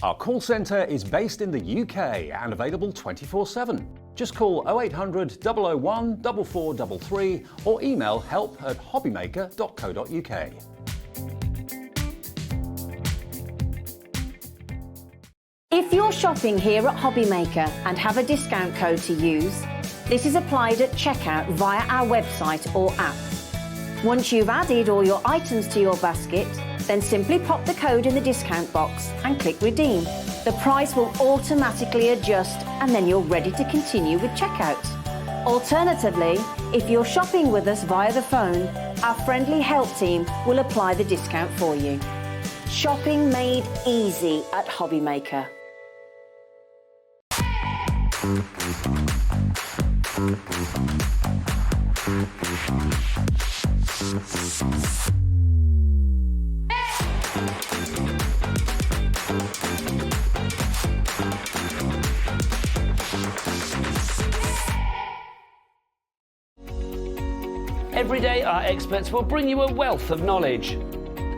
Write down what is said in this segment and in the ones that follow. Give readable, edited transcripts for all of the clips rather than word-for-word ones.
Our call centre is based in the UK and available 24/7. Just call 0800 001 4433 or email help@hobbymaker.co.uk. If you're shopping here at Hobbymaker and have a discount code to use, this is applied at checkout via our website or app. Once you've added all your items to your basket, then simply pop the code in the discount box and click redeem. The price will automatically adjust and then you're ready to continue with checkout. Alternatively, if you're shopping with us via the phone, our friendly help team will apply the discount for you. Shopping made easy at Hobbymaker. Every day, our experts will bring you a wealth of knowledge.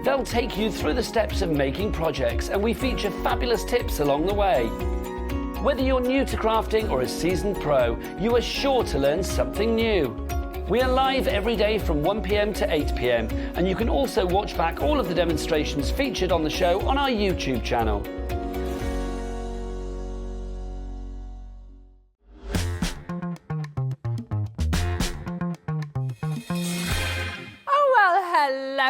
They'll take you through the steps of making projects, and we feature fabulous tips along the way. Whether you're new to crafting or a seasoned pro, you are sure to learn something new. We are live every day from 1 p.m. to 8 p.m, and you can also watch back all of the demonstrations featured on the show on our YouTube channel.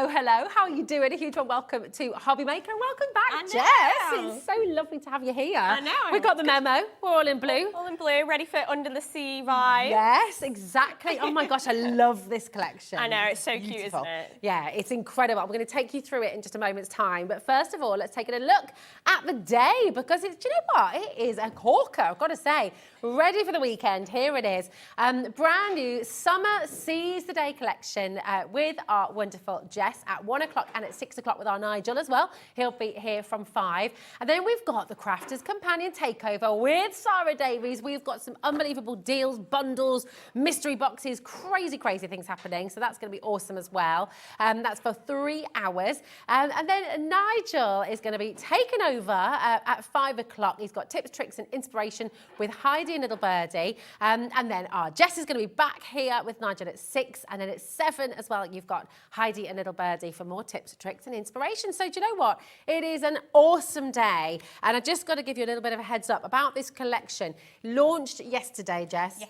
Hello, how are you doing? A huge welcome to Hobbymaker and welcome back, Jess. It's so lovely to have you here. I know. We've got the memo. We're all in blue. All in blue, ready for under the sea vibe. Yes, exactly. Oh my gosh, I love this collection. I know, it's so cute, Beautiful. isn't it? Yeah, it's incredible. I'm going to take you through it in just a moment's time. But first of all, let's take a look at the day because it's, do you know what? It is a corker, I've got to say. Ready for the weekend. Here it is. Brand new Summer Seize the Day collection with our wonderful Jess at 1 o'clock and at 6 o'clock with our Nigel as well. He'll be here from 5. And then we've got the Crafters Companion Takeover with Sara Davies. We've got some unbelievable deals, bundles, mystery boxes, crazy things happening. So that's going to be awesome as well. That's for 3 hours. And then Nigel is going to be taking over at 5 o'clock. He's got tips, tricks and inspiration with Heidi and Little Birdie. And then our Jess is going to be back here with Nigel at 6. And then at 7 as well, you've got Heidi and Little Birdie for more tips, tricks and inspiration. So do you know what? It is an awesome day. And I just got to give you a little bit of a heads up about this collection. Launched yesterday, Jess. Yes.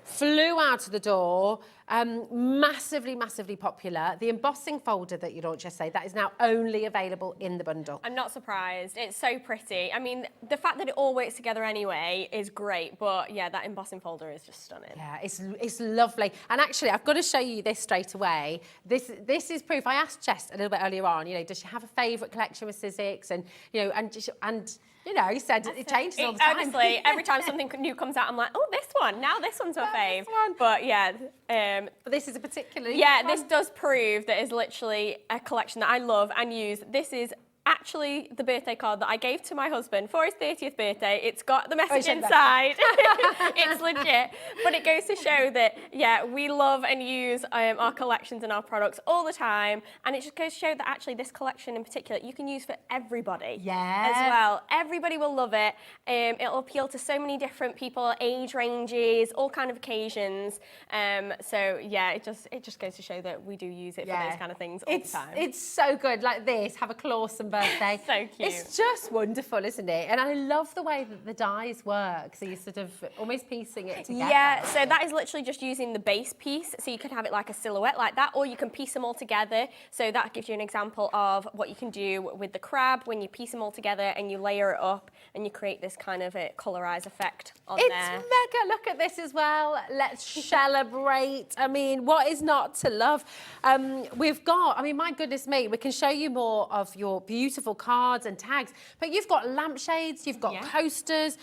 Flew out of the door, massively popular. The embossing folder that you launched yesterday, that is now only available in the bundle. I'm not surprised. It's so pretty. I mean, the fact that it all works together anyway is great, but yeah, that embossing folder is just stunning. Yeah, it's lovely. And actually, I've got to show you this straight away. This is proof. I asked Jess a little bit earlier on, you know, does she have a favourite collection with Sizzix? And, you know, and you know, he said it changes all the time. Honestly, every time something new comes out, I'm like, oh, this one. Now this one's my fave. This one. But yeah. But this is a particularly Yeah, one. this does prove that it's literally a collection that I love and use. This is actually the birthday card that I gave to my husband for his 30th birthday. It's got the message inside. It's legit. But it goes to show that, yeah, we love and use our collections and our products all the time. And it just goes to show that actually this collection in particular, you can use for everybody as well. Everybody will love it. It'll appeal to so many different people, age ranges, all kind of occasions. So yeah, it just goes to show that we do use it for those kind of things all the time. It's so good, like this, have a Clawson birthday. So cute. It's just wonderful, isn't it? And I love the way that the dies work. So you're sort of almost piecing it together. Yeah, so that is literally just using the base piece. So you could have it like a silhouette like that, or you can piece them all together. So that gives you an example of what you can do with the crab when you piece them all together and you layer it up and you create this kind of a colorized effect on there. It's mega. Look at this as well. Let's celebrate. I mean, what is not to love? We've got, I mean, my goodness me, we can show you more of your beautiful cards and tags, but you've got lampshades, you've got coasters,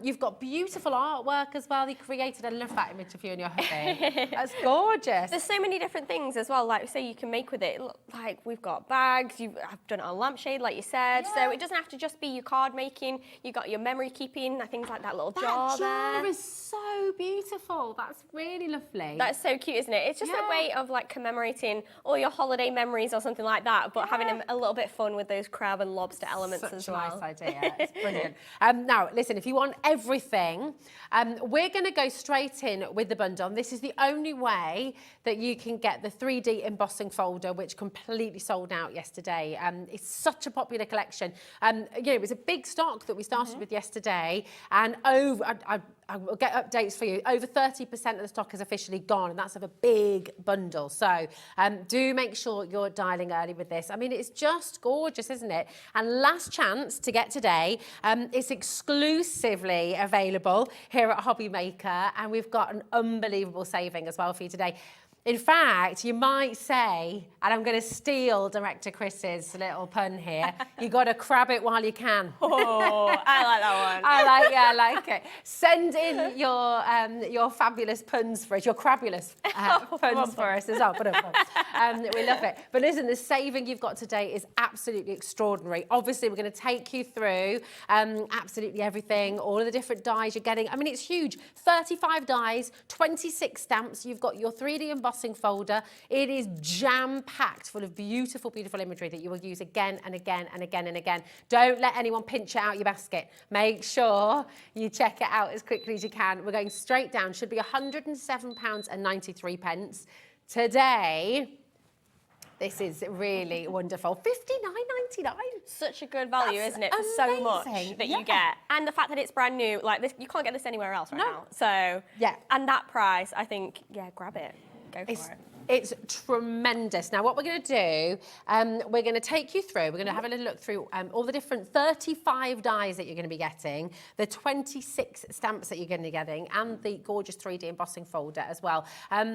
you've got beautiful artwork as well. You created, I love that image of you and your hubby. That's gorgeous. There's so many different things as well, like say you can make with it. Like we've got bags, I've done it on lampshade, like you said. So it doesn't have to just be your card making. You've got your memory keeping, things like that little jar there. That jar is so beautiful. That's really lovely. That's so cute, isn't it? It's just a way of like commemorating all your holiday memories or something like that, but having a little bit of fun with those those crab and lobster elements as well. Such a nice idea. It's brilliant. Now, listen, if you want everything, we're going to go straight in with the bundle. This is the only way that you can get the 3D embossing folder, which completely sold out yesterday. It's such a popular collection. It was a big stock that we started with yesterday, and I will get updates for you. Over 30% of the stock is officially gone, and that's of a big bundle. So do make sure you're dialing early with this. I mean, it's just gorgeous, isn't it? And last chance to get today. It's exclusively available here at Hobby Maker, and we've got an unbelievable saving as well for you today. In fact, you might say, and I'm going to steal Director Chris's little pun here, you got to crab it while you can. Oh, I like that one. I like it. Send in your fabulous puns for us, your crabulous puns for us as well. We love it. But listen, the saving you've got today is absolutely extraordinary. Obviously, we're going to take you through absolutely everything, all of the different dies you're getting. I mean, it's huge. 35 dies, 26 stamps. You've got your 3D embossing folder. It is jam-packed full of beautiful, beautiful imagery that you will use again and again and again and again. Don't let anyone pinch it out your basket. Make sure you check it out as quickly as you can. We're going straight down. Should be £107.93. Today, this is really wonderful. $59.99. Such a good value, isn't it? For so much that you get. And the fact that it's brand new, like this, you can't get this anywhere else right now. So, yeah. And that price, I think, yeah, grab it. Go for it. It's tremendous. Now, what we're going to do, we're going to take you through, we're going to have a little look through all the different 35 dies that you're going to be getting, the 26 stamps that you're going to be getting, and the gorgeous 3D embossing folder as well.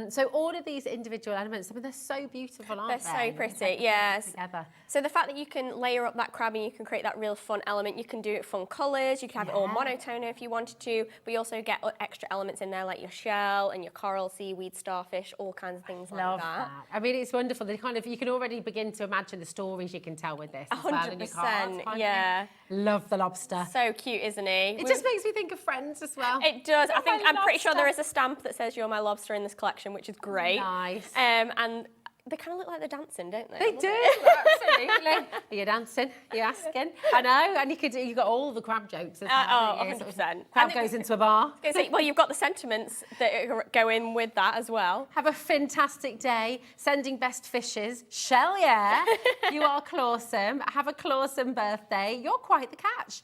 So all of these individual elements, I mean, they're so beautiful, aren't they? They're so pretty, yes. Together. So the fact that you can layer up that crab and you can create that real fun element, you can do it fun colours, you can have it all monotone if you wanted to, but you also get extra elements in there like your shell and your coral, seaweed, starfish, all kinds of things like that. I mean, it's wonderful. They you can already begin to imagine the stories you can tell with this. 100%, yeah. Love the lobster. So cute, isn't he? It just makes me think of Friends as well. It does. I'm pretty sure there is a stamp that says "You're my lobster" in this collection, which is great. Nice. And they kind of look like they're dancing, don't they? They do, absolutely. Are you dancing? Are you asking? I know, and you got all the crab jokes as well. 100%. Crab goes into a bar. Well, you've got the sentiments that go in with that as well. Have a fantastic day. Sending best fishes. Shell, you are clawsome. Have a clawsome birthday. You're quite the catch.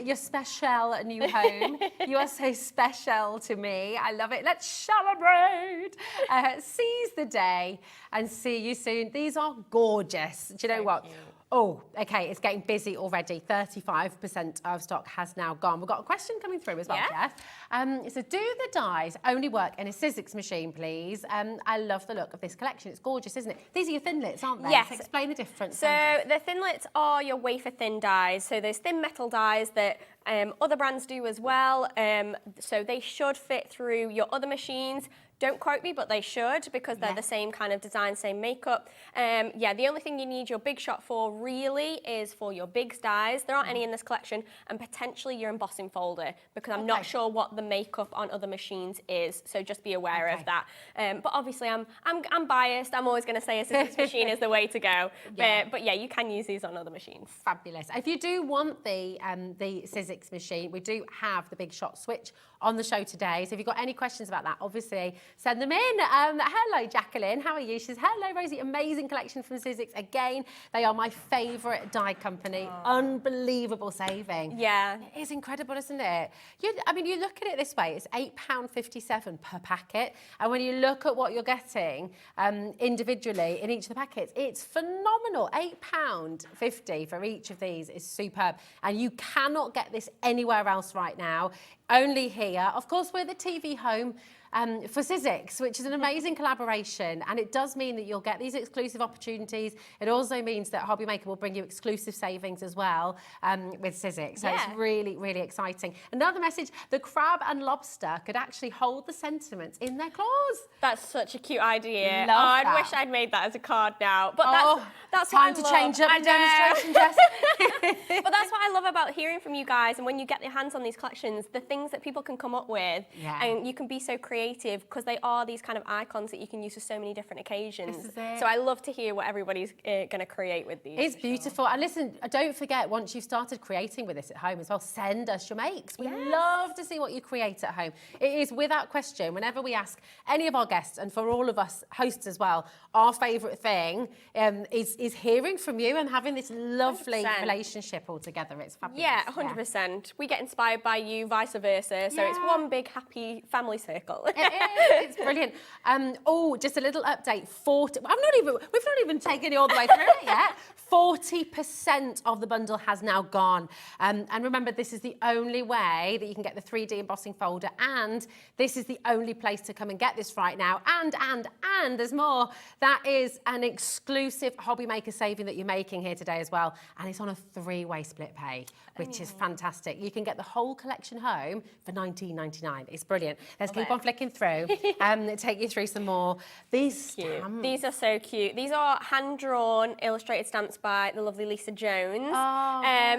You're special new home. You are so special to me. I love it. Let's celebrate. Seize the day and see you soon. These are gorgeous. Do you know what? Oh, okay, it's getting busy already. 35% of stock has now gone. We've got a question coming through as well, Jess. So do the dies only work in a Sizzix machine, please? I love the look of this collection. It's gorgeous, isn't it? These are your thinlits, aren't they? Yes. So explain the difference. So the thinlits are your wafer thin dies. So those thin metal dies that other brands do as well. So they should fit through your other machines. Don't quote me, but they should, because they're the same kind of design, same makeup. The only thing you need your big shot for really is for your big dies. There aren't any in this collection, and potentially your embossing folder, because I'm not sure what the makeup on other machines is. So just be aware of that. But obviously, I'm biased. I'm always going to say a Sizzix machine is the way to go. But yeah, you can use these on other machines. Fabulous. If you do want the Sizzix machine, we do have the big shot switch on the show today. So if you've got any questions about that, obviously send them in. Hello, Jacqueline. How are you? She says, hello, Rosie. Amazing collection from Sizzix. Again, they are my favourite die company. Unbelievable saving. Yeah. It is incredible, isn't it? You look at it this way. It's £8.57 per packet. And when you look at what you're getting individually in each of the packets, it's phenomenal. £8.50 for each of these is superb. And you cannot get this anywhere else right now. Only here. Of course, we're the TV home for Sizzix, which is an amazing collaboration, and it does mean that you'll get these exclusive opportunities. It also means that Hobby Maker will bring you exclusive savings as well with Sizzix. So it's really, really exciting. Another message, the crab and lobster could actually hold the sentiments in their claws. That's such a cute idea. I wish I'd made that as a card now. But that's time to change up the demonstration, Jess. But that's what I love about hearing from you guys, and when you get your hands on these collections, the things that people can come up with, and you can be so creative because they are these kind of icons that you can use for so many different occasions. This is it. So I love to hear what everybody's going to create with these. It's beautiful. And listen, don't forget, once you've started creating with this at home as well, send us your makes. We love to see what you create at home. It is without question, whenever we ask any of our guests, and for all of us hosts as well, our favourite thing is hearing from you and having this lovely 100%. Relationship all together. It's fabulous. Yeah, 100%. We get inspired by you, vice versa. So it's one big happy family circle. It is. It's brilliant. Oh, just a little update. We've not even taken it all the way through it yet. 40% of the bundle has now gone. And remember, this is the only way that you can get the 3D embossing folder, and this is the only place to come and get this right now. And there's more. That is an exclusive hobby maker saving that you're making here today as well. And it's on a 3-way split pay, which is fantastic. You can get the whole collection home for $19.99. It's brilliant. Let's keep on flicking through and take you through some more. These stamps. These are so cute. These are hand-drawn illustrated stamps by the lovely Lisa Jones.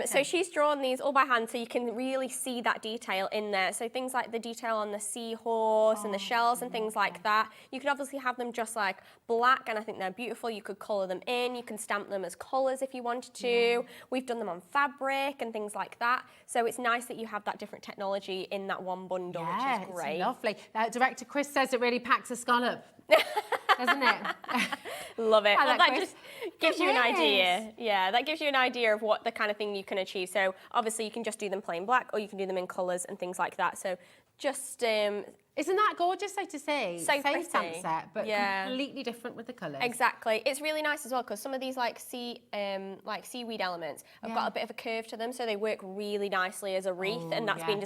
So she's drawn these all by hand, so you can really see that detail in there. So things like the detail on the seahorse and the shells and things like that. You can obviously have them just like black, and I think they're beautiful. You could colour them in. You can stamp them as colours if you wanted to. We've done them on fabric and things like that. So it's nice that you have that different technology in that one bundle, which is great. It's lovely. Director Chris says it really packs a scallop, doesn't it? Love it. Well, that just gives you an idea. Yeah, that gives you an idea of what the kind of thing you can achieve. So obviously you can just do them plain black, or you can do them in colours and things like that. So just isn't that gorgeous, so to see? So Same pretty. stamp set, but completely different with the colours. Exactly. It's really nice as well because some of these like seaweed elements have got a bit of a curve to them, so they work really nicely as a wreath, and that's been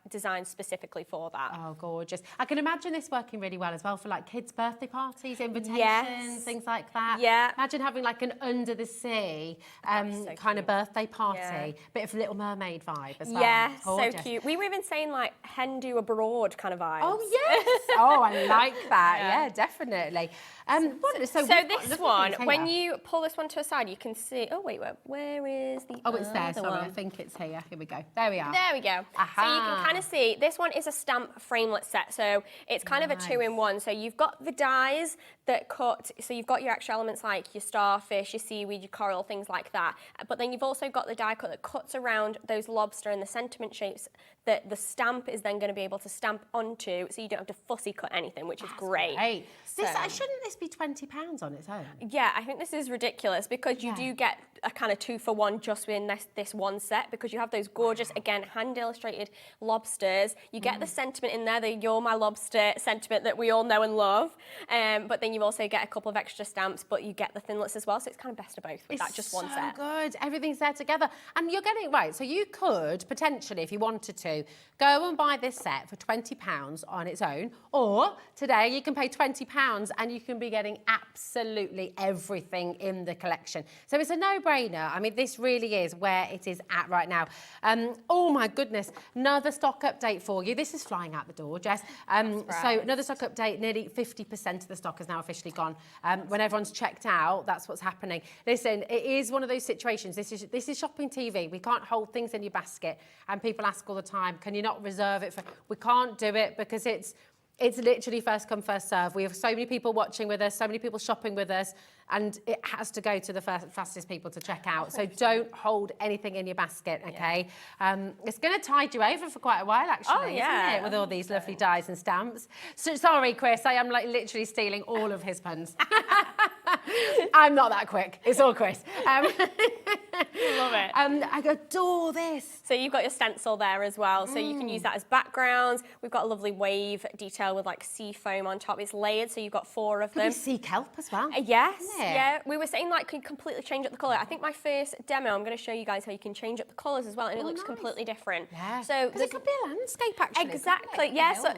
designed specifically for that. Oh, gorgeous. I can imagine this working really well as well for like kids' birthday parties, invitations, things like that. Yeah. Imagine having like an under the sea kind of birthday party, bit of Little Mermaid vibe as well. Yeah, Gorgeous. so cute. We were even saying like hen do abroad kind of vibes. Oh, yes. Oh, I like that. Yeah, definitely. So this one, when you pull this one to a side, you can see. Oh wait, where is the? Oh, it's there. other Sorry, one? I think it's here. Here we go. There we are. There we go. Aha. So you can kind of see this one is a stamp framelit set. So it's kind of a 2-in-1. So you've got the dies that cut. So you've got your extra elements like your starfish, your seaweed, your coral, things like that. But then you've also got the die cut that cuts around those lobster and the sentiment shapes that the stamp is then going to be able to stamp onto, so you don't have to fussy cut anything, which is great. Shouldn't this be £20 on its own? Yeah, I think this is ridiculous because you do get a kind of 2-for-1 just within this one set, because you have those gorgeous, again, hand-illustrated lobsters. You get the sentiment in there, the You're My Lobster sentiment that we all know and love, but then you also get a couple of extra stamps, but you get the thinlets as well, so it's kind of best of both with that just one set. It's so good. Everything's there together. And you're getting it right. So you could, potentially, if you wanted to, go and buy this set for £20 on its own, or today you can pay £20 and you can be getting absolutely everything in the collection. So it's a no-brainer. I mean, this really is where it is at right now. Oh my goodness, another stock update for you. This is flying out the door, Jess. So another stock update, nearly 50% of the stock is now officially gone. When everyone's checked out, that's what's happening. Listen, it is one of those situations. This is shopping TV. We can't hold things in your basket. And people ask all the time, can you not reserve it for... We can't do it because it's literally first come, first serve. We have so many people watching with us, so many people shopping with us, and it has to go to the fastest people to check out. So don't hold anything in your basket, okay? It's going to tide you over for quite a while, actually, isn't it? With all these lovely dies and stamps. So, sorry, Chris, I am like literally stealing all of his puns. I'm not that quick. It's all Chris. Love it. I adore this. So you've got your stencil there as well, so you can use that as backgrounds. We've got a lovely wave detail with like sea foam on top. It's layered, so you've got 4 of them. Could be sea kelp as well. Yes, yeah. We were saying like could completely change up the colour. I think my first demo, I'm going to show you guys how you can change up the colours as well, and it looks completely different. Yeah. So because it could be a landscape actually. Exactly. Yeah. So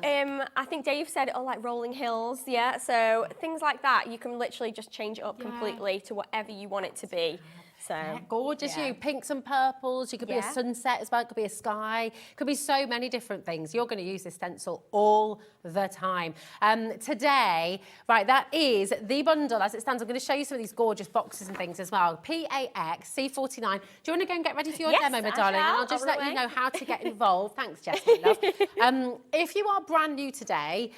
I think Dave said it all like rolling hills. Yeah. So things like that, you can literally just change it up completely to whatever you want it to be. So gorgeous. You pinks and purples. You could be a sunset as well. It could be a sky. Could be so many different things. You're going to use this stencil all the time. Today, right, that is the bundle as it stands. I'm going to show you some of these gorgeous boxes and things as well. PAX C49. Do you want to go and get ready for your demo, my darling? And I'll just let you know how to get involved. Thanks, Jess, my love. If you are brand new today,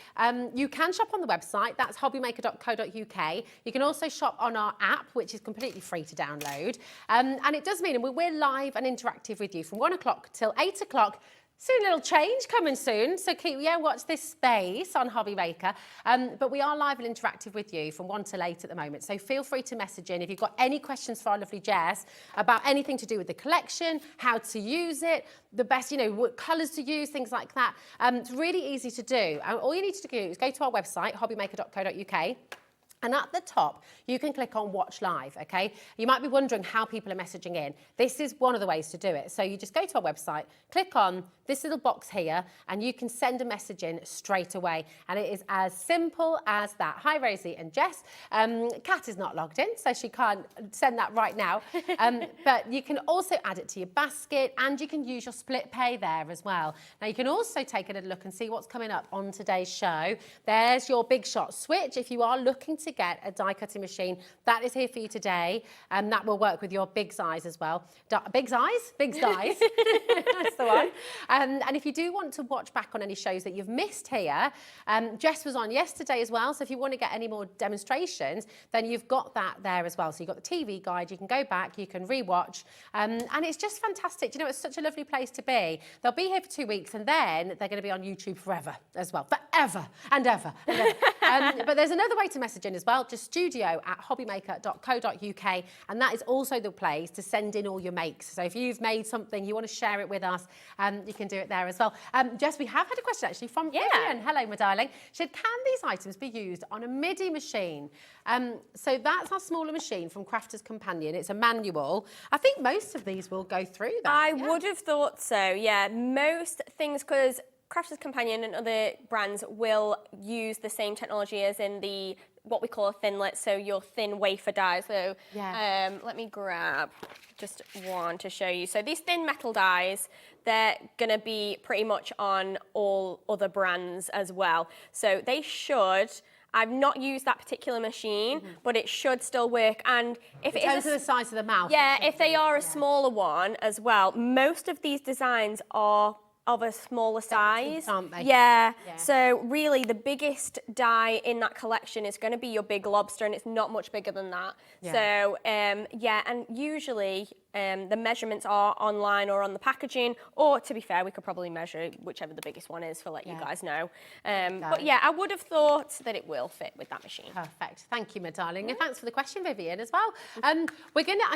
you can shop on the website. That's hobbymaker.co.uk. You can also shop on our app, which is completely free to download. And it does mean we're live and interactive with you from 1 o'clock till 8 o'clock. Soon a little change coming soon, so watch this space on Hobby Maker. But we are live and interactive with you from 1 till 8 at the moment, so feel free to message in if you've got any questions for our lovely Jess about anything to do with the collection, how to use it, the best, what colours to use, things like that. It's really easy to do. All you need to do is go to our website, hobbymaker.co.uk. And at the top, you can click on Watch Live, okay? You might be wondering how people are messaging in. This is one of the ways to do it. So you just go to our website, click on this little box here, and you can send a message in straight away. And it is as simple as that. Hi, Rosie and Jess. Kat is not logged in, so she can't send that right now. But you can also add it to your basket, and you can use your split pay there as well. Now, you can also take a little look and see what's coming up on today's show. There's your Big Shot switch. If you are looking to get a die cutting machine, that is here for you today, and that will work with your big size as well. Big size? Big size. That's the one. And if you do want to watch back on any shows that you've missed here, Jess was on yesterday as well, so if you want to get any more demonstrations, then you've got that there as well. So you've got the TV guide, you can go back, you can re-watch, and it's just fantastic. It's such a lovely place to be. They'll be here for 2 weeks, and then they're going to be on YouTube forever as well. Forever and ever and ever. But there's another way to message in as well, just studio@hobbymaker.co.uk, and that is also the place to send in all your makes. So if you've made something, you want to share it with us, you can do it there as well. Jess, we have had a question actually from Vivian. Hello, my darling. She said, can these items be used on a MIDI machine? So that's our smaller machine from Crafter's Companion. It's a manual. I think most of these will go through that. I would have thought so, yeah. Most things, because Crafter's Companion and other brands will use the same technology as in the what we call a thinlet, so your thin wafer die. So let me grab just one to show you. So these thin metal dies, they're gonna be pretty much on all other brands as well. So they should, I've not used that particular machine, but it should still work. And if it is the size of the mouth. Yeah, if they are a smaller one as well, most of these designs are of a smaller size. Aren't they? Yeah. So really the biggest die in that collection is going to be your big lobster, and it's not much bigger than that. So and usually the measurements are online or on the packaging, or to be fair, we could probably measure whichever the biggest one is for let you guys know. But yeah, I would have thought that it will fit with that machine. Perfect. Thank you, my darling. And thanks for the question, Vivian, as well. I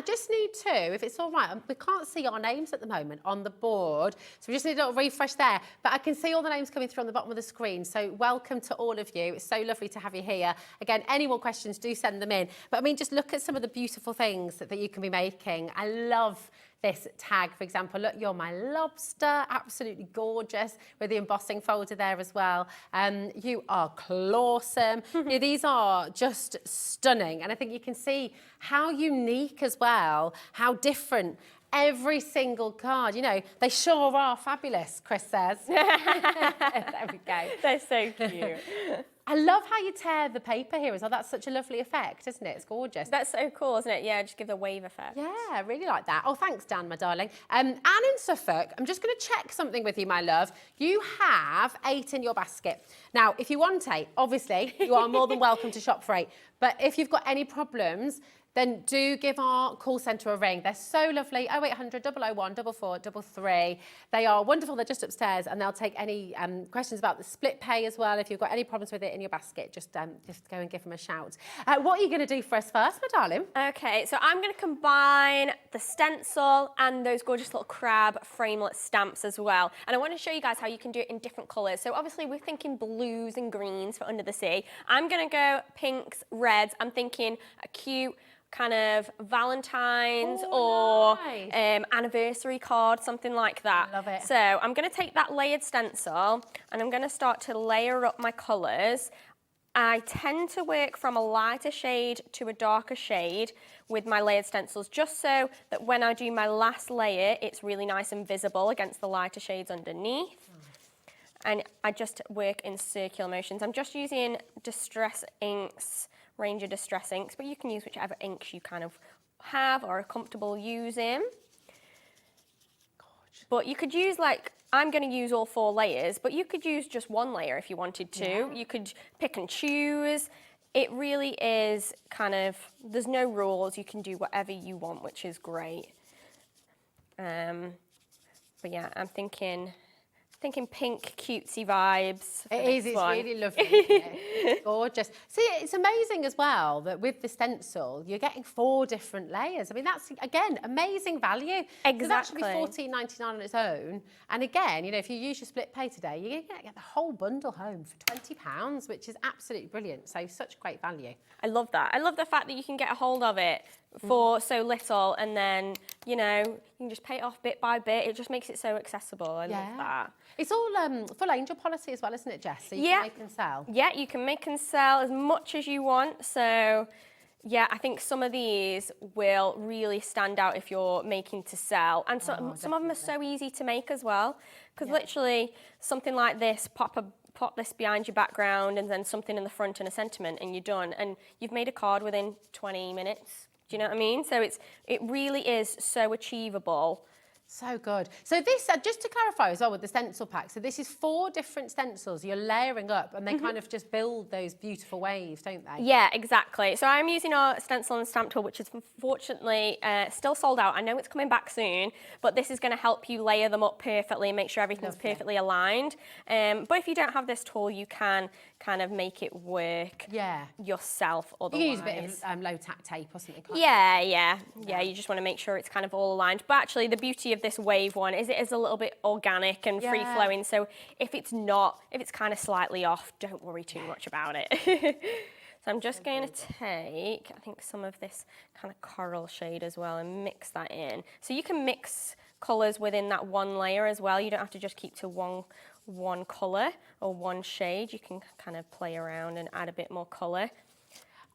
just need to, if it's all right, we can't see our names at the moment on the board, so we just need a little refresh there. But I can see all the names coming through on the bottom of the screen, so welcome to all of you. It's so lovely to have you here. Again, any more questions, do send them in. But I mean, just look at some of the beautiful things that you can be making. I love this tag, for example. Look, you're my lobster, absolutely gorgeous, with the embossing folder there as well. You are clawsome. These are just stunning, and I think you can see how unique as well, how different every single card, they sure are fabulous, Chris says. There we go. They're so cute. I love how you tear the paper here as well. That's such a lovely effect, isn't it? It's gorgeous. That's so cool, isn't it? Yeah, just give the wave effect. Yeah, I really like that. Oh, thanks, Dan, my darling. Anne in Suffolk, I'm just going to check something with you, my love. You have 8 in your basket. Now, if you want 8, obviously, you are more than welcome to shop for 8. But if you've got any problems, then do give our call centre a ring. They're so lovely. 0800 001 4433. They are wonderful. They're just upstairs, and they'll take any questions about the split pay as well. If you've got any problems with it in your basket, just go and give them a shout. What are you going to do for us first, my darling? Okay, so I'm going to combine the stencil and those gorgeous little crab framelit stamps as well. And I want to show you guys how you can do it in different colours. So obviously we're thinking blues and greens for Under the Sea. I'm going to go pinks, reds. I'm thinking a cute kind of Valentine's nice. Or anniversary card, something like that. Love it. So I'm going to take that layered stencil and I'm going to start to layer up my colours. I tend to work from a lighter shade to a darker shade with my layered stencils, just so that when I do my last layer, it's really nice and visible against the lighter shades underneath. And I just work in circular motions. I'm just using Distress Inks, Ranger Distress Inks, but you can use whichever inks you kind of have or are comfortable using. Gorgeous. But you could use, like, I'm going to use all 4 layers, but you could use just 1 layer if you wanted to. Yeah. You could pick and choose. It really is kind of, there's no rules. You can do whatever you want, which is great. But yeah, I'm thinking pink cutesy vibes. It is, it's really lovely, isn't it? It's gorgeous. See, it's amazing as well that with the stencil, you're getting 4 different layers. I mean, that's, again, amazing value. Exactly. So that should be $14.99 on its own. And again, you know, if you use your split pay today, you're going to get the whole bundle home for £20, which is absolutely brilliant. So such great value. I love that. I love the fact that you can get a hold of it for so little, and then, you know, you can just pay it off bit by bit. It just makes it so accessible. I love that. It's all full angel policy as well, isn't it, Jess? So you can make and sell. Yeah, you can make and sell as much as you want. So, yeah, I think some of these will really stand out if you're making to sell. And so, some of them are so easy to make as well. Because literally, something like this, pop this behind your background and then something in the front and a sentiment and you're done. And you've made a card within 20 minutes. Do you know what I mean? So it really is so achievable. So good. So this, just to clarify as well with the stencil pack, so this is 4 different stencils you're layering up and they kind of just build those beautiful waves, don't they? Yeah, exactly. So I'm using our stencil and stamp tool, which is unfortunately still sold out. I know it's coming back soon, but this is going to help you layer them up perfectly and make sure everything's perfectly aligned. But if you don't have this tool, you can kind of make it work yourself otherwise. You use a bit of low-tack tape or something. Yeah, you just want to make sure it's kind of all aligned. But actually, the beauty of this wave one is it is a little bit organic and free-flowing. So if it's kind of slightly off, don't worry too much about it. So I'm just going to take, I think, some of this kind of coral shade as well and mix that in. So you can mix colours within that 1 layer as well. You don't have to just keep to one colour or 1 shade. You can kind of play around and add a bit more colour.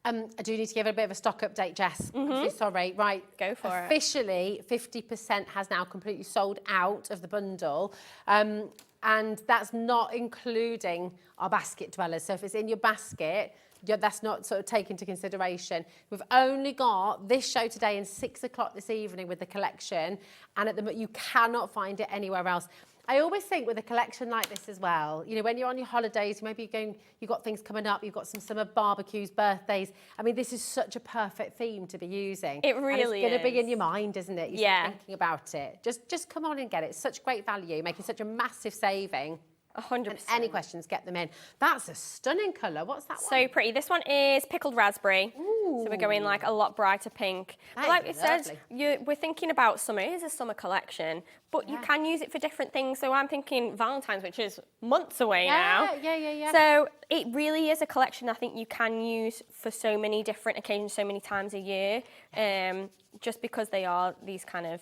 I do need to give a bit of a stock update, Jess. I'm so sorry. Right. Go for it. Officially, 50% has now completely sold out of the bundle. And that's not including our basket dwellers. So if it's in your basket, that's not sort of taken into consideration. We've only got this show today and 6 o'clock this evening with the collection. And at the moment, you cannot find it anywhere else. I always think with a collection like this as well, you know, when you're on your holidays, maybe you've got things coming up, you've got some summer barbecues, birthdays. I mean, this is such a perfect theme to be using. It really is. It's going to be in your mind, isn't it? You start thinking about it. Just come on and get it. Such great value, making such a massive saving. 100%. And any questions, get them in. That's a stunning colour. What's that one? So pretty. This one is pickled raspberry. Ooh. So we're going like a lot brighter pink. But like we said, we're thinking about summer. It is a summer collection, but you can use it for different things. So I'm thinking Valentine's, which is months away now. Yeah. So it really is a collection I think you can use for so many different occasions, so many times a year, just because they are these kind of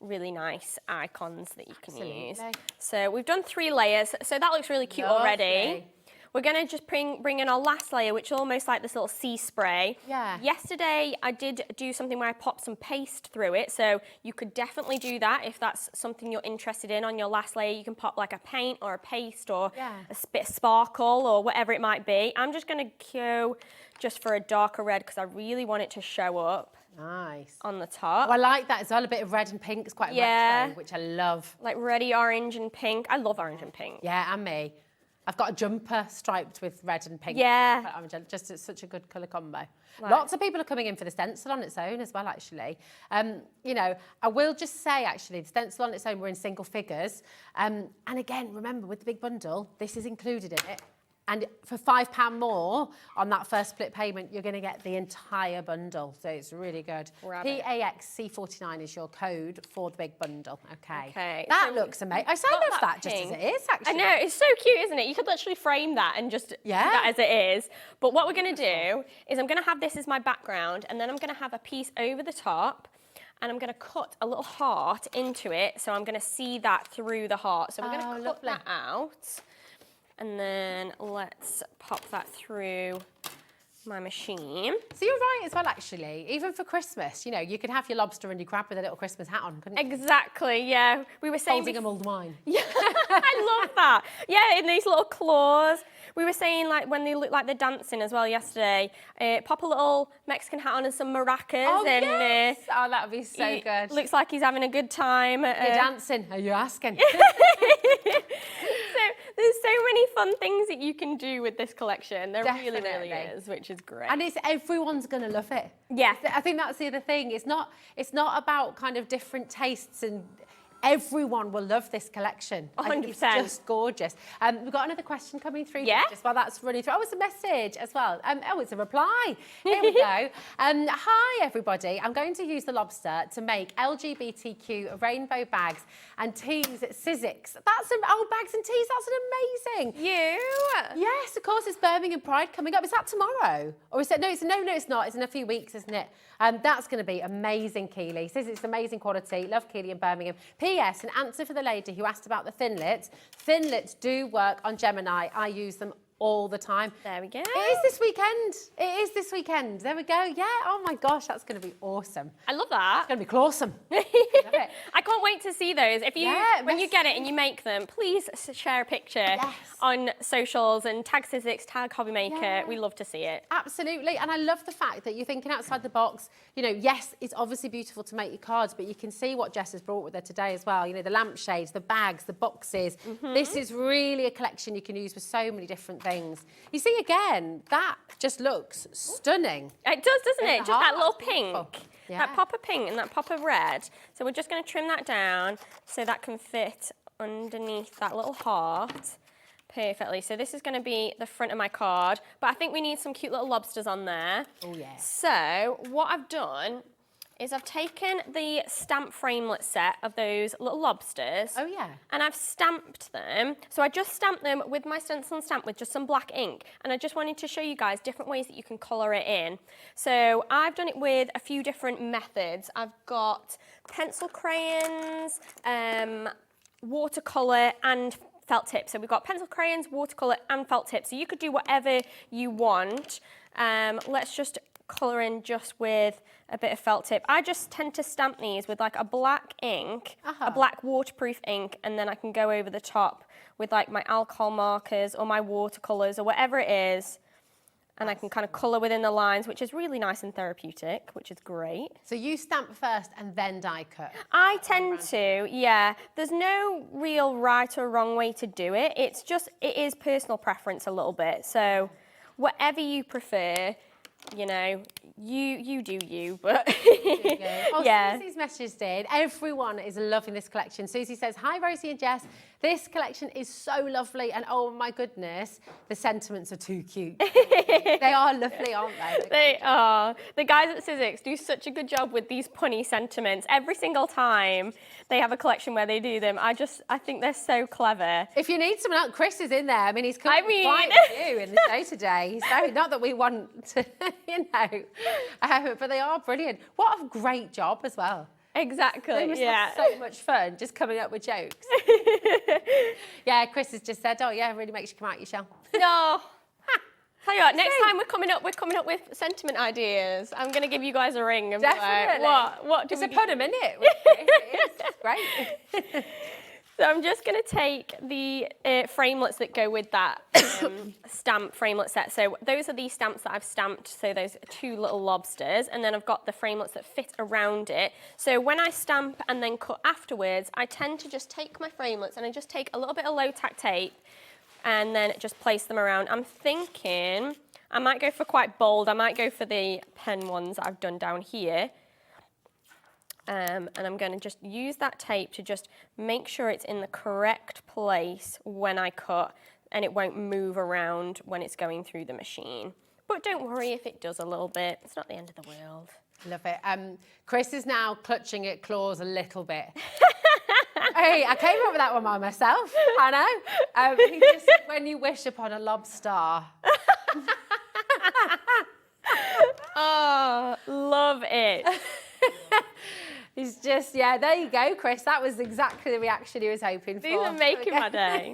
really nice icons that you can use. So we've done 3 layers, so that looks really cute already. We're going to just bring in our last layer, which is almost like this little sea spray. Yeah. Yesterday, I did do something where I popped some paste through it, so you could definitely do that if that's something you're interested in. On your last layer, you can pop like a paint or a paste or a bit of sparkle or whatever it might be. I'm just going to go just for a darker red because I really want it to show up. Nice. On the top. Oh, I like that as well, a bit of red and pink. It's quite retro, which I love. Like reddy orange and pink. I love orange and pink. Yeah, and me. I've got a jumper striped with red and pink. Yeah. Just it's such a good colour combo. Right. Lots of people are coming in for the stencil on its own as well, actually. You know, I will just say, actually, the stencil on its own, we're in single figures. And again, remember, with the big bundle, this is included in it. And for £5 more on that first split payment, you're going to get the entire bundle. So it's really good. PAXC49 is your code for the big bundle. Okay. That looks amazing. I love that just as it is, actually. I know, it's so cute, isn't it? You could literally frame that and just do that as it is. But what we're going to do is I'm going to have this as my background, and then I'm going to have a piece over the top, and I'm going to cut a little heart into it. So I'm going to see that through the heart. So we're going to cut that out. And then let's pop that through my machine. So you're right as well, actually. Even for Christmas, you know, you could have your lobster and your crab with a little Christmas hat on, couldn't you? Exactly, yeah. We were saying Holding a mulled wine. Yeah, I love that. Yeah, in these little claws. We were saying, like, when they look like they're dancing as well yesterday, pop a little Mexican hat on and some maracas. Oh, and, yes! Oh, that would be so good. Looks like he's having a good time. You're dancing, are you asking? So there's so many fun things that you can do with this collection. There really, really is, which is great. And everyone's going to love it. Yeah. I think that's the other thing. It's not about kind of different tastes, and everyone will love this collection. 100%. I think it's just gorgeous. We've got another question coming through. Yeah. Just while that's running through. Oh, it's a message as well. Oh, it's a reply. Here we go. Hi, everybody. I'm going to use the lobster to make LGBTQ rainbow bags and teas at Sizzix. That's bags and teas. That's an amazing. You? Yes, of course. It's Birmingham Pride coming up. Is that tomorrow? Or is it? No, it's not. It's in a few weeks, isn't it? That's going to be amazing, Keely. Says it's amazing quality. Love Keely in Birmingham. P.S. An answer for the lady who asked about the Thinlits. Thinlits do work on Gemini. I use them all the time. There we go. It is this weekend. It is this weekend. There we go. Yeah. Oh my gosh, that's going to be awesome. I love that. It's going to be awesome. Love it. I can't wait to see those. If you, when you get it and you make them, please share a picture on socials and tag Sizzix, tag Hobbymaker. Yeah. We love to see it. Absolutely. And I love the fact that you're thinking outside the box. You know, yes, it's obviously beautiful to make your cards, but you can see what Jess has brought with her today as well. You know, the lampshades, the bags, the boxes. This is really a collection you can use for so many different things. You see, again, that just looks stunning. It does, doesn't it? It's Just that little that's pink. beautiful. Yeah. That pop of pink and that pop of red. So we're just going to trim that down so that can fit underneath that little heart perfectly. So this is going to be the front of my card, but I think we need some cute little lobsters on there. Oh, yeah. So what I've done is I've taken the stamp framelit set of those little lobsters. Oh, yeah. And I've stamped them. So I just stamped them with my stencil and stamp with just some black ink. And I just wanted to show you guys different ways that you can colour it in. So I've done it with a few different methods. I've got pencil crayons, watercolour and felt tip. So we've got pencil crayons, watercolour and felt tip. So you could do whatever you want. Let's just colour in just with a bit of felt tip. I just tend to stamp these with like a black ink, a black waterproof ink, and then I can go over the top with like my alcohol markers or my watercolours or whatever it is. And I can kind of colour within the lines, which is really nice and therapeutic, which is great. So you stamp first and then die cut? I tend to, yeah. There's no real right or wrong way to do it. It's just, it is personal preference a little bit. So whatever you prefer, you know, you do you, but yeah. Susie's message did. Everyone is loving this collection. Susie says, hi, Rosie and Jess. This collection is so lovely, and oh my goodness, the sentiments are too cute. They are lovely, aren't they? They are. The guys at Sizzix do such a good job with these punny sentiments. Every single time they have a collection where they do them, I think they're so clever. If you need someone else, Chris is in there. I mean, he's come quite a few in the show today. He's very, not that we want to, you know, but they are brilliant. What a great job as well. Exactly. They must have so much fun just coming up with jokes. Yeah, Chris has just said, oh yeah, it really makes you come out your shell. No. Tell you what, next time we're coming up with sentiment ideas. I'm going to give you guys a ring and definitely. Be like, what do we put them in it. It's great. So I'm just going to take the framelets that go with that stamp framelit set. So those are the stamps that I've stamped, so those two little lobsters, and then I've got the framelets that fit around it. So when I stamp and then cut afterwards, I tend to just take my framelets and I just take a little bit of low tack tape and then just place them around. I'm thinking I might go for quite bold. I might go for the pen ones that I've done down here. And I'm going to just use that tape to just make sure it's in the correct place when I cut, and it won't move around when it's going through the machine. But don't worry if it does a little bit. It's not the end of the world. Love it. Chris is now clutching at claws a little bit. Hey, I came up with that one by myself. I know. He just said, when you wish upon a lobster. Oh, love it. He's just, yeah, there you go, Chris. That was exactly the reaction he was hoping for. These are making my day.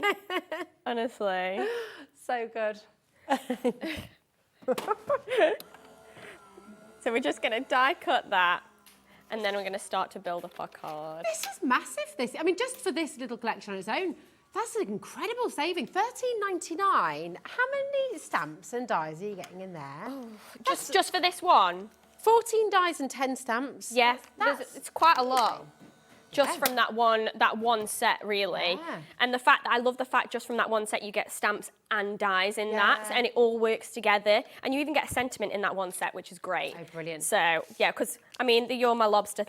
Honestly. So good. So we're just going to die cut that, and then we're going to start to build up our card. This is massive, this. I mean, just for this little collection on its own, that's an incredible saving. $13.99. How many stamps and dies are you getting in there? Oh, just for this one? 14 dies and 10 stamps. Yeah, it's quite a lot. Just Yeah. from that one set, really. Yeah. And the fact that I love the fact just from that one set you get stamps and dies in that, Yeah. and it all works together. And you even get a sentiment in that one set, which is great. Oh, brilliant. So yeah, because I mean the You're My Lobster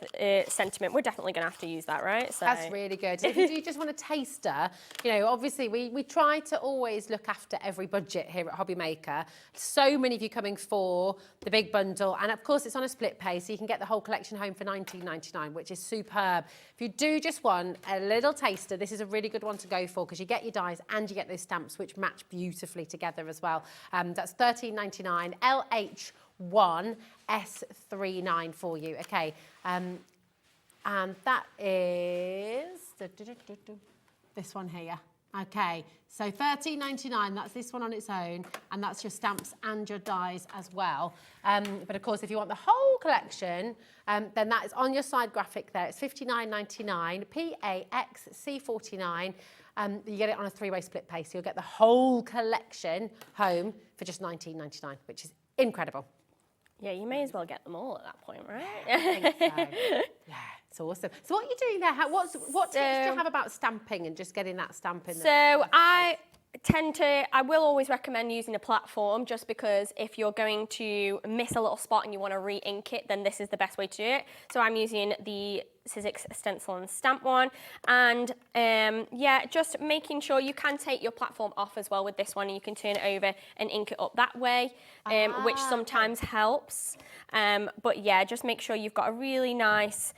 sentiment, we're definitely going to have to use that, right? So That's really good. If you do just want a taster, you know, obviously we try to always look after every budget here at Hobby Maker. So many of you coming for the big bundle, and of course it's on a split pay, so you can get the whole collection home for $19.99, which is superb. If you do just want a little taster, this is a really good one to go for because you get your dies and you get those stamps which match beautifully together as well. That's $13.99, LH1 S39 for you. Okay, and that is this one here. Okay, so $13.99, that's this one on its own, and that's your stamps and your dies as well. But of course, if you want the whole collection, then that is on your side graphic there. It's $59.99, PAXC49. You get it on a three-way split pay, so you'll get the whole collection home for just $19.99, which is incredible. yeah, you may as well get them all at that point, right? I think so. Yeah, it's awesome. So what are you doing there? What tips do you have about stamping and just getting that stamp in there? So I will always recommend using a platform just because if you're going to miss a little spot and you want to re-ink it, then this is the best way to do it. So I'm using the Sizzix stencil and stamp one, and yeah, just making sure you can take your platform off as well with this one, and you can turn it over and ink it up that way, which sometimes helps. But yeah, just make sure you've got a really nice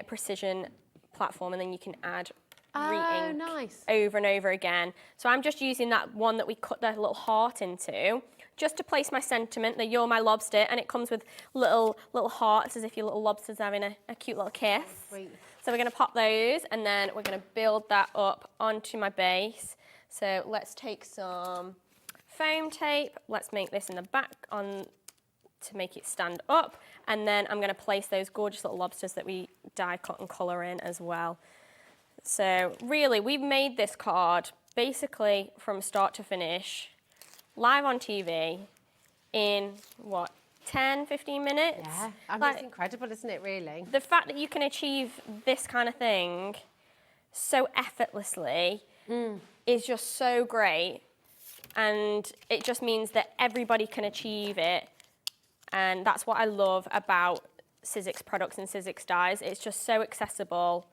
precision platform, and then you can add re-ink nice. over and over again. So I'm just using that one that we cut the little heart into, just to place my sentiment, the You're My Lobster, and it comes with little hearts as if your little lobster's having a cute little kiss. Sweet. So we're going to pop those, and then we're going to build that up onto my base. So let's take some foam tape. Let's make this in the back to make it stand up, and then I'm going to place those gorgeous little lobsters that we die cut and colour in as well. So really, we've made this card basically from start to finish, live on TV, in what, 10, 15 minutes? Yeah, I mean, it's incredible, isn't it, really? The fact that you can achieve this kind of thing so effortlessly is just so great, and it just means that everybody can achieve it, and that's what I love about Sizzix products and Sizzix dies. It's just so accessible.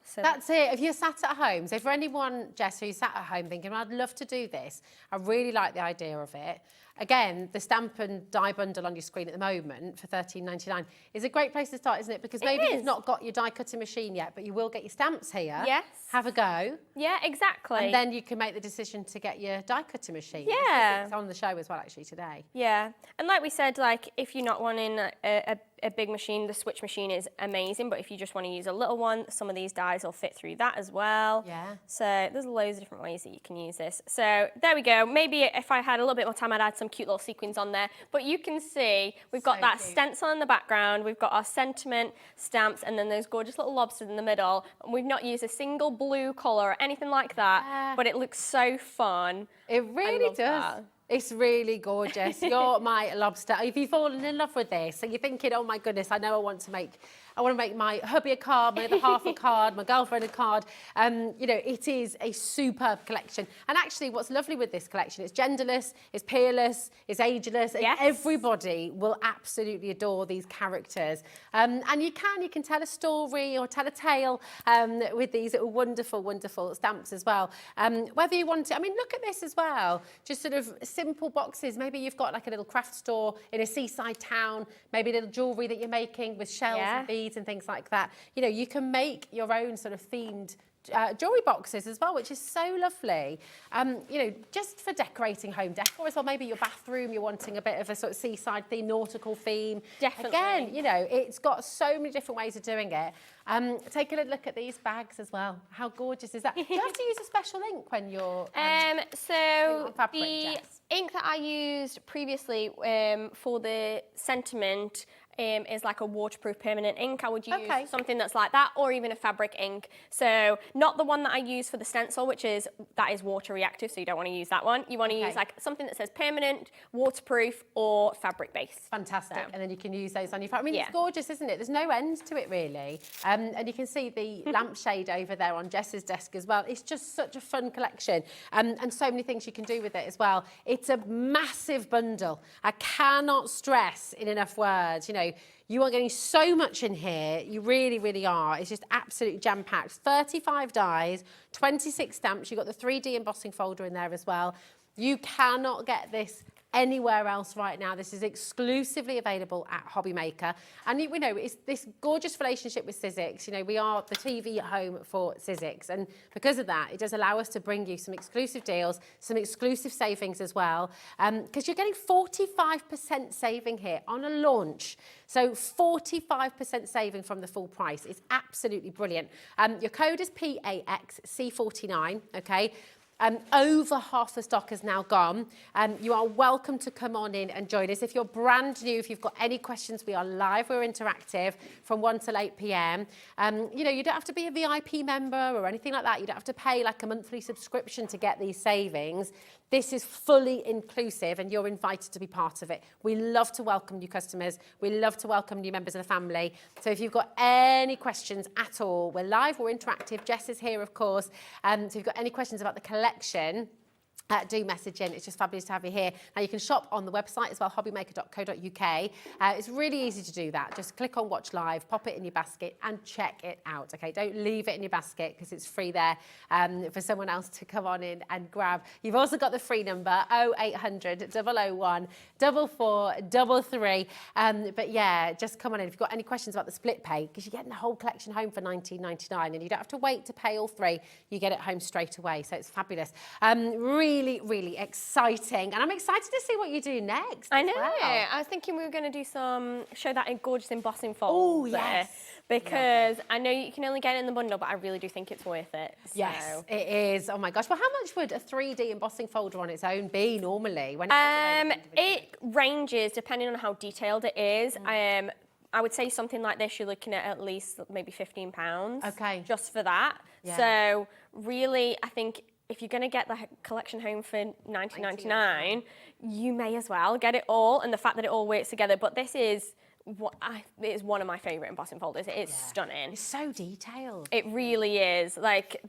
So That's it. If you're sat at home, so for anyone, Jess, who's sat at home thinking, I'd love to do this, I really like the idea of it. Again, the stamp and die bundle on your screen at the moment for $13.99 is a great place to start, isn't it? Because maybe you've not got your die cutting machine yet, but you will get your stamps here. Yes. Have a go. yeah, exactly. And then you can make the decision to get your die cutting machine. Yeah. It's on the show as well, actually, today. Yeah, and like we said, like if you're not wanting a big machine, the switch machine is amazing, but if you just want to use a little one, some of these dies will fit through that as well. Yeah. So there's loads of different ways that you can use this. So there we go. Maybe if I had a little bit more time, I'd add some cute little sequins on there, but you can see we've got that stencil in the background, we've got our sentiment stamps, and then those gorgeous little lobsters in the middle, and we've not used a single blue colour or anything like that, but it looks so fun. It really does. That. It's really gorgeous. You're my lobster. If you've fallen in love with this, and you're thinking, oh my goodness, I know I want to make my hubby a card, my other half a card, my girlfriend a card. You know, it is a superb collection. And actually, what's lovely with this collection, it's genderless, it's peerless, it's ageless. Yes. Everybody will absolutely adore these characters. And you can tell a story or tell a tale with these wonderful, wonderful stamps as well. Whether you want to, I mean, look at this as well. Just sort of simple boxes. Maybe you've got like a little craft store in a seaside town, maybe a little jewellery that you're making with shells and beads and things like that. You know, you can make your own sort of themed jewellery boxes as well, which is so lovely. You know, just for decorating home decor as well. Maybe your bathroom, you're wanting a bit of a sort of seaside theme, nautical theme. Definitely. Again, you know, it's got so many different ways of doing it. Take a look at these bags as well. How gorgeous is that? Do you have to use a special ink when you're so fabric, the Jess? ink that I used previously for the sentiment is like a waterproof permanent ink. I would use something that's like that, or even a fabric ink. So not the one that I use for the stencil, that is water reactive, so you don't want to use that one. You want to use like something that says permanent, waterproof, or fabric based. Fantastic. So. And then you can use those on your fabric. I mean, it's gorgeous, isn't it? There's no end to it, really. And you can see the lampshade over there on Jess's desk as well. It's just such a fun collection. And so many things you can do with it as well. It's a massive bundle. I cannot stress in enough words, you know, you are getting so much in here. You really, really are. It's just absolutely jam-packed. 35 dies, 26 stamps. You've got the 3D embossing folder in there as well. You cannot get this anywhere else right now. This is exclusively available at Hobby Maker. And we know it's this gorgeous relationship with Sizzix. You know, we are the TV at home for Sizzix. And because of that, it does allow us to bring you some exclusive deals, some exclusive savings as well. Because you're getting 45% saving here on a launch. So 45% saving from the full price. It's absolutely brilliant. Your code is PAXC49, okay? Over half the stock has now gone. You are welcome to come on in and join us. If you're brand new, if you've got any questions, we are live, we're interactive from 1 till 8 p.m. You know, you don't have to be a VIP member or anything like that. You don't have to pay like a monthly subscription to get these savings. This is fully inclusive and you're invited to be part of it. We love to welcome new customers. We love to welcome new members of the family. So if you've got any questions at all, we're live, we're interactive. Jess is here, of course. So if you've got any questions about the collection, do message in. It's just fabulous to have you here. Now you can shop on the website as well, hobbymaker.co.uk. It's really easy to do that. Just click on watch live, pop it in your basket and check it out. Okay, don't leave it in your basket because it's free there for someone else to come on in and grab. You've also got the free number 0800 001 4433. But yeah, just come on in if you've got any questions about the split pay, because you're getting the whole collection home for $19.99 and you don't have to wait to pay all three. You get it home straight away. So it's fabulous. Really, really exciting. And I'm excited to see what you do next. I know. Well. I was thinking we were going to do show that in gorgeous embossing fold. Oh, yes. Because I know you can only get it in the bundle, but I really do think it's worth it. So. Yes, it is. Oh my gosh. Well, how much would a 3D embossing folder on its own be normally? When it ranges depending on how detailed it is. I would say something like this, you're looking at least maybe £15. Okay. Just for that. Yeah. So really, I think if you're going to get the collection home for $19.99, you may as well get it all, and the fact that it all works together. But this is it is one of my favourite embossing folders. It is stunning. It's so detailed. It really is. Like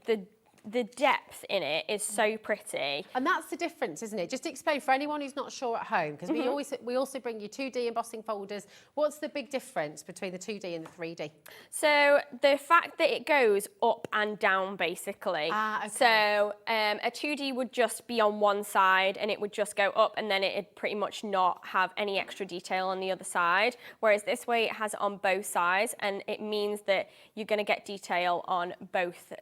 the depth in it is so pretty. And that's the difference, isn't it? Just to explain for anyone who's not sure at home, because we also bring you 2D embossing folders. What's the big difference between the 2D and the 3D? So the fact that it goes up and down, basically. Okay. So a 2D would just be on one side and it would just go up, and then it'd pretty much not have any extra detail on the other side. Whereas this way it has it on both sides, and it means that you're going to get detail on both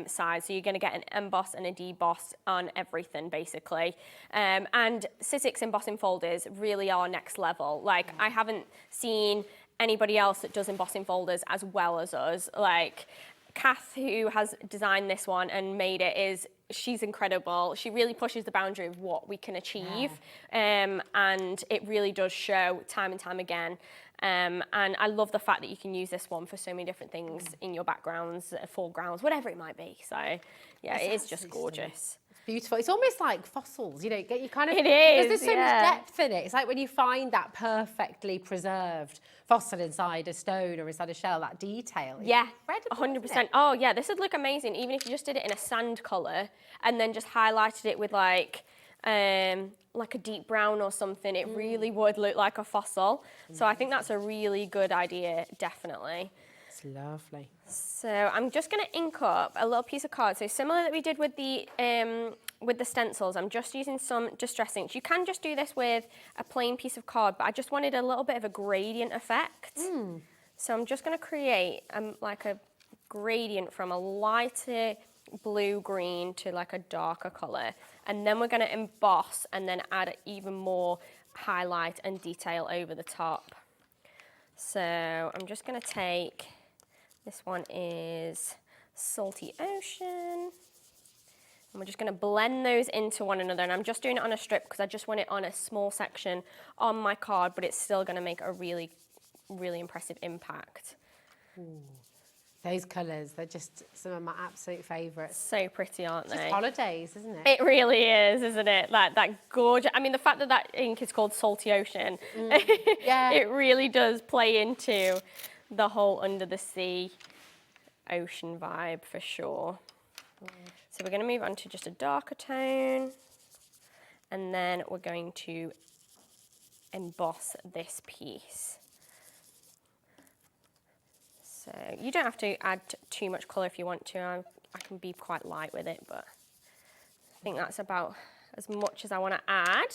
sides. So you're going to get an emboss and a deboss on everything, basically. And Sizzix embossing folders really are next level. Like, I haven't seen anybody else that does embossing folders as well as us. Like, Kath, who has designed this one and made it, she's incredible. She really pushes the boundary of what we can achieve. And it really does show time and time again. And I love the fact that you can use this one for so many different things in your backgrounds, foregrounds, whatever it might be. So, yeah, it is just gorgeous. It's beautiful. It's almost like fossils, you know, you kind of... It is, because there's so much depth in it. It's like when you find that perfectly preserved fossil inside a stone or inside a shell, that detail. Yeah, 100%. Oh, yeah, this would look amazing, even if you just did it in a sand colour and then just highlighted it with like a deep brown or something. It really would look like a fossil. So I think that's a really good idea, definitely. It's lovely. So I'm just going to ink up a little piece of card. So similar that we did with the stencils, I'm just using some distress inks. You can just do this with a plain piece of card, but I just wanted a little bit of a gradient effect. So I'm just going to create like a gradient from a lighter blue-green to like a darker colour. And then we're going to emboss and then add even more highlight and detail over the top. So I'm just going to take, this one is Salty Ocean. And we're just going to blend those into one another. And I'm just doing it on a strip because I just want it on a small section on my card, but it's still going to make a really, really impressive impact. Ooh. Those colours, they're just some of my absolute favourites. So pretty, aren't they? Just holidays, isn't it? It really is, isn't it? Like that gorgeous, I mean, the fact that that ink is called Salty Ocean, yeah. It really does play into the whole under the sea ocean vibe for sure. So we're going to move on to just a darker tone, and then we're going to emboss this piece. So you don't have to add too much colour if you want to. I can be quite light with it, but I think that's about as much as I want to add.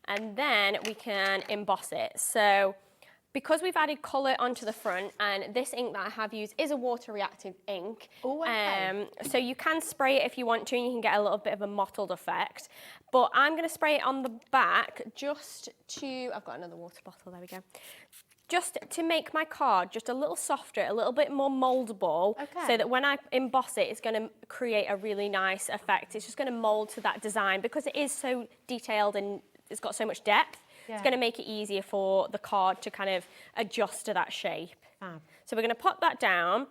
And then we can emboss it. So because we've added colour onto the front, and this ink that I have used is a water-reactive ink. Oh, okay. So you can spray it if you want to, and you can get a little bit of a mottled effect. But I'm going to spray it on the back just to, I've got another water bottle, there we go. Just to make my card just a little softer, a little bit more mouldable, so that when I emboss it, it's going to create a really nice effect. It's just going to mould to that design because it is so detailed and it's got so much depth. Yeah. It's going to make it easier for the card to kind of adjust to that shape. So we're going to pop that down.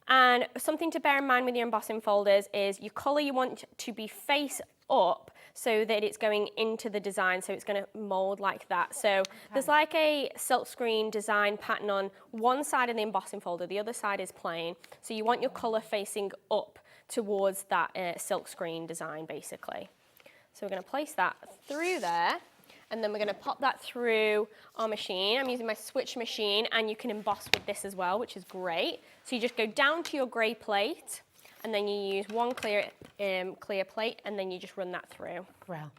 And something to bear in mind with your embossing folders is your colour you want to be face up so that it's going into the design, so it's going to mould like that. So there's like a silkscreen design pattern on one side of the embossing folder, the other side is plain. So you want your colour facing up towards that silkscreen design basically. So we're going to place that through there. And then we're going to pop that through our machine. I'm using my switch machine, and you can emboss with this as well, which is great. So you just go down to your grey plate, and then you use one clear plate, and then you just run that through. Well,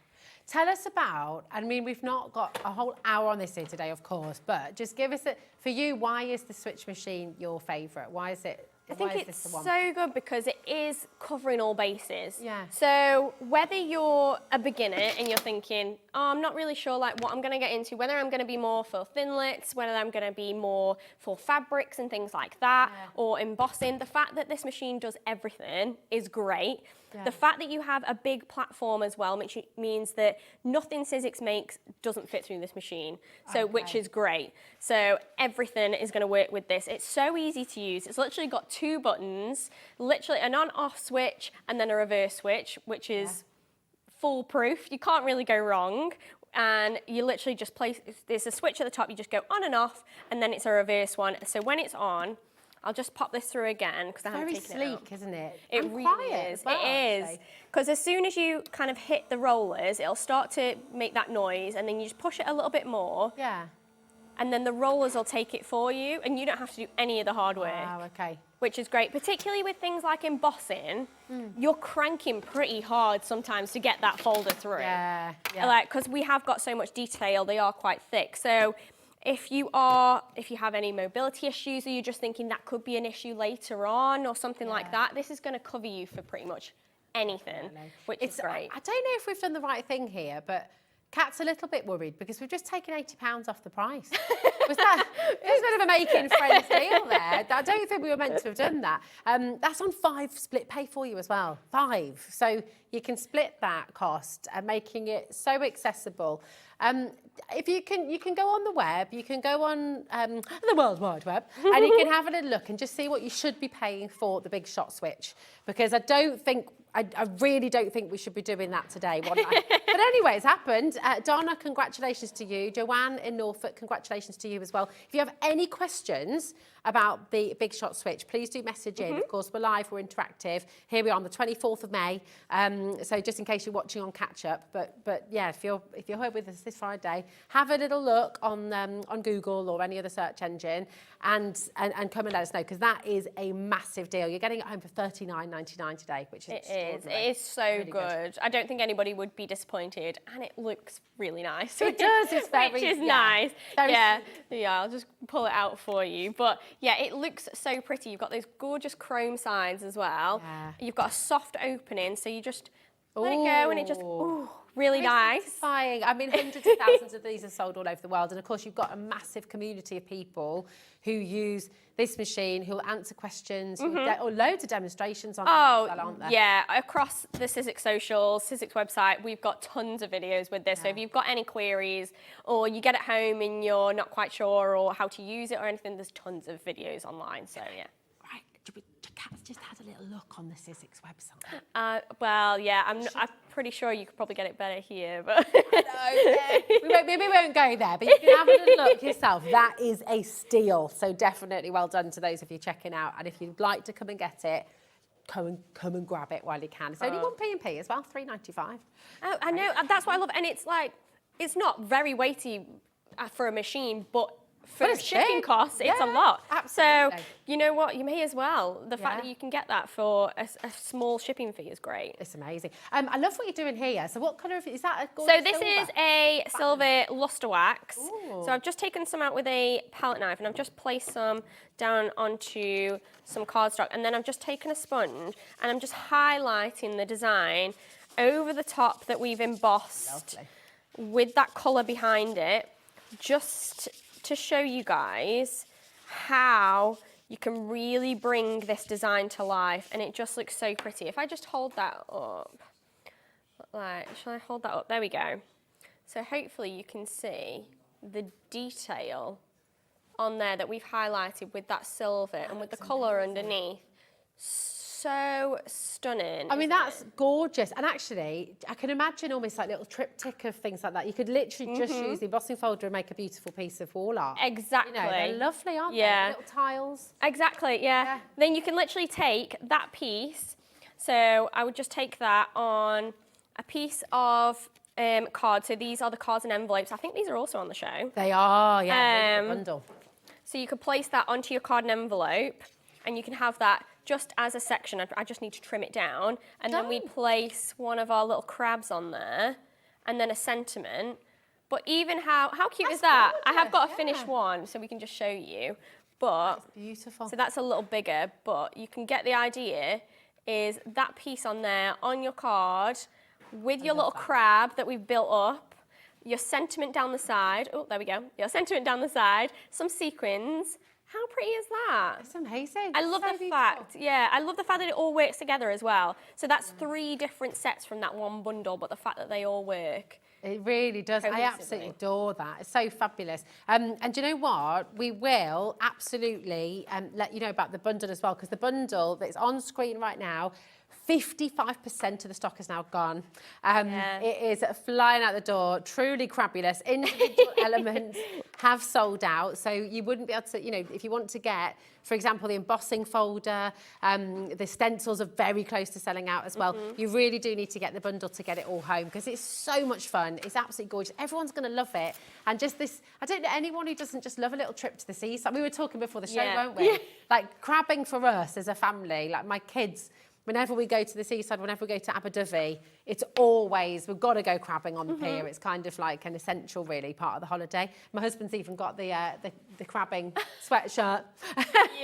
tell us about, I mean, we've not got a whole hour on this here today, of course, but just give us, for you, why is the switch machine your favourite? Why is it? I think it's so good because it is covering all bases. Yeah. So whether you're a beginner and you're thinking, oh, I'm not really sure like what I'm going to get into, whether I'm going to be more for thinlits, whether I'm going to be more for fabrics and things like that, or embossing, the fact that this machine does everything is great. Yeah. The fact that you have a big platform as well means that nothing Sizzix makes doesn't fit through this machine, so which is great. So everything is going to work with this. It's so easy to use. It's literally got 2 buttons, literally an on-off switch and then a reverse switch, which is foolproof. You can't really go wrong. And you literally just place, there's a switch at the top, you just go on and off, and then it's a reverse one. So when it's on, I'll just pop this through again because I haven't taken it out. Very sleek, isn't it? It really is. Well, it is. Because as soon as you kind of hit the rollers, it'll start to make that noise, and then you just push it a little bit more. Yeah. And then the rollers will take it for you, and you don't have to do any of the hard work. Wow, okay. Which is great, particularly with things like embossing. You're cranking pretty hard sometimes to get that folder through. Yeah. Like, because we have got so much detail, they are quite thick. So if you have any mobility issues, or you're just thinking that could be an issue later on or something like that, this is going to cover you for pretty much anything, which is great. I don't know if we've done the right thing here, but Kat's a little bit worried because we've just taken £80 off the price. It was a bit of a making friends deal there. I don't think we were meant to have done that. That's on 5 split pay for you as well. 5. So you can split that cost, making it so accessible. If you can go on the web, you can go on the World Wide Web, and you can have a little look and just see what you should be paying for the Big Shot switch. Because I really don't think we should be doing that today. But anyway, it's happened. Donna, congratulations to you. Joanne in Norfolk, congratulations to you as well. If you have any questions about the Big Shot switch, please do message in. Of course, we're live, we're interactive. Here we are on the 24th of May. So just in case you're watching on catch up, but yeah, if you're here with us this Friday, have a little look on Google or any other search engine and come and let us know, because that is a massive deal. You're getting it home for $39.99 today, which is extraordinary. It is so really good. I don't think anybody would be disappointed, and it looks really nice. It does. It's very which is nice. I'll just pull it out for you. But Yeah, it looks so pretty. You've got those gorgeous chrome sides as well. Yeah. You've got a soft opening, so you just let it go and it just, really Very nice. satisfying. I mean, hundreds of thousands of these are sold all over the world. And of course, you've got a massive community of people who use this machine, who'll answer questions, or loads of demonstrations on it as well, aren't there? Yeah, across the Sizzix socials, Sizzix website, we've got tons of videos with this. So if you've got any queries or you get it home and you're not quite sure or how to use it or anything, there's tons of videos online. So yeah. Right, Kat's just had a little look on the Sizzix website. Well, yeah, I'm pretty sure you could probably get it better here, but Maybe we won't go there, but you can have a little look yourself. That is a steal. So definitely well done to those of you checking out. And if you'd like to come and get it, come and grab it while you can. It's only 1p as well, $3.95. Oh, I know, that's what I love. And it's like, it's not very weighty for a machine, but for shipping costs, it's a lot. Absolutely. So, you know what, you may as well. The fact that you can get that for a small shipping fee is great. It's amazing. I love what you're doing here. So what colour is that? A gorgeous So this is a silver luster wax. Ooh. So I've just taken some out with a palette knife and I've just placed some down onto some cardstock, and then I've just taken a sponge and I'm just highlighting the design over the top that we've embossed with that colour behind it, just to show you guys how you can really bring this design to life, and it just looks so pretty. If I just hold that up, like, shall I hold that up? There we go. So hopefully you can see the detail on there that we've highlighted with that silver and with the colour underneath. So stunning. I mean, that's gorgeous. And actually, I can imagine almost like a little triptych of things like that. You could literally just use the embossing folder and make a beautiful piece of wall art. Exactly. You know, they're lovely, aren't they? Little tiles. Exactly, yeah. Then you can literally take that piece. So I would just take that on a piece of card. So these are the cards and envelopes. I think these are also on the show. They are, yeah. Bundle. So you could place that onto your card and envelope, and you can have that just as a section. I just need to trim it down. And then we place one of our little crabs on there, and then a sentiment. But even how cute is that? I have got a finished one, so we can just show you. But that's beautiful. So that's a little bigger, but you can get the idea. Is that piece on there on your card with your little crab that we've built up, your sentiment down the side. Oh, there we go. Your sentiment down the side, some sequins. How pretty is that? It's amazing. I love the fact, I love the fact that it all works together as well. So that's 3 different sets from that one bundle, but the fact that they all work. It really does. I absolutely adore that. It's so fabulous. And do you know what? We will absolutely let you know about the bundle as well, because the bundle that's on screen right now, 55% of the stock is now gone. It is flying out the door, truly crabulous. Individual elements have sold out, so you wouldn't be able to, you know, if you want to get, for example, the embossing folder, the stencils are very close to selling out as well. You really do need to get the bundle to get it all home, because it's so much fun. It's absolutely gorgeous. Everyone's going to love it. And just this, I don't know anyone who doesn't just love a little trip to the seaside. We were talking before the show, weren't we? Like crabbing for us as a family, like my kids, whenever we go to the seaside, whenever we go to Abu Dhabi, it's always, we've got to go crabbing on the pier. It's kind of like an essential, really, part of the holiday. My husband's even got the crabbing sweatshirt.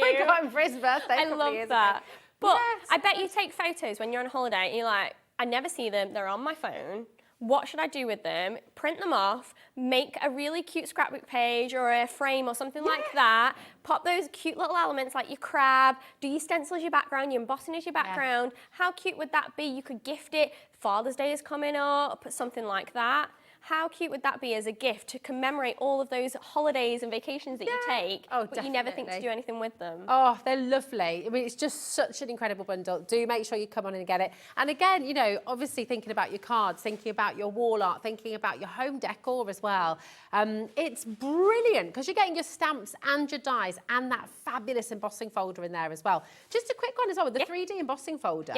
We got him for his birthday. I love that. But I bet you take photos when you're on holiday and you're like, I never see them, they're on my phone. What should I do with them? Print them off, make a really cute scrapbook page or a frame or something like that. Pop those cute little elements like your crab, do your stencil as your background, your embossing as your background. How cute would that be? You could gift it. Father's Day is coming up, something like that. How cute would that be as a gift to commemorate all of those holidays and vacations that you take, but you never think to do anything with them? Oh, they're lovely. I mean, it's just such an incredible bundle. Do make sure you come on and get it. And again, you know, obviously thinking about your cards, thinking about your wall art, thinking about your home decor as well. It's brilliant because you're getting your stamps and your dies and that fabulous embossing folder in there as well. Just a quick one as well with the 3D embossing folder.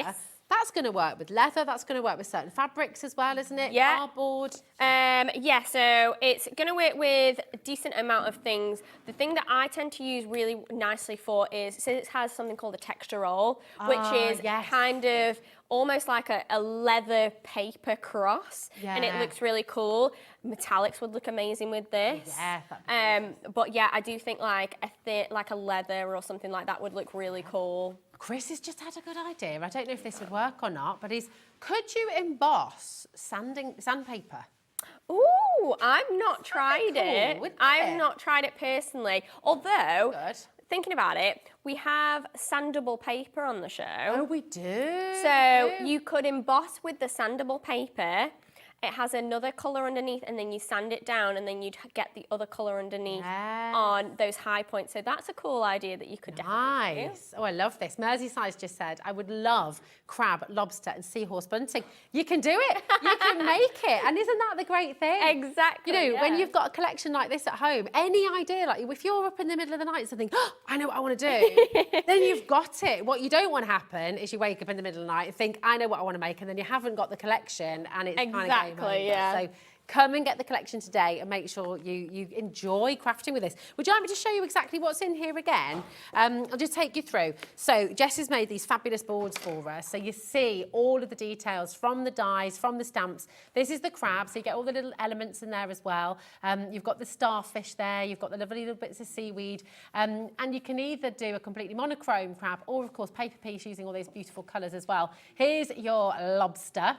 That's going to work with leather. That's going to work with certain fabrics as well, isn't it? Yeah. Cardboard. Yeah, so it's going to work with a decent amount of things. The thing that I tend to use really nicely for is, since it has something called a texture roll, which is kind of almost like a leather paper cross, and it looks really cool. Metallics would look amazing with this. Yeah. But yeah, I do think like a leather or something like that would look really cool. Chris has just had a good idea. I don't know if this would work or not, but could you emboss sandpaper? Ooh, I've not tried it. Wouldn't I've it? not tried it personally. Although, Good. thinking about it, we have sandable paper on the show. Oh, we do. So you could emboss with the sandable paper. It has another colour underneath, and then you sand it down, and then you'd get the other colour underneath on those high points. So that's a cool idea that you could definitely do. Nice. Oh, I love this. Merseyside just said, I would love crab, lobster and seahorse bunting. You can do it. You can make it. And isn't that the great thing? Exactly. You know, when you've got a collection like this at home, any idea, like if you're up in the middle of the night and think, oh, I know what I want to do, then you've got it. What you don't want to happen is you wake up in the middle of the night and think, I know what I want to make, and then you haven't got the collection, and it's kind of game over. So come and get the collection today and make sure you enjoy crafting with this. Would you like me to show you exactly what's in here again? I'll just take you through. So Jess has made these fabulous boards for us. So you see all of the details from the dies, from the stamps. This is the crab, so you get all the little elements in there as well. You've got the starfish there, you've got the lovely little bits of seaweed, and you can either do a completely monochrome crab or, of course, paper piece using all those beautiful colours as well. Here's your lobster.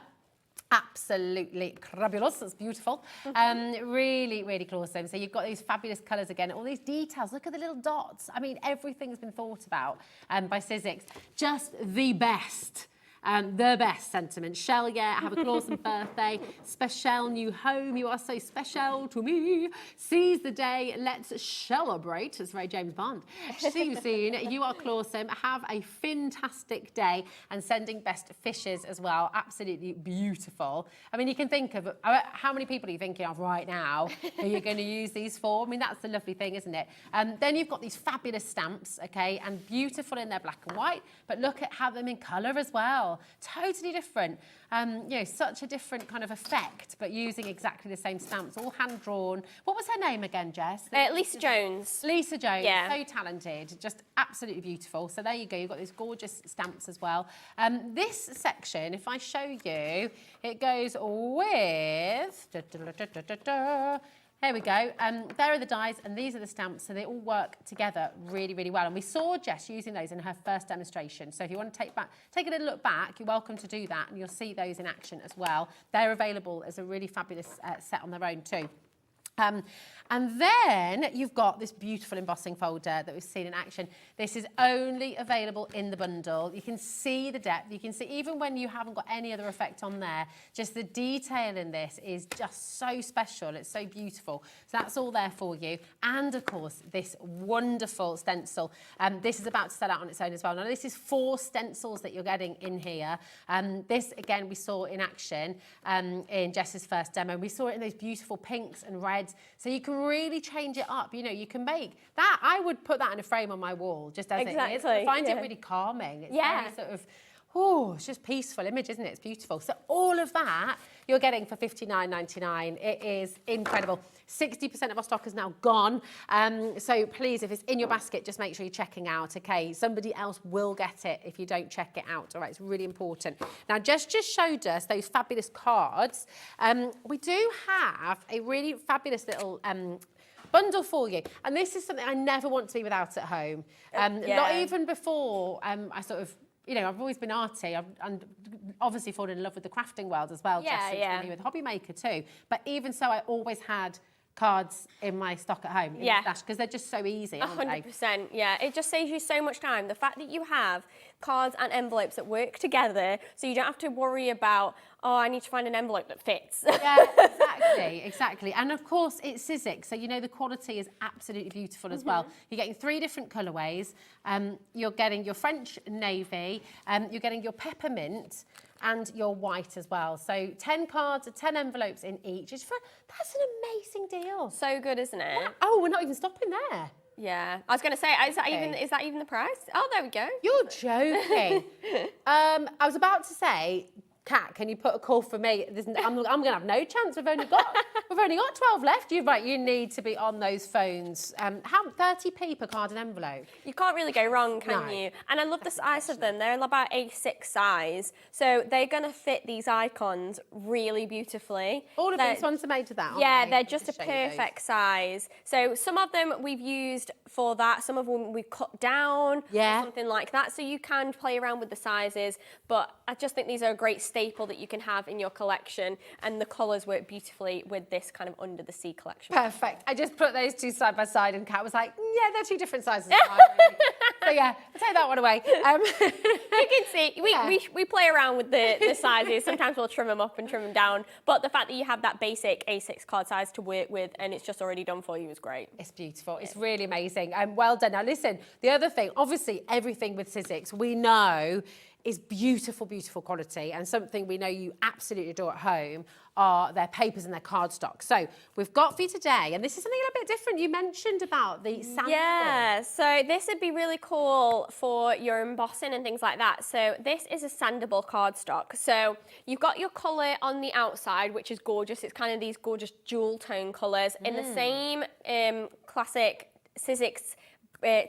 Absolutely crabulous. It's beautiful. Really, really awesome. So you've got these fabulous colours again, all these details. Look at the little dots. I mean, everything's been thought about by Sizzix. Just the best. The best sentiment. Shell, yeah, have a awesome birthday. Special new home. You are so special to me. Seize the day. Let's celebrate. It's very James Bond. See you soon. You are awesome. Have a fantastic day. And sending best fishes as well. Absolutely beautiful. I mean, you can think of how many people are you thinking of right now who you're going to use these for? I mean, that's the lovely thing, isn't it? Then you've got these fabulous stamps, okay, and beautiful in their black and white. But look at how them in colour as well. Totally different. You know, such a different kind of effect, but using exactly the same stamps, all hand-drawn. What was her name again, Jess? Lisa Jones. Lisa Jones, yeah. So talented, just absolutely beautiful. So there you go, you've got these gorgeous stamps as well. This section, if I show you, it goes with... Here we go. There are the dies, and these are the stamps, so they all work together really, really well. And we saw Jess using those in her first demonstration. So if you want to take a little look back, you're welcome to do that, and you'll see those in action as well. They're available as a really fabulous set on their own too. And then you've got this beautiful embossing folder that we've seen in action. This is only available in the bundle. You can see the depth. You can see even when you haven't got any other effect on there, just the detail in this is just so special. It's so beautiful. So that's all there for you. And of course, this wonderful stencil. This is about to sell out on its own as well. Now, this is 4 stencils that you're getting in here. This, again, we saw in action in Jess's first demo. We saw it in those beautiful pinks and reds. So you can really change it up. You know, you can make that. I would put that in a frame on my wall just as it is. I find it really calming. It's very sort of, oh, it's just peaceful image, isn't it? It's beautiful. So all of that you're getting for $59.99. It is incredible. 60% of our stock is now gone. So please, if it's in your basket, just make sure you're checking out, okay? Somebody else will get it if you don't check it out, all right? It's really important. Now, Jess just showed us those fabulous cards. We do have a really fabulous little bundle for you. And this is something I never want to be without at home. Not even before I sort of, you know, I've always been arty and obviously fallen in love with the crafting world as well. Yeah, Jess, since with Hobby Maker too. But even so, I always had cards in my stock at home, because they're just so easy, aren't they? 100%, yeah. It just saves you so much time. The fact that you have cards and envelopes that work together, so you don't have to worry about, oh, I need to find an envelope that fits. Yeah, exactly. And of course, it's Sizzix, so you know the quality is absolutely beautiful as well. You're getting 3 different colourways. You're getting your French navy, you're getting your peppermint, and your white as well. So 10 cards, 10 envelopes in each. That's an amazing deal. So good, isn't it? Oh, we're not even stopping there. Yeah, I was going to say, is that even the price? Oh, there we go. You're joking. I was about to say, Kat, can you put a call for me? I'm going to have no chance. We've only got 12 left. You're right. You need to be on those phones. How 30p per card and envelope? You can't really go wrong, can you? And I love the size of them. They're about A6 size, so they're going to fit these icons really beautifully. All of these ones are made to that, aren't yeah, they? they're just a perfect size. So some of them we've used for that. Some of them we've cut down. Yeah. Something like that. So you can play around with the sizes, but I just think these are a great staple that you can have in your collection, and the colours work beautifully with this kind of under the sea collection. Perfect. I just put those two side by side and Kat was like, yeah, they're two different sizes. So yeah, I'll take that one away. You can see, we play around with the sizes. Sometimes we'll trim them up and trim them down, but the fact that you have that basic A6 card size to work with and it's just already done for you is great. It's beautiful. It's really amazing. Well done. Now listen, the other thing, obviously everything with Sizzix we know is beautiful, beautiful quality, and something we know you absolutely adore at home are their papers and their cardstock. So we've got for you today, and this is something a little bit different. You mentioned about the sample. Yeah, so this would be really cool for your embossing and things like that. So this is a sandable cardstock. So you've got your colour on the outside, which is gorgeous. It's kind of these gorgeous jewel tone colours in the same classic Sizzix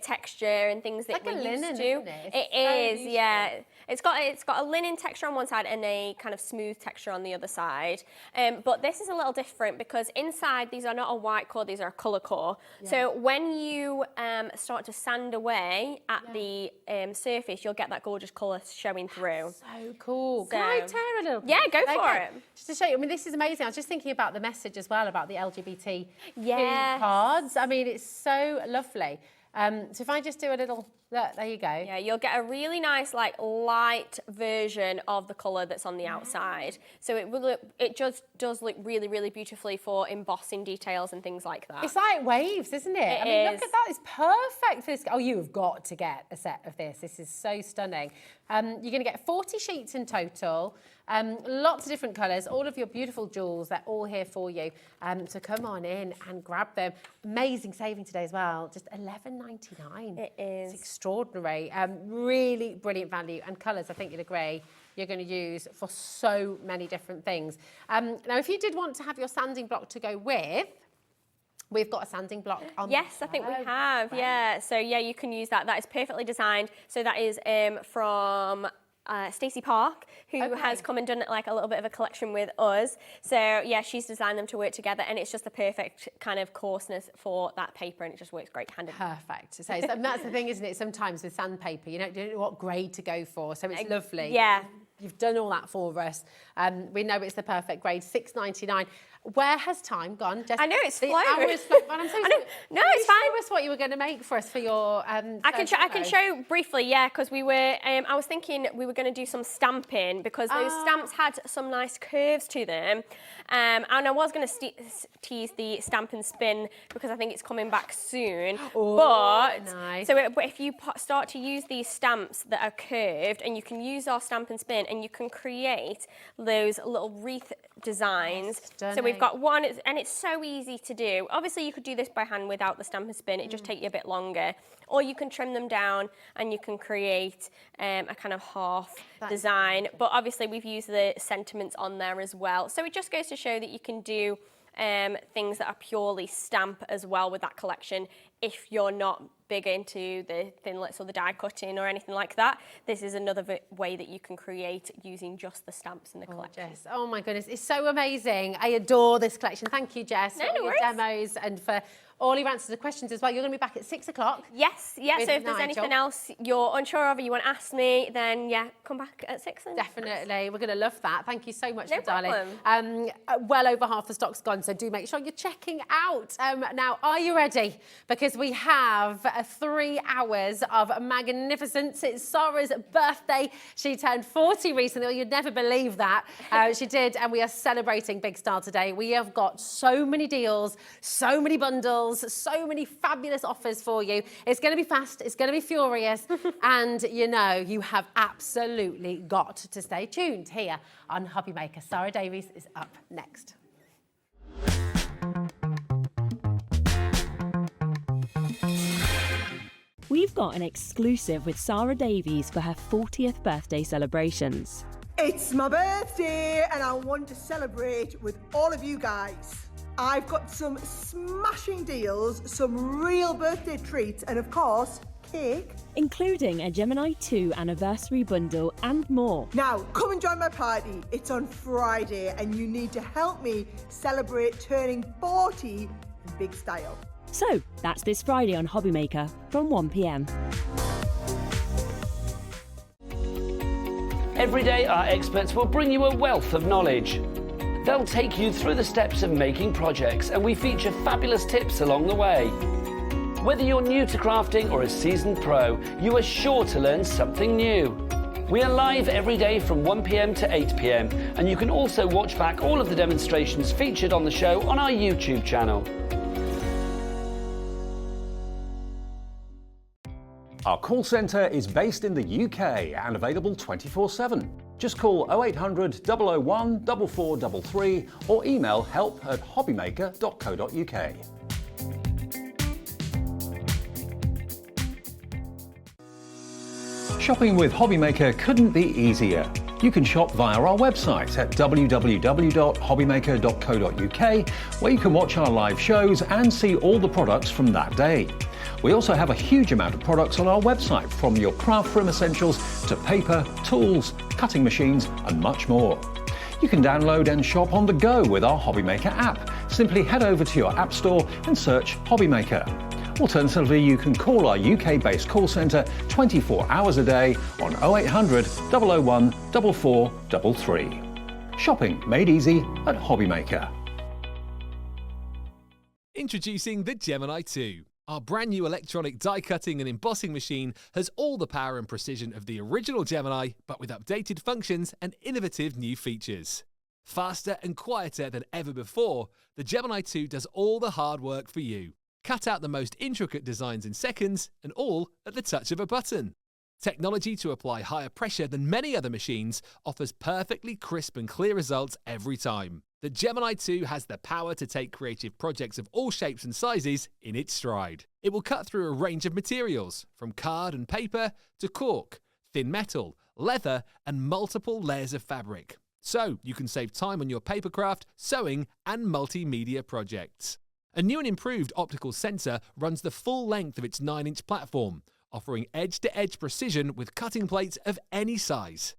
texture and things that we're used to. Isn't it? It is, yeah. It's got a linen texture on one side and a kind of smooth texture on the other side. But this is a little different because inside these are not a white core, these are a colour core. Yeah. So when you start to sand away at the surface, you'll get that gorgeous colour showing through. So cool. Can I tear a little bit? Yeah, go for it. Just to show you, I mean, this is amazing. I was just thinking about the message as well about the LGBT Yes. cards. I mean, it's so lovely. So if I just do a little, look, there you go. Yeah, you'll get a really nice, like, light version of the colour that's on the outside. So it just does look really, really beautifully for embossing details and things like that. It's like waves, isn't it? I mean, look at that. It's perfect for this. Oh, you have got to get a set of this. This is so stunning. You're going to get 40 sheets in total. Lots of different colours, all of your beautiful jewels, they're all here for you. So come on in and grab them. Amazing saving today as well, just $11.99. It is. It's extraordinary. Really brilliant value, and colours, I think you'd agree, you're going to use for so many different things. Now, if you did want to have your sanding block to go with, we've got a sanding block on. Yes, I think we have, yeah. So yeah, you can use that. That is perfectly designed. So that is from Stacey Park, who has come and done like a little bit of a collection with us. So yeah, she's designed them to work together, and it's just the perfect kind of coarseness for that paper, and it just works great hand in hand. Perfect. So that's the thing, isn't it? Sometimes with sandpaper, you don't know what grade to go for, so it's lovely. Yeah. You've done all that for us. We know it's the perfect grade, $6.99. Where has time gone? Jess? I know, it's flown. Hours flown. I'm so sorry. No, it's fine. Show us what you were going to make for us for your I can show briefly, yeah, because we were, I was thinking we were going to do some stamping because those stamps had some nice curves to them. And I was going to tease the stamp and spin because I think it's coming back soon. Oh, but nice. but if you start to use these stamps that are curved, and you can use our stamp and spin, and you can create those little wreath designs. So we've got one, and it's so easy to do. Obviously, you could do this by hand without the stamp and spin. It just take you a bit longer. Or you can trim them down and you can create a kind of half design. But obviously, we've used the sentiments on there as well. So it just goes to show that you can do things that are purely stamp as well with that collection if you're not big into the thinlits or the die cutting or anything like that. This is another way that you can create using just the stamps in the collection. Jess, oh my goodness, it's so amazing. I adore this collection. Thank you, Jess, for all your demos and for all your answers to questions as well. You're going to be back at 6 o'clock. Yes, yeah. So if there's anything else you're unsure of or you want to ask me, then yeah, come back at 6. Definitely, we're going to love that. Thank you so much, No darling. problem. Well over half the stock's gone, so do make sure you're checking out. Now, are you ready? Because we have 3 hours of magnificence. It's Sara's birthday. She turned 40 recently. Well, you'd never believe that. She did, and we are celebrating Big Star today. We have got so many deals, so many bundles, so many fabulous offers for you. It's going to be fast, it's going to be furious, and you know, you have absolutely got to stay tuned here on Hobby Maker. Sara Davies is up next. We've got an exclusive with Sara Davies for her 40th birthday celebrations. It's my birthday and I want to celebrate with all of you guys. I've got some smashing deals, some real birthday treats and of course, cake. Including a Gemini 2 anniversary bundle and more. Now, come and join my party. It's on Friday and you need to help me celebrate turning 40 in big style. So, that's this Friday on Hobbymaker from 1 p.m. Every day, our experts will bring you a wealth of knowledge. They'll take you through the steps of making projects, and we feature fabulous tips along the way. Whether you're new to crafting or a seasoned pro, you are sure to learn something new. We are live every day from 1 p.m. to 8 p.m, and you can also watch back all of the demonstrations featured on the show on our YouTube channel. Our call centre is based in the UK and available 24/7. Just call 0800 001 4433 or email help@hobbymaker.co.uk. Shopping with Hobbymaker couldn't be easier. You can shop via our website at www.hobbymaker.co.uk, where you can watch our live shows and see all the products from that day. We also have a huge amount of products on our website, from your craft room essentials to paper, tools, cutting machines and much more. You can download and shop on the go with our Hobbymaker app. Simply head over to your app store and search Hobbymaker. Alternatively, you can call our UK-based call centre 24 hours a day on 0800 001 4433. Shopping made easy at Hobbymaker. Introducing the Gemini 2. Our brand new electronic die cutting and embossing machine has all the power and precision of the original Gemini, but with updated functions and innovative new features. Faster and quieter than ever before, the Gemini 2 does all the hard work for you. Cut out the most intricate designs in seconds, and all at the touch of a button. Technology to apply higher pressure than many other machines offers perfectly crisp and clear results every time. The Gemini 2 has the power to take creative projects of all shapes and sizes in its stride. It will cut through a range of materials, from card and paper to cork, thin metal, leather, and multiple layers of fabric. So you can save time on your papercraft, sewing, and multimedia projects. A new and improved optical sensor runs the full length of its 9-inch platform, offering edge-to-edge precision with cutting plates of any size.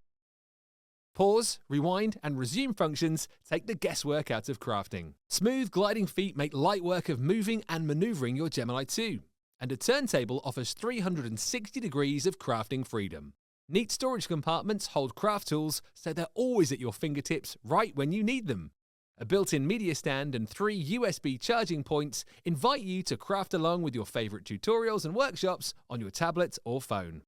Pause, rewind, and resume functions take the guesswork out of crafting. Smooth gliding feet make light work of moving and maneuvering your Gemini 2. And a turntable offers 360 degrees of crafting freedom. Neat storage compartments hold craft tools so they're always at your fingertips right when you need them. A built-in media stand and 3 USB charging points invite you to craft along with your favourite tutorials and workshops on your tablet or phone.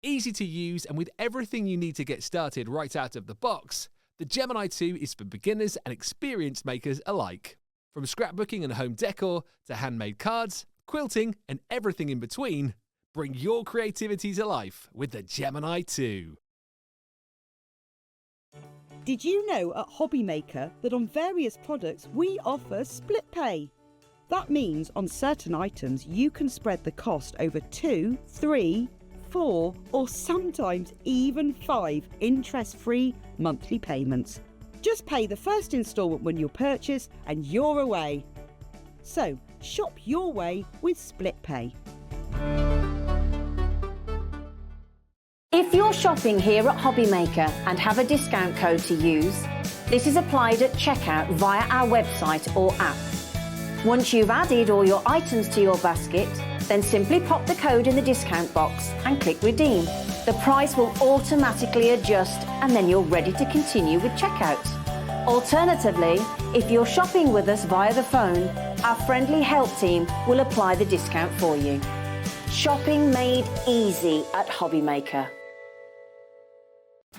Easy to use and with everything you need to get started right out of the box, the Gemini 2 is for beginners and experienced makers alike. From scrapbooking and home decor to handmade cards, quilting and everything in between, bring your creativity to life with the Gemini 2. Did you know at Hobbymaker that on various products we offer split pay? That means on certain items you can spread the cost over 2, 3, 4 or sometimes even 5 interest-free monthly payments. Just pay the first instalment when you purchase and you're away. So shop your way with split pay. If you're shopping here at Hobbymaker and have a discount code to use, this is applied at checkout via our website or app. Once you've added all your items to your basket, then simply pop the code in the discount box and click redeem. The price will automatically adjust and then you're ready to continue with checkout. Alternatively, if you're shopping with us via the phone, our friendly help team will apply the discount for you. Shopping made easy at Hobbymaker.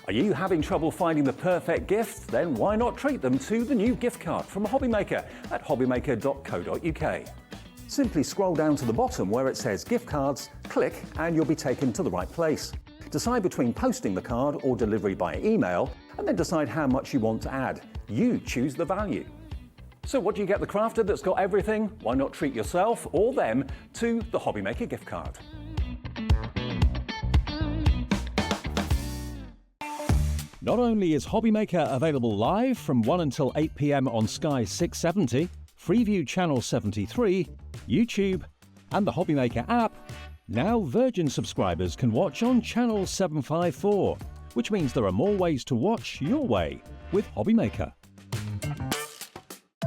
Are you having trouble finding the perfect gift? Then why not treat them to the new gift card from Hobbymaker at hobbymaker.co.uk. Simply scroll down to the bottom where it says gift cards, click and you'll be taken to the right place. Decide between posting the card or delivery by email and then decide how much you want to add. You choose the value. So what do you get the crafter that's got everything? Why not treat yourself or them to the Hobbymaker gift card? Not only is Hobbymaker available live from 1 until 8 p.m. on Sky 670, Freeview Channel 73, YouTube, and the Hobbymaker app, now Virgin subscribers can watch on Channel 754, which means there are more ways to watch your way with Hobbymaker.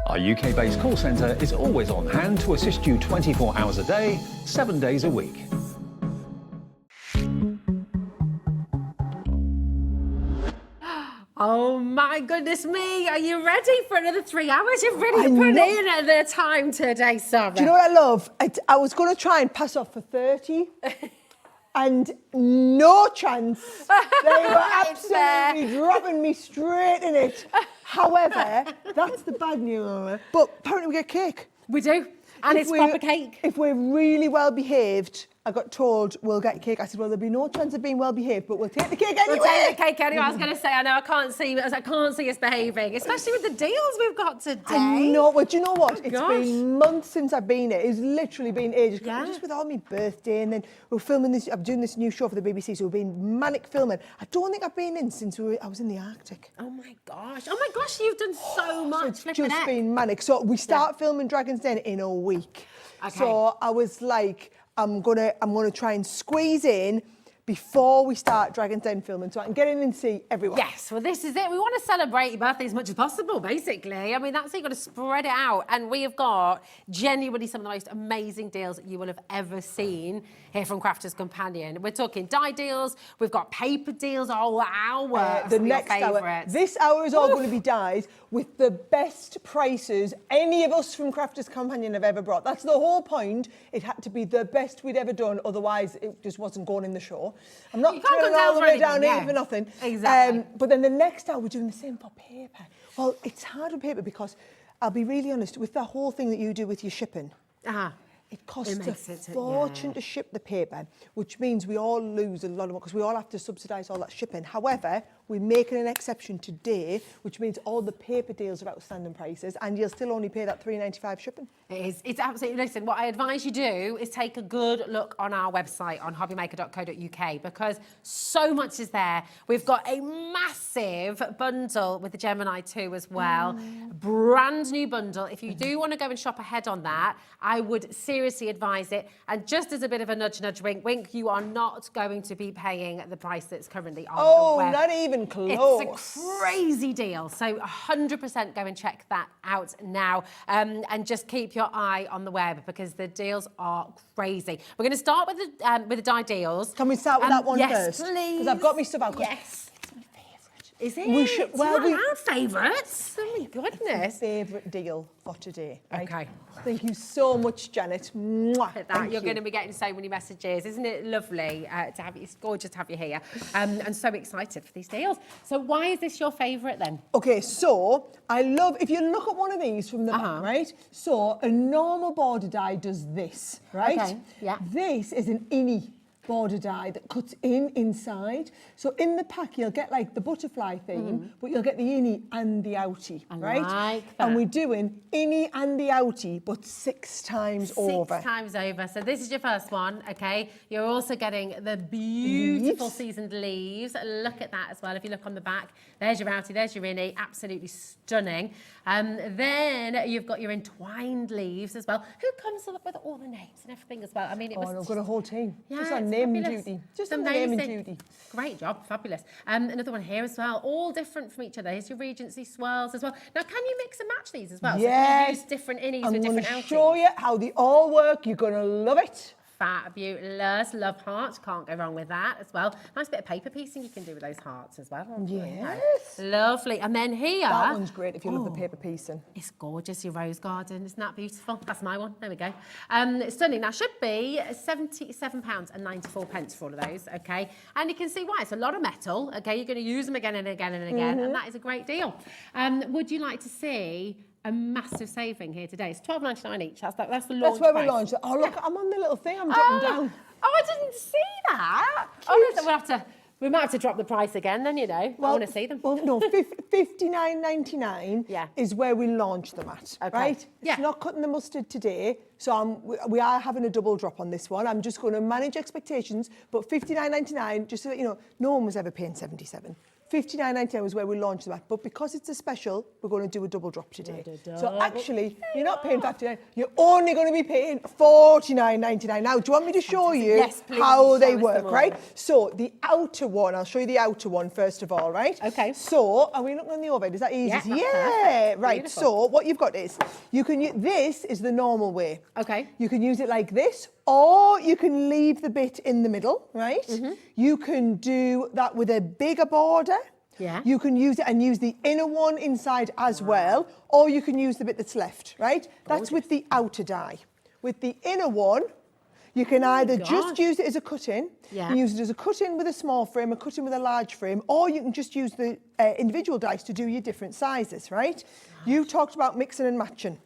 Our UK-based call centre is always on hand to assist you 24 hours a day, 7 days a week. Oh my goodness me, are you ready for another 3 hours? You've really put in the time today, Sara. Do you know what I love? I was going to try and pass off for 30 and no chance. They were absolutely dropping me straight in it. However, that's the bad news. But apparently we get cake. We do, and it's proper cake. If we're really well behaved, I got told we'll get cake. I said, well, there'll be no chance of being well behaved, but we'll take the cake anyway. We'll take the cake anyway. I was going to say, I know I can't see us behaving, especially with the deals we've got today. I know. Well, do you know what? It's gosh. been months since I've been here. It's literally been ages. Yeah. Just with all my birthday, and then we're filming this. I'm doing this new show for the BBC, so we've been manic filming. I don't think I've been in since I was in the Arctic. Oh my gosh, you've done so much. So it's just been manic. So we start filming Dragon's Den in a week. Okay. So I was like, I'm gonna try and squeeze in before we start Dragon's Den filming, so I can get in and see everyone. Yes, well, this is it. We want to celebrate your birthday as much as possible, basically. I mean, that's how you've got to spread it out. And we have got genuinely some of the most amazing deals that you will have ever seen here from Crafters Companion. We're talking die deals. We've got paper deals. Oh, hour. The next hour. This hour is all going to be dies with the best prices any of us from Crafters Companion have ever brought. That's the whole point. It had to be the best we'd ever done. Otherwise, it just wasn't going in the show. I'm not turning all the way down here for nothing. Exactly. But then the next hour, we're doing the same for paper. Well, it's hard with paper because I'll be really honest, with the whole thing that you do with your shipping, it costs a fortune to ship the paper, which means we all lose a lot of money because we all have to subsidise all that shipping. However, we're making an exception today, which means all the paper deals are outstanding prices and you'll still only pay that $3.95 shipping. It is. It's absolutely, listen, what I advise you do is take a good look on our website on hobbymaker.co.uk because so much is there. We've got a massive bundle with the Gemini 2 as well. Brand new bundle. If you do want to go and shop ahead on that, I would seriously advise it. And just as a bit of a nudge, nudge, wink, wink, you are not going to be paying the price that's currently on the web. Not even close. It's a crazy deal. So 100% go and check that out now. And just keep your eye on the web because the deals are crazy. We're going to start with the die deals. Can we start with that one yes, first? Please. Because I've got my stuff out. Yes. It's my favourite. Is it? We should, well, it's one of our favourites. Oh my goodness. Favourite deal for today. Right? Okay. Thank you so much, Janet. Mwah. You're going to be getting so many messages. Isn't it lovely to have you? It's gorgeous to have you here. And so excited for these deals. So why is this your favourite then? Okay, so I love, if you look at one of these from the back, right? So a normal border die does this, right? Okay, yeah. This is an innie border die that cuts inside. So in the pack, you'll get like the butterfly theme, but you'll get the innie and the outie, right? Like that. And we're doing innie and the outie, but 6 times over. 6 times over. So this is your first one, okay? You're also getting the beautiful seasoned leaves. Look at that as well. If you look on the back, there's your outie, there's your innie. Absolutely stunning. Then you've got your entwined leaves as well. Who comes up with all the names and everything as well? I mean, it was... I've got a whole team. Yeah, just on name and duty. Just on name and duty. Great job, fabulous. Another one here as well, all different from each other. Here's your Regency swirls as well. Now, can you mix and match these as well? Yes. So can you use different innies with different outings? I'm going to show you how they all work. You're going to love it. Fabulous, love heart, can't go wrong with that as well. Nice bit of paper piecing you can do with those hearts as well. Yes. Lovely. And then here... That one's great if you love the paper piecing. It's gorgeous, your rose garden. Isn't that beautiful? That's my one. There we go. Stunning. Now, should be £77.94 for all of those, okay? And you can see why. It's a lot of metal, okay? You're going to use them again and again and again, and that is a great deal. Would you like to see... a massive saving here today? It's $12.99 each. That's the launch That's where price. we launched it. Oh, look, I'm on the little thing. I'm dropping down. Oh, I didn't see that. Oh, no, we might have to drop the price again then, you know. I want to see them. Well, no, $59.99 is where we launched them at, right? It's not cutting the mustard today, so we are having a double drop on this one. I'm just going to manage expectations, but $59.99, just so that you know, no one was ever paying $77. 59.99 was where we launched them at, but because it's a special, we're going to do a double drop today. So actually, you're not paying £59, you're only going to be paying £49.99. Now, do you want me to show you how they work, right? So the outer one, I'll show you the outer one first of all, right? Okay. So, are we looking on the overhead? Is that easy? Yeah, right. Beautiful. So what you've got is, you can use, this is the normal way. Okay. You can use it like this, or you can leave the bit in the middle, right? You can do that with a bigger border. Yeah. You can use it and use the inner one inside as well, or you can use the bit that's left, right? That's with the outer die. With the inner one, you can either just use it as a cut-in, you use it as a cut-in with a small frame, a cut-in with a large frame, or you can just use the individual dice to do your different sizes, right? You talked about mixing and matching.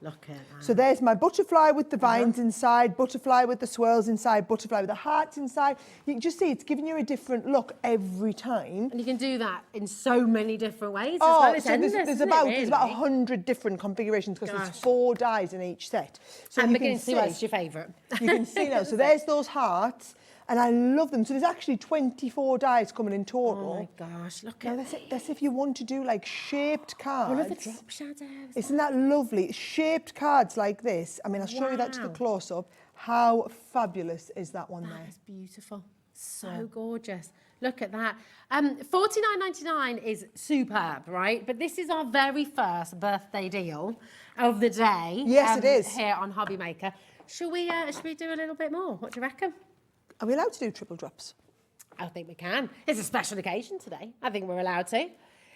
Look at that. So there's my butterfly with the vines inside, butterfly with the swirls inside, butterfly with the hearts inside. You can just see it's giving you a different look every time. And you can do that in so many different ways as well. It's so endless, there's isn't about it, really? 100 different configurations because there's 4 dies in each set. So I'm you beginning can to see what's your favourite. You can see now. So there's those hearts. And I love them. So there's actually 24 dies coming in total. Oh my gosh, look at that. That's if you want to do like shaped cards. One of the drop shadows. Isn't that lovely? Shaped cards like this. I mean, I'll show you that to the close-up. How fabulous is that one there? That is beautiful. So gorgeous. Look at that. $49.99 is superb, right? But this is our very first birthday deal of the day. Yes, it is. Here on Hobby Maker. Should we do a little bit more? What do you reckon? Are we allowed to do triple drops? I think we can. It's a special occasion today. I think we're allowed to. If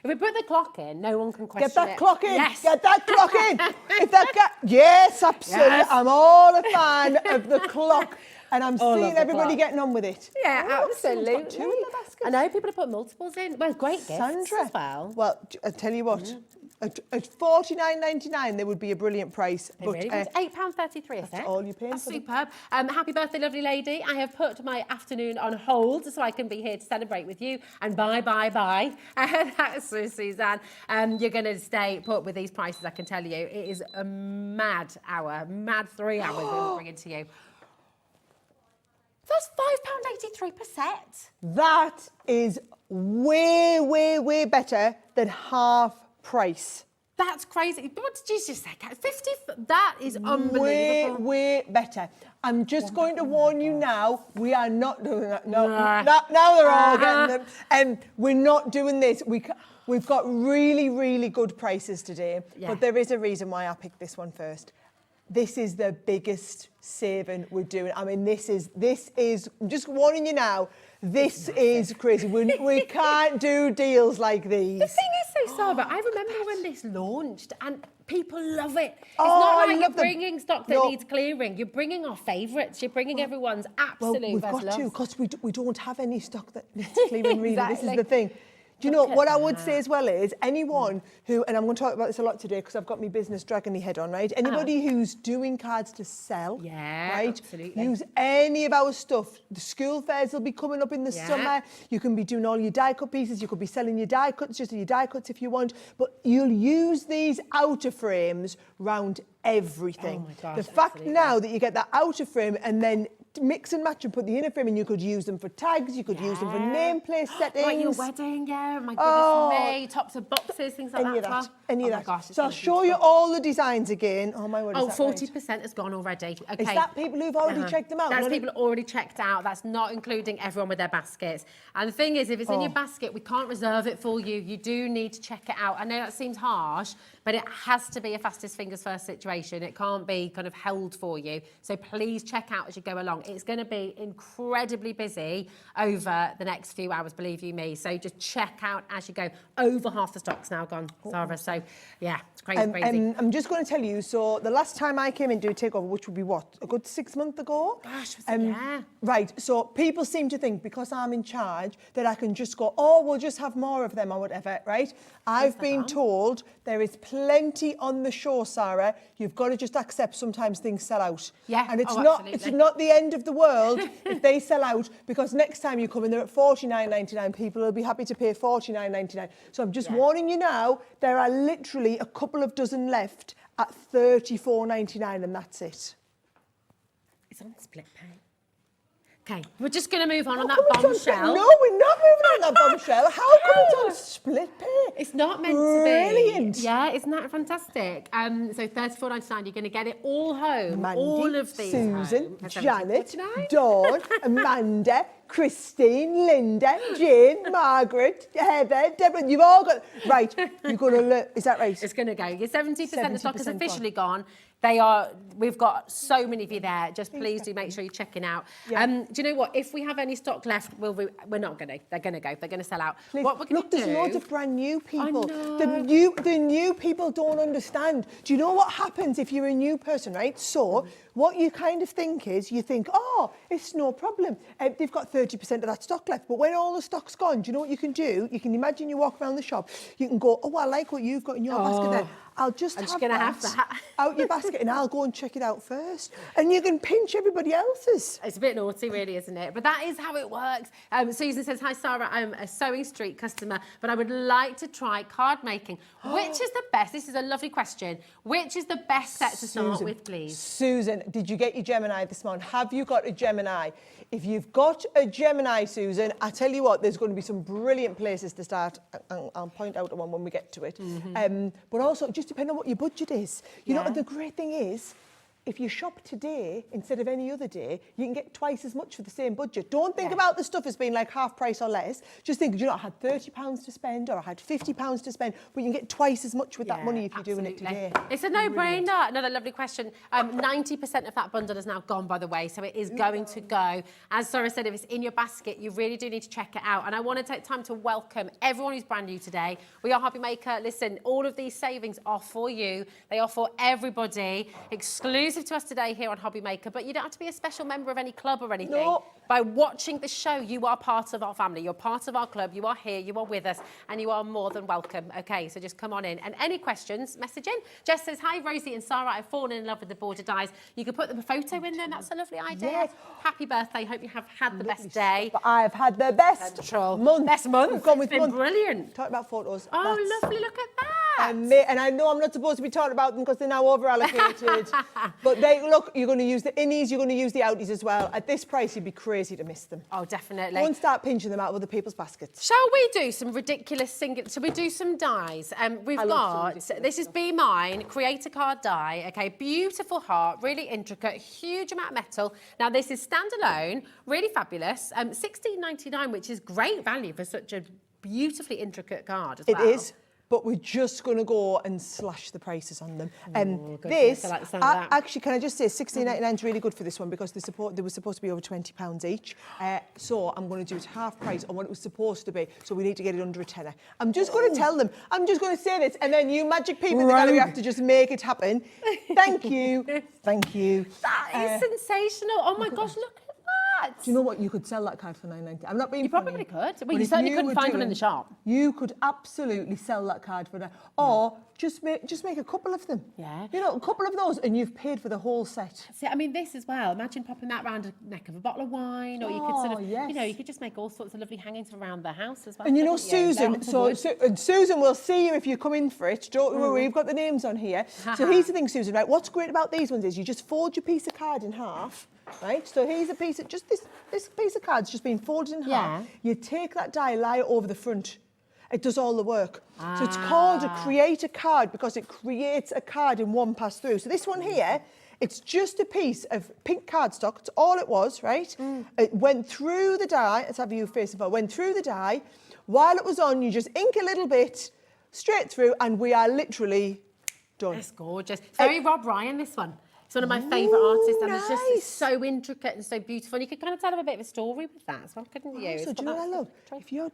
we put the clock in, no one can question it. Get that clock in. Yes. Get that clock in. Yes, absolutely. Yes. I'm all a fan of the clock. And I'm All seeing of the everybody clock. getting on with it. Yeah, Oh, absolutely. someone's got 2 in the basket. I know people have put multiples in. Well, great gifts Sandra. as well. Well, I'll tell you what. At $49.99, there would be a brilliant price. It really was £8.33 a set. all you're paying That's for them. superb. Happy birthday, lovely lady. I have put my afternoon on hold so I can be here to celebrate with you. And bye. That's Suzanne. You're going to stay put with these prices, I can tell you. It is a mad 3 hours we're going to bring it to you. That's £5.83 per set. That is way better than half price. That's crazy. What did you just say, Kat? 50? That is unbelievable. Way better. I'm just going to warn you now, we are not doing that. No, now they're all getting them. And we're not doing this. We've got really good prices today. Yeah. But there is a reason why I picked this one first. This is the biggest saving we're doing. I mean, this is, I'm just warning you now, this is crazy. We can't do deals like these. The thing is, though, Sara, I remember when this launched and people love it. It's Oh, not I like you're love them. bringing stock that needs clearing. You're bringing our favourites. You're bringing everyone's absolute Well, we've best got loves. to, because we don't have any stock that needs clearing, really. This is Exactly. the thing. Do you know, what I would say as well is anyone who, and I'm going to talk about this a lot today because I've got my business dragging my head on, right? Anybody who's doing cards to sell, right? Absolutely. Use any of our stuff. The school fairs will be coming up in the summer. You can be doing all your die cut pieces. You could be selling your die cuts, just your die cuts if you want. But you'll use these outer frames round everything. Oh my gosh, the fact absolutely. now that you get that outer frame and then mix and match and put the inner frame in, you could use them for tags, you could use them for nameplate settings. Like your wedding, my goodness me. Tops of boxes, things like Any that. of that. Any of Oh my that. gosh, it's So I'll gonna be show you beautiful. all the designs again. Oh my word, Oh, is that right? 40% has gone already. Okay. Is that people who've already checked them out? That's Not people already checked out. That's not including everyone with their baskets. And the thing is, if it's in your basket, we can't reserve it for you. You do need to check it out. I know that seems harsh, but it has to be a fastest fingers first situation. It can't be kind of held for you. So please check out as you go along. It's going to be incredibly busy over the next few hours, believe you me. So just check out as you go. Over half the stock's now gone, Sara. So yeah, it's crazy. I'm just going to tell you, so the last time I came in to do Takeover, which would be what, a good 6 months ago? Gosh, was it? Yeah. Right, so people seem to think because I'm in charge that I can just go, oh, we'll just have more of them or whatever, right? I've been told there is plenty on the show, Sara. You've got to just accept sometimes things sell out. Yeah, And it's absolutely. it's not the end of the world if they sell out, because next time you come in, they're at $49.99. People will be happy to pay $49.99. So I'm just warning you now, there are literally a couple of dozen left at $34.99, and that's it. It's on split pay. Okay, we're just going to move on How that come it's on bombshell. No, we're not moving on that bombshell. How come it's on split pay? It's not meant to be. Brilliant. Yeah, isn't that fantastic? So $34.99, you're going to get it all home. Mandy, all of these Susan, home. Janet, Dawn, Amanda, Christine, Linda, Jane, Margaret, Heather, Deborah. You've all got... Right, you're going to learn... Is that right? It's going to go. Your 70% of stock is 70% officially gone. We've got so many of you there. Just please do make sure you're checking out. Yeah. Do you know what? If we have any stock left, we're not going to. They're going to go. They're going to sell out. Please. What we're going Look, to there's do... loads of brand new people. I know. The new people don't understand. Do you know what happens if you're a new person, right? So what you kind of think is, you think, oh, it's no problem. They've got 30% of that stock left. But when all the stock's gone, do you know what you can do? You can imagine you walk around the shop. You can go, oh, I like what you've got in your basket there. I'm just going to have that out your basket and I'll go and check it out first. And you can pinch everybody else's. It's a bit naughty, really, isn't it? But that is how it works. Susan says, hi, Sarah, I'm a Sewing Street customer, but I would like to try card making. Which is the best? This is a lovely question. Which is the best set to start with, please? Susan, did you get your Gemini this morning? Have you got a Gemini? If you've got a Gemini, Susan, I tell you what, there's going to be some brilliant places to start. I'll point out one when we get to it. But also, just depending on what your budget is. You know, the great thing is, if you shop today instead of any other day, you can get twice as much for the same budget. Don't think about the stuff as being like half price or less. Just think, you know, I had £30 to spend or I had £50 to spend, but you can get twice as much with that money if you're doing it today. It's a no-brainer. Another lovely question. 90% of that bundle is now gone, by the way, so it is going to go. As Sarah said, if it's in your basket, you really do need to check it out. And I want to take time to welcome everyone who's brand new today. We are Hobby Maker. Listen, all of these savings are for you. They are for everybody. Exclusive to us today here on Hobby Maker, but you don't have to be a special member of any club or anything. No. By watching the show, you are part of our family. You're part of our club. You are here. You are with us, and you are more than welcome. Okay, so just come on in. And any questions, message in. Jess says, hi, Rosie and Sarah. I've fallen in love with the border dies. You can put them a photo in there. That's a lovely idea. Yes. Happy birthday. Hope you have had the best day. But I've had the best month. Best month. We've gone with it's been brilliant. Talk about photos. Oh, lovely. Look at that. And I know I'm not supposed to be talking about them because they're now over-allocated. But look, you're going to use the innies, you're going to use the outies as well. At this price, you'd be crazy to miss them. Oh, definitely. Don't start pinching them out of other people's baskets. Shall we do some ridiculous singing? Shall we do some dies? We've got, this is Be Mine, Create a Card die. Okay, beautiful heart, really intricate, huge amount of metal. Now, this is standalone, really fabulous. $16.99, which is great value for such a beautifully intricate card as well. It is. But we're just going to go and slash the prices on them. Goodness, I like the sound of that. Actually, can I just say, $16.99 is really good for this one because they were supposed to be over £20 each. So I'm going to do it half price on what it was supposed to be. So we need to get it under a tenner. I'm just going to tell them. I'm just going to say this, and then you magic people in the gallery have to just make it happen. Thank you. Thank you. That is sensational. Oh my gosh, look. Do you know what? You could sell that card for $9.90. I'm not being You probably could. Well, you certainly couldn't find one in the shop. You could absolutely sell that card for that. Or just make a couple of them. Yeah. You know, a couple of those and you've paid for the whole set. See, I mean, this as well. Imagine popping that around the neck of a bottle of wine, or you could sort of, yes. you know, you could just make all sorts of lovely hangings around the house as well. And you know, couldn't you? Susan, and Susan will see you if you come in for it. Don't worry, we've got the names on here. So here's the thing, Susan, right? What's great about these ones is you just fold your piece of card in half. Right, so here's a piece of, just this piece of card's just been folded in half. You take that die, lie it over the front. It does all the work. So it's called a create a card because it creates a card in one pass through. So this one here, it's just a piece of pink cardstock. It's all it was, right? It went through the die. Let's have you facing forward. Went through the die. While it was on, you just ink a little bit straight through, and we are literally done. It's gorgeous. Very Rob Ryan, this one. It's one of my favourite artists, and it's just so intricate and so beautiful. And you could kind of tell a bit of a story with that as well, couldn't you? So do you know what I love?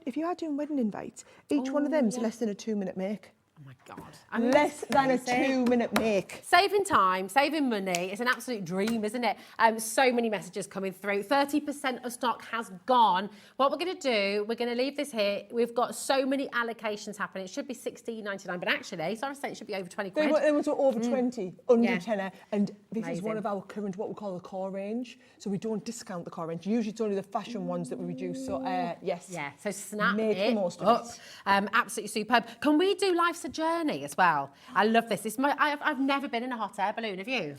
If you are doing wedding invites, each one of them is less than a 2-minute make. Oh my God. Less than a 2-minute make. Saving time, saving money. It's an absolute dream, isn't it? So many messages coming through. 30% of stock has gone. What we're going to do, we're going to leave this here. We've got so many allocations happening. It should be $16.99, but actually, Sarah said it should be over 20 quid. They were over 20, under tenner. And this is one of our current, what we call the core range. So we don't discount the core range. Usually it's only the fashion ones that we reduce. So, yes. Yeah, so snap Make it the most of it. Absolutely superb. Can we do Life's a Journey as well? I love this. I've never been in a hot air balloon, have you?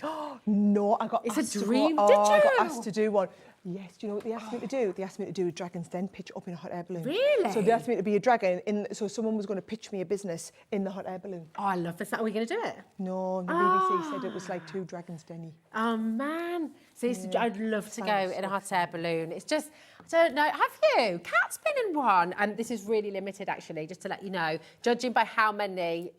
No, I got It's asked a dream. to go, Did I you? got asked to do one. Yes, do you know what they asked me to do? They asked me to do a dragon's den pitch up in a hot air balloon. Really? So they asked me to be a dragon, so someone was going to pitch me a business in the hot air balloon. Oh, I love this. Are we going to do it? No, the BBC said it was like too dragon's den-y. Oh, man. See, I'd love to go in a hot air balloon. It's just, I don't know. Have you? Kat's been in one. And this is really limited, actually, just to let you know, judging by how many...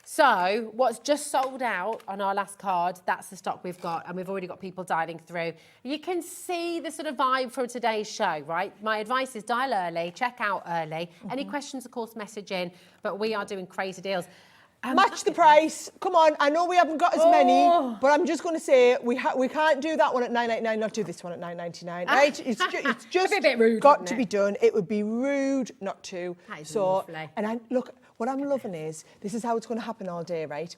So what's just sold out on our last card, that's the stock we've got, and we've already got people dialing through. You can see the sort of vibe from today's show, right? My advice is dial early, check out early. Any questions, of course, message in, but we are doing crazy deals. Match the price. Come on, I know we haven't got as many, but I'm just going to say we can't do that one at $9.99, not do this one at $9.99, right? It's just a bit rude, got to be done. It would be rude not to. That is so, lovely. and look, what I'm loving is, this is how it's going to happen all day, right?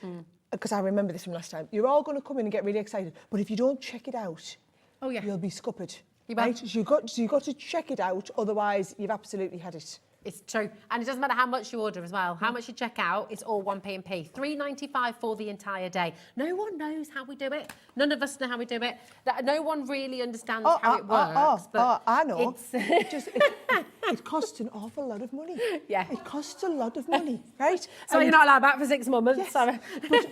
Because I remember this from last time. You're all going to come in and get really excited, but if you don't check it out, you'll be scuppered, right? So you've got to check it out, otherwise you've absolutely had it. It's true. And it doesn't matter how much you order as well. How much you check out, it's all 1p&p. $3.95 for the entire day. No one knows how we do it. None of us know how we do it. No one really understands how it works. I know. It costs an awful lot of money. Yeah. It costs a lot of money, right? So you're not allowed back for 6 months. Yes. Sorry.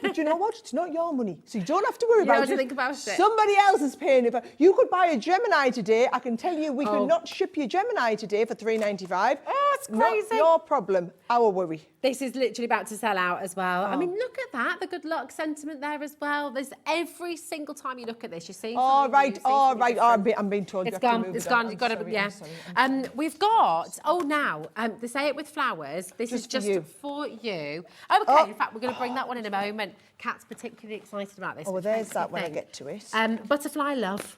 But you know what? It's not your money. So you don't have to worry about it. You don't have to think about it. Somebody else is paying it. You could buy a Gemini today. I can tell you we could not ship you Gemini today for $3.95. Oh, it's crazy. Not your problem, our worry. This is literally about to sell out as well. I mean, look at that, the good luck sentiment there as well. There's every single time you look at this, you're seeing something new, I'm being told it's gone. You've got to, yeah. We've got, they say it with flowers. This is just for you. Okay, in fact, we're going to bring that one in a moment. Kat's particularly excited about this. Oh, well, there's that when I get to it. Butterfly love.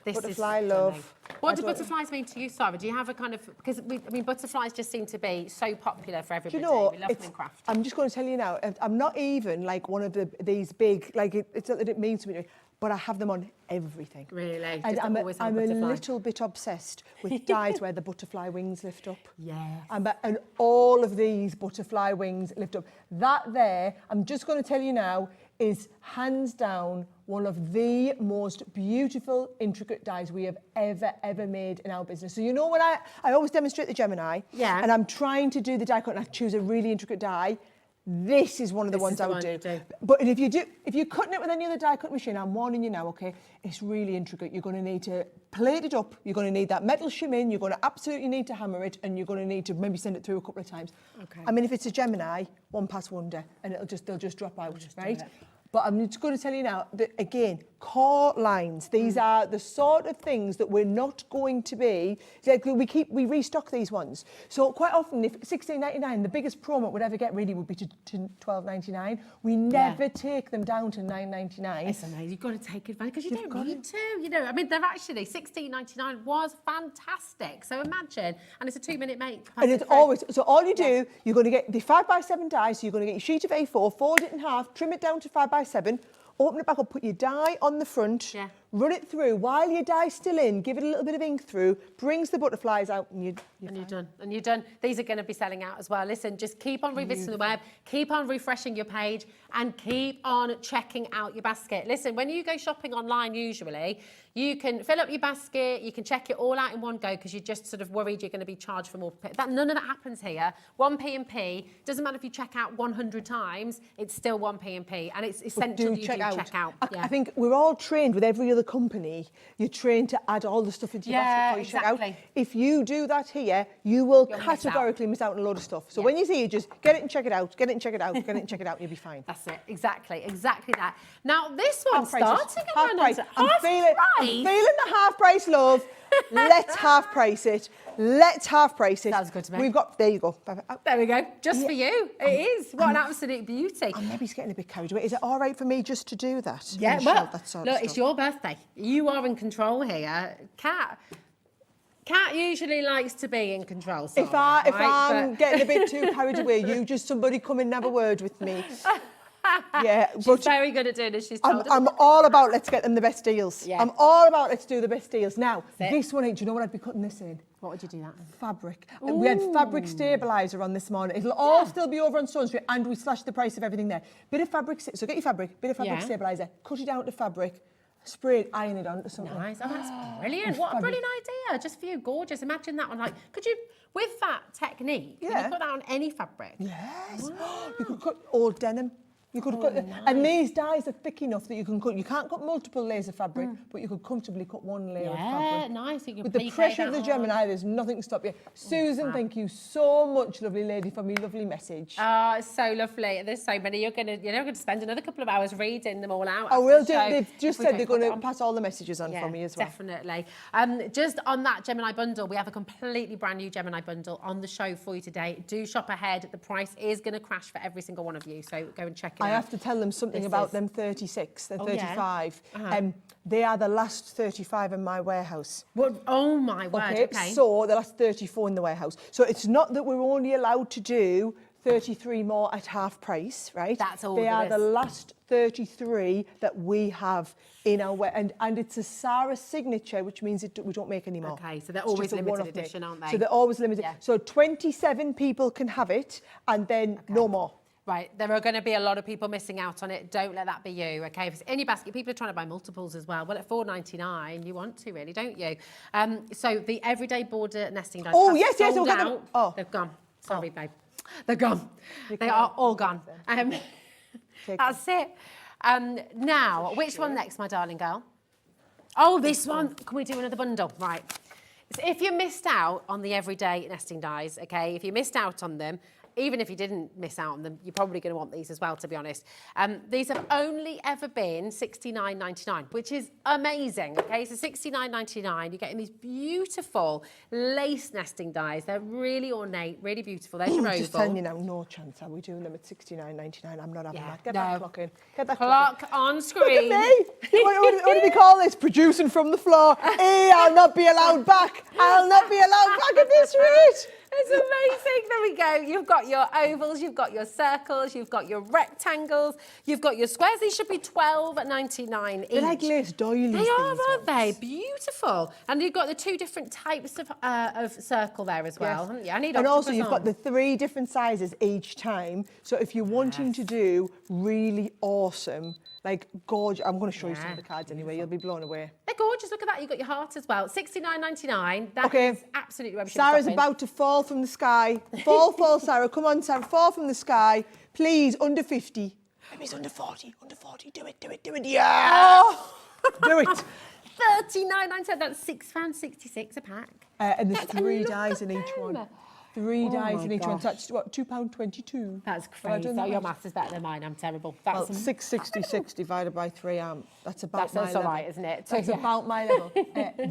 Butterfly love. What do butterflies mean to you, Sara? Do you have a kind of... Because, butterflies just seem to be so popular for everybody. Do you know, we love them in craft. I'm just going to tell you now, I'm not even like one of these big... Like, it's not that it means to me, but I have them on everything. Really? And I'm a little bit obsessed with dyes where the butterfly wings lift up. Yes. And all of these butterfly wings lift up. That there, I'm just going to tell you now, is hands down one of the most beautiful, intricate dyes we have ever made in our business. So you know when I always demonstrate the Gemini, and I'm trying to do the die cut and I choose a really intricate die, this is one of the ones I would do. But if you're cutting it with any other die cut machine, I'm warning you now, okay, it's really intricate. You're going to need to plate it up, you're going to need that metal shim in, you're going to absolutely need to hammer it, and you're going to need to maybe send it through a couple of times. Okay. I mean, if it's a Gemini, one pass wonder, and they'll just drop out, right? But I'm just going to tell you now that, again, core lines. These are the sort of things that we're not going to be, like we restock these ones. So quite often, if $16.99, the biggest promo we'd ever get really would be to $12.99. We never take them down to $9.99. It's amazing. You've got to take advantage because you don't need to. You know, I mean, they're actually $16.99 was fantastic. So imagine, and it's a 2-minute make. And it's always, so all you do, you're going to get the 5x7 die, so you're going to get your sheet of A4, fold it in half, trim it down to 5x7, open it back up, put your die on the front, run it through. While your die's still in, give it a little bit of ink through, brings the butterflies out, and you're done. And you're done. These are going to be selling out as well. Listen, just keep on revisiting the web, keep on refreshing your page, and keep on checking out your basket. Listen, when you go shopping online, usually, you can fill up your basket, you can check it all out in one go because you're just sort of worried you're going to be charged for more. None of that happens here. 1p&p, doesn't matter if you check out 100 times, it's still 1p&p, and it's essential you check out. I think we're all trained with every other company. You're trained to add all the stuff into your basket before you check out. If you do that here, you will categorically miss out on a load of stuff. So when you see it, just get it and check it out, get it and check it out, get it and check it out, and you'll be fine. That's it, exactly that. Now this one's starting half price. I'm feeling the half price love. Let's half price it. Sounds good to me. There you go. There we go. Just for you. It is. What an absolute beauty. I'm maybe getting a bit carried away. Is it all right for me just to do that? Yeah, well, look, it's your birthday. You are in control here. Kat usually likes to be in control. Sara, if I'm getting a bit too carried away, you just somebody come and have a word with me. Yeah, she's very good at doing it. She's told us. I'm all about let's get them the best deals. Yeah. I'm all about let's do the best deals. Now, this one, do you know what I'd be cutting this in? What would you do that in? Fabric. Ooh. We had fabric stabiliser on this morning. It'll all still be over on Stone Street, and we slashed the price of everything there. Bit of fabric, so get your fabric, bit of fabric stabiliser, cut it out to fabric, spray it, iron it onto something. Nice. Oh, that's brilliant. What a brilliant idea. Just for you, gorgeous. Imagine that one. Like, could you, with that technique, can you put that on any fabric? Yes. You could cut old denim. You could cut, and these dyes are thick enough that you can cut. You can't cut multiple layers of fabric, but you could comfortably cut one layer of fabric. Nice. You can with the pressure of the Gemini, there's nothing to stop you. Susan, thank you so much, lovely lady, for me lovely message. Oh, it's so lovely. There's so many. You're gonna spend another couple of hours reading them all out. I will do. They've just said they're going to pass all the messages on for me as well. Definitely. Just on that Gemini bundle, we have a completely brand new Gemini bundle on the show for you today. Do shop ahead. The price is going to crash for every single one of you, so go and check it out. I have to tell them something about them 36, they're 35. They are the last 35 in my warehouse. What? Oh my word, okay. So the last 34 in the warehouse. So it's not that we're only allowed to do 33 more at half price, right? That's all They are the last 33 that we have in our and it's a Sara signature, which means we don't make any more. Okay, so they're always limited edition, aren't they? So they're always limited. Yeah. So 27 people can have it, and then no more. Right, there are going to be a lot of people missing out on it. Don't let that be you, okay? If it's in your basket, people are trying to buy multiples as well. Well, at $4.99, you want to really, don't you? So the everyday border nesting dies. Oh, yes, we'll get them. Oh, they've gone. Sorry, babe. They're gone. They are all gone. That's it. Now, which one next, my darling girl? Oh, this one. Can we do another bundle? Right. So if you missed out on the everyday nesting dies, okay, if you missed out on them, even if you didn't miss out on them, you're probably going to want these as well, to be honest. These have only ever been $69.99, which is amazing, okay? So $69.99, you're getting these beautiful lace nesting dies. They're really ornate, really beautiful. There's your oval. Just telling you now, no chance are we doing them at $69.99. I'm not having that. Get that clock in. Get that clock on screen. Look at me. What do we call this? Producing from the floor. Hey, I'll not be allowed back. I'll not be allowed back at this rate. It's amazing. There we go. You've got your ovals, you've got your circles, you've got your rectangles, you've got your squares. These should be $12.99 each. They're like lace doilies. They are, aren't they? Beautiful. And you've got the two different types of circle there as well, haven't you? I need and also you've got the 3 different sizes each time. So if you're wanting to do really awesome, like gorgeous, I'm going to show you some of the cards anyway. You'll be blown away. They're gorgeous. Look at that. You've got your heart as well. $69.99. That is absolutely rubbish. Sarah's about to fall from the sky. Fall, Sarah. Come on, Sarah. Fall from the sky. Please, under 50. Maybe it's under 40. Under 40. Do it. Yeah! Oh. Do it. $39.97. That's £6.66 a pack. And there's 3 dies in each one. 3 dies in each one. So that's what, £2.22. That's crazy. So your maths is better than mine. I'm terrible. That's well, 666 divided by 3. That's about my level. That's all right, isn't it? That's about my level.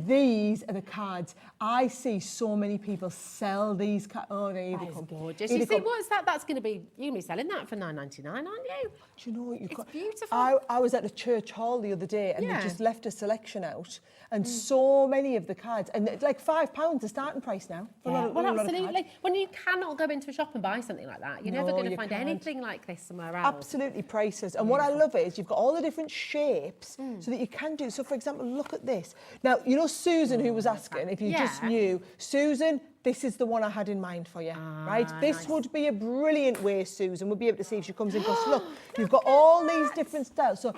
These are the cards. I see so many people sell these cards. Oh, they either come. Gorgeous. You see, what's that? That's going to be. You're going to be selling that for $9.99, aren't you? Do you know what? It's beautiful. I was at a church hall the other day, and they just left a selection out, and so many of the cards, and it's like £5 the starting price now. Well, absolutely. When you cannot go into a shop and buy something like that, you're never going to find anything like this somewhere else. Absolutely priceless. And what I love is you've got all the different shapes so that you can do. So, for example, look at this. Now, you know Susan who was asking, if you just knew, Susan, this is the one I had in mind for you, right? This would be a brilliant way, Susan. We'll be able to see if she comes in. Because look, you've got all these different styles. So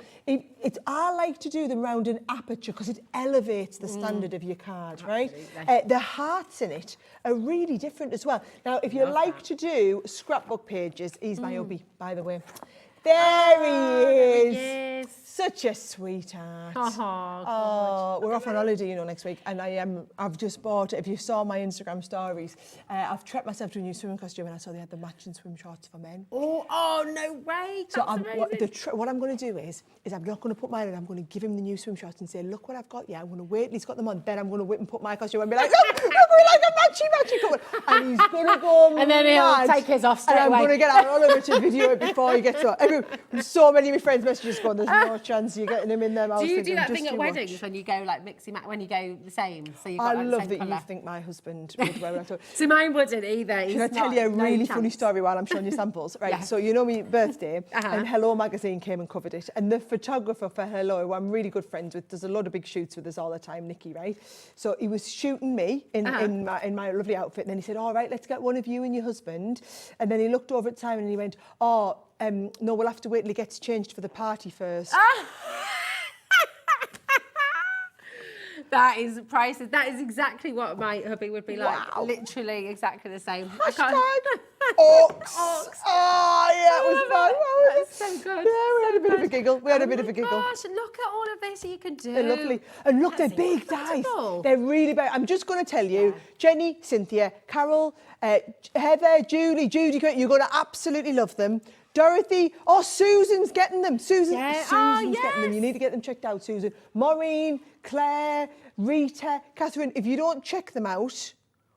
I like to do them round an aperture because it elevates the standard of your card, right? The hearts in it are really different as well. Now, if you like to do scrapbook pages, he's my hubby, by the way. There he is. Such a sweetheart. Oh, we're off on holiday, you know, next week, and I've just bought. If you saw my Instagram stories, I've treated myself to a new swimming costume, and I saw they had the matching swim shorts for men. Oh, no way! So what I'm going to do is I'm not going to put mine in. I'm going to give him the new swim shorts and say, look what I've got. Yeah, I'm going to wait till he's got them on. Then I'm going to whip and put my costume and be like, look, we like a matchy couple. And he's going to go and then he'll take his off straight away. And I'm going to get out Oliver to video it before he gets up. So many of my friends' messages going, there's no chance you're getting him in them. Do you do that thing at weddings when you go like when you go the same? So you got, I love that you think my husband would wear it. So mine wouldn't either. Can I tell you a really funny story while I'm showing you samples? Right, so you know me birthday, and Hello magazine came and covered it. And the photographer for Hello, who I'm really good friends with, does a lot of big shoots with us all the time, Nikki, right? So he was shooting me in my lovely outfit, and then he said, all right, let's get one of you and your husband. And then he looked over at Simon and he went, no, we'll have to wait till he gets changed for the party first. That is prices. That is exactly what my hubby would be like. Wow. Literally exactly the same. Hashtag Ox. Oh, yeah, it was fun. That's so good. Yeah, we had a bit of a giggle. We had a bit of a giggle. Gosh, look at all of this you can do. They're lovely. And look, That's they're big dice. incredible. They're really big. I'm just going to tell you, Jenny, Cynthia, Carol, Heather, Judy, you're going to absolutely love them. Dorothy, Susan's getting them. Susan's getting them. You need to get them checked out, Susan. Maureen, Claire, Rita, Catherine, if you don't check them out,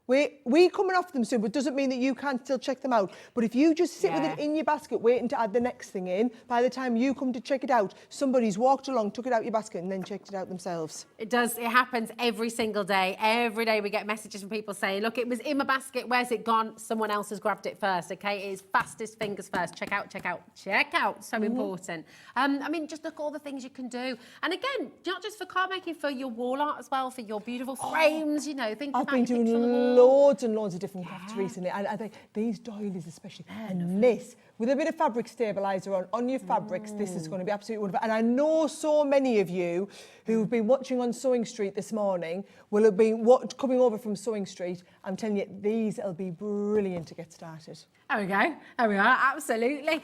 we're coming off them soon, but doesn't mean that you can't still check them out. But if you just sit with it in your basket, waiting to add the next thing in, by the time you come to check it out, somebody's walked along, took it out your basket, and then checked it out themselves. It does. It happens every single day. Every day we get messages from people saying, look, it was in my basket. Where's it gone? Someone else has grabbed it first, okay? It is fastest fingers first. Check out, check out, check out. So important. I mean, just look at all the things you can do. And again, not just for card making, for your wall art as well, for your beautiful frames, you know, think I've about been your picture on the doing wall. loads and loads of different crafts recently, and I think these doilies especially, and this, with a bit of fabric stabiliser on your fabrics, this is going to be absolutely wonderful. And I know so many of you who've been watching on Sewing Street this morning will have been coming over from Sewing Street. I'm telling you, these will be brilliant to get started. There we go. There we are. Absolutely.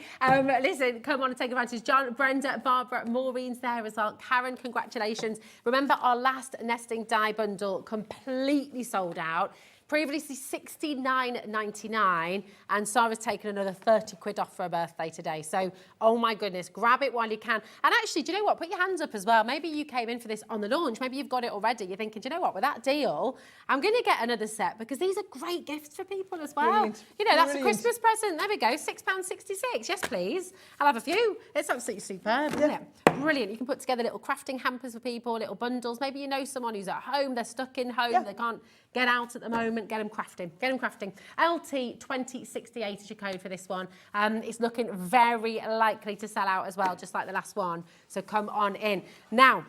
Listen, come on and take advantage. John, Brenda, Barbara, Maureen's there as well. Karen, congratulations. Remember, our last nesting die bundle completely sold out. Previously $69.99, and Sara's taken another 30 quid off for her birthday today. So, oh my goodness, grab it while you can. And actually, do you know what? Put your hands up as well. Maybe you came in for this on the launch. Maybe you've got it already. You're thinking, do you know what? With that deal, I'm going to get another set because these are great gifts for people as well. Brilliant. You know, that's Brilliant. a Christmas present. There we go, £6.66. Yes, please. I'll have a few. It's absolutely superb, isn't it? Brilliant. You can put together little crafting hampers for people, little bundles. Maybe you know someone who's at home, they're stuck in home, they can't get out at the moment. Get them crafting. Get them crafting. LT2068 is your code for this one. It's looking very likely to sell out as well, just like the last one. So come on in. Now,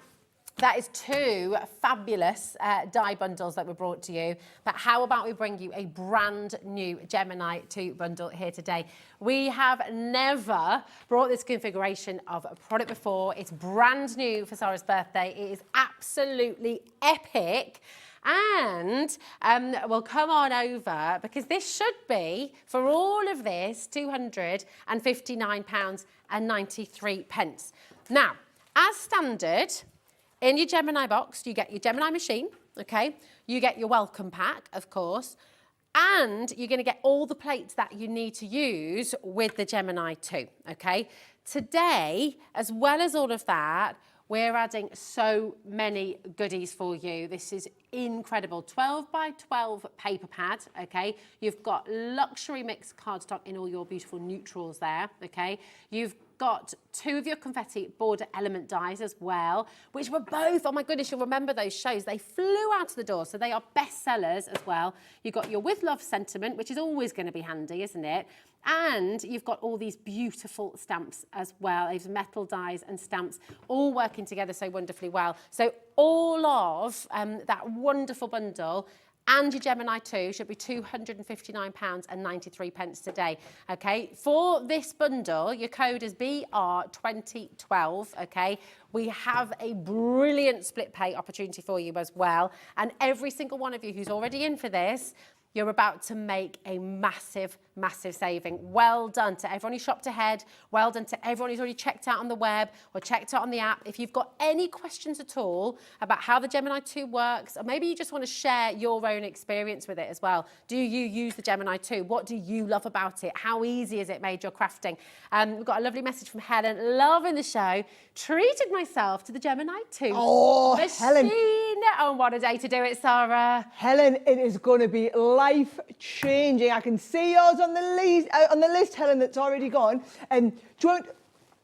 that is two fabulous die bundles that were brought to you. But how about we bring you a brand new Gemini 2 bundle here today? We have never brought this configuration of a product before. It's brand new for Sara's birthday. It is absolutely epic. And we'll come on over because this should be, for all of this, £259.93. Now, as standard, in your Gemini box, you get your Gemini machine, okay? You get your welcome pack, of course, and you're going to get all the plates that you need to use with the Gemini 2, okay? Today, as well as all of that, we're adding so many goodies for you. This is incredible. 12 by 12 paper pad, okay? You've got luxury mixed cardstock in all your beautiful neutrals there, okay? You've got two of your confetti border element dies as well, which were both, oh my goodness, you'll remember those shows. They flew out of the door, so they are best sellers as well. You've got your With Love sentiment, which is always going to be handy, isn't it? And you've got all these beautiful stamps as well, these metal dies and stamps all working together so wonderfully well. So all of that wonderful bundle and your Gemini 2 should be £259.93 today, okay? For this bundle, your code is BR2012, okay? We have a brilliant split pay opportunity for you as well. And every single one of you who's already in for this, you're about to make a massive, massive saving. Well done to everyone who shopped ahead. Well done to everyone who's already checked out on the web or checked out on the app. If you've got any questions at all about how the Gemini 2 works, or maybe you just want to share your own experience with it as well. Do you use the Gemini 2? What do you love about it? How easy has it made your crafting? We've got a lovely message from Helen. Loving the show. Treated myself to the Gemini 2. Oh, machine. Helen. Oh, what a day to do it, Sara. Helen, it is going to be life-changing. I can see yours on the list, Helen, that's already gone.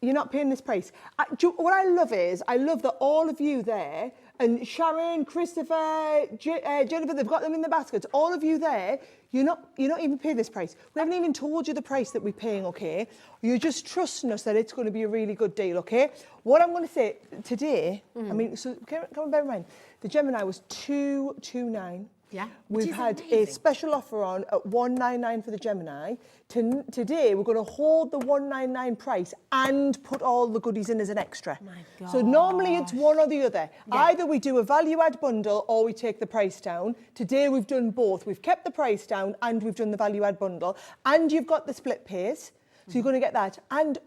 You're not paying this price. What I love is, I love that all of you there, and Sharon, Christopher, Jennifer, they've got them in the baskets. All of you there, you're not even paying this price. We haven't even told you the price that we're paying, okay? You're just trusting us that it's going to be a really good deal, okay? What I'm going to say today, I mean, so come on, bear in mind, the Gemini was £229. Yeah. We've had a special offer on at $199 for the Gemini. Today, we're going to hold the $199 price and put all the goodies in as an extra. My God. So normally it's one or the other. Yeah. Either we do a value add bundle or we take the price down. Today we've done both. We've kept the price down and we've done the value add bundle. And you've got the split pays. So you're going to get that. And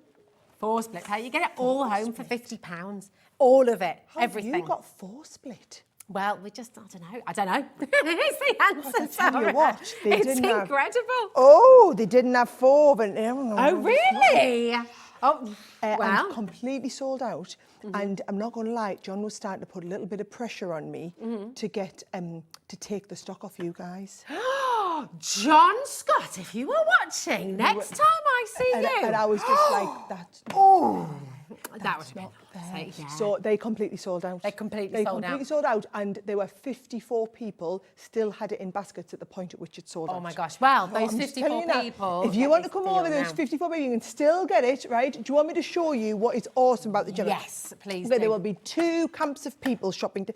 4 split pay. You get it all home for £50. All of it. Everything. You got 4 split. Well, I don't know. It's the answer, tell you what, it's incredible. They didn't have 4, but... Oh, really? Oh, well. I'm completely sold out. And I'm not going to lie, John was starting to put a little bit of pressure on me to get to take the stock off you guys. John Scott, if you were watching, next time I see you. And I was just like, that's that was not fair. Yeah. So they completely sold out. They completely sold out, and there were 54 people still had it in baskets at the point at which it sold out. Oh my gosh! Well, those 54 people. If you want to come over, those 54 people, you can still get it, right? Do you want me to show you what is awesome about the Gemini? Yes, please. Okay, there will be 2 camps of people shopping.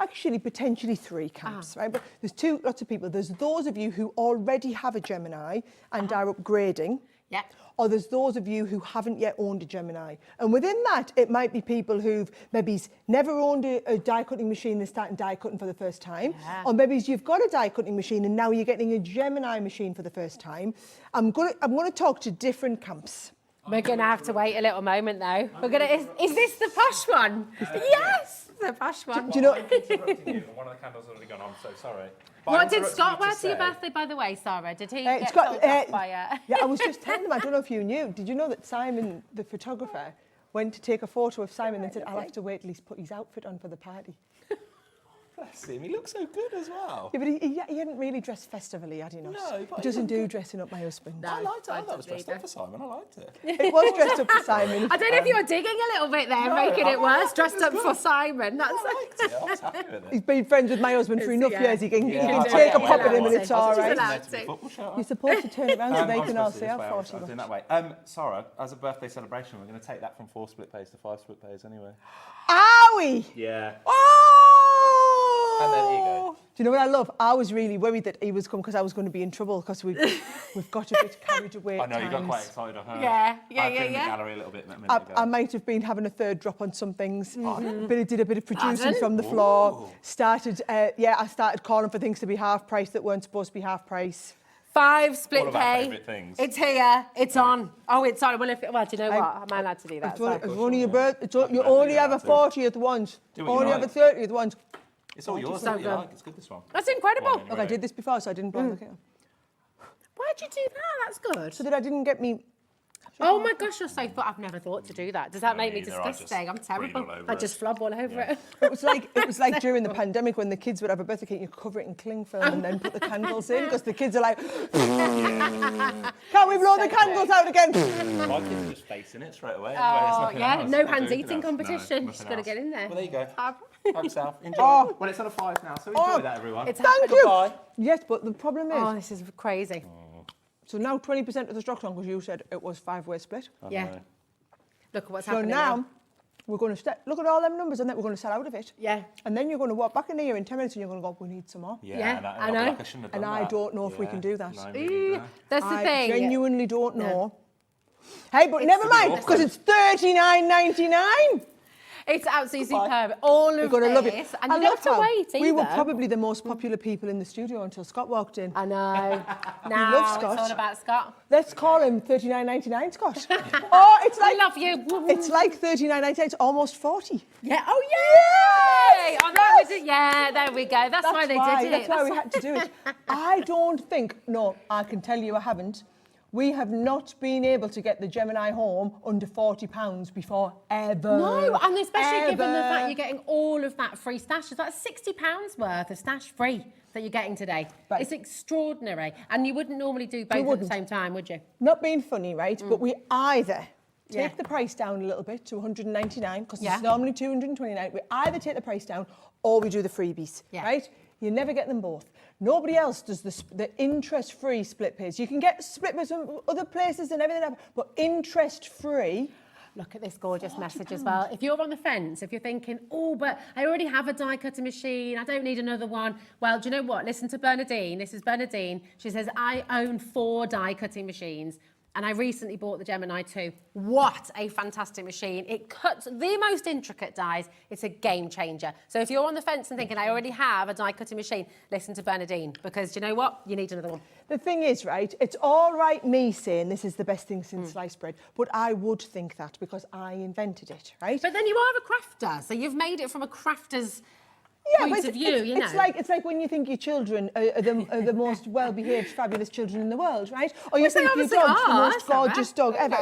Actually, potentially 3 camps, right? But there's lots of people. There's those of you who already have a Gemini and are upgrading. Yeah. Or there's those of you who haven't yet owned a Gemini. And within that, it might be people who've maybe never owned a die cutting machine, they're starting die cutting for the first time. Yeah. Or maybe you've got a die cutting machine and now you're getting a Gemini machine for the first time. I'm going to talk to different camps. We're going to have to wait a little moment though. Is this the posh one? Yes, the posh one. Do you know? One of the candles has already gone on, so sorry. What did Scott wear to your birthday, by the way, Sarah? Did he get told off by Yeah, I was just telling them, I don't know if you knew. Did you know that Simon, the photographer, went to take a photo of Simon and said, I'll have to wait till he's put his outfit on for the party? Bless him, he looks so good as well. Yeah, but he hadn't really dressed festively, had he not? No, but he doesn't do dressing up my husband. No, I liked it. I thought it was dressed up for Simon. I liked it. It was dressed up for Simon. I don't know if you're digging a little bit there, making it worse. Dressed up for Simon. I liked it. I was happy with it. He's been friends with my husband for enough years. He can take a pop at him and it's all right. You're supposed to turn it around so they can all see how far she was. Doing that way. Sarah, as a birthday celebration, we're going to take that from 4 split pays to 5 split pays anyway. Are we? Yeah. Oh! And there you go. Do you know what I love? I was really worried that he was coming because I was going to be in trouble because we've got a bit carried away. I know, you got quite excited. Yeah. I've been in the gallery a little bit. I might have been having a third drop on some things. Did a bit of producing from the floor. I started calling for things to be half price that weren't supposed to be half price. 5 split All of our pay. favourite things. It's here. It's on. Oh, it's on. Well, do you know what? I'm allowed to do that. It's only your birthday. You only have a 40th once. Only have a 30th once. It's all yours. So good. It's good, this one. That's incredible. Look, I did this before, so I didn't blow the kettle. Why'd you do that? That's good. So that I didn't get me... Oh my gosh, you're so thought. I've never thought to do that. Does that make me disgusting? I'm terrible. I just flub all over it. It was like during the pandemic when the kids would have a birthday cake, you cover it in cling film and then put the candles in because the kids are like, can't we blow the candles out again? My kids are just facing it straight away. Oh, yeah, no hands eating competition. Just got to get in there. Well, there you go. Have yourself. Enjoy. Well, it's on a 5 now, so enjoy that, everyone. Thank you. Yes, but the problem is... Oh, this is crazy. So now 20% of the stock's on because you said it was 5-way split. Yeah. Look at what's happening So now we're going to look at all them numbers and then we're going to sell out of it. Yeah. And then you're going to walk back in here in 10 minutes and you're going to go, we need some more. Yeah, I know. And I don't know if we can do that. That's the thing. I genuinely don't know. Hey, but never mind, because it's $39.99. It's absolutely superb. All of this. You're going to love it. And you don't have to wait either. We were probably the most popular people in the studio until Scott walked in. I know. Now love Scott. It's all about Scott. Let's call him $39.99, Scott. Oh, it's like... I love you. It's like $39.99. It's almost 40. Yeah. Oh, yay! Oh, that was it. Yeah, there we go. That's why they did it. That's why we had to do it. I don't think... No, I can tell you I haven't. We have not been able to get the Gemini home under £40 before, ever. No, and especially given the fact you're getting all of that free stash. That's £60 worth of stash free that you're getting today. Right. It's extraordinary. And you wouldn't normally do both at the same time, would you? Not being funny, right? But we either take the price down a little bit to $199, because it's normally $229. We either take the price down or we do the freebies, right? You never get them both. Nobody else does the interest-free split pays. You can get split pays from other places and everything, but interest-free, Look at this gorgeous message as well. If you're on the fence, if you're thinking, oh, but I already have a die cutting machine, I don't need another one. Well, do you know what? Listen to Bernadine. This is Bernadine. She says, I own 4 die cutting machines. And I recently bought the Gemini 2. What a fantastic machine. It cuts the most intricate dies. It's a game changer. So if you're on the fence and thinking, I already have a die cutting machine, listen to Bernadine, because you know what? You need another one. The thing is, right, it's all right me saying this is the best thing since sliced bread, but I would think that because I invented it, right? But then you are a crafter, so you've made it from a crafter's point of view, you know. It's like when you think your children are the most well-behaved, fabulous children in the world, right? Or you think your dog's the most gorgeous dog ever.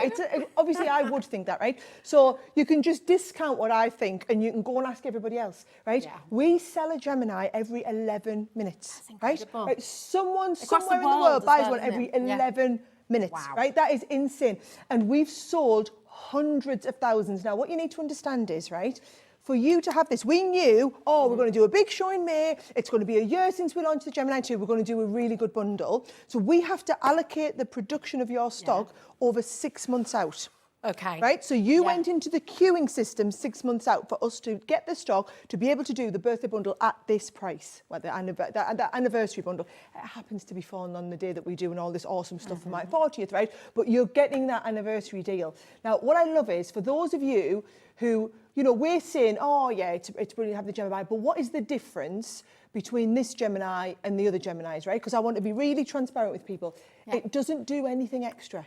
Obviously, I would think that, right? So you can just discount what I think and you can go and ask everybody else, right? Yeah. We sell a Gemini every 11 minutes, right? Someone somewhere in the world buys one every 11 minutes, right? That is insane. And we've sold hundreds of thousands. Now, what you need to understand is, right, for you to have this, we knew, we're going to do a big show in May. It's going to be a year since we launched the Gemini 2. We're going to do a really good bundle. So we have to allocate the production of your stock over 6 months out. Okay. Right? So you went into the queuing system 6 months out for us to get the stock to be able to do the birthday bundle at this price, well, the anniversary bundle. It happens to be falling on the day that we're doing all this awesome stuff for my 40th, right? But you're getting that anniversary deal. Now, what I love is, for those of you who, you know, we're saying, oh, yeah, it's brilliant to have the Gemini, but what is the difference between this Gemini and the other Geminis, right? Because I want to be really transparent with people. Yeah. It doesn't do anything extra.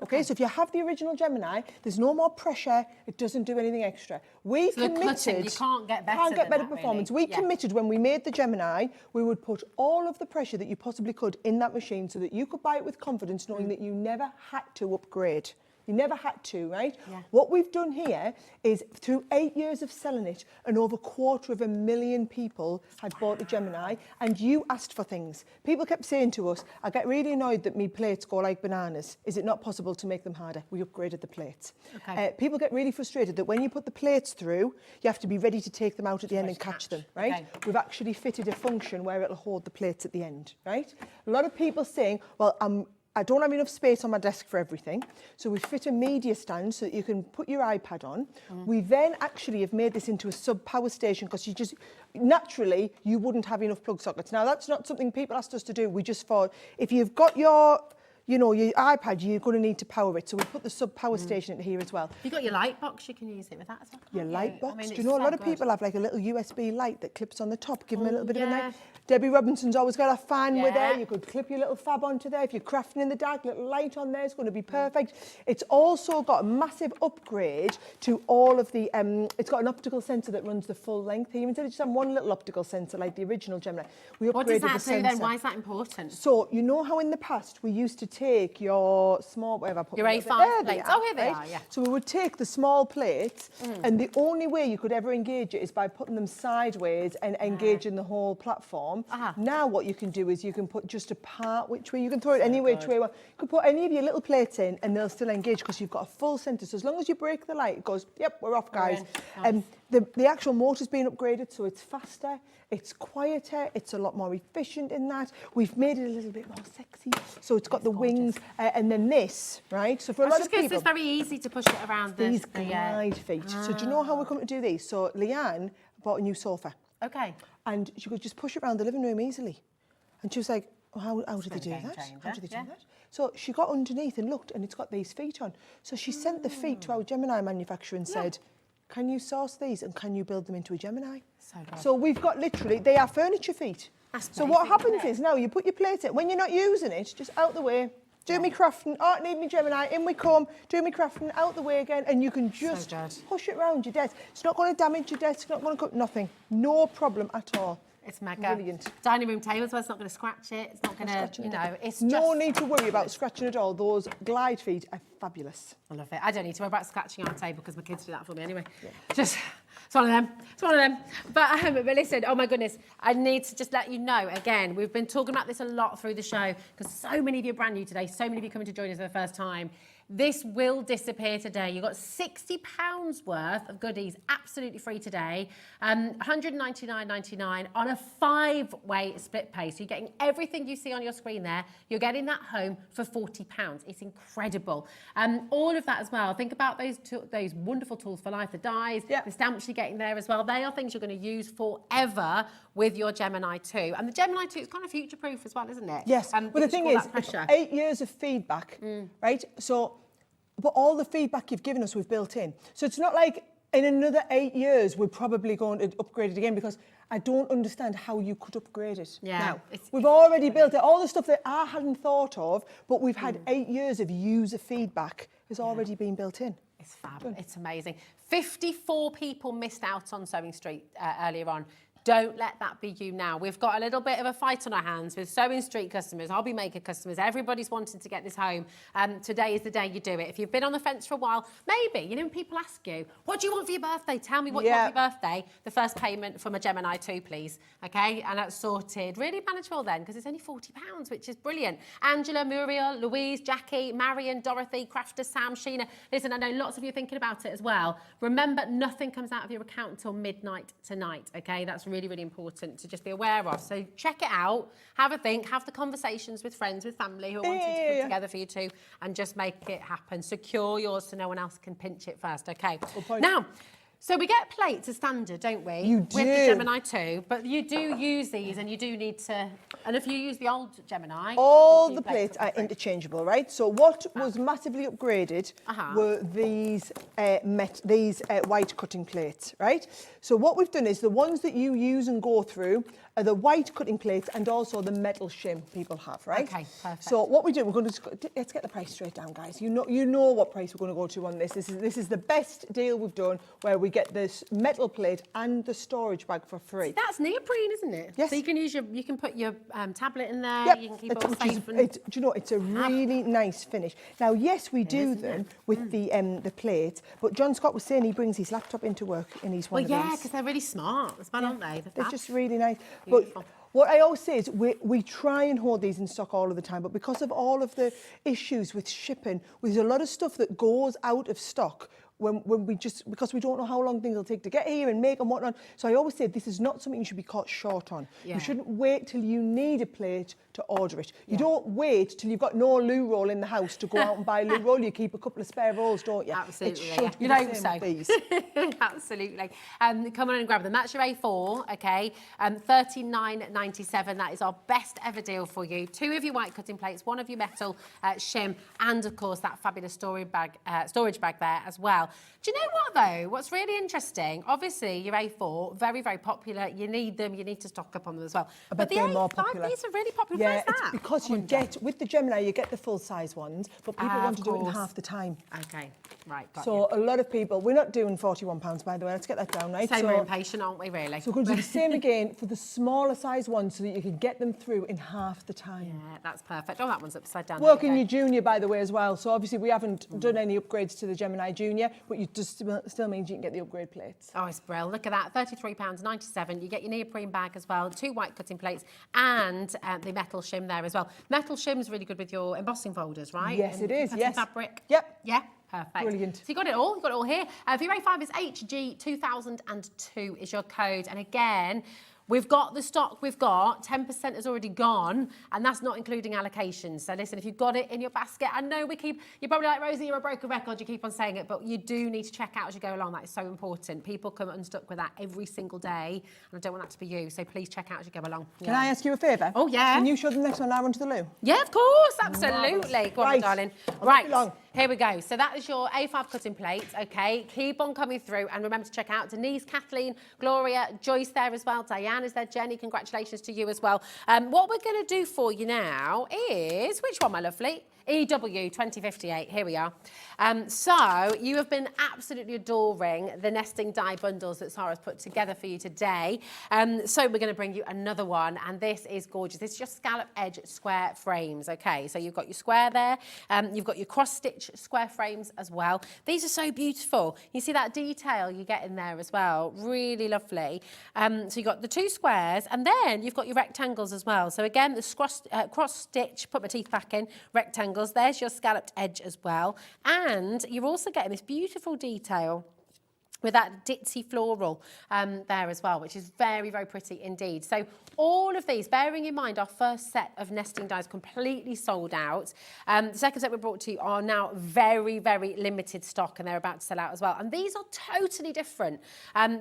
Okay, so if you have the original Gemini, there's no more pressure. It doesn't do anything extra. We committed. You can't get better performance. Really. We committed when we made the Gemini, we would put all of the pressure that you possibly could in that machine so that you could buy it with confidence, knowing that you never had to upgrade. You never had to, right? Yeah. What we've done here is, through 8 years of selling it, and over 250,000 people had bought the Gemini, and you asked for things. People kept saying to us, I get really annoyed that me plates go like bananas. Is it not possible to make them harder? We upgraded the plates. Okay. People get really frustrated that when you put the plates through, you have to be ready to take them out at the end and catch them, right? Okay. We've actually fitted a function where it'll hold the plates at the end, right? A lot of people saying, well, I don't have enough space on my desk for everything. So we fit a media stand so that you can put your iPad on. We then actually have made this into a sub-power station because naturally, you wouldn't have enough plug sockets. Now, that's not something people asked us to do. We just thought, if you've got your iPad, you're going to need to power it. So we put the sub-power station into here as well. You've got your light box, you can use it with that as well. Your light box? I mean, do you know a lot of people have like a little USB light that clips on the top, give them a little bit of a light? Debbie Robinson's always got a fan with her. You could clip your little fab onto there. If you're crafting in the dark, little light on there, it's going to be perfect. It's also got a massive upgrade to all of the, it's got an optical sensor that runs the full length here. Instead of just having one little optical sensor like the original Gemini, we upgraded what does that the sensor. do then? Why is that important? So, you know how in the past we used to take your small, whatever I put your A5 plates. Oh, here they are, yeah. So we would take the small plates, and the only way you could ever engage it is by putting them sideways and engaging the whole platform. Now what you can do is you can put just a part which way, you can throw it any which way. You can put any of your little plates in and they'll still engage because you've got a full centre. So as long as you break the light, it goes, yep, we're off, guys. And the actual motor's been upgraded, so it's faster, it's quieter, it's a lot more efficient in that. We've made it a little bit more sexy. So it's got the wings, and then this, right? So for a lot of people, it's very easy to push it around these glide feet. So do you know how we're coming to do these? So Leanne bought a new sofa. Okay. And she could just push it around the living room easily. And she was like, how did they do that? How did they do that? So she got underneath and looked, and it's got these feet on. So she sent the feet to our Gemini manufacturer and said, can you source these and can you build them into a Gemini? So we've got literally, they are furniture feet. So what happens is now you put your plate in, when you're not using it, just out the way, do me crafting, need me Gemini, in we come, do me crafting, out the way again, and you can just push it around your desk. It's not going to damage your desk, it's not going to cut nothing. No problem at all. It's mega. Brilliant. Dining room table as well, it's not going to scratch it, it's not going to, you know, it's no need to worry about scratching at all. Those glide feet are fabulous. I love it. I don't need to worry about scratching our table because my kids do that for me anyway. Just, it's one of them. It's one of them. But listen, oh my goodness, I need to just let you know, again, we've been talking about this a lot through the show because so many of you are brand new today, so many of you coming to join us for the first time. This will disappear today. You've got £60 worth of goodies absolutely free today. £199.99 on a 5-way split pay. So you're getting everything you see on your screen there. You're getting that home for £40. It's incredible. All of that as well. Think about those wonderful tools for life, the dies, the stamps you're getting there as well. They are things you're going to use forever with your Gemini 2. And the Gemini 2 is kind of future-proof as well, isn't it? Yes. But the thing is, 8 years of feedback, right? So, but all the feedback you've given us, we've built in. So it's not like in another 8 years, we're probably going to upgrade it again, because I don't understand how you could upgrade it. Yeah. Now, we've already built it. All the stuff that I hadn't thought of, but we've had 8 years of user feedback has already been built in. It's fab. It's amazing. 54 people missed out on Sewing Street earlier on. Don't let that be you now. We've got a little bit of a fight on our hands with Sewing Street customers, Hobby Maker customers. Everybody's wanting to get this home. Today is the day you do it. If you've been on the fence for a while, maybe, you know, when people ask you, what do you want for your birthday? Tell me what you want for your birthday. The first payment from a Gemini 2, please. Okay, and that's sorted. Really manageable then, because it's only £40, which is brilliant. Angela, Muriel, Louise, Jackie, Marion, Dorothy, Crafter, Sam, Sheena. Listen, I know lots of you are thinking about it as well. Remember, nothing comes out of your account until midnight tonight, okay? That's really, really important to just be aware of. So check it out, have a think, have the conversations with friends, with family who are wanting to put together for you too, and just make it happen. Secure yours so no one else can pinch it first, okay? Now, so we get plates as standard, don't we? You do. With the Gemini 2, but you do use these and you do need to, and if you use the old Gemini... All the plates are interchangeable, right? So what was massively upgraded were these white cutting plates, right? So what we've done is the ones that you use and go through are the white cutting plates and also the metal shim people have, right? Okay, perfect. So what we do, we're going to let's get the price straight down, guys. You know what price we're going to go to on this. This is the best deal we've done, where we get this metal plate and the storage bag for free. That's neoprene, isn't it? Yes. So you can use you can put your tablet in there. Yep. You can keep it all safe. Do you know, it's a really nice finish. Now, yes, we do them with the plate, but John Scott was saying he brings his laptop into work and he's one of these. Well, yeah, because they're really smart, aren't they? They're just really nice. Beautiful. But what I always say is we try and hold these in stock all of the time, but because of all of the issues with shipping, there's a lot of stuff that goes out of stock when because we don't know how long things will take to get here and make and whatnot. So I always say this is not something you should be caught short on. You shouldn't wait till you need a plate to order it. You don't wait till you've got no loo roll in the house to go out and buy a loo roll. You keep a couple of spare rolls, don't you? Absolutely. It should be you the know same so. with these. Absolutely. Come on and grab them. That's your A4, okay? $39.97. That is our best ever deal for you. 2 of your white cutting plates, 1 of your metal shim, and of course that fabulous storage bag there as well. Do you know what though? What's really interesting? Obviously, your A4, very, very popular. You need them. You need to stock up on them as well. But the A5, these are really popular. Yeah, it's because you get, with the Gemini, you get the full-size ones, but people want to do it in half the time. Okay, right, got So a lot of people, we're not doing £41, by the way, let's get that down, right? So we're impatient, aren't we, really? So we're going to do the same again for the smaller size ones so that you can get them through in half the time. Yeah, that's perfect. Oh, that one's upside down. Working your Junior, by the way, as well. So obviously we haven't done any upgrades to the Gemini Junior, but you just still means you can get the upgrade plates. Oh, it's brilliant. Look at that, £33.97. You get your neoprene bag as well, 2 white cutting plates, and the metal shim there as well. Metal shim's really good with your embossing folders, right? Yes, it is, yes. Fabric. Yep. Yeah. Perfect. Brilliant. So you got it all. You got it all here. For your A5 is HG2002 is your code, and again, we've got the stock we've got, 10% has already gone, and that's not including allocations. So listen, if you've got it in your basket, I know you're probably like, Rosie, you're a broken record, you keep on saying it, but you do need to check out as you go along. That is so important. People come unstuck with that every single day, and I don't want that to be you, so please check out as you go along. Can I ask you a favour? Oh, yeah. Can you show them next one now onto the loo? Yeah, of course, absolutely. Go on, darling. Right, long. here we go. So that is your A5 cutting plate, okay? Keep on coming through, and remember to check out Denise, Kathleen, Gloria, Joyce there as well, Diane is there, Jenny, congratulations to you as well. What we're going to do for you now is, which one, my lovely? EW 2058, here we are. So you have been absolutely adoring the nesting die bundles that Sara's put together for you today. So we're going to bring you another one, and this is gorgeous. This is your scallop edge square frames, okay? So you've got your square there, you've got your cross-stitch square frames as well. These are so beautiful. You see that detail you get in there as well, really lovely. So you've got the 2 squares, and then you've got your rectangles as well. So again, the cross-stitch, put my teeth back in, rectangle angles. There's your scalloped edge as well. And you're also getting this beautiful detail with that ditzy floral there as well, which is very, very pretty indeed. So all of these, bearing in mind our first set of nesting dies completely sold out. The second set we brought to you are now very, very limited stock, and they're about to sell out as well. And these are totally different,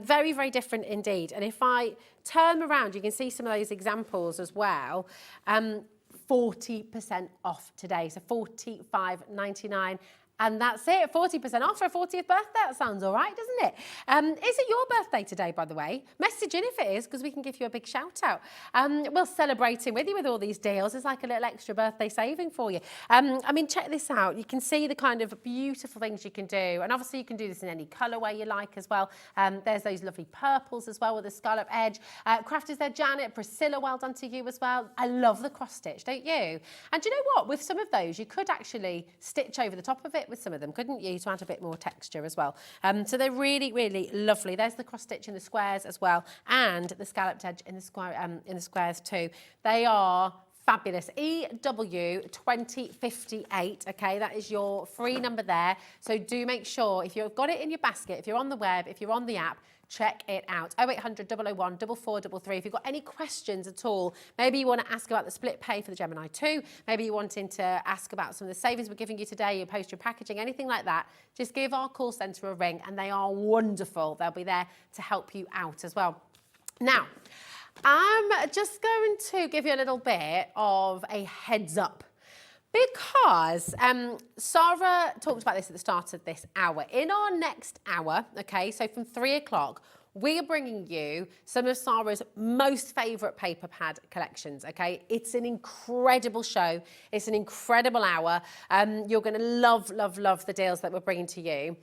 very, very different indeed. And if I turn around, you can see some of those examples as well. 40% off today, so $45.99. And that's it, 40% off for a 40th birthday. That sounds all right, doesn't it? Is it your birthday today, by the way? Message in if it is, because we can give you a big shout out. We're celebrating with you with all these deals. It's like a little extra birthday saving for you. I mean, check this out. You can see the kind of beautiful things you can do. And obviously you can do this in any colourway you like as well. There's those lovely purples as well with the scallop edge. Crafters there, Janet, Priscilla, well done to you as well. I love the cross stitch, don't you? And do you know what? With some of those, you could actually stitch over the top of it with some of them, couldn't you, to add a bit more texture as well. So they're really, really lovely. There's the cross stitch in the squares as well, and the scalloped edge in the squares too. They are fabulous. EW2058, okay, that is your free number there. So do make sure, if you've got it in your basket, if you're on the web, if you're on the app, check it out. 0800 001 4433. If you've got any questions at all, maybe you want to ask about the split pay for the Gemini 2, maybe you're wanting to ask about some of the savings we're giving you today, your postage packaging, anything like that, just give our call centre a ring, and they are wonderful. They'll be there to help you out as well. Now, I'm just going to give you a little bit of a heads up, because Sara talked about this at the start of this hour. In our next hour, okay, so from 3 o'clock, we are bringing you some of Sara's most favourite paper pad collections, okay? It's an incredible show. It's an incredible hour. You're going to love, love, love the deals that we're bringing to you.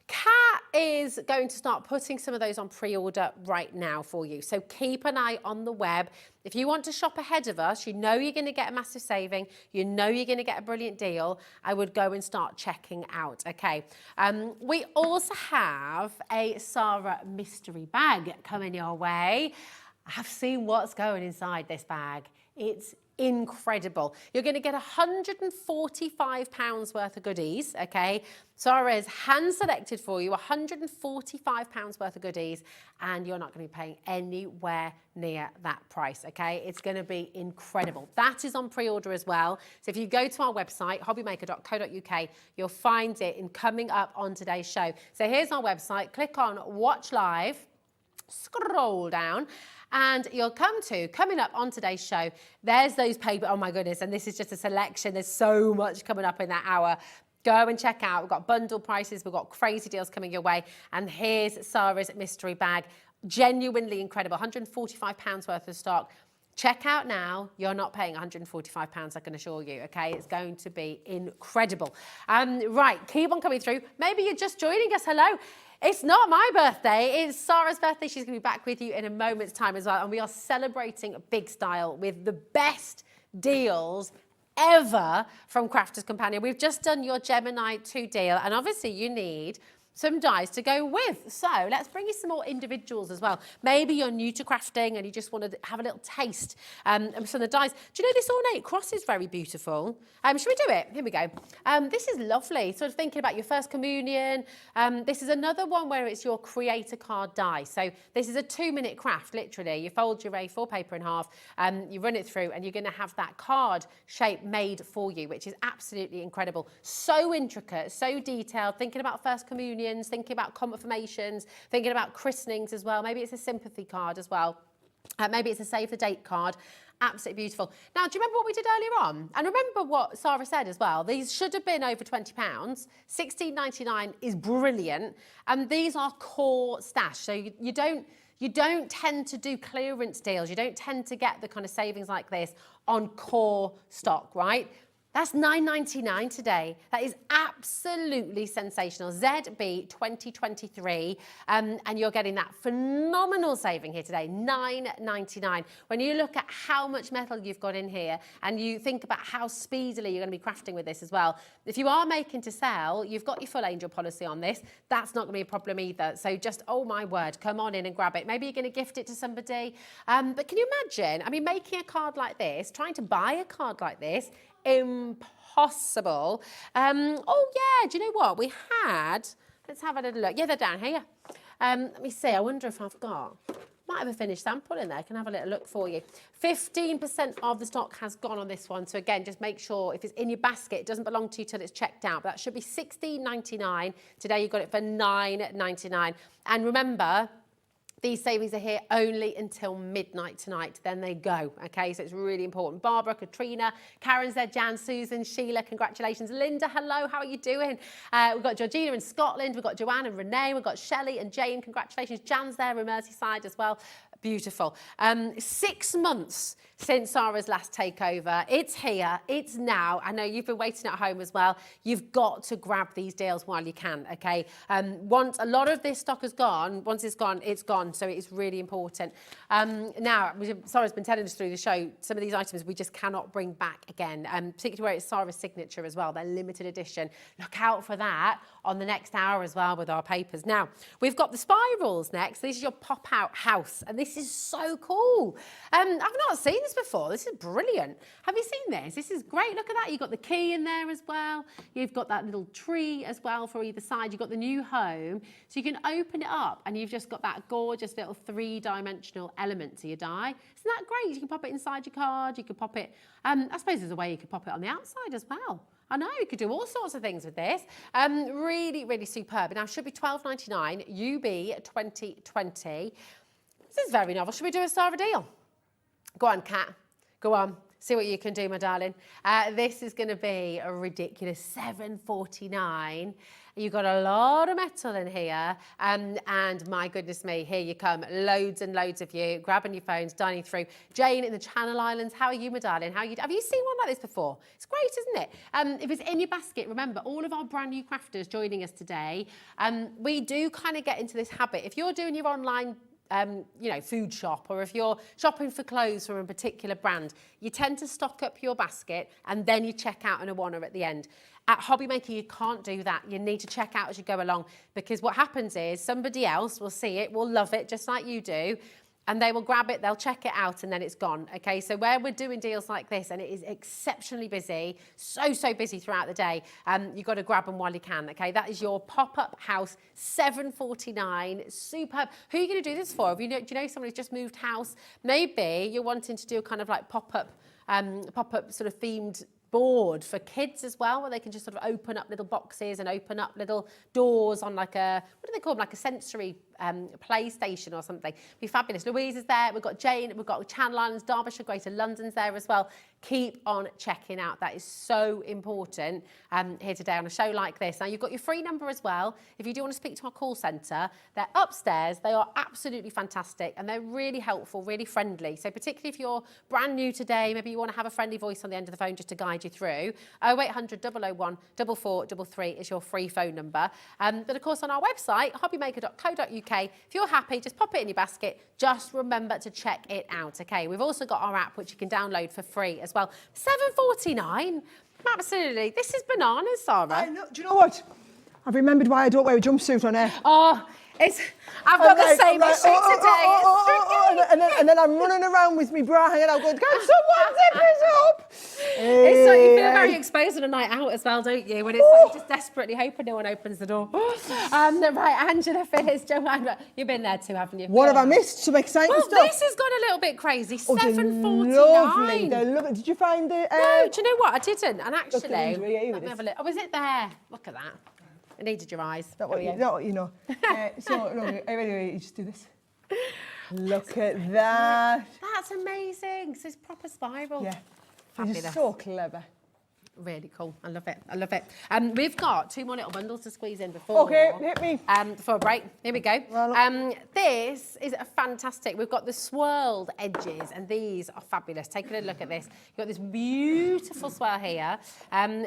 Kat is going to start putting some of those on pre-order right now for you. So keep an eye on the web. If you want to shop ahead of us, you know you're going to get a massive saving, you know you're going to get a brilliant deal, I would go and start checking out, okay? We also have a Sara mystery bag coming your way. I've seen what's going inside this bag. It's incredible. You're going to get £145 worth of goodies, okay? Sara has hand selected for you £145 worth of goodies, and you're not going to be paying anywhere near that price, okay? It's going to be incredible. That is on pre-order as well. So if you go to our website, hobbymaker.co.uk, you'll find it in coming up on today's show. So here's our website. Click on Watch Live, scroll down, and you'll come to, coming up on today's show, there's those paper, oh my goodness, and this is just a selection. There's so much coming up in that hour. Go and check out. We've got bundle prices. We've got crazy deals coming your way. And here's Sara's mystery bag. Genuinely incredible. £145 worth of stock. Check out now. You're not paying £145, I can assure you, okay? It's going to be incredible. Right, keep on coming through. Maybe you're just joining us. Hello. It's not my birthday, it's Sara's birthday. She's going to be back with you in a moment's time as well. And we are celebrating big style with the best deals ever from Crafters Companion. We've just done your Gemini 2 deal, and obviously you need some dies to go with. So let's bring you some more individuals as well. Maybe you're new to crafting and you just want to have a little taste of some of the dies. Do you know this ornate cross is very beautiful? Should we do it? Here we go. This is lovely. Sort of thinking about your first communion. This is another one where it's your creator card die. So this is a 2-minute craft, literally. You fold your A4 paper in half, you run it through, and you're going to have that card shape made for you, which is absolutely incredible. So intricate, so detailed. Thinking about first communion, thinking about confirmations, thinking about christenings as well. Maybe it's a sympathy card as well. Maybe it's a save the date card. Absolutely beautiful. Now, do you remember what we did earlier on? And remember what Sara said as well. These should have been over £20. £16.99 is brilliant. And these are core stash. So you don't tend to do clearance deals. You don't tend to get the kind of savings like this on core stock, right? That's £9.99 today. That is absolutely sensational. ZB 2023, and you're getting that phenomenal saving here today, £9.99. When you look at how much metal you've got in here, and you think about how speedily you're going to be crafting with this as well, if you are making to sell, you've got your full angel policy on this. That's not going to be a problem either. So just, oh my word, come on in and grab it. Maybe you're going to gift it to somebody. But can you imagine, I mean, making a card like this, trying to buy a card like this, impossible. Oh yeah, do you know what? We had, let's have a little look. Yeah, they're down here. Let me see, I wonder if I've got, might have a finished sample in there. I can have a little look for you. 15% of the stock has gone on this one. So again, just make sure if it's in your basket, it doesn't belong to you till it's checked out. But that should be $16.99. Today you got it for $9.99. And remember, these savings are here only until midnight tonight. Then they go, okay? So it's really important. Barbara, Katrina, Karen's there, Jan, Susan, Sheila, congratulations. Linda, hello, how are you doing? We've got Georgina in Scotland. We've got Joanne and Renee. We've got Shelley and Jane, congratulations. Jan's there in Merseyside as well. Beautiful. 6 months since Sara's last takeover. It's here. It's now. I know you've been waiting at home as well. You've got to grab these deals while you can, okay? Once a lot of this stock has gone, once it's gone, it's gone. So it's really important. Now, Sara's been telling us through the show, some of these items we just cannot bring back again, particularly where it's Sara's signature as well. They're limited edition. Look out for that on the next hour as well with our papers. Now, we've got the spirals next. This is your pop-out house. And this is so cool. I've not seen this before. This is brilliant. Have you seen this? This is great. Look at that. You've got the key in there as well. You've got that little tree as well for either side. You've got the new home. So you can open it up and you've just got that gorgeous little three-dimensional element to your die. Isn't that great? You can pop it inside your card. You could pop it, I suppose there's a way you could pop it on the outside as well. I know, you could do all sorts of things with this. Really, really superb. Now, it should be $12.99, UB 2020. This is very novel. Should we do a Sara deal? Go on, Kat. Go on. See what you can do, my darling. This is going to be a ridiculous $7.49. You've got a lot of metal in here. And my goodness me, here you come. Loads and loads of you grabbing your phones, dining through. Jane in the Channel Islands. How are you, my darling? How are you? Have you seen one like this before? It's great, isn't it? If it's in your basket, remember, all of our brand new crafters joining us today. We do kind of get into this habit. If you're doing your online food shop, or if you're shopping for clothes from a particular brand, you tend to stock up your basket and then you check out an Awana at the end. At Hobbymaker, you can't do that. You need to check out as you go along, because what happens is somebody else will see it, will love it, just like you do, and they will grab it, they'll check it out, and then it's gone, okay? So where we're doing deals like this, and it is exceptionally busy, so busy throughout the day, you've got to grab them while you can, okay? That is your pop-up house, $7.49, superb. Who are you going to do this for? Do you know someone who's just moved house? Maybe you're wanting to do a kind of like pop-up sort of themed board for kids as well, where they can just sort of open up little boxes and open up little doors on like a, what do they call them, like a sensory PlayStation or something. Be fabulous. Louise is there. We've got Jane. We've got Channel Islands, Derbyshire, Greater London's there as well. Keep on checking out. That is so important here today on a show like this. Now, you've got your free number as well. If you do want to speak to our call centre, they're upstairs. They are absolutely fantastic and they're really helpful, really friendly. So particularly if you're brand new today, maybe you want to have a friendly voice on the end of the phone just to guide you through. 0800 001 4433 is your free phone number. But of course on our website, hobbymaker.co.uk, if you're happy, just pop it in your basket. Just remember to check it out, okay? We've also got our app, which you can download for free as well. $7.49. Absolutely. This is bananas, Sara. I know. Do you know what? I've remembered why I don't wear a jumpsuit on air. Oh, I've got the same issue today. And then I'm running around with my bra and I'm going, can someone zip this up? It's like you feel very exposed on a night out as well, don't you? When it's like just desperately hoping no one opens the door. Right, Angela, Phyllis, Joanne, you've been there too, haven't you? What have I missed? Some exciting stuff. Well, this has gone a little bit crazy. $7.49. Lovely. Lovely. Did you find the... No, do you know what? I didn't. And actually, let me have a look. Oh, is it there? Look at that. I needed your eyes. Not what you know. So, no, anyway, you just do this. Look at that. That's amazing. So it's proper spiral. Yeah. Fabulous. It's so clever. Really cool. I love it. I love it. We've got two more little bundles to squeeze in before. Okay, hit me. Before a break. Here we go. Well, this is a fantastic. We've got the swirled edges, and these are fabulous. Take a look at this. You've got this beautiful swirl here.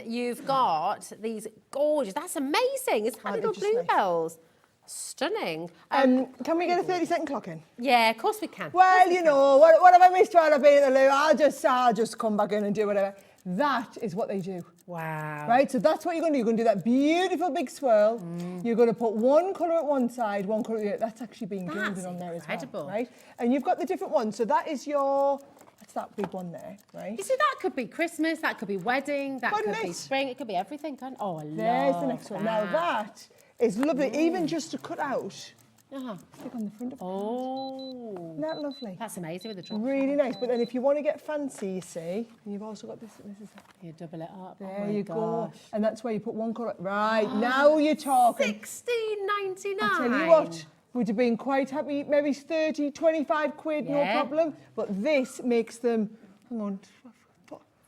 You've got these gorgeous. That's amazing. It's like little bluebells. Stunning. Can we get a 30-second clock in? Yeah, of course we can. Well, you know, what have I missed while I've been at the loo? I'll just come back in and do whatever. That is what they do. Wow. Right, so that's what you're going to do. You're going to do that beautiful big swirl. You're going to put one colour at one side, one colour at the other. That's actually being gilded on there as well. Right? And you've got the different ones. So that is your... That's that big one there, right? You see, that could be Christmas, that could be wedding, that Couldn't could be it? spring, it could be everything. Oh, I love There's the next one. Now that is lovely, even just to cut out. Stick on the front of it. Oh. Isn't that lovely? That's amazing with the drop. Really nice. But then if you want to get fancy, you see, you've also got this. This is You double it up. there. Oh my you gosh. go. And that's where you put one colour. Right now you're talking. £16.99. I tell you what, would have been quite happy. Maybe 30, 25 quid, no problem. But this makes them. Hang on.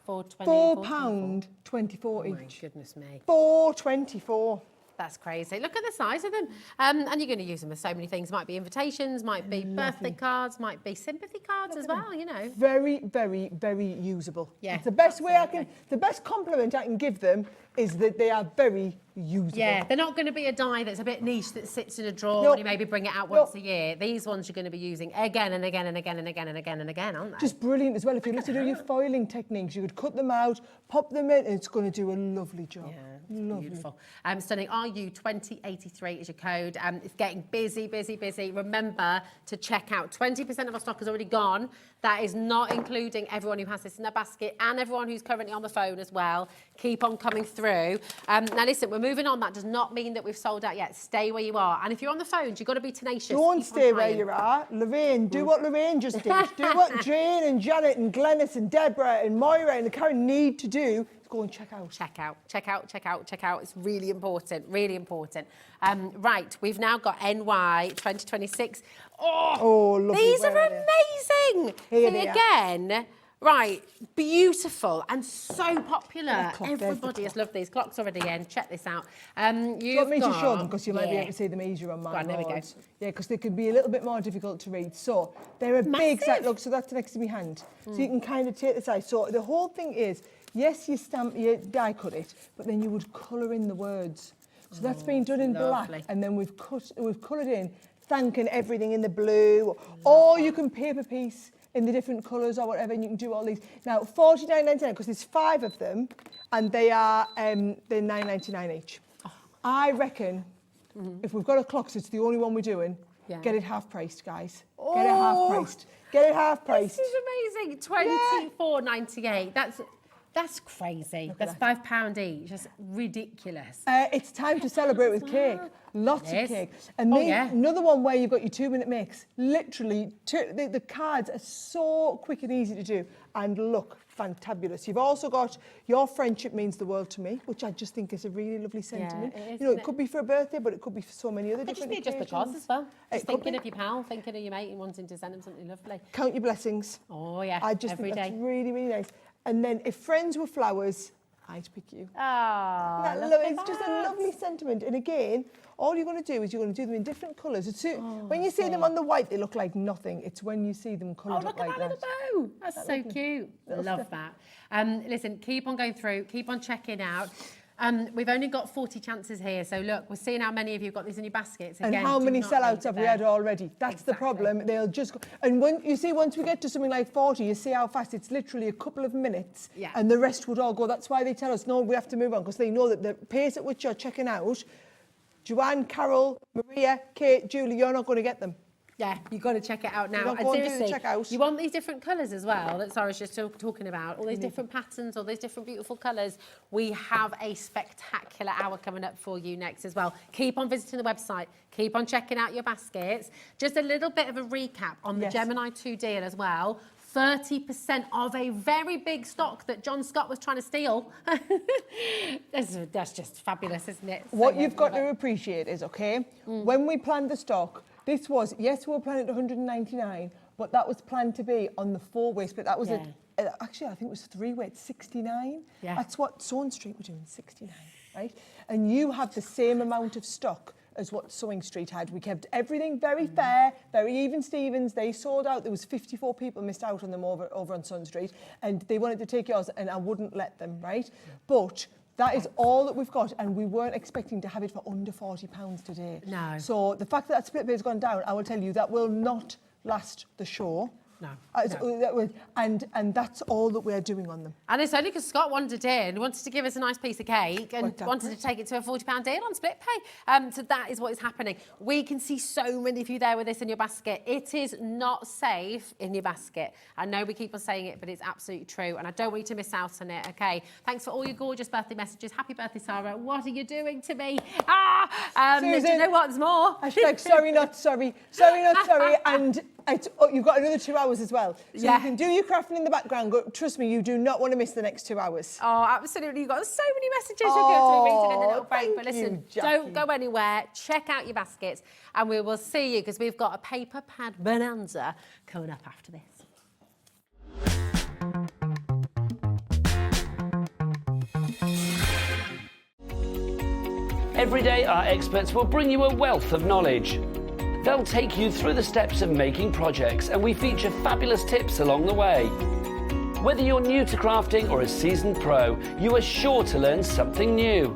£4.24 each. My goodness me. £4.24. That's crazy. Look at the size of them. And you're going to use them with so many things. Might be invitations, might be birthday cards, might be sympathy cards as well, you know. Very, very, very usable. Yeah, It's the best way I can, the best compliment I can give them is that they are very usable. Yeah, they're not going to be a die that's a bit niche that sits in a drawer No. and you maybe bring it out once a year. These ones you're going to be using again and again and again and again and again and again, aren't they? Just brilliant as well. If you look to do your foiling techniques, you could cut them out, pop them in, and it's going to do a lovely job. Yeah, lovely. beautiful. Stunning. RU2083 is your code. It's getting busy, busy, busy. Remember to check out. 20% of our stock has already gone. That is not including everyone who has this in their basket and everyone who's currently on the phone as well. Keep on coming through. Now listen, we're moving on. That does not mean that we've sold out yet. Stay where you are. And if you're on the phones, you've got to be tenacious. Don't Keep on stay where trying. you are. Lorraine, do what Lorraine just did. Do what Jane and Janet and Glenys and Deborah and Moira and Karen need to do. Go and check out. Check out, check out, check out, check out. It's really important, really important. Right, we've now got NY 2026. Oh, lovely. These are amazing. Here See they are. again. Right, beautiful and so popular. Clock, there's the Everybody has clock. loved these clocks already in. Check this out. Do you want me to show them? Because you might be able to see them easier on my Go on, there we go. boards. Yeah, because they can be a little bit more difficult to read. So they're a big set. Look, so that's next to my hand. So you can kind of take the size. So the whole thing is, yes, you die cut it, but then you would colour in the words. So that's been done in black, and then we've coloured in, thanking everything in the blue, or you can paper piece in the different colours or whatever, and you can do all these. Now, $49.99 because there's 5 of them, and they are they're $9.99 each. I reckon if we've got a clock, so it's the only one we're doing. Get it half priced, guys. Get it half priced. Get it half priced. This is amazing. $24.98. That's crazy. That's £5 each. That's ridiculous. It's time to celebrate with cake. Lots of cake. And another one where you've got your 2-minute mix. Literally, the cards are so quick and easy to do and look fantabulous. You've also got your friendship means the world to me, which I just think is a really lovely sentiment. it is, you know, it could be for a birthday, but it could be for so many other different occasions. Just because as well. Just It could thinking be. of your pal, thinking of your mate and wanting to send him something lovely. Count your blessings. Oh, yeah, I just every think that's day. really, really nice. And then if friends were flowers, I'd pick you. Ah, It's just a lovely sentiment. And again, all you're going to do is you're going to do them in different colours. When you see them on the white, they look like nothing. It's when you see them coloured up like that. Oh, look at that little bow. That's so cute. Love that. Listen, keep on going through. Keep on checking out. We've only got 40 chances here, so look, we're seeing how many of you have got these in your baskets. And Again, how do many not sellouts leave have it we had there. already? That's the problem. They'll just go. And once we get to something like 40, you see how fast it's literally a couple of minutes, and the rest would all go. That's why they tell us, no, we have to move on, because they know that the pace at which you're checking out, Joanne, Carol, Maria, Kate, Julie, you're not going to get them. Yeah, you've got to check it out now. You're not And going to do the seriously, checkout. you want these different colours as well that Sara's just talking about, all these different patterns, all these different beautiful colours. We have a spectacular hour coming up for you next as well. Keep on visiting the website. Keep on checking out your baskets. Just a little bit of a recap on the Gemini 2 deal as well. 30% of a very big stock that John Scott was trying to steal. That's just fabulous, isn't it? What you've got to appreciate is, when we planned the stock, this was, yes, we were planning at 199, but that was planned to be on the 4-way split. That was actually, I think it was 3-way, 69. Yeah. That's what Swan Street were doing, 69, right? And you have the same amount of stock as what Sewing Street had. We kept everything very fair, very even Stevens. They sold out. There was 54 people missed out on them over on Sun Street, and they wanted to take yours, and I wouldn't let them, right? But that is all that we've got, and we weren't expecting to have it for under £40 today. No. So the fact that split pay has gone down, I will tell you, that will not last the show. And that's all that we're doing on them. And it's only because Scott wanted in, wanted to give us a nice piece of cake and wanted to take it to a £40 deal on split pay. So that is what is happening. We can see so many of you there with this in your basket. It is not safe in your basket. I know we keep on saying it, but it's absolutely true. And I don't want you to miss out on it, okay? Thanks for all your gorgeous birthday messages. Happy birthday, Sara. What are you doing to me? Do you know what? There's more. Hashtag sorry, not sorry. Sorry, not sorry. And you've got another 2 hours as well. So you can do your crafting in the background. Trust me, you do not want to miss the next 2 hours. Oh, absolutely. You've got so many messages you're going to be reading in the little break. But listen, don't go anywhere. Check out your baskets and we will see you because we've got a paper pad bonanza coming up after this. Every day, our experts will bring you a wealth of knowledge. They'll take you through the steps of making projects, and we feature fabulous tips along the way. Whether you're new to crafting or a seasoned pro, you are sure to learn something new.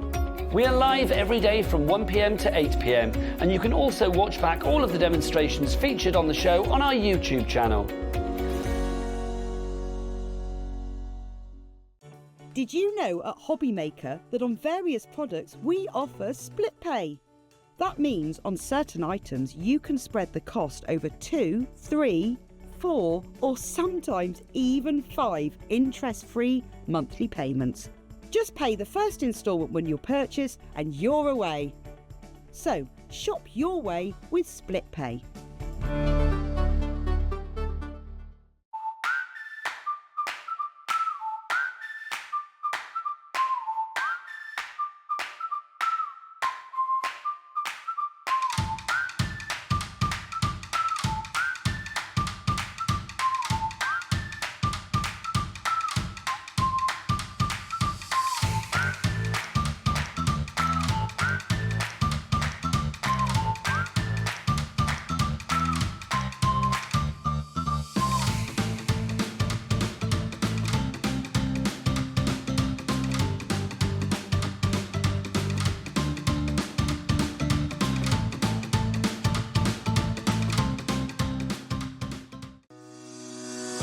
We are live every day from 1 p.m. to 8 p.m, and you can also watch back all of the demonstrations featured on the show on our YouTube channel. Did you know at Hobby Maker that on various products we offer split pay? That means on certain items you can spread the cost over 2, 3, 4 or sometimes even 5 interest-free monthly payments. Just pay the first instalment when you purchase and you're away. So shop your way with split pay.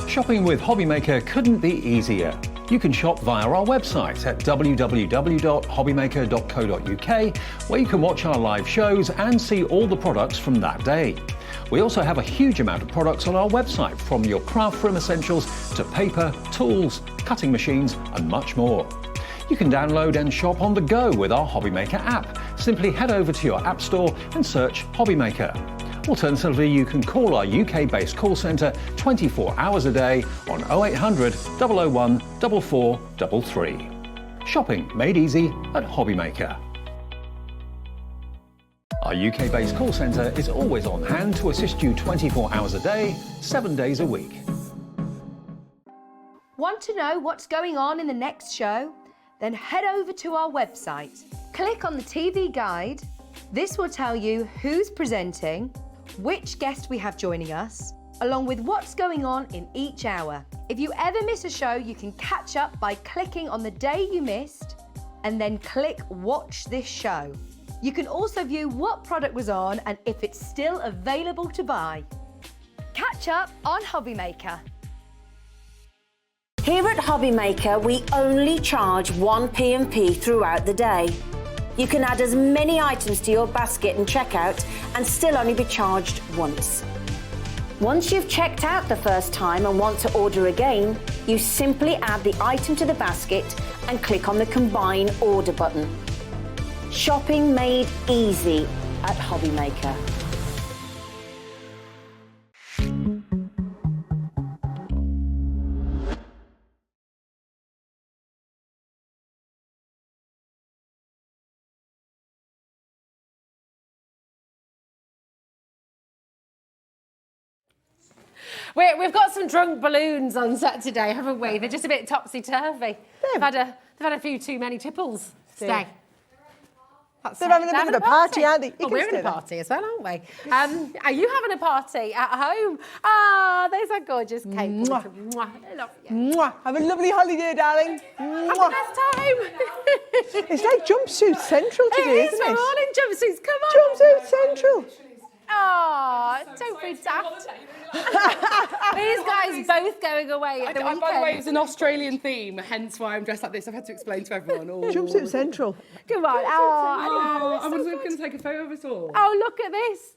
Shopping with Hobby Maker couldn't be easier. You can shop via our website at www.hobbymaker.co.uk, where you can watch our live shows and see all the products from that day. We also have a huge amount of products on our website, from your craft room essentials to paper, tools, cutting machines and much more. You can download and shop on the go with our Hobby Maker app. Simply head over to your app store and search Hobby Maker. Alternatively, you can call our UK-based call centre 24 hours a day on 0800 001 4433. Shopping made easy at Hobby Maker. Our UK-based call centre is always on hand to assist you 24 hours a day, 7 days a week. Want to know what's going on in the next show? Then head over to our website. Click on the TV guide. This will tell you who's presenting, which guest we have joining us, along with what's going on in each hour. If you ever miss a show, you can catch up by clicking on the day you missed and then click Watch This Show. You can also view what product was on and if it's still available to buy. Catch up on Hobby Maker. Here at Hobby Maker, we only charge 1 P&P throughout the day. You can add as many items to your basket and checkout and still only be charged once. Once you've checked out the first time and want to order again, you simply add the item to the basket and click on the Combine Order button. Shopping made easy at Hobby Maker. We've got some drunk balloons on set today, haven't we? They're just a bit topsy-turvy. They've had a few too many tipples today. They're having a bit of a party, aren't they? Well, we're in a party as well, aren't we? Are you having a party at home? Ah, there's a gorgeous cake. Mwah. Mwah. I love you. Mwah. Have a lovely holiday, darling. Have the best time. It's like jumpsuit central today, It is. isn't it? We're all in jumpsuits. Come on. Jumpsuit central. Oh, don't be daft. These guys both going away at the weekend. By the way, it's an Australian theme, hence why I'm dressed like this. I've had to explain to everyone. Oh. Jumpsuit Central. Come on. Oh, I know. I was going to take a photo of us all. Oh, look at this.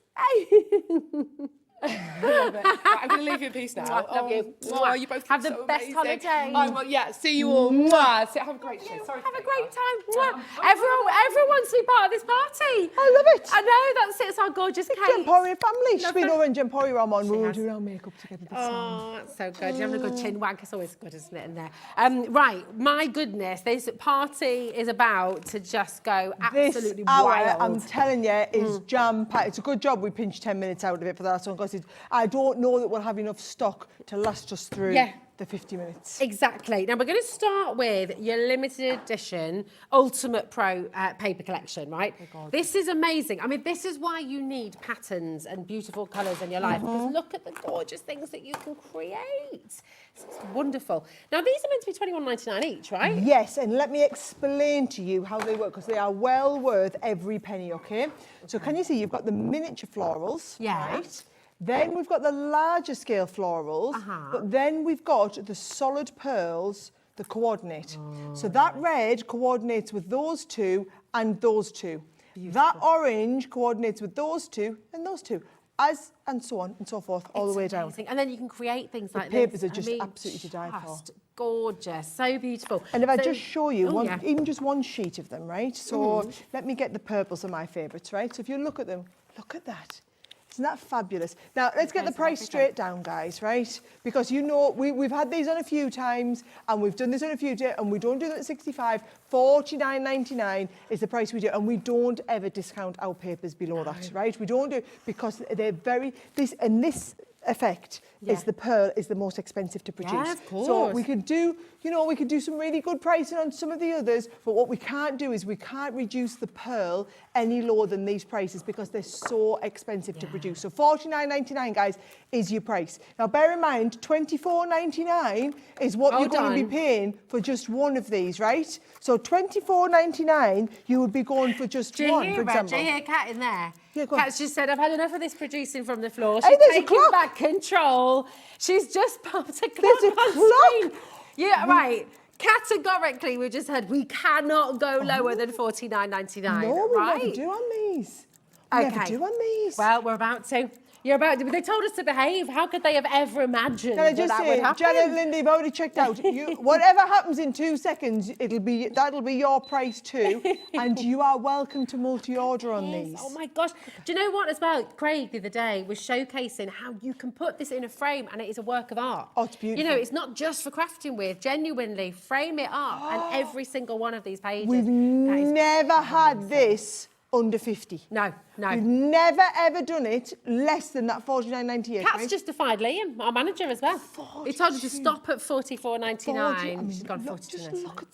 Right, I'm going to leave you in peace now. Love you. Oh, you both have the so best amazing. holiday. Well, yeah, see you all. Mwah. Have a great show. Sorry. Have a great time. Everyone wants to be part of this party. I love it. I know, that's it. It's our gorgeous Kate. Emporium family. She's been over in Emporium on. We were doing our makeup together this time. Oh, that's so good. You're having a good chin wank. It's always good, isn't it, in there? Right, my goodness, this party is about to just go absolutely this hour, wild. I'm telling you, is jam-packed. It's a good job we pinched 10 minutes out of it for that one, because I don't know that we'll have enough stock to last us through the 50 minutes. Exactly. Now, we're going to start with your limited edition Ultimate Pro paper collection, right? Oh, this is amazing. I mean, this is why you need patterns and beautiful colours in your life, because look at the gorgeous things that you can create. It's wonderful. Now, these are meant to be £21.99 each, right? Yes, and let me explain to you how they work, because they are well worth every penny, okay? So can you see you've got the miniature florals, right? Then we've got the larger scale florals, but then we've got the solid pearls that coordinate. So that red coordinates with those two and those two. Beautiful. That orange coordinates with those two and those two. As and so on and so forth, all the way down. And then you can create things like this. The papers are just absolutely to die for. Gorgeous, so beautiful. And if I just show you, even just one sheet of them, right? So let me get the purples are my favourites, right? So if you look at them, look at that. Isn't that fabulous? Now, let's get the price straight down, guys, right? Because, you know, we've had these on a few times, and we've done this on a few days, and we don't do that at 65. $49.99 is the price we do, and we don't ever discount our papers below that, right? We don't do, because they're very, this effect is the pearl is the most expensive to produce. Yeah, of course. So we could do, you know, we could do some really good pricing on some of the others, but what we can't do is we can't reduce the pearl any lower than these prices, because they're so expensive to produce. So $49.99, guys, is your price. Now, bear in mind, $24.99 is what you're going to be paying for just one of these, right? So $24.99, you would be going for just one, for example. Do you hear Kat in there? Yeah, Kat's just said, I've had enough of this producing from the floor. Hey, She's there's a taking clock. back control. She's just popped a clock There's a on clock. screen. Yeah, right. Categorically, we just heard we cannot go lower than $49.99. No, we right? never do on these. We never do on these. Well, we're about to. You're about to. They told us to behave. How could they have ever imagined Can I just that say, would happen? Janet and Linda, you've already checked out. Whatever happens in 2 seconds, that'll be your price too, and you are welcome to multi-order on these. Oh my gosh! Do you know what? As well, Craig the other day was showcasing how you can put this in a frame, and it is a work of art. Oh, it's beautiful. You know, it's not just for crafting with. Genuinely, frame it up, and every single one of these pages. We've never had this under 50. No. We've never ever done it less than that $49.98. Kat's justified Liam, our manager, as well. He told her to stop at $44.99. She's gone $42.99.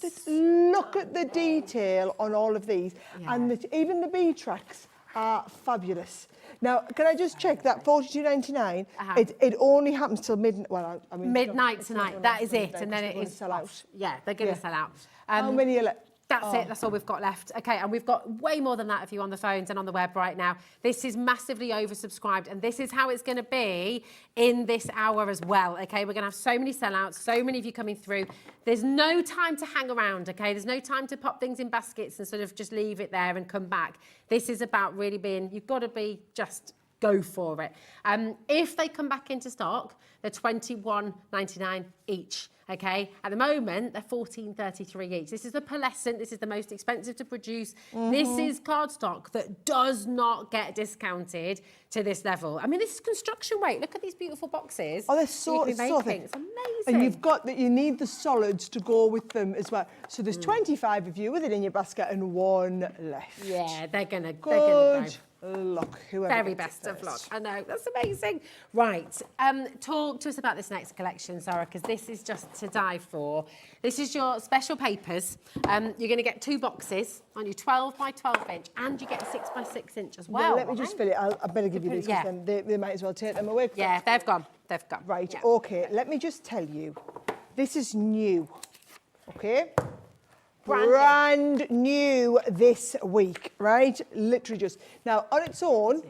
Just look at the detail on all of these, and even the bee tracks are fabulous. Now, can I just check that $42.99? It only happens till midnight. Well, I mean midnight tonight. That is it, and then it is sell out. Yeah, they're going to sell out. How many are left? That's it. That's all we've got left. Okay, and we've got way more than that if you're on the phones and on the web right now. This is massively oversubscribed, and this is how it's going to be in this hour as well. Okay, we're going to have so many sellouts, so many of you coming through. There's no time to hang around. Okay, there's no time to pop things in baskets and sort of just leave it there and come back. This is about really being. You've got to be just. Go for it. If they come back into stock, they're $21.99 each. Okay, at the moment they're $14.33 each. This is the pearlescent. This is the most expensive to produce. This is cardstock that does not get discounted to this level. I mean, this is construction weight. Look at these beautiful boxes. Oh, they're so thick. It's amazing. And you've got that. You need the solids to go with them as well. So there's 25 of you with it in your basket and one left. Yeah, they're gonna go. Luck, whoever. Very best of luck. I know, that's amazing. Right, talk to us about this next collection, Sarah, because this is just to die for. This is your special papers. You're going to get 2 boxes on your 12 by 12 inch, and you get a 6 by 6 inch as well. Let me just fill it. I better give you these, because then they might as well take them away. Yeah, they've gone. They've gone. Right, okay. Let me just tell you, this is new, okay? Brand new this week, right? Literally just. Now, on its own,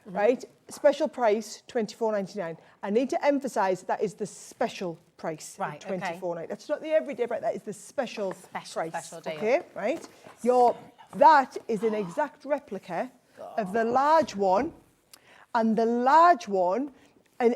right? Special price, £24.99. I need to emphasise that is the special price, right? £24.99. That's not the everyday price. That is the special price. Special deal. Okay, right? That is an exact replica of the large one, and the large one, and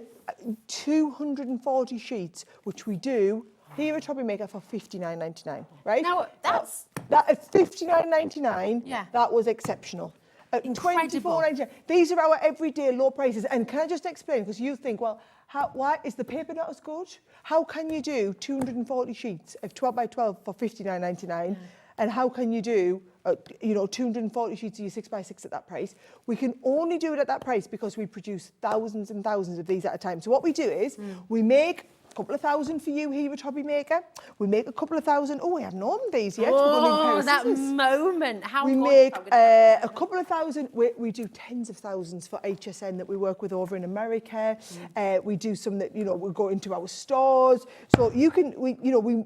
240 sheets, which we do here at Hobby Maker for £59.99, right? Now, that's... That at £59.99, Yeah. that was exceptional. At Incredible. £24.99, these are our everyday low prices. And can I just explain, because you think, well, why is the paper not as good? How can you do 240 sheets of 12 by 12 for £59.99? And how can you do, 240 sheets of your 6 by 6 at that price? We can only do it at that price because we produce thousands and thousands of these at a time. So what we do is we make a couple of thousand for you here at Hobby Maker. We make a couple of thousand. Oh, we haven't opened these yet. Oh, that moment. How we make a couple of thousand. We do tens of thousands for HSN that we work with over in America. We do some that, we go into our stores. So we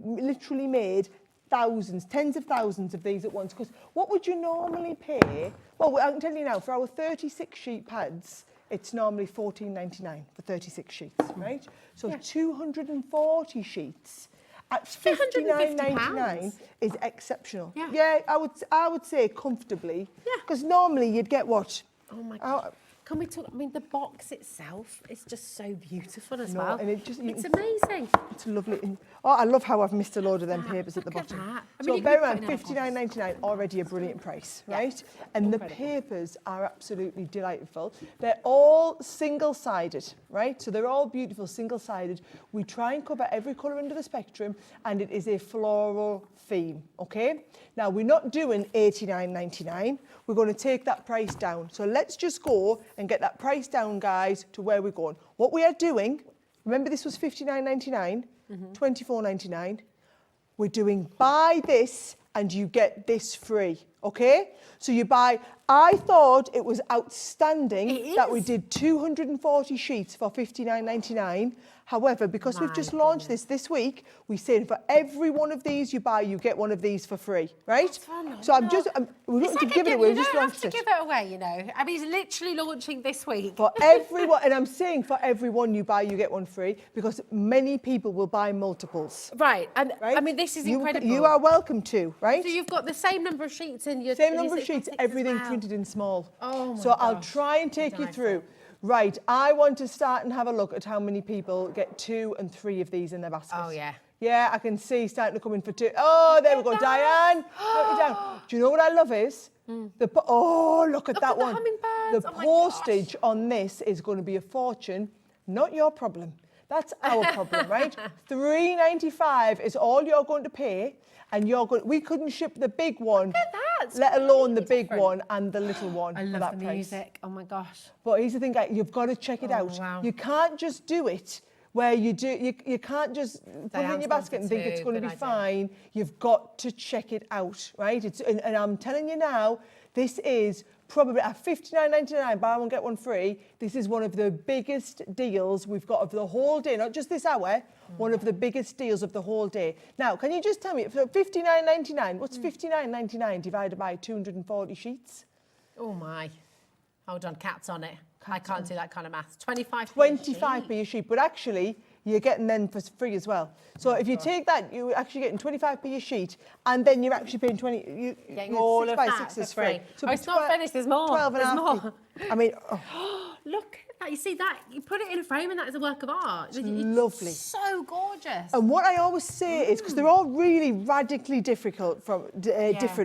literally made thousands, tens of thousands of these at once. Because what would you normally pay? Well, I can tell you now, for our 36 sheet pads, it's normally £14.99 for 36 sheets, right? So 240 sheets at £59.99 is exceptional. Yeah, I would say comfortably. Yeah. Because normally you'd get what? Oh my God. Can we talk? I mean, the box itself is just so beautiful as well. And it's amazing. It's lovely. Oh, I love how I've missed a load of them papers at the bottom. So bear in mind, £59.99, already a brilliant price, right? And the papers are absolutely delightful. They're all single-sided, right? So they're all beautiful, single-sided. We try and cover every colour under the spectrum, and it is a floral theme, okay? Now, we're not doing £89.99. We're going to take that price down. So let's just go and get that price down, guys, to where we're going. What we are doing, remember this was £59.99, £24.99. We're doing buy this and you get this free, okay? So you buy, I thought it was outstanding that we did 240 sheets for £59.99. However, because we've just launched this week, we said for every one of these you buy, you get one of these for free, right? So we're not to give it away, we just launched it. You don't have to give it away, I mean, he's literally launching this week. For everyone, and I'm saying for everyone you buy, you get one free, because many people will buy multiples. Right, and I mean, this is incredible. You are welcome to, right? So you've got the same number of sheets in your... Same number of sheets, everything printed in small. Oh my So I'll try and take you through. Right, I want to start and have a look at how many people get 2 and 3 of these in their basket. Oh, yeah. Yeah, I can see starting to come in for 2. Oh, there we go, Diane. Count it down. Do you know what I love is? Look at that one. The postage on this is going to be a fortune. Not your problem. That's our problem, right? £3.95 is all you're going to pay, and we couldn't ship the big one. Look at that. Let alone the big one and the little one. I for love that the price. music. Oh my gosh. But here's the thing, guys, you've got to check it out. Wow. You can't just do it where you can't just put it in your basket and think it's going to be fine. You've got to check it out, right? And I'm telling you now, this is probably at £59.99, buy one, get one free. This is one of the biggest deals we've got of the whole day, not just this hour, one of the biggest deals of the whole day. Now, can you just tell me, for £59.99, what's £59.99 divided by 240 sheets? Oh my. Hold on, cat's on it. I can't do that kind of maths. 25p a sheet, but actually, you're getting them for free as well. So if you take that, you're actually getting 25p a sheet, and then you're actually paying 20. Getting all 6 of by that 6 is for free. free. So it's not finished. There's more. 12 and There's a half. more. I mean, look at that. You see that? You put it in a frame, and that is a work of art. It's lovely. So gorgeous. And what I always say is, because they're all really radically different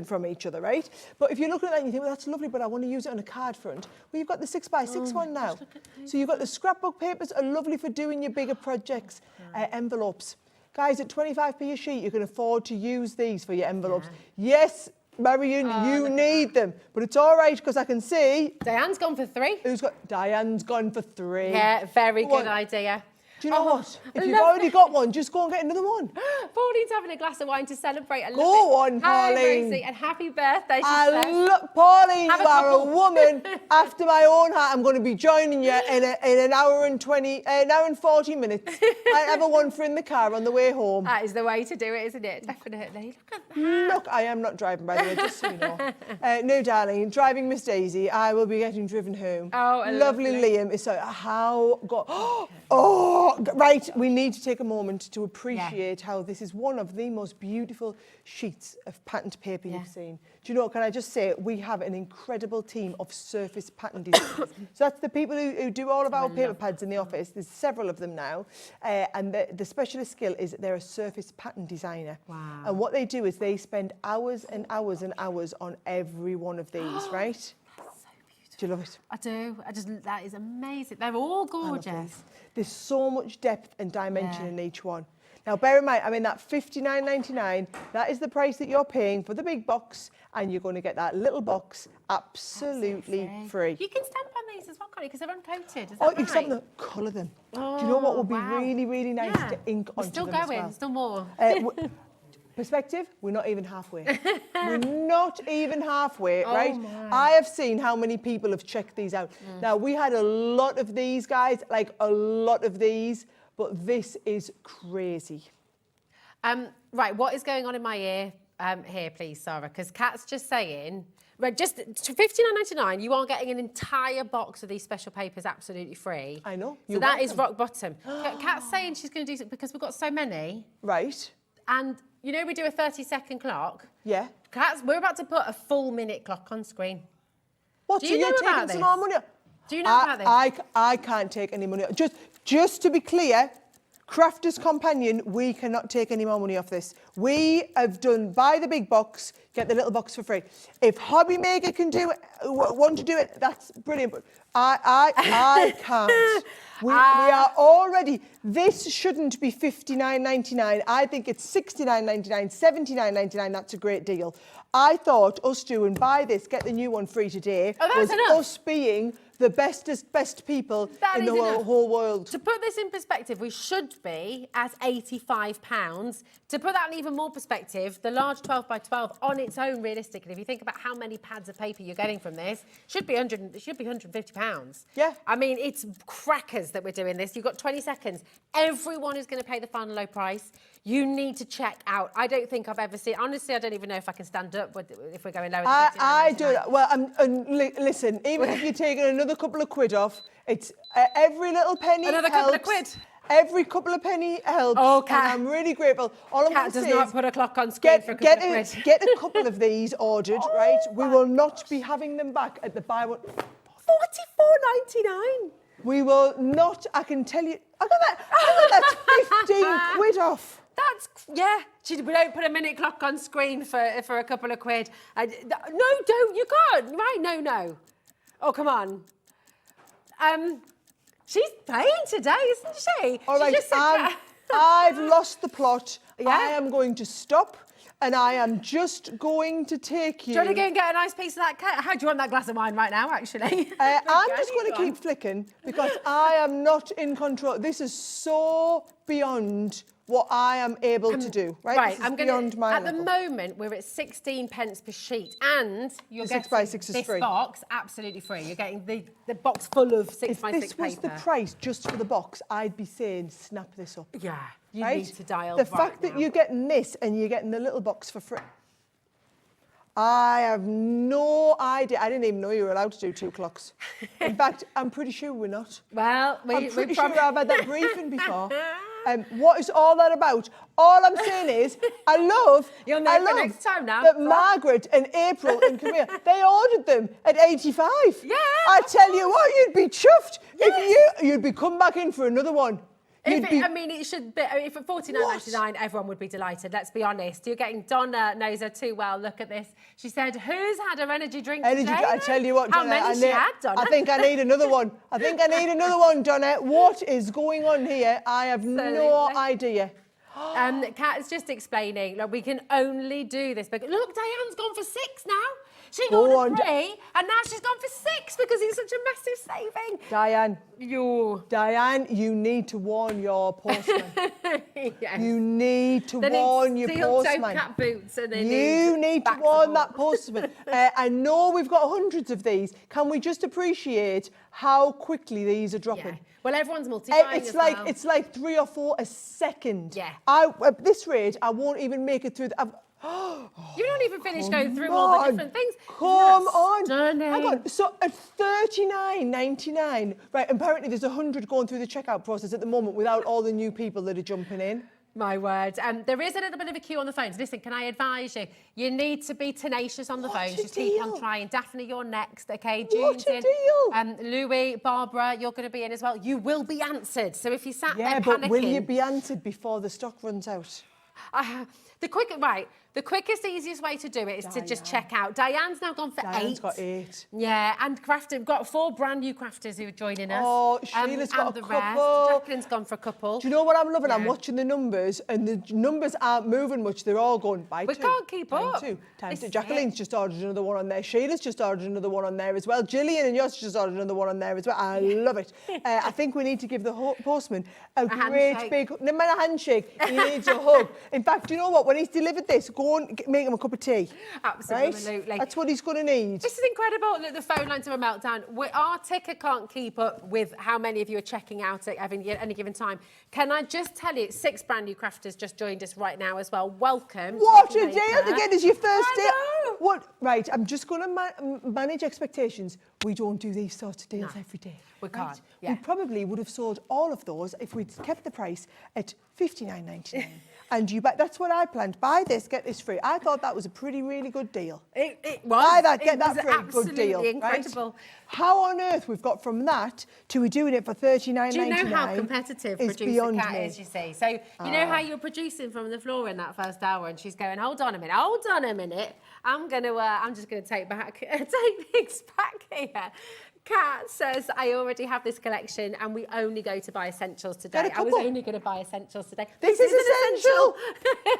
from each other, right? But if you look at that and you think, well, that's lovely, but I want to use it on a card front. Well, you've got the 6 by 6 one now. So you've got the scrapbook papers are lovely for doing your bigger projects, envelopes. Guys, at 25p a sheet, you can afford to use these for your envelopes. Yes, Marion, you need them. But it's all right, because I can see... Diane's gone for 3. Diane's gone for 3. Yeah, very good idea. Do you know what? If you've already got one, just go and get another one. Pauline's having a glass of wine to celebrate. I love Go it. on, Hi, Pauline. Rosie, and happy birthday, she I says. love Pauline. Have You a are a couple. woman after my own heart. I'm going to be joining you in an hour and 40 minutes. I have a one for in the car on the way home. That is the way to do it, isn't it? Definitely. Look at that. Look, I am not driving, by the way, just so you know. No, darling, driving Miss Daisy. I will be getting driven home. Oh, lovely Liam. It's like, right. We need to take a moment to appreciate how this is one of the most beautiful sheets of patterned paper you've seen. Do you know, can I just say, we have an incredible team of surface pattern designers. So that's the people who do all of our paper pads in the office. There's several of them now. And the specialist skill is they're a surface pattern designer. Wow. And what they do is they spend hours and hours and hours on every one of these, right? Do you love it? I do. That is amazing. They're all gorgeous. There's so much depth and dimension in each one. Now, bear in mind, I mean, that $59.99, that is the price that you're paying for the big box, and you're going to get that little box absolutely free. You can stamp on these as well, can't you? Because they're uncoated. Is that Oh, right? you can stamp them, colour them. Do you know what would be really, really nice to ink onto still them as going, well? still more. Perspective, we're not even halfway. We're not even halfway, Oh right? my. I have seen how many people have checked these out. Now, we had a lot of these, guys, like a lot of these, but this is crazy. Right, what is going on in my ear here, please, Sarah? Because Kat's just saying, right, just to $59.99, you are getting an entire box of these special papers absolutely free. I know. So that is rock bottom. Kat's saying she's going to do it because we've got so many. Right. And you know we do a 30-second clock? Yeah. We're about to put a full minute clock on screen. What, do so you you're know taking about some this? more money? Do you know about this? I can't take any money. Just to be clear, Crafter's Companion, we cannot take any more money off this. We have done buy the big box, get the little box for free. If Hobby Maker can do it, want to do it, that's brilliant. But I can't. We are already, this shouldn't be $59.99. I think it's $69.99, $79.99. That's a great deal. I thought us doing buy this, get the new one free today was us being the best people in the whole world. To put this in perspective, we should be at £85. To put that in even more perspective, the large 12 by 12 on its own, realistically, if you think about how many pads of paper you're getting from this, should be £150. Yeah. I mean, it's crackers that we're doing this. You've got 20 seconds. Everyone is going to pay the final low price. You need to check out. I don't think I've ever seen. Honestly, I don't even know if I can stand up if we're going lower than I do. Well, listen. Even if you're taking another couple of quid off, it's every little penny. Another couple of quid. Every couple of penny helps. Oh, Kat. And I'm really grateful. All I'm Kat going to does say not is put a clock on screen for a couple of quid. Get a couple of these ordered, right? We will not be having them back at the buy one. $44.99. We will not. I can tell you. I got that 15 quid off. We don't put a minute clock on screen for a couple of quid. No, don't. You can't. Right? No. Oh, come on. She's playing today, isn't she? All right, I've lost the plot. Yeah. I am going to stop, and I am just going to take you. Do you want to go and get a nice piece of that cake? How do you want that glass of wine right now, actually? I'm just going to keep flicking because I am not in control. This is so beyond what I am able to do, right? Right, this is beyond my level. At the moment, we're at 16 pence per sheet, and you're getting 6x6 is this free. box absolutely free. You're getting the box full of 6x6 paper. If this was the price just for the box, I'd be saying snap this up. Yeah, you right? need to dial the right fact that now. you're getting this and you're getting the little box for free. I have no idea. I didn't even know you were allowed to do 2 clocks. In fact, I'm pretty sure we're not. Well, I'm pretty sure I've had that briefing before. What is all that about? All I'm saying is, I love next time now. that Margaret and April and Camille, they ordered them at 85. Yeah. I tell you what, you'd be chuffed if you'd be come back in for another one. I mean, it should be. If at $49.99, everyone would be delighted. Let's be honest. You're getting Donna knows her too well. Look at this. She said, "Who's had her energy drink today?" I tell you what, How Donna, many she had, Donna? I think I need another one. Donna. What is going on here? I have no idea. Kat is just explaining. Look, we can only do this. But look, Diane's gone for 6 now. She Go ordered on, 3, and now she's gone for 6 because it's such a massive saving. Diane. You. Diane, you need to warn your postman. Yes. You need to They warn need your steel-toe postman. cap boots and they You need to back warn support. that postman. I know we've got hundreds of these. Can we just appreciate how quickly these are dropping? Yeah. Well, everyone's multi-buying It's as like well. it's like 3 or 4 a second. Yeah. At this rate, I won't even make it through. You don't even finish going through all the different things. Come on. Stunning. Hang on. So at $39.99, right, apparently there's 100 going through the checkout process at the moment without all the new people that are jumping in. My word. There is a little bit of a queue on the phones. Listen, can I advise you? You need to be tenacious on the phones. Just keep on trying. Daphne, you're next, okay? June's What a deal. Louis, Barbara, you're going to be in as well. You will be answered. So if you sat there Yeah, panicking... but will you be answered before the stock runs out? The quickest, easiest way to do it is to just check out. Diane's now gone for 8. Diane's got 8. Yeah, and we've got 4 brand new crafters who are joining us. Oh, Sheila's got and a the couple. rest. Jacqueline's gone for a couple. Do you know what I'm loving? Yeah. I'm watching the numbers, and the numbers aren't moving much. They're all going by 2. We can't keep up. Time 2. This is Jacqueline's just ordered another one on there. Sheila's just ordered another one on there as well. Gillian and yours just ordered another one on there as well. I love it. I think we need to give the postman a great handshake. big, no matter handshake, he needs a hug. In fact, do you know what? When he's delivered this, go and make him a cup of tea. Absolutely. Right? That's what he's going to need. This is incredible. Look, the phone lines are a meltdown. Our ticker can't keep up with how many of you are checking out at any given time. Can I just tell you, 6 brand new crafters just joined us right now as well. Welcome. What a deal to get as your first I day. know. What? Right, I'm just going to manage expectations. We don't do these sorts of deals every day. We can't. Right? Yeah. We probably would have sold all of those if we'd kept the price at $59.99. And that's what I planned. Buy this, get this free. I thought that was a really good deal. It was. Buy that, get It that was free. Good deal. absolutely incredible. Right? How on earth we've got from that to we're doing it for $39.99? Do you know how competitive is producer beyond Kat me. is, you see? So, you know how you're producing from the floor in that first hour and she's going, hold on a minute. I'm just going to take things back here. Kat says, I already have this collection and we only go to buy essentials today. I was only going to buy essentials today. This is essential.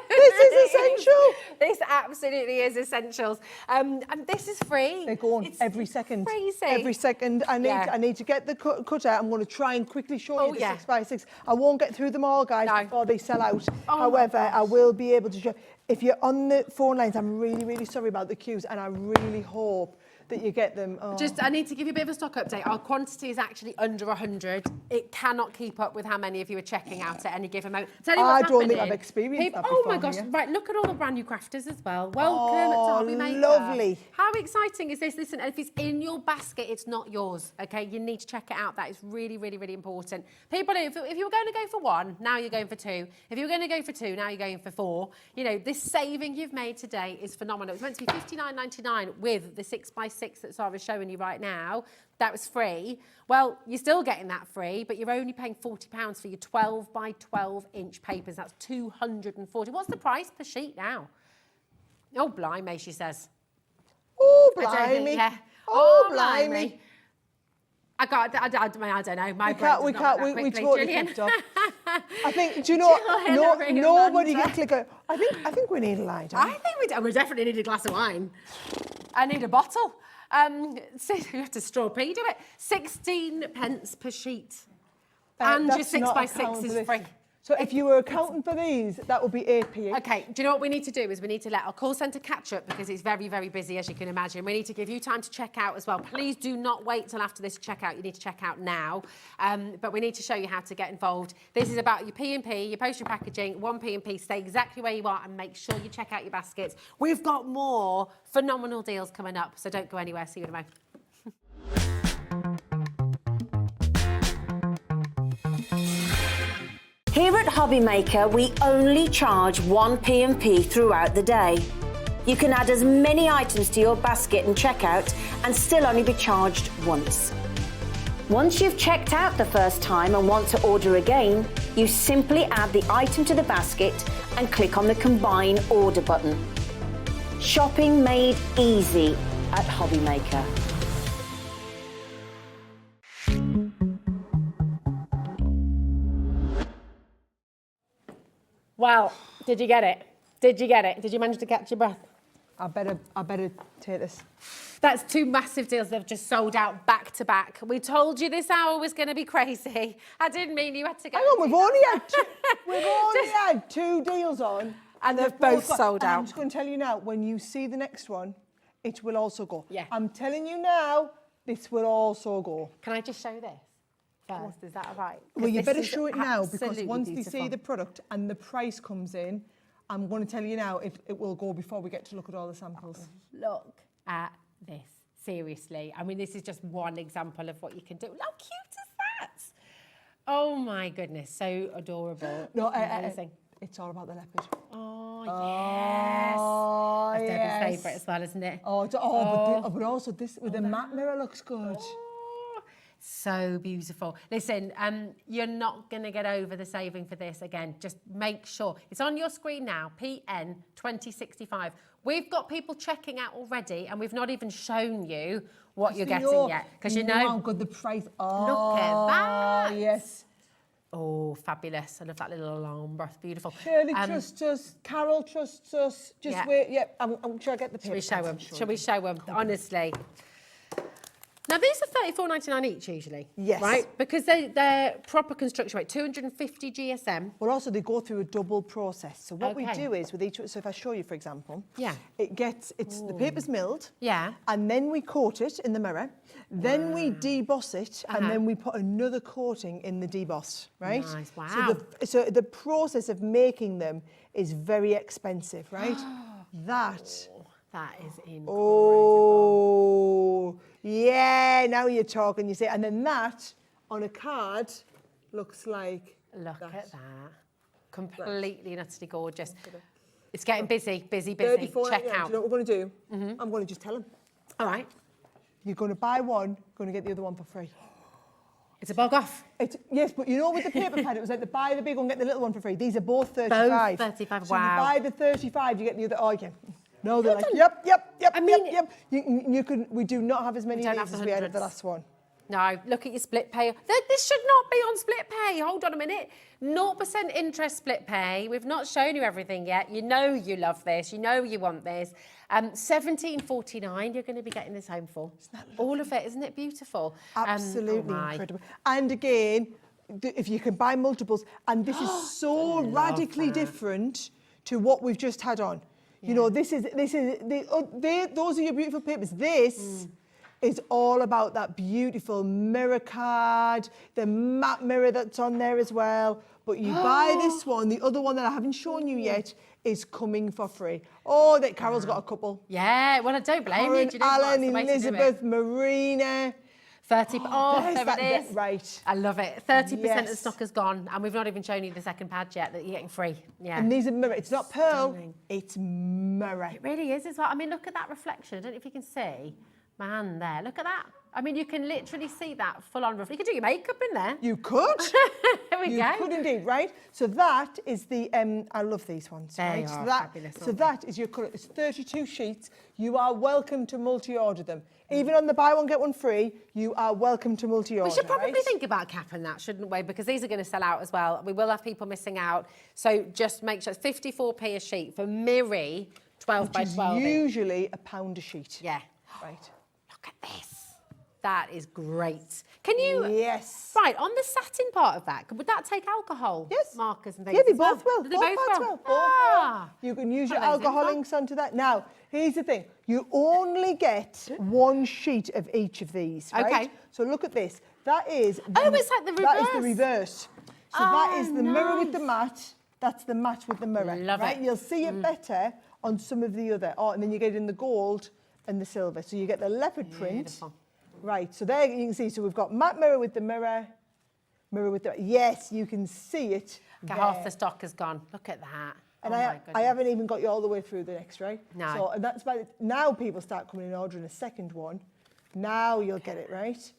This is essential. This absolutely is essentials. And this is free. They're going It's every second. Crazy. Every second. I need to get the cutter. I'm going to try and quickly show you the 6x6. I won't get through them all, guys, before they sell out. However, I will be able to show. If you're on the phone lines, I'm really sorry about the queues, and I really hope that you get them. I need to give you a bit of a stock update. Our quantity is actually under 100. It cannot keep up with how many of you are checking out at any given moment. Tell you what's I don't think happening. I've experienced that Oh before my gosh, here. right, look at all the brand new crafters as well. Welcome to Hobby Maker. Lovely. How exciting is this? Listen, if it's in your basket, it's not yours, okay? You need to check it out. That is really important. People, if you were going to go for 1, now you're going for 2. If you were going to go for 2, now you're going for 4. You know, this saving you've made today is phenomenal. It's meant to be $59.99 with the 6x6 that Sara's showing you right now. That was free. Well, you're still getting that free, but you're only paying £40 for your 12 by 12 inch papers. That's $240. What's the price per sheet now? Oh, blimey, she says. Oh, blimey. Yeah. Oh, blimey. I don't know. We totally picked up. I think, do you know, nobody gets like a, I think we need a lie down. I think we do. We definitely need a glass of wine. I need a bottle. So you have to straw pea do it. 16 pence per sheet. And your 6x6 is free. So if you were accounting for these, that would be 8p. Okay, do you know what we need to do is we need to let our call centre catch up because it's very busy, as you can imagine. We need to give you time to check out as well. Please do not wait till after this to check out. You need to check out now. But we need to show you how to get involved. This is about your P&P, your postage packaging, 1 P&P. Stay exactly where you are and make sure you check out your baskets. We've got more phenomenal deals coming up, so don't go anywhere. See you in a moment. Here at Hobby Maker, we only charge 1 P&P throughout the day. You can add as many items to your basket and checkout and still only be charged once. Once you've checked out the first time and want to order again, you simply add the item to the basket and click on the Combine Order button. Shopping made easy at Hobby Maker. Well, did you get it? Did you get it? Did you manage to catch your breath? I better take this. That's 2 massive deals that have just sold out back to back. We told you this hour was going to be crazy. I didn't mean you had to go. Hang on, we've only had 2 deals on. And they've both sold out. I'm just going to tell you now, when you see the next one, it will also go. Yeah. I'm telling you now, this will also go. Can I just show this first? Is that all right? Well, you better show it now, because once they see the product and the price comes in, I'm going to tell you now, it will go before we get to look at all the samples. Look at this. Seriously. I mean, this is just one example of what you can do. How cute is that? Oh, my goodness. So adorable. No, amazing. It's all about the leopard. Oh, yes. Oh, That's yes. Debbie's favourite as well, isn't it? But also this with the matte mirror looks good. So beautiful. Listen, you're not going to get over the saving for this again. Just make sure. It's on your screen now, PN 2065. We've got people checking out already, and we've not even shown you what you're getting yet. Because you know how good the price. Oh, look at that. Yes. Oh, fabulous. I love that little alarm breath. Beautiful. Shirley trusts us. Carol trusts us. Just wait. Yep. I'm sure I get the paper. Shall we show them? Shall we show them? Honestly. Now, these are $34.99 each usually. Yes. Right? Because they're proper construction weight, 250 GSM. Well, also, they go through a double process. So what we do is, with each, so if I show you, for example, the paper's milled. Yeah. And then we coat it in the mirror. Then we deboss it, and then we put another coating in the deboss, right? Nice, wow. So the process of making them is very expensive, right? That is incredible. Oh, yeah, now you're talking, you say. And then that, on a card, looks like Look at that. Completely and utterly gorgeous. It's getting busy. Check out. Do you know what we're going to do? I'm going to just tell them. All right. You're going to buy one, going to get the other one for free. It's a bog off. Yes, but you know with the paper pad, it was like buy the big one, get the little one for free. These are both 35. Both 35, so wow. you buy the 35, you get the other. Oh, yeah. No, they're like, yep. I mean, yep. We do not have as many of these as we had at the last one. No, look at your split pay. This should not be on split pay. Hold on a minute. 0% interest split pay. We've not shown you everything yet. You know you love this. You know you want this. $17.49 you're going to be getting this home for. All of it. Isn't it beautiful? Absolutely incredible. And again, if you can buy multiples, and this is so radically different to what we've just had on. You know, those are your beautiful papers. This is all about that beautiful mirror card, the matte mirror that's on there as well. But you buy this one, the other one that I haven't shown you yet is coming for free. Oh, that Carol's got a couple. Yeah, well, I don't blame you. Do you know Alan, what? Elizabeth, Marina. 30. Oh, there it is. Right. I love it. 30% of the stock has gone, and we've not even shown you the second pad yet that you're getting free. Yeah. And these are mirror. It's not pearl. It's mirror. It really is as well. I mean, look at that reflection. I don't know if you can see my hand there. Look at that. I mean, you can literally see that full-on reflection. You could do your makeup in there. You could. There we go. You could indeed, right? So that is the, I love these ones. They right? are fabulous. So that is your colour. It's 32 sheets. You are welcome to multi-order them. Even on the buy one, get one free, you are welcome to multi-order. We should probably think about capping that, shouldn't we? Because these are going to sell out as well. We will have people missing out. So just make sure it's 54p a sheet for Miri 12 by 12. Usually £1 a sheet. Yeah. Right. Look at this. That is great. Can you? Yes. Right, on the satin part of that, would that take alcohol? Yes. Markers and things? Yeah, they as both will. Do they both will? Ah. You can use your alcohol inks onto that. Now, here's the thing. You only get one sheet of each of these, right? Okay. So look at this. That is... it's like the reverse. That is the reverse. So that is the mirror with the matte. That's the matte with the mirror. Love right? it. You'll see it better on some of the other. Oh, and then you get it in the gold and the silver. So you get the leopard print. Beautiful. Right, so there you can see, so we've got matte mirror with the mirror with the, yes, you can see it. Half the stock has gone. Look at that. And I haven't even got you all the way through the next, right? No. So, and that's why now people start coming in and ordering a second one. Now you'll get it, right?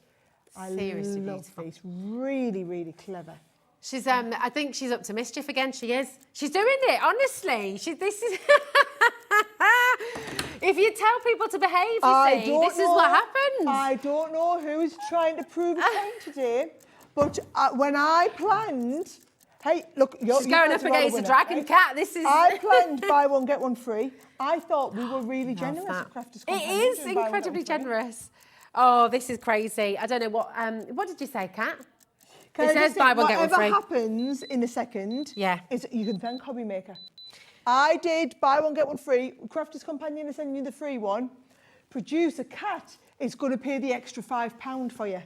Seriously I love beautiful. these. Really, really clever. She's, I think she's up to mischief again. She is. She's doing it, honestly. This is... If you tell people to behave, this is what happens. I don't know who's trying to prove a point today, but when I planned Hey, look, she's going up against the dragon cat. This is. I planned buy one get one free. I thought we were really generous at Crafters. It is incredibly generous. Oh, this is crazy. I don't know what did you say, Kat? It says buy one get one free. Whatever happens in a second, yeah, is you can thank Hobby Maker. I did buy one get one free. Crafters Companion is sending you the free one. Producer Kat is going to pay the extra £5 for you.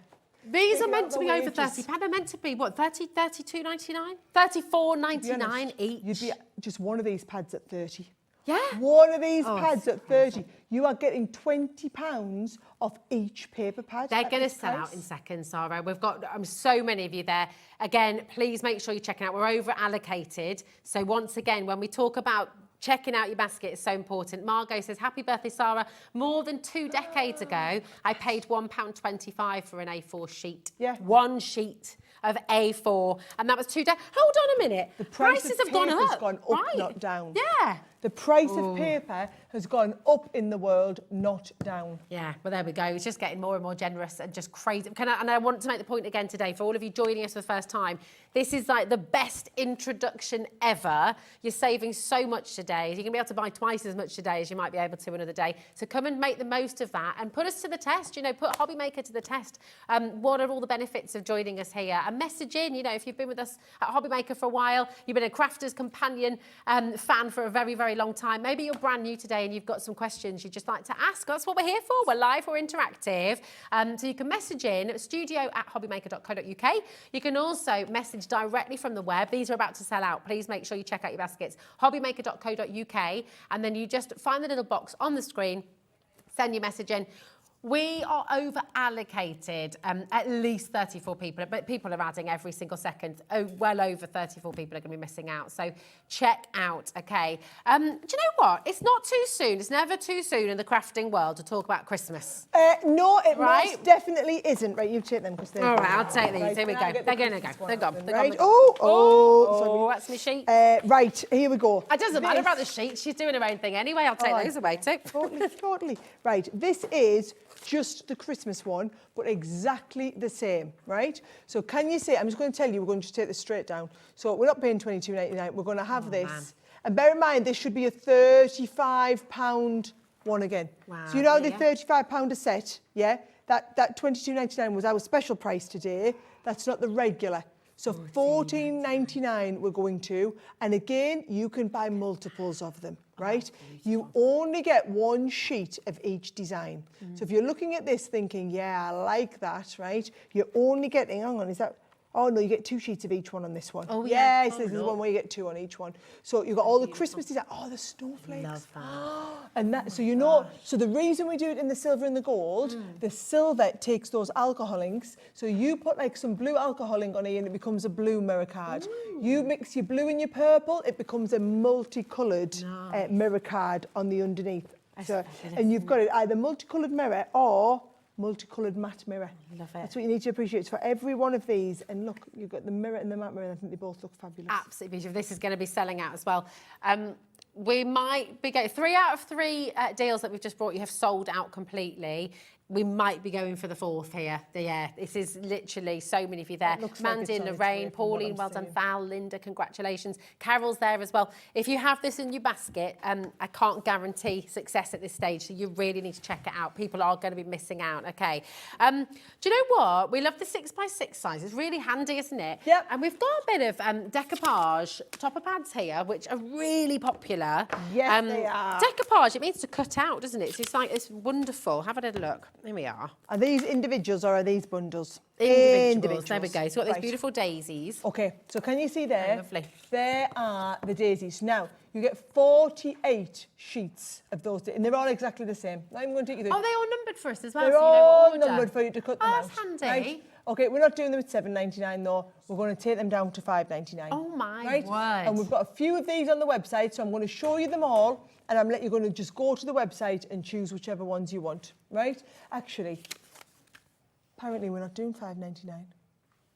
These are meant to be over £30. They're meant to be, what, 32.99? 34.99 each. You'd be just one of these pads at 30. Yeah. One of these pads at 30. You are getting £20 off each paper pad. They're going to sell out in seconds, Sara. We've got so many of you there. Again, please make sure you're checking out. We're over allocated. So once again, when we talk about checking out your basket is so important. Margot says, happy birthday, Sara. More than 2 decades ago, I paid £1.25 for an A4 sheet. Yeah. One sheet of A4. And that was 2 days. Hold on a minute. The prices have gone up. Gone up, not down. Yeah. The price of paper has gone up in the world, not down. Yeah, well, there we go. It's just getting more and more generous and just crazy. And I want to make the point again today, for all of you joining us for the first time, this is like the best introduction ever. You're saving so much today. You're going to be able to buy twice as much today as you might be able to another day. So come and make the most of that and put us to the test, you know, put Hobby Maker to the test. What are all the benefits of joining us here? And message in, you know, if you've been with us at Hobby Maker for a while, you've been a Crafters Companion fan for a very, very long time. Maybe you're brand new today and you've got some questions you'd just like to ask. That's what we're here for. We're live, we're interactive. So you can message in studio@hobbymaker.co.uk. You can also message directly from the web. These are about to sell out. Please make sure you check out your baskets. hobbymaker.co.uk, and then you just find the little box on the screen, send your message in. We are over allocated at least 34 people, but people are adding every single second. Oh, well over 34 people are going to be missing out. So check out, okay. Do you know what? It's not too soon. It's never too soon in the crafting world to talk about Christmas. No, it most definitely isn't. Right, you take them. All right, I'll take these. Right, here we go. They're going to go. They're gone. Right. Oh, that's my sheet. Right, here we go. It doesn't matter about the sheet. She's doing her own thing anyway. I'll take those away too. Totally. Right, this is just the Christmas one, but exactly the same, right? So can you see, I'm just going to tell you, we're going to just take this straight down. So we're not paying £22.99, we're going to have this. Man. And bear in mind, this should be a £35 one again. Wow. So you know the £35 a set, yeah? That £22.99 was our special price today. That's not the regular. So £14.99 we're going to, and again, you can buy multiples of them, right? You only get one sheet of each design. So if you're looking at this thinking, yeah, I like that, right? You're only getting, hang on, is that, oh no, you get 2 sheets of each one on this one. Oh yeah. Yes, this is the one where you get 2 on each one. So you've got all the Christmas design, the snowflakes. Love that. And that, so you know, so the reason we do it in the silver and the gold, the silver takes those alcohol inks, so you put like some blue alcohol ink on it and it becomes a blue mirror card. You mix your blue and your purple, it becomes a multicoloured mirror card on the underneath. So, and you've got it either multicoloured mirror or multicoloured matte mirror. I love it. That's what you need to appreciate. It's for every one of these. And look, you've got the mirror and the matte mirror, and I think they both look fabulous. Absolutely beautiful. This is going to be selling out as well. We might be getting 3 out of 3 deals that we've just brought you have sold out completely. We might be going for the 4th here. Yeah, this is literally so many of you there. Mandy, like Lorraine, Pauline, well done, Val, Linda, congratulations. Carol's there as well. If you have this in your basket, I can't guarantee success at this stage, so you really need to check it out. People are going to be missing out, okay. Do you know what? We love the 6x6 size. It's really handy, isn't it? Yep. And we've got a bit of decoupage topper pads here, which are really popular. Yes, they are. Decoupage, it means to cut out, doesn't it? So it's like, it's wonderful. Have a little look. Here we are. Are these individuals or are these bundles? Individuals. There we go. So we've got these beautiful daisies. Okay, so can you see there? Oh, lovely. There are the daisies. Now, you get 48 sheets of those, and they're all exactly the same. I'm going to take you through. Oh, they all numbered for us as well. They're so you know all what order. numbered for you to cut them out. That's handy. Right? Okay, we're not doing them at £7.99 though. We're going to take them down to £5.99. Oh my word. And we've got a few of these on the website, so I'm going to show you them all, and you're going to just go to the website and choose whichever ones you want, right? Actually, apparently we're not doing £5.99.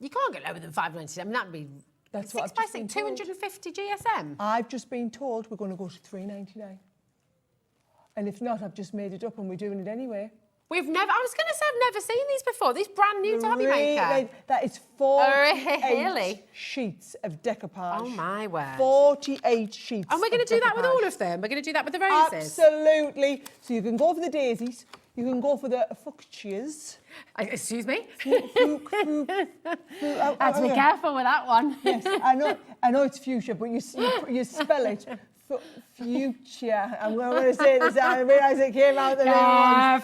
You can't get lower than £5.99. I mean, that'd be... That's 6 by 6, 250 GSM. I've just been told we're going to go to £3.99. And if not, I've just made it up and we're doing it anyway. I was going to say I've never seen these before. These brand new to Hobby Maker. That is 48 Really? sheets of decoupage. Oh my word. 48 sheets. And we're going to do that with all of them? We're going to do that with the roses? Absolutely. So you can go for the daisies, you can go for the fuchsias. Excuse me? I Have to be careful with that one. Yes, I know it's fuchsia, but you spell it fuchsia. I'm going to say this, I realise it came out the wrong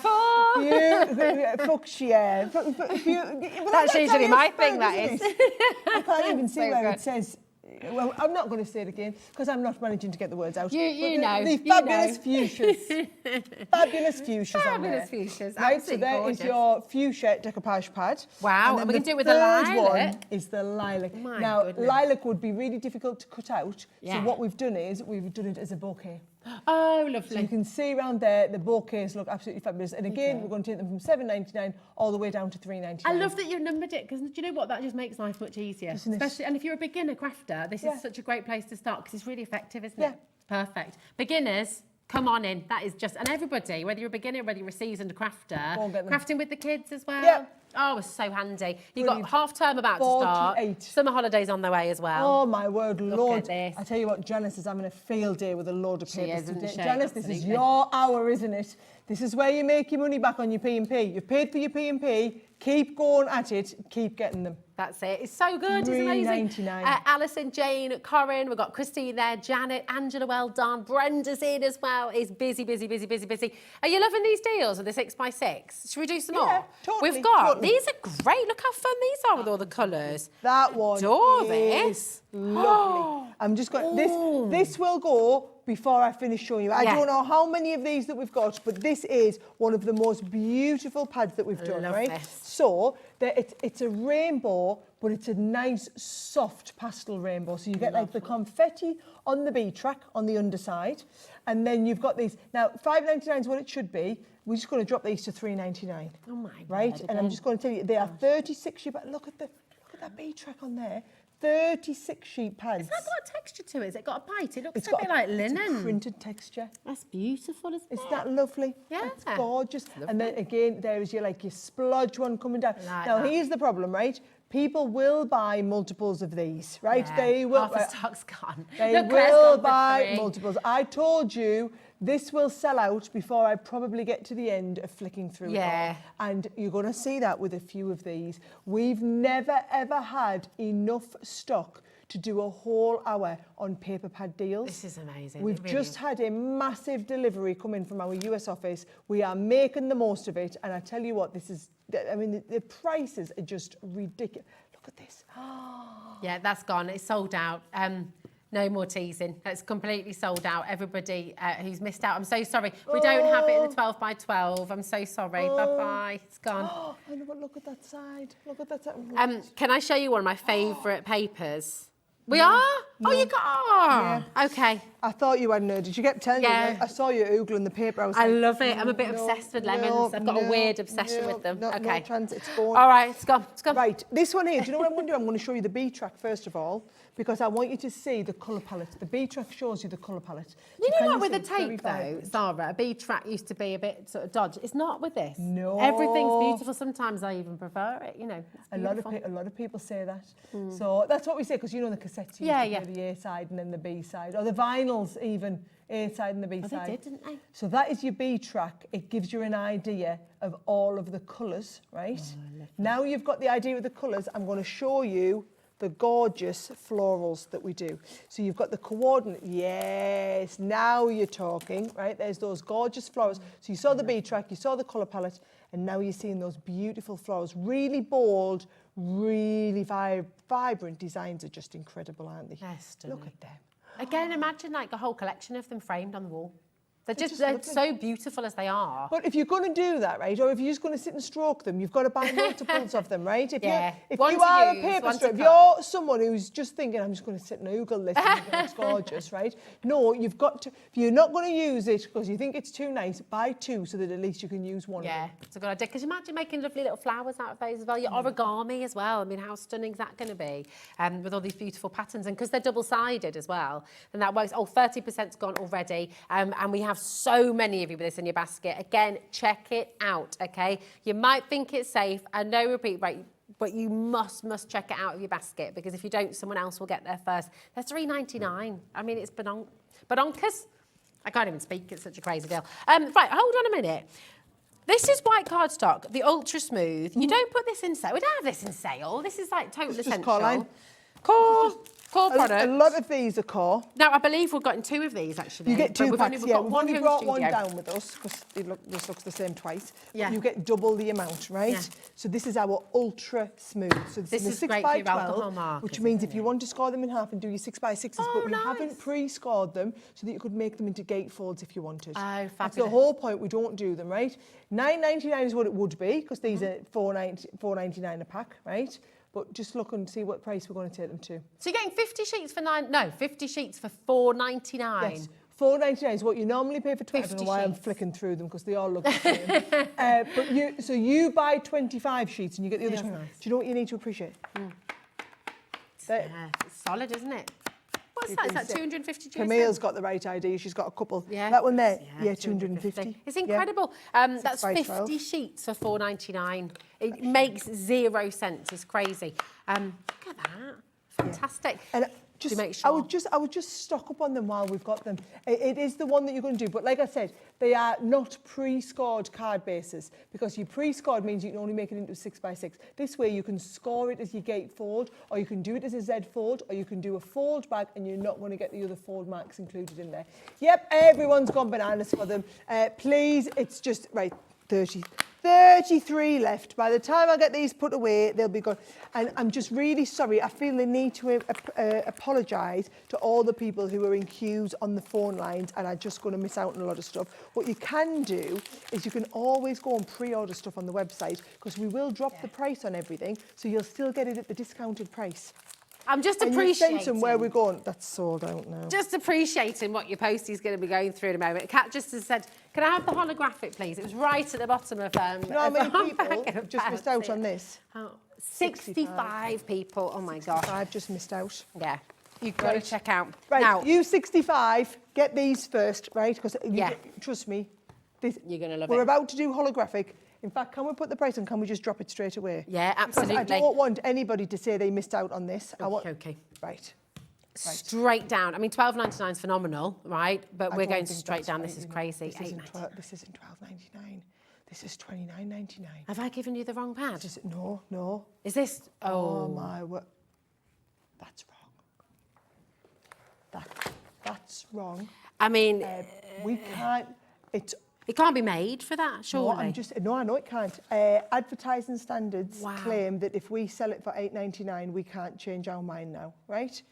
fuchsia. That's usually my thing, that is. I can't even see where it says. Well, I'm not going to say it again because I'm not managing to get the words out. You know. The fabulous fuchsias. Fabulous fuchsias on there. Fabulous fuchsias. Right, so there is your fuchsia decoupage pad. Wow, and we're going to do it with the third lilac. one is the lilac. My now, goodness. lilac would be really difficult to cut out. Yeah. So what we've done is we've done it as a bouquet. Oh, So lovely. you can see around there, the bouquets look absolutely fabulous. And again, we're going to take them from $7.99 all the way down to $3.99. I love that you numbered it, because do you know what? That just makes life much easier. Doesn't it? Especially, and if you're a beginner crafter, this is such a great place to start, because it's really effective, isn't it? Perfect. Beginners, come on in. That is just, and everybody, whether you're a beginner, whether you're a seasoned crafter, Go and get them. crafting with the kids as well. Yeah. Oh, it's so handy. You've Brilliant. got half term about to start. 48. Summer holidays on their way as well. Oh my word, Lord. at this. I tell you what, Janice is having a field day with a load of She papers is, isn't today. she? Janice, this is Absolutely. your hour, isn't it? This is where you make your money back on your P&P. You've paid for your P&P, keep going at it, keep getting them. That's it. It's so good. It's amazing. $3.99. Alison, Jane, Corinne, we've got Christine there, Janet, Angela, well done. Brenda's in as well. It's busy, busy, busy, busy, busy. Are you loving these deals with the 6x6? Should we do some more? Totally, We've got, totally. these are great. Look how fun these are with all the colours. That one Adore is this. lovely. I'm just going, this will go before I finish showing you. I don't know how many of these that we've got, but this is one of the most beautiful pads that we've done, Love right? this. So it's a rainbow, but it's a nice, soft pastel rainbow. So you get like the confetti on the B-track on the underside, and then you've got these. Now, $5.99 is what it should be. We're just going to drop these to $3.99. Oh my Right? word, And I'm just going to tell you, they are 36 sheet. Look at that B-track on there. 36 sheet pads. Has that got a texture to it? Has it got a bite? It looks It's a got bit like it's a linen. printed texture. That's beautiful, isn't it? Isn't that lovely? Yeah. It's gorgeous. And then again, there is your splodge one coming down. Like now, that. here's the problem, right? People will buy multiples of these, right? Yeah. They will. Half the stock's gone. They Look, Claire's will gone for buy 3. multiples. I told you this will sell out before I probably get to the end of flicking through it Yeah. all. And you're going to see that with a few of these. We've never, ever had enough stock to do a whole hour on paper pad deals. This is amazing. We've It really just is. had a massive delivery come in from our US office. We are making the most of it. And I tell you what, this is, I mean, the prices are just ridiculous. Look at this. Yeah, that's gone. It's sold out. No more teasing. It's completely sold out. Everybody who's missed out, I'm so sorry. We don't have it in the 12 by 12. I'm so sorry. Bye-bye. It's gone. Oh, but look at that side. Look at that side. Can I show you one of my favourite papers? We are? Oh, you got... Yeah. Okay. I thought you had no. Did you get telling Yeah. you? I saw you oogling the paper. I was I like, love it. I'm a bit obsessed with lemons. I've got a weird obsession with them. No, Okay. no chance. It's gone. All right, it's gone. It's gone. Right, this one here, do you know what I'm going to do? I'm going to show you the B-track first of all, because I want you to see the colour palette. The B-track shows you the colour palette. You So know can what, with see the it's very tape though, vibrant. Sarah, a B-track used to be a bit sort of dodgy. It's not with this. No. Everything's beautiful. Sometimes I even prefer it, you know. It's A lot of people say that. So that's what we say, because you know the cassettes, you Yeah, used to yeah. play the A side and then the B side, or the vinyls even, A side and the B Oh, side. they did, didn't they? So that is your B track. It gives you an idea of all of the colours, right? Now you've got the idea of the colours, I'm going to show you the gorgeous florals that we do. So you've got the coordinate. Yes, now you're talking, right? There's those gorgeous flowers. So you saw the B track, you saw the colour palette, and now you're seeing those beautiful flowers. Really bold, really vibrant designs are just incredible, aren't they? They're stunning. Look at them. Again, imagine like a whole collection of them framed on the wall. They're They're just they're lovely. so beautiful as they are. But if you're going to do that, right, or if you're just going to sit and stroke them, you've got to buy multiples of them, right? If Yeah. if One you to are use, a paper one to strip, if cut. you're someone who's just thinking, I'm just going to sit and Google this and think it's gorgeous, right? No, you've got to, if you're not going to use it because you think it's too nice, buy 2 so that at least you can use one Yeah, of them. it's a good idea. Because imagine making lovely little flowers out of those as well. Your origami as well. I mean, how stunning is that going to be? With all these beautiful patterns. And because they're double-sided as well, then that works. Oh, 30%'s gone already. And we have have so many of you with this in your basket. Again, check it out, okay? You might think it's safe, and no repeat rate, but you must check it out of your basket, because if you don't, someone else will get there first. They're $3.99. I mean, it's bonkers. I can't even speak, it's such a crazy deal. Right, hold on a minute. This is white cardstock, the ultra smooth. You don't put this in sale. We don't have this in sale. This is like total essential. Core product. A lot of these are core. Now, I believe we've gotten 2 of these, actually. You get 2 packs, yeah. We've only brought one studio. down with us, because this looks the same twice. Yeah. You get double the amount, right? Yeah. So this is our ultra smooth. So This is is a 6 great by for your 12, alcohol markers, which means isn't if you want to score them in half and do your 6 by 6s, but we haven't pre-scored them so that you could make them into gatefolds if you wanted. Oh, fabulous. That's the whole point. We don't do them, right? $9.99 is what it would be, because these are $4.99 a pack, right? But just look and see what price we're going to take them to. So you're getting 50 sheets for 50 sheets for $4.99. Yes, $4.99 is what you normally pay for 12. I don't know why I'm flicking through them, because they all look the same. So you buy 25 sheets and you get the other 20. Nice. Do you know what you need to appreciate? It's solid, isn't it? What's that? Is that 250 GSM? Camille's got the right idea. She's got a couple. Yeah. That one there, yeah, 250. It's incredible. Yeah. That's 50 sheets for $4.99. It makes 0 sense. It's crazy. Look at that. Fantastic. And to make sure. I would just stock up on them while we've got them. It is the one that you're going to do, but like I said, they are not pre-scored card bases, because you pre-scored means you can only make it into 6 by 6. This way you can score it as your gatefold, or you can do it as a Z fold, or you can do a fold back, and you're not going to get the other fold marks included in there. Yep, everyone's gone bananas for them. Please, it's just, right, 33 left. By the time I get these put away, they'll be gone. And I'm just really sorry. I feel the need to apologise to all the people who are in queues on the phone lines and are just going to miss out on a lot of stuff. What you can do is you can always go and pre-order stuff on the website, because we will drop the price on everything, so you'll still get it at the discounted price. I'm just and appreciating where we're going. That's sold out now. Just appreciating what your postie is going to be going through in a moment. Kat just has said, "Can I have the holographic, please?" It was right at the bottom of You know how many people just missed out on this? 65 people. Oh my gosh. I've just missed out. Yeah. You've got to check out. Right, Now, you 65, get these first, right? Because trust me, you're going to love it. We're about to do holographic. In fact, can we put the price on? Can we just drop it straight away? Yeah, absolutely. Because I don't want anybody to say they missed out on this. Okay. Right. Straight down. I mean, $12.99 is phenomenal, right? But we're going straight down. This is crazy. This isn't $12.99. This is $29.99. Have I given you the wrong pad? No. Is this? Oh my word. That's wrong. That's wrong. I mean, we can't. It can't be made for that, surely. No, I know it can't. Advertising standards claim that if we sell it for $8.99, we can't change our mind now, right?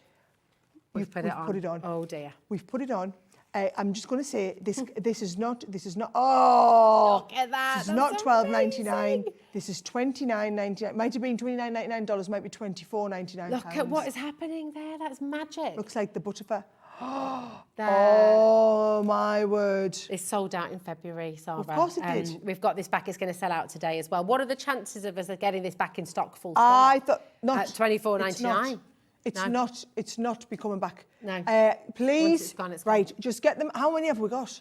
We've put it on. Oh dear. We've put it on. I'm just going to say this is not. Oh, look at that. This is not $12.99. This is $29.99. Might have been $29.99. Might be $24.99. Look at what is happening there. That's magic. Looks like the butterfur. Oh my word! It's sold out in February, Sara. Of course it did. We've got this back. It's going to sell out today as well. What are the chances of us getting this back in stock full stock? I thought not. At $24.99. It's not be coming back. No. Please. It's gone. Right, just get them. How many have we got?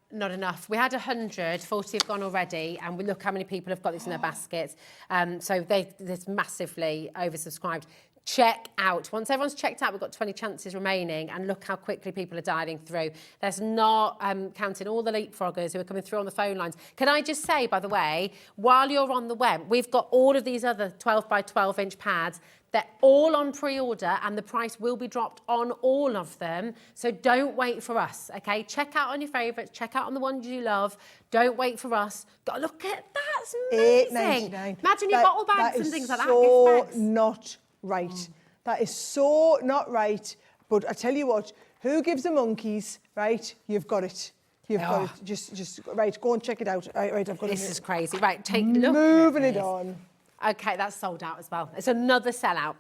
Not enough. We had 100, 40 have gone already, and we look how many people have got this in their baskets. So there's massively oversubscribed. Check out. Once everyone's checked out, we've got 20 chances remaining, and look how quickly people are dialing through. There's not counting all the leapfroggers who are coming through on the phone lines. Can I just say, by the way, while you're on the web, we've got all of these other 12 by 12 inch pads. They're all on pre-order, and the price will be dropped on all of them. So don't wait for us, okay? Check out on your favourites. Check out on the ones you love. Don't wait for us. Look at that. That's amazing. $8.99. Imagine your bottle bags and things like that. So not right. That is so not right. But I tell you what, who gives the monkeys, right? You've got it. You've got it. Just right, go and check it out. Right, I've got it. This is crazy. Right, take a look. Moving it on. Okay, that's sold out as well. It's another sellout.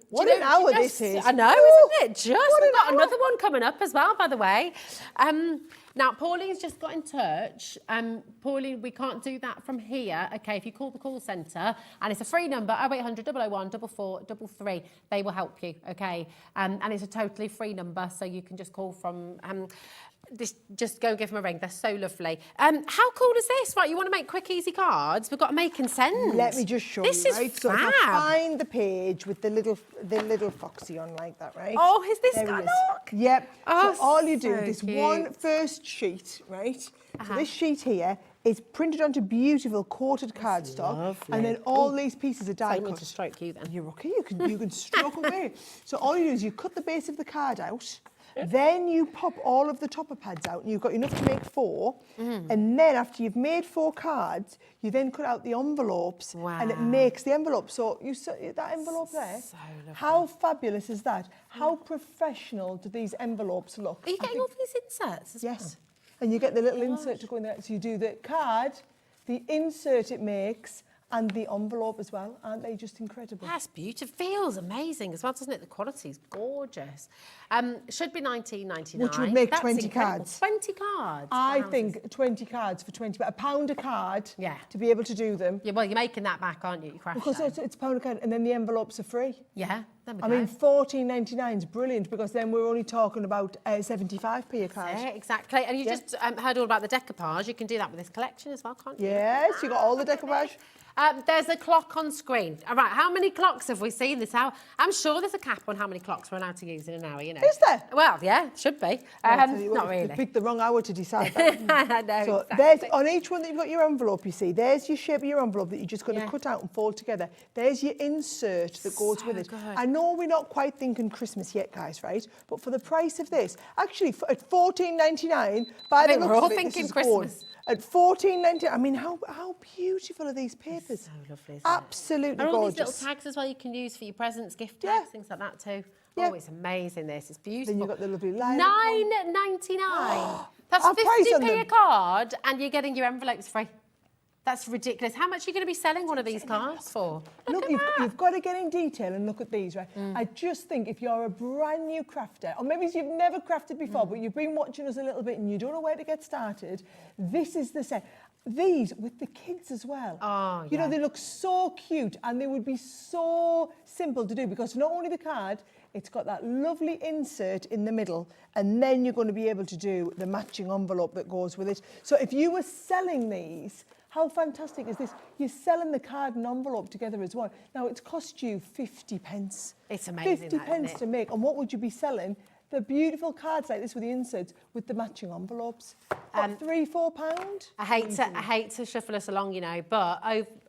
What an hour this is. I know, isn't it? We've got another one coming up as well, by the way. Now, Pauline's just got in touch. Pauline, we can't do that from here. Okay, if you call the call centre, and it's a free number, 0800 001 4433, they will help you, okay? And it's a totally free number, so you can just call from... just go and give them a ring. They're so lovely. How cool is this? Right, you want to make quick, easy cards? We've got a make and send. Let me just show this you, is right? fab. So if I find the page with the little foxy on like that, right? Oh, is this there guy? he is. Look. Yep. Oh, so all you do, so this cute. one first sheet, right? So this sheet here is printed onto beautiful coated cardstock, and then all these pieces are die I need cut. to stroke you then. You're okay. You can stroke away. So all you do is you cut the base of the card out. Then you pop all of the topper pads out, and you've got enough to make 4. And then after you've made 4 cards, you then cut out the envelopes, and it makes the envelope. So that envelope there, how fabulous is that? How professional do these envelopes look? Are you getting all these inserts as well? And you get the little insert to go in there. So you do the card, the insert it makes, and the envelope as well. Aren't they just incredible? That's beautiful. Feels amazing as well, doesn't it? The quality's gorgeous. Should be $19.99. Which would make That's 20 incredible. cards. 20 cards. I think 20 cards for 20, but £1 a card to be able to do them. Yeah, well, you're making that back, aren't you? Because it's £1 a card, and then the envelopes are free. Yeah, there we go. I mean, $14.99 is brilliant, because then we're only talking about 75p a card. Yeah, exactly. And you just heard all about the decoupage. You can do that with this collection as well, can't you? Yes, you got all the decoupage. There's a clock on screen. All right, how many clocks have we seen this hour? I'm sure there's a cap on how many clocks we're allowed to use in an hour, you know. Is there? Well, yeah, should be. Not really. You picked the wrong hour to decide that. No, so exactly. there's, on each one that you've got your envelope, you see, there's your shape of your envelope that you're just going to cut out and fold together. There's your insert that goes with it. Good. I know we're not quite thinking Christmas yet, guys, right? But for the price of this, actually, at $14.99, by the we're all looks of it, thinking this is Christmas. gold. At $14.99, I mean, how beautiful are these papers? So lovely, isn't Absolutely it? And all these gorgeous. little tags as well you can use for your presents, gift tags, things like that too. Oh, it's amazing, this. It's beautiful. Then you've got the lovely line. $9.99. That's Our price on 50p a them. card, and you're getting your envelopes free. That's ridiculous. How much are you going to be selling one of these cards for? Look, you've got to get in detail and look at these, right? I just think if you're a brand new crafter, or maybe you've never crafted before, but you've been watching us a little bit and you don't know where to get started, this is the set. These with the kids as well. Oh, You know, they look so cute, and they would be so simple to do, because not only the card, it's got that lovely insert in the middle, and then you're going to be able to do the matching envelope that goes with it. So if you were selling these, how fantastic is this? You're selling the card and envelope together as one. Now, it's cost you 50 pence. It's amazing, 50 that, pence isn't it? to make. And what would you be selling? The beautiful cards like this with the inserts, with the matching envelopes. What, £3-4? I hate to shuffle us along, you know, but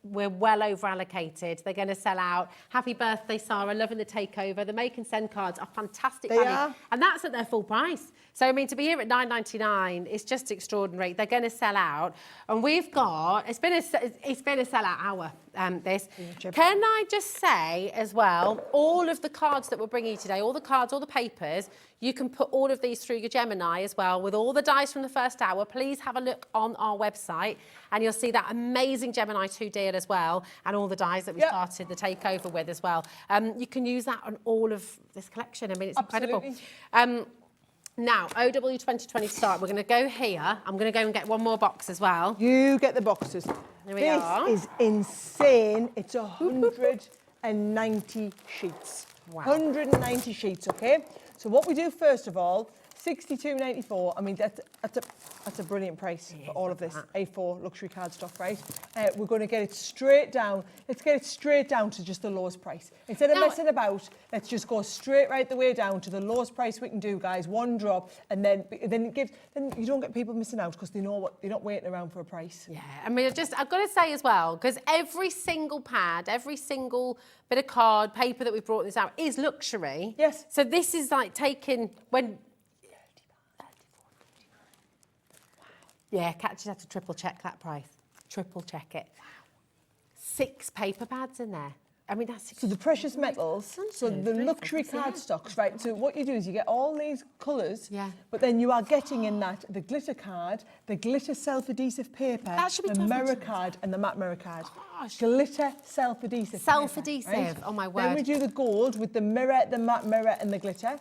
we're well over allocated. They're going to sell out. Happy birthday, Sara. Loving the takeover. The make and send cards are fantastic value. are. And that's at their full price. So, I mean, to be here at $9.99 is just extraordinary. They're going to sell out. And we've got, it's been a sellout hour, this. Can I just say as well, all of the cards that we're bringing you today, all the cards, all the papers, you can put all of these through your Gemini as well with all the dies from the first hour. Please have a look on our website and you'll see that amazing Gemini 2 deal as well, and all the dies that we started the takeover with as well. You can use that on all of this collection. I mean, it's incredible. Now, OW 2020 start. We're going to go here. I'm going to go and get one more box as well. You get the boxes. Here we are. This is insane. It's 190 sheets. Wow. 190 sheets, okay? So what we do first of all, $62.94. I mean, that's a brilliant price for all of this A4 luxury card stuff, right? We're going to get it straight down. Let's get it straight down to just the lowest price. Instead of messing about, let's just go straight right the way down to the lowest price we can do, guys. One drop, and then you don't get people missing out, because they know what, they're not waiting around for a price. Yeah, I mean, I've got to say as well, because every single pad, every single bit of card, paper that we brought this out is luxury. Yes. So this is like taking when. Yeah, Kat just had to triple check that price. Triple check it. Wow. 6 paper pads in there. I mean, that's... So the precious metals, so the luxury card stocks, right? So what you do is you get all these colours, but then you are getting in that the glitter card, the glitter self-adhesive paper, the mirror card and the matte mirror card. Gosh. Glitter self-adhesive. Self-adhesive, right? oh my word. Then we do the gold with the mirror, the matte mirror and the glitter.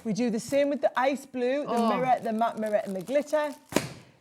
We do the same with the ice blue, the mirror, the matte mirror and the glitter.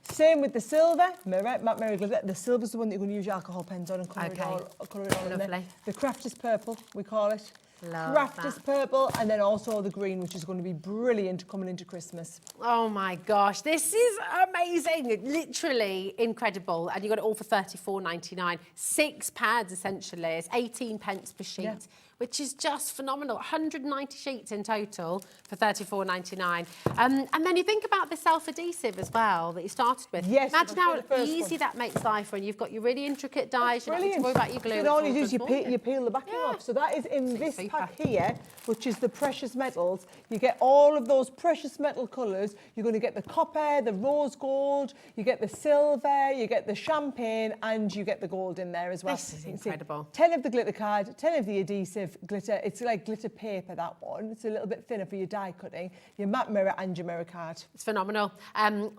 Same with the silver, mirror, matte mirror, glitter. The silver's the one that you're going to use your alcohol pens on and colour it all in there. Lovely. The CRAFTER'S purple, we call it. CRAFTER'S purple, and then also the green, which is going to be brilliant coming into Christmas. Oh my gosh, this is amazing, literally incredible. And you got it all for £34.99. 6 pads essentially, it's 18 pence per sheet. Which is just phenomenal. 190 sheets in total for £34.99. And then you think about the self-adhesive as well that you started with. Yes. Imagine how easy that makes life when you've got your really intricate dies. You don't need to worry about your glue. So all you do is you peel the backing off. So that is in this pack here, which is the precious metals. You get all of those precious metal colours. You're going to get the copper, the rose gold, you get the silver, you get the champagne, and you get the gold in there as well. This is incredible. 10 of the glitter card, 10 of the adhesive glitter. It's like glitter paper, that one. It's a little bit thinner for your die cutting, your matte mirror and your mirror card. It's phenomenal.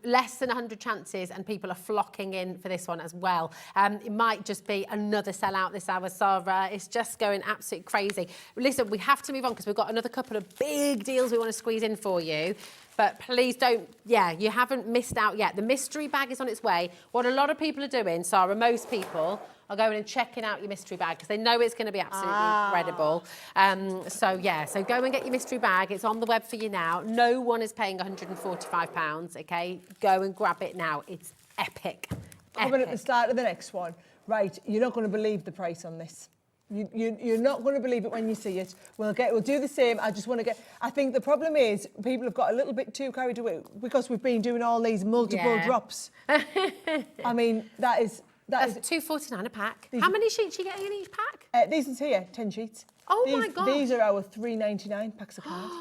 Less than 100 chances and people are flocking in for this one as well. It might just be another sellout this hour, Sara. It's just going absolutely crazy. Listen, we have to move on because we've got another couple of big deals we want to squeeze in for you. But please don't, you haven't missed out yet. The mystery bag is on its way. What a lot of people are doing, Sara, most people, are going and checking out your mystery bag because they know it's going to be absolutely incredible. So go and get your mystery bag. It's on the web for you now. No one is paying £145, okay? Go and grab it now. It's epic. Coming at the start of the next one. Right, you're not going to believe the price on this. You're not going to believe it when you see it. We'll do the same. I think the problem is people have got a little bit too carried away because we've been doing all these multiple drops. I mean, that's £2.49 a pack. How many sheets are you getting in each pack? These is here, 10 sheets. Oh my God. These are our £3.99 packs of cards.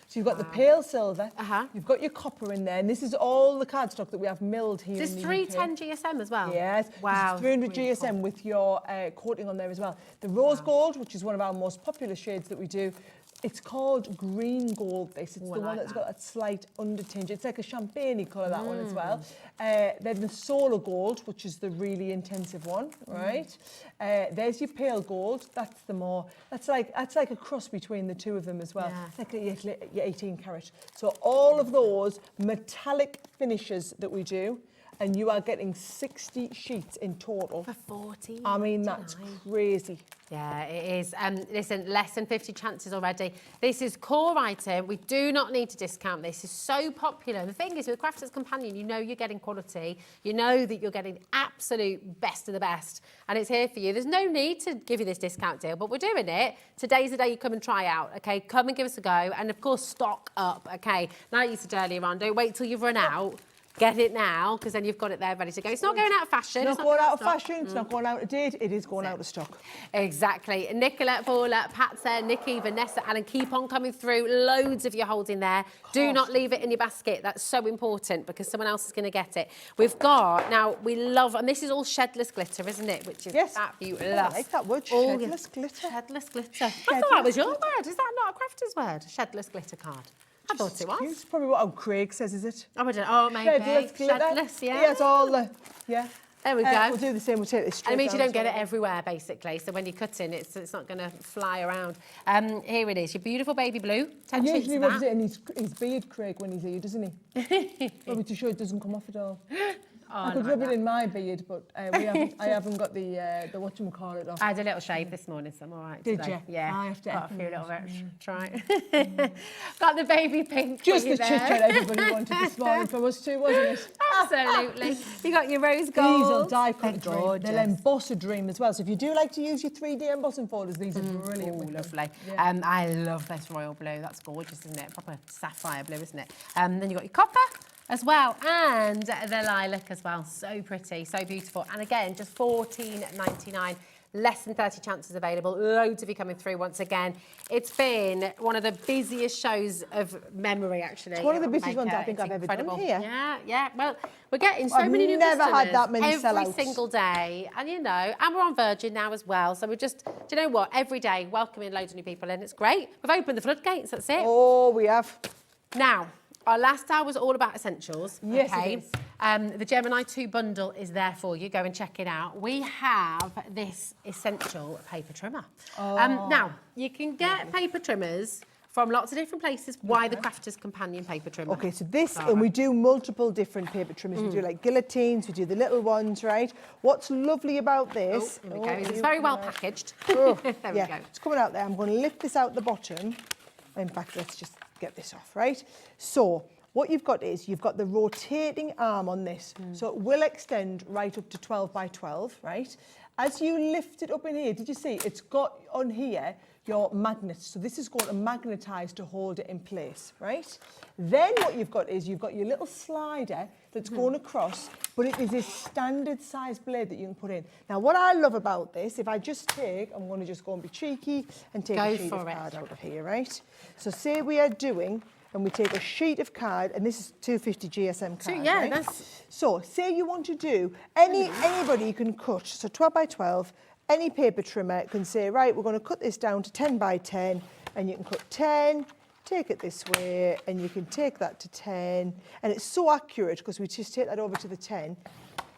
So you've got the pale silver, you've got your copper in there, and this is all the cardstock that we have milled here. There's in the 310 GSM as well? Yes. Wow. 300 GSM with your coating on there as well. The rose gold, which is one of our most popular shades that we do, it's called green gold, this. It's the one that's got that slight undertinge. It's like a champagne-y colour, that one as well. Then the solar gold, which is the really intensive one, right? There's your pale gold. That's the more, that's like a cross between the two of them as well. It's like your 18 carat. So all of those metallic finishes that we do, and you are getting 60 sheets in total. For 40. I mean, that's crazy. Yeah, it is. Listen, less than 50 chances already. This is core item. We do not need to discount this. It's so popular. The thing is, with Crafter's Companion, you know you're getting quality. You know that you're getting the absolute best of the best. And it's here for you. There's no need to give you this discount deal, but we're doing it. Today's the day you come and try out, okay? Come and give us a go. And, of course, stock up, okay? Like you said earlier on, don't wait till you've run out. Get it now, because then you've got it there ready to go. It's not going out of fashion. It's not going out of fashion. It's not going out of date. It is going out of stock. Exactly. Nicola, Paula, Patsa, Nikki, Vanessa, Alan, keep on coming through. Loads of you holding there. Do not leave it in your basket. That's so important because someone else is going to get it. We've got, now, we love, and this is all shedless glitter, isn't it? Which is fabulous. I like that word, shedless glitter. Shedless glitter. I thought that was your word. Is that not a Crafter's word? Shedless glitter card. I thought it was. It's probably what Craig says, is it? Oh, I don't know. Oh, maybe. Shedless, yeah. Yeah, it's all the, There we go. We'll do the same. We'll take this straight. And it means you don't get it everywhere, basically. So when you're cutting, it's not going to fly around. Here it is, your beautiful baby blue. 10 sheets usually of rubs that. it in his beard, Craig, when he's here, doesn't he? Probably to show it doesn't come off at all. I could rub it in my beard, but I haven't got the whatchamacallit off. I had a little shave this morning, so I'm all right. Did today. you? Yeah. I have to got a few little bits. Try. Got the baby pink. Just for you the chit-chat everybody wanted this morning from us too, wasn't it? Absolutely. You got your rose gold. These will die cut a dream. They'll emboss a dream as well. So if you do like to use your 3D embossing folders, these are brilliant. Oh, lovely. Yeah. I love this royal blue. That's gorgeous, isn't it? Proper sapphire blue, isn't it? Then you got your copper as well, and the lilac as well. So pretty, so beautiful. And again, just $14.99. Less than 30 chances available. Loads of you coming through once again. It's been one of the busiest shows of memory, actually. It's one of the busiest ones I think I've ever done here. Yeah. Well, we're getting so many new customers. I've never had that many sellouts. Every single day. And, you know, and we're on Virgin now as well. So we're just, do you know what? Every day, welcoming loads of new people in. It's great. We've opened the floodgates, that's it. Oh, we have. Now, our last hour was all about essentials. Yes, okay? it is. The Gemini 2 bundle is there for you. Go and check it out. We have this essential paper trimmer. Now, you can get paper trimmers from lots of different places. Why the Crafter's Companion Paper Trimmer? Okay, so this, and we do multiple different paper trimmers. We do like guillotines, we do the little ones, right? What's lovely about this... Here we go. It's very well packaged. Oh, there we go. It's coming out there. I'm going to lift this out the bottom. In fact, let's just get this off, right? So what you've got is you've got the rotating arm on this. So it will extend right up to 12 by 12, right? As you lift it up in here, did you see it's got on here your magnets? So this is going to magnetise to hold it in place, right? Then what you've got is you've got your little slider that's going across, but it is a standard size blade that you can put in. Now, what I love about this, if I just take, I'm going to just go and be cheeky and take a sheet of card out of here, right? So say we are doing... and we take a sheet of card, and this is 250 GSM card, yeah, right? that's... So, say you want to do, anybody can cut, so 12 by 12, any paper trimmer can say, right, we're going to cut this down to 10 by 10, and you can cut 10, take it this way, and you can take that to 10, and it's so accurate, because we just take that over to the 10,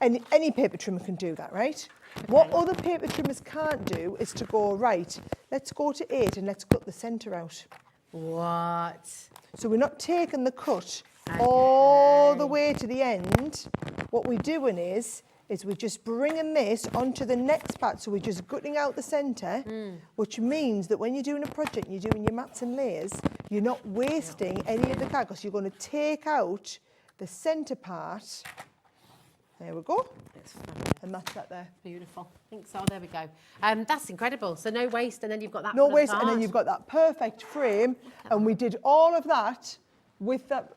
and any paper trimmer can do that, right? Okay. What other paper trimmers can't do is to go, right, let's go to 8, and let's cut the centre out. What? So we're not taking the cut all the way to the end. What we're doing is we're just bringing this onto the next part. So we're just gutting out the centre, which means that when you're doing a project, you're doing your mats and layers, you're not wasting any of the card, because you're going to take out the centre part. There we go. And that's that there. Beautiful. I think so. There we go. That's incredible. So no waste, and then you've got that. No waste, and then you've got that perfect frame. And we did all of that with that.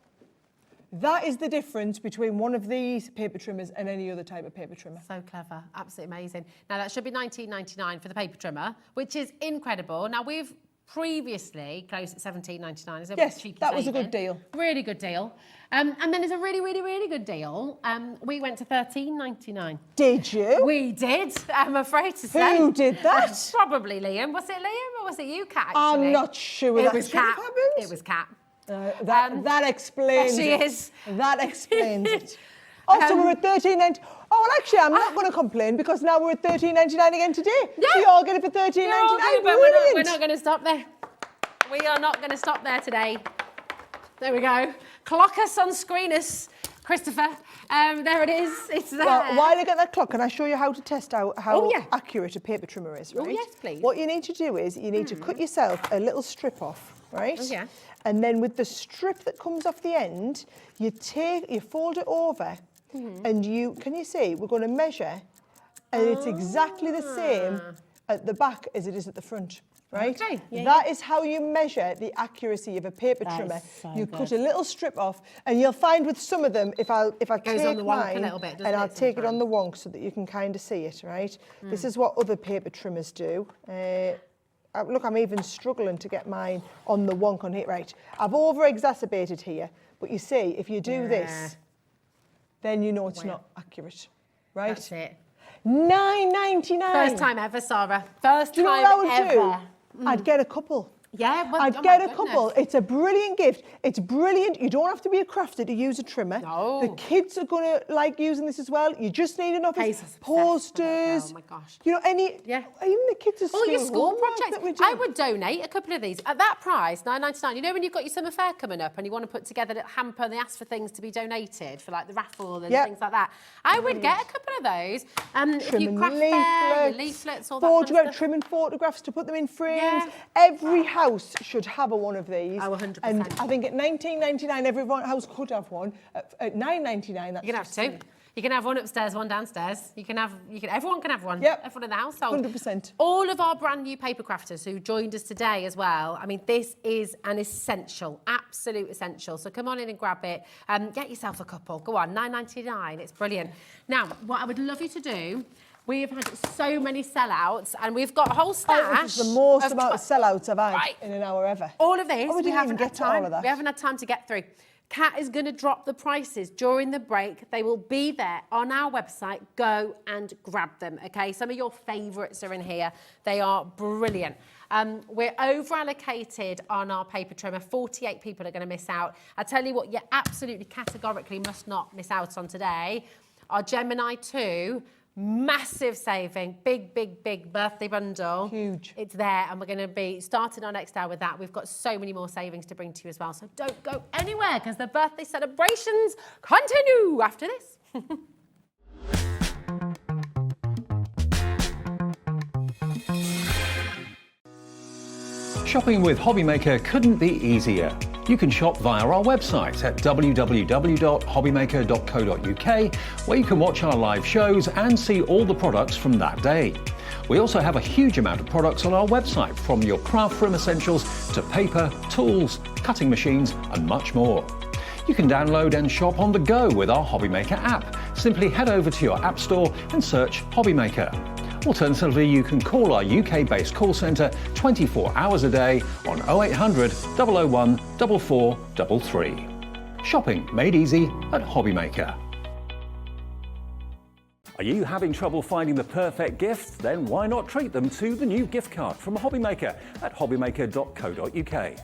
That is the difference between one of these paper trimmers and any other type of paper trimmer. So clever. Absolutely amazing. Now, that should be $19.99 for the paper trimmer, which is incredible. Now, we've previously closed at $17.99. Yes, that was a good deal. Really good deal. And then there's a really, really, really good deal. We went to $13.99. Did you? We did, I'm afraid to say. Who did that? Probably Liam. Was it Liam or was it you, Kat, actually? I'm not sure it that was Kat. It was Kat. That explains she it. is. That explains it. Also, we're at $13.99. Oh, well, actually, I'm not going to complain, because now we're at $13.99 again today. Yeah. We all get it for $13.99. But we're not going to stop there. We are not going to stop there today. There we go. Clock us on screeners, Christopher. There it is. It's there. Well, while I get that clock, can I show you how to test out how accurate a paper trimmer is, right? Oh, yes, please. What you need to do is you need to cut yourself a little strip off, right? Oh, yeah. And then with the strip that comes off the end, you fold it over, and can you see, we're going to measure, and it's exactly the same at the back as it is at the front. Right? Okay. That is how you measure the accuracy of a paper trimmer. You cut a little strip off, and you'll find with some of them, if I take on the wonk mine, a little bit, and I'll take it on the wonk so that you can kind of see it, right? This is what other paper trimmers do. Look, I'm even struggling to get mine on the wonk on here. Right, I've over-exacerbated here, but you see, if you do this, then you know it's not accurate, right? That's it. $9.99. First time ever, Sarah. First do you know time what I would ever. do? I'd get a couple. Yeah, well, I'd get a couple. It's a brilliant gift. It's brilliant. You don't have to be a crafter to use a trimmer. No. The kids are going to like using this as well. You just need enough posters. Oh my gosh. You know, even the kids are all your school projects. projects. I would donate a couple of these at that price, $9.99. You know, when you've got your summer fair coming up and you want to put together a hamper and they ask for things to be donated for like the raffle and things like that. I would get a couple of those. If you craft fair, your leaflets, all that kind of stuff. Trimming photographs to put them in frames. Every house should have one of these. Oh, 100%. And I think at $19.99, every house could have one. At $9.99, that's you can have two. You can have one upstairs, one downstairs. Everyone can have one. Yep. Everyone in the household. 100%. All of our brand new paper crafters who joined us today as well. I mean, this is an essential, absolute essential. So come on in and grab it. Get yourself a couple. Go on, $9.99. It's brilliant. Now, what I would love you to do. We have had so many sellouts, and we've got a whole stash. This is the most amount of sellouts I've had in an hour ever. All of this, we haven't had time. All of that. We haven't had time to get through. Kat is going to drop the prices during the break. They will be there on our website. Go and grab them, okay? Some of your favourites are in here. They are brilliant. We're over-allocated on our paper trimmer. 48 people are going to miss out. I tell you what, you absolutely categorically must not miss out on today. Our Gemini 2, Massive saving, big birthday bundle. Huge. It's there, and we're going to be starting our next hour with that. We've got so many more savings to bring to you as well, so don't go anywhere because the birthday celebrations continue after this. Shopping with Hobbymaker couldn't be easier. You can shop via our website at www.hobbymaker.co.uk, where you can watch our live shows and see all the products from that day. We also have a huge amount of products on our website, from your craft room essentials to paper, tools, cutting machines and much more. You can download and shop on the go with our Hobbymaker app. Simply head over to your app store and search Hobbymaker. Alternatively, you can call our UK-based call centre 24 hours a day on 0800 001 4433. Shopping made easy at Hobbymaker. Are you having trouble finding the perfect gift? Then why not treat them to the new gift card from Hobbymaker at hobbymaker.co.uk.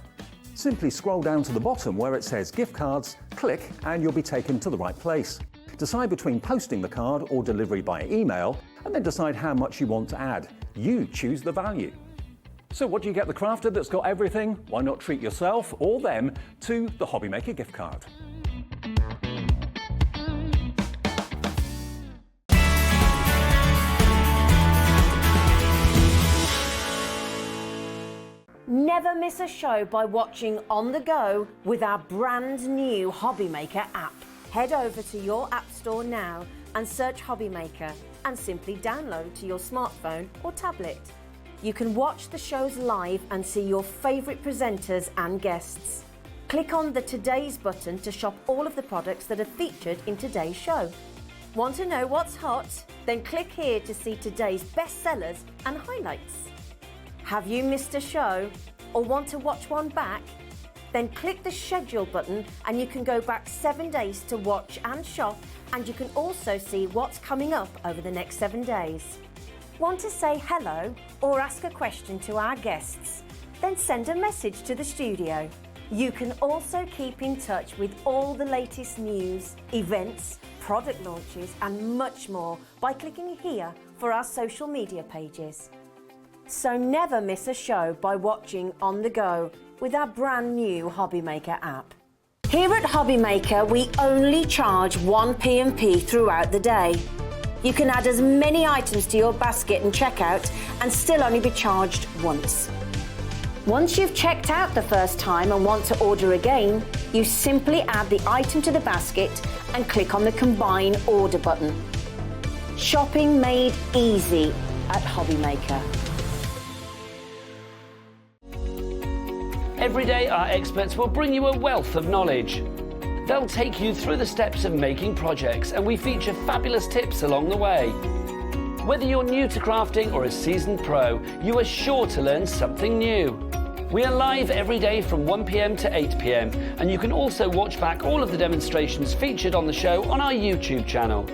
Simply scroll down to the bottom where it says gift cards, click and you'll be taken to the right place. Decide between posting the card or delivery by email, and then decide how much you want to add. You choose the value. So what do you get the crafter that's got everything? Why not treat yourself or them to the Hobbymaker gift card? Never miss a show by watching on the go with our brand new Hobbymaker app. Head over to your app store now and search Hobbymaker and simply download to your smartphone or tablet. You can watch the shows live and see your favourite presenters and guests. Click on the Today's button to shop all of the products that are featured in today's show. Want to know what's hot? Then click here to see today's bestsellers and highlights. Have you missed a show or want to watch one back? Then click the schedule button and you can go back 7 days to watch and shop, and you can also see what's coming up over the next 7 days. Want to say hello or ask a question to our guests? Then send a message to the studio. You can also keep in touch with all the latest news, events, product launches and much more by clicking here for our social media pages. So never miss a show by watching on the go with our brand new Hobbymaker app. Here at Hobbymaker, we only charge 1 P&P throughout the day. You can add as many items to your basket and checkout and still only be charged once. Once you've checked out the first time and want to order again, you simply add the item to the basket and click on the Combine Order button. Shopping made easy at Hobbymaker. Every day, our experts will bring you a wealth of knowledge. They'll take you through the steps of making projects, and we feature fabulous tips along the way. Whether you're new to crafting or a seasoned pro, you are sure to learn something new. We are live every day from 1 p.m. to 8 p.m, and you can also watch back all of the demonstrations featured on the show on our YouTube channel.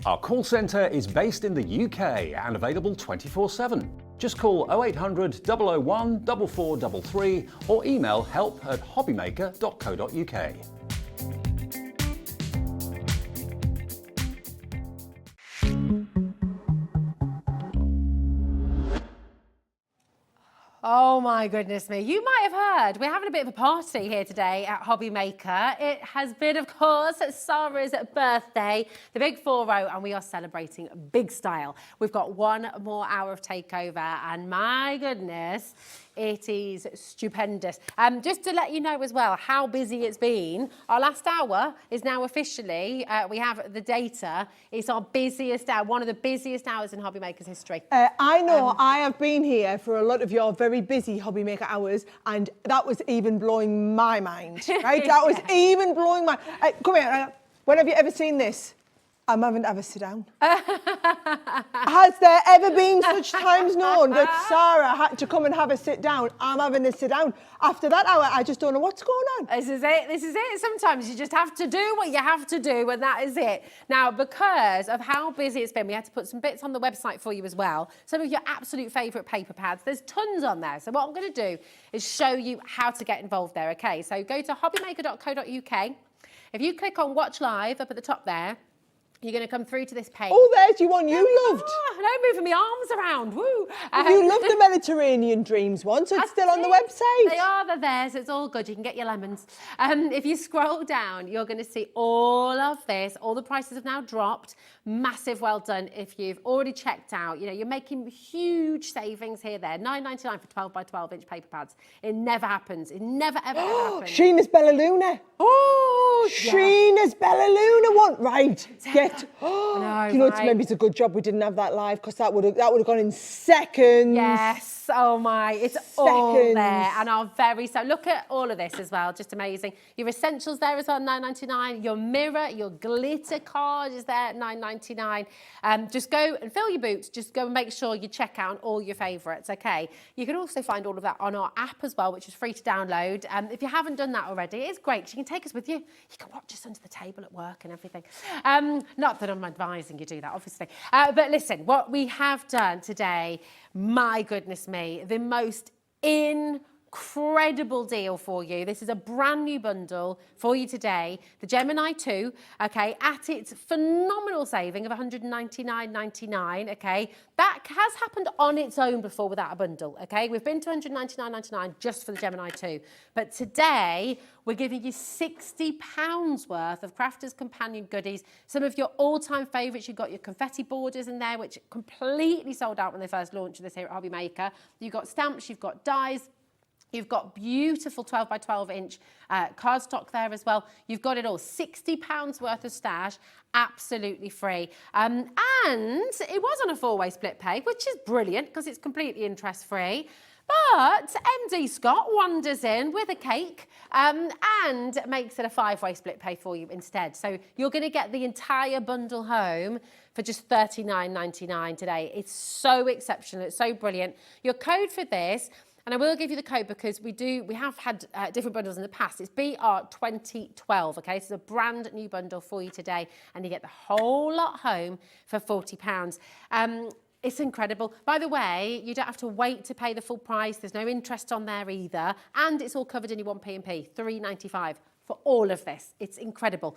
Our call centre is based in the UK and available 24/7. Just call 0800 001 4433 or email help@hobbymaker.co.uk. Oh my goodness me. You might have heard we're having a bit of a party here today at Hobbymaker. It has been, of course, Sara's birthday, the big 4-0, and we are celebrating big style. We've got one more hour of takeover, and my goodness, it is stupendous. Just to let you know as well how busy it's been, our last hour is now officially, we have the data, it's our busiest hour, one of the busiest hours in Hobbymaker's history. I know I have been here for a lot of your very busy Hobbymaker hours, and that was even blowing my mind, right? That was even blowing my... come here, when have you ever seen this? I'm having to have a sit down. Has there ever been such times known that Sara had to come and have a sit down? I'm having to sit down. After that hour, I just don't know what's going on. This is it. This is it. Sometimes you just have to do what you have to do, and that is it. Now, because of how busy it's been, we had to put some bits on the website for you as well. Some of your absolute favourite paper pads. There's tons on there. So what I'm going to do is show you how to get involved there, okay? So go to hobbymaker.co.uk. If you click on Watch Live up at the top there, you're going to come through to this page. Oh, there's you one you loved. I'm moving my arms around. Woo! You love the Mediterranean Dreams one, so it's still on the website. They are, they're there, so it's all good. You can get your lemons. If you scroll down, you're going to see all of this. All the prices have now dropped. Massive well done if you've already checked out. You know, you're making huge savings here, there. $9.99 for 12 by 12 inch paper pads. It never happens. It never, ever happens. Sheena's Bella Luna. Oh, Sheena's Bella Luna one. Right. No, you know, maybe it's a good job we didn't have that live, because that would have gone in seconds. Yes, oh my, it's all there, and our so look at all of this as well, just amazing. Your essentials there as well, $9.99. Your mirror, your glitter card is there at $9.99. Just go and fill your boots. Just go and make sure you check out on all your favourites. Okay. You can also find all of that on our app as well, which is free to download. If you haven't done that already, it's great. You can take us with you. You can watch us under the table at work and everything. Not that I'm advising you do that, obviously. But listen, what we have done today, my goodness me, the most incredible deal for you. This is a brand new bundle for you today. The Gemini 2, okay, at its phenomenal saving of $199.99, okay. That has happened on its own before without a bundle, okay. We've been to $199.99 just for the Gemini 2. But today, we're giving you £60 worth of Crafters companion goodies. Some of your all-time favourites. You've got your confetti borders in there, which completely sold out when they first launched this here at Hobby Maker. You've got stamps, you've got dies. You've got beautiful 12 by 12 inch cardstock there as well. You've got it all. £60 worth of stash, absolutely free. And it was on a 4-way split pay, which is brilliant because it's completely interest free. But MD Scott wanders in with a cake and makes it a 5-way split pay for you instead. So you're going to get the entire bundle home for just $39.99 today. It's so exceptional. It's so brilliant. Your code for this, and I will give you the code because we have had different bundles in the past. It's BR2012, okay? So it's a brand new bundle for you today, and you get the whole lot home for £40. It's incredible. By the way, you don't have to wait to pay the full price. There's no interest on there either. And it's all covered in your 1P&P, $3.95 for all of this. It's incredible.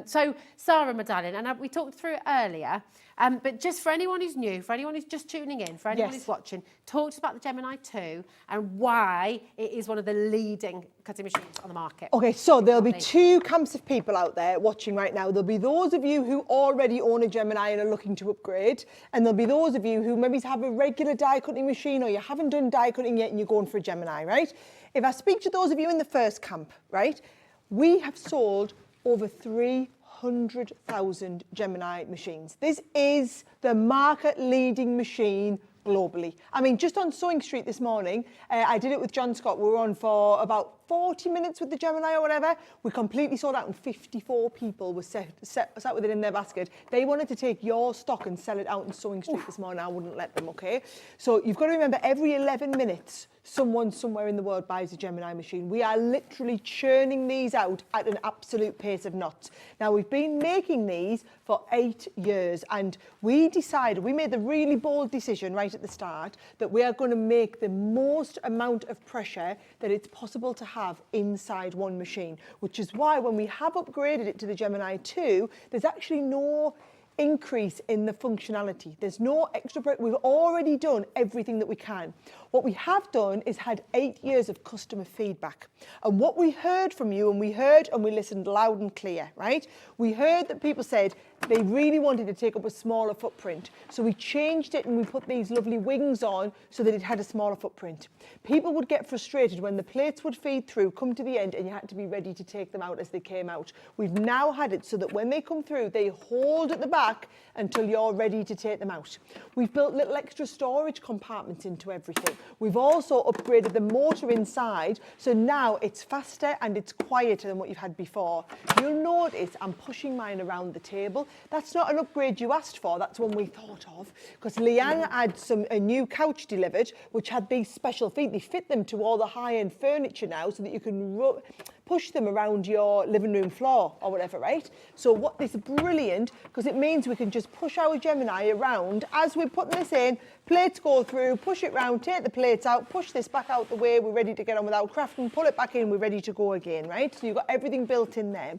So, Sara, my darling, and we talked through it earlier, but just for anyone who's new, for anyone who's just tuning in, for anyone who's watching, talk to us about the Gemini 2 and why it is one of the leading cutting machines on the market. Okay, so there'll be two camps of people out there watching right now. There'll be those of you who already own a Gemini and are looking to upgrade, and there'll be those of you who maybe have a regular die cutting machine, or you haven't done die cutting yet and you're going for a Gemini, right? If I speak to those of you in the first camp, right, we have sold over 300,000 Gemini machines. This is the market-leading machine globally. I mean, just on Sewing Street this morning, I did it with John Scott. We were on for about 40 minutes with the Gemini or whatever. We completely sold out and 54 people were sat with it in their basket. They wanted to take your stock and sell it out in Sewing Street this morning. I wouldn't let them, okay? So you've got to remember, every 11 minutes, someone somewhere in the world buys a Gemini machine. We are literally churning these out at an absolute pace of knots. Now, we've been making these for 8 years, and we made the really bold decision right at the start that we are going to make the most amount of pressure that it's possible to have inside one machine, which is why when we have upgraded it to the Gemini 2, there's actually no increase in the functionality. There's no extra. We've already done everything that we can. What we have done is had 8 years of customer feedback. And what we heard from you, and we listened loud and clear, right? We heard that people said they really wanted to take up a smaller footprint. So we changed it and we put these lovely wings on so that it had a smaller footprint. People would get frustrated when the plates would feed through, come to the end, and you had to be ready to take them out as they came out. We've now had it so that when they come through, they hold at the back until you're ready to take them out. We've built little extra storage compartments into everything. We've also upgraded the motor inside, so now it's faster and it's quieter than what you've had before. You'll notice I'm pushing mine around the table. That's not an upgrade you asked for, that's one we thought of, because Leanne had a new couch delivered, which had these special feet. They fit them to all the high-end furniture now so that you can push them around your living room floor or whatever, right? So what this is brilliant, because it means we can just push our Gemini around as we're putting this in, plates go through, push it round, take the plates out, push this back out the way, we're ready to get on with our crafting, pull it back in, we're ready to go again, right? So you've got everything built in there.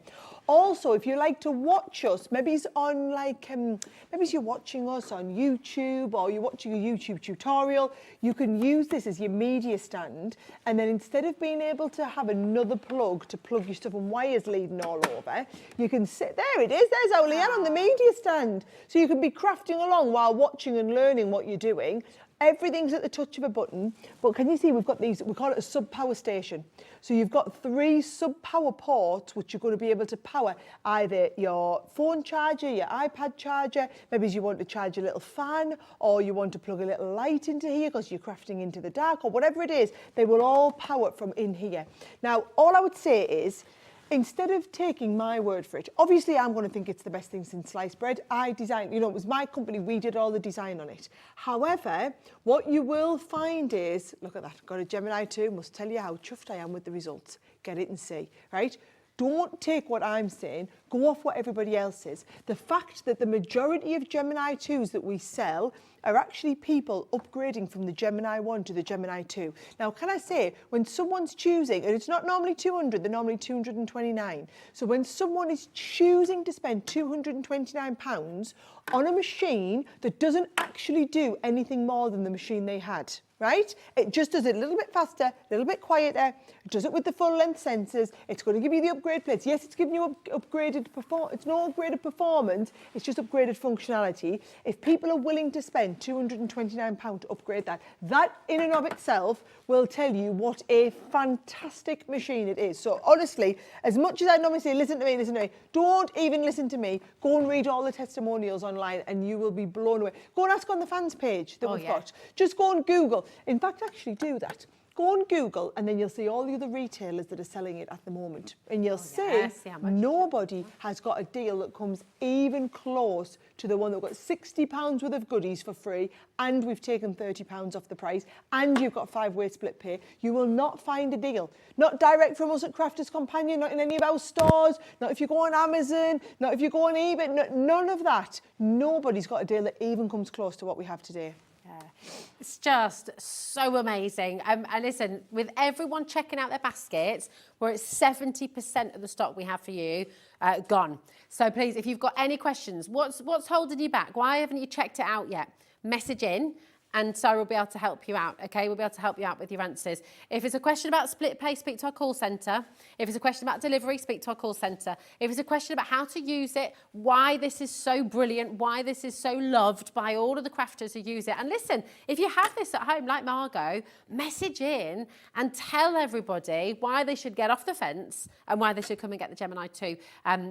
Also, if you like to watch us, maybe it's on like, maybe you're watching us on YouTube or you're watching a YouTube tutorial, you can use this as your media stand, and then instead of being able to have another plug to plug your stuff and wires leading all over, you can sit, there it is, there's our Leanne on the media stand. So you can be crafting along while watching and learning what you're doing. Everything's at the touch of a button, but can you see we've got these, we call it a sub-power station. So you've got 3 sub-power ports which you're going to be able to power either your phone charger, your iPad charger, maybe you want to charge a little fan, or you want to plug a little light into here because you're crafting into the dark, or whatever it is, they will all power from in here. Now, all I would say is, instead of taking my word for it, obviously I'm going to think it's the best thing since sliced bread. I designed, you know, it was my company, we did all the design on it. However, what you will find is, look at that, got a Gemini 2, must tell you how chuffed I am with the results. Get it and see, right? Don't take what I'm saying, go off what everybody else is. The fact that the majority of Gemini 2s that we sell are actually people upgrading from the Gemini 1 to the Gemini 2. Now, can I say, when someone's choosing, and it's not normally 200, they're normally 229. So when someone is choosing to spend £229 on a machine that doesn't actually do anything more than the machine they had, right? It just does it a little bit faster, a little bit quieter. It does it with the full length sensors. It's going to give you the upgrade plates. Yes, it's giving you upgraded performance. It's not upgraded performance. It's just upgraded functionality. If people are willing to spend £229 to upgrade that, that in and of itself will tell you what a fantastic machine it is. So honestly, as much as I normally say, listen to me, don't even listen to me. Go and read all the testimonials online and you will be blown away. Go and ask on the fans page that we've got. Just go and Google. In fact, actually do that. Go on Google and then you'll see all the other retailers that are selling it at the moment. And you'll see nobody has got a deal that comes even close to the one that got £60 worth of goodies for free, and we've taken £30 off the price, and you've got 5-way split pay. You will not find a deal. Not direct from us at Crafters Companion, not in any of our stores, not if you go on Amazon, not if you go on eBay, none of that. Nobody's got a deal that even comes close to what we have today. It's just so amazing. And listen, with everyone checking out their baskets, we're at 70% of the stock we have for you gone. So please, if you've got any questions, what's holding you back? Why haven't you checked it out yet? Message in. And Sara will be able to help you out, okay? We'll be able to help you out with your answers. If it's a question about split pay, speak to our call centre. If it's a question about delivery, speak to our call centre. If it's a question about how to use it, why this is so brilliant, why this is so loved by all of the crafters who use it. And listen, if you have this at home, like Margot, message in and tell everybody why they should get off the fence and why they should come and get the Gemini 2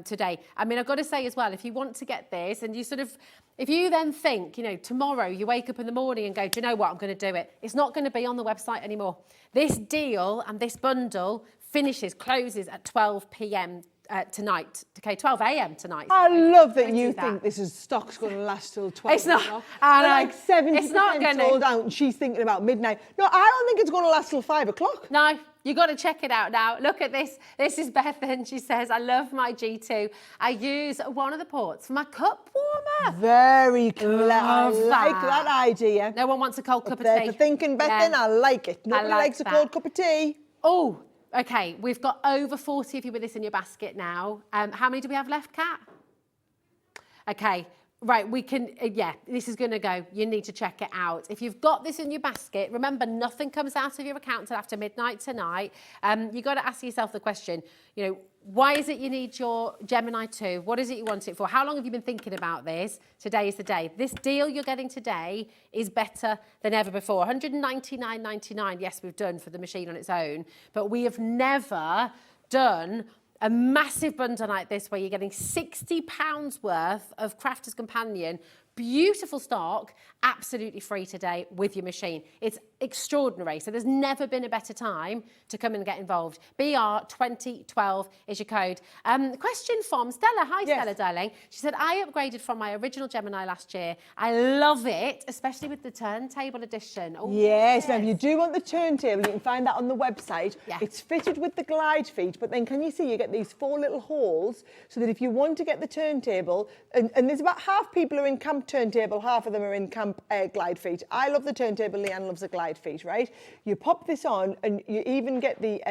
today. I mean, I've got to say as well, if you want to get this and you sort of, if you then think, you know, tomorrow you wake up in the morning and go, do you know what, I'm going to do it. It's not going to be on the website anymore. This deal and this bundle closes at 12 p.m. Tonight, okay, 12 a.m. tonight. I love that you think this is stock's going to last till 12. It's not. Like 70% sold out and she's thinking about midnight. No, I don't think it's going to last till 5 o'clock. No. You got to check it out now. Look at this. This is Beth and she says, I love my G2. I use one of the ports for my cup warmer. Very clever. I like that idea. No one wants a cold cup of tea. For thinking, Beth, then I like it. Nobody likes a cold cup of tea. Oh, okay. We've got over 40 of you with this in your basket now. How many do we have left, Kat? Okay. Right, we can, this is going to go. You need to check it out. If you've got this in your basket, remember, nothing comes out of your account until after midnight tonight. You've got to ask yourself the question, you know, why is it you need your Gemini 2? What is it you want it for? How long have you been thinking about this? Today is the day. This deal you're getting today is better than ever before. $199.99, yes, we've done for the machine on its own, but we have never done a massive bundle like this where you're getting £60 worth of Crafters Companion, beautiful stock, absolutely free today with your machine. It's extraordinary. So there's never been a better time to come and get involved. BR2012 is your code. Question from Stella. Hi, yes. Stella, darling. She said, I upgraded from my original Gemini last year. I love it, especially with the turntable edition. Oh, yes, now if you do want the turntable, you can find that on the website. Yeah. It's fitted with the glide feet, but then can you see you get these 4 little holes so that if you want to get the turntable, and there's about half people are in camp turntable, half of them are in camp glide feet. I love the turntable, Leanne loves the glide feet, right? You pop this on and you even get the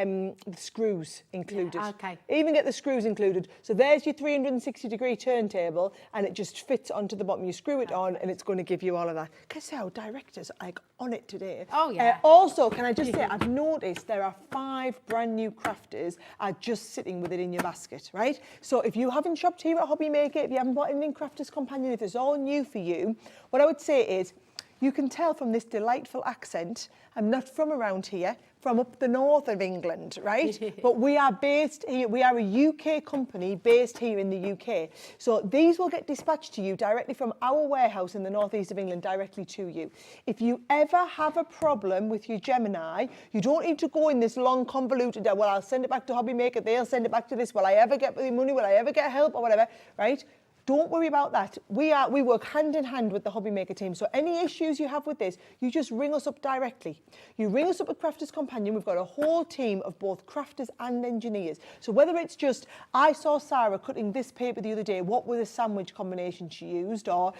screws included. Yeah, okay. Even get the screws included. So there's your 360-degree turntable and it just fits onto the bottom. You screw it on and it's going to give you all of that. Because how directors are like on it today. Oh, yeah. Also, can I just say, I've noticed there are 5 brand new crafters are just sitting with it in your basket, right? So if you haven't shopped here at Hobby Maker, if you haven't bought anything Crafters Companion, if it's all new for you, what I would say is, you can tell from this delightful accent, I'm not from around here, from up the north of England, right? But we are based here, we are a UK company based here in the UK. So these will get dispatched to you directly from our warehouse in the northeast of England, directly to you. If you ever have a problem with your Gemini, you don't need to go in this long convoluted, well, I'll send it back to Hobby Maker, they'll send it back to this, will I ever get the money, will I ever get help or whatever, right? Don't worry about that. We work hand in hand with the Hobby Maker team. So any issues you have with this, you just ring us up directly. You ring us up at Crafters Companion. We've got a whole team of both crafters and engineers. So whether it's just, I saw Sara cutting this paper the other day, what were the sandwich combinations she used? Or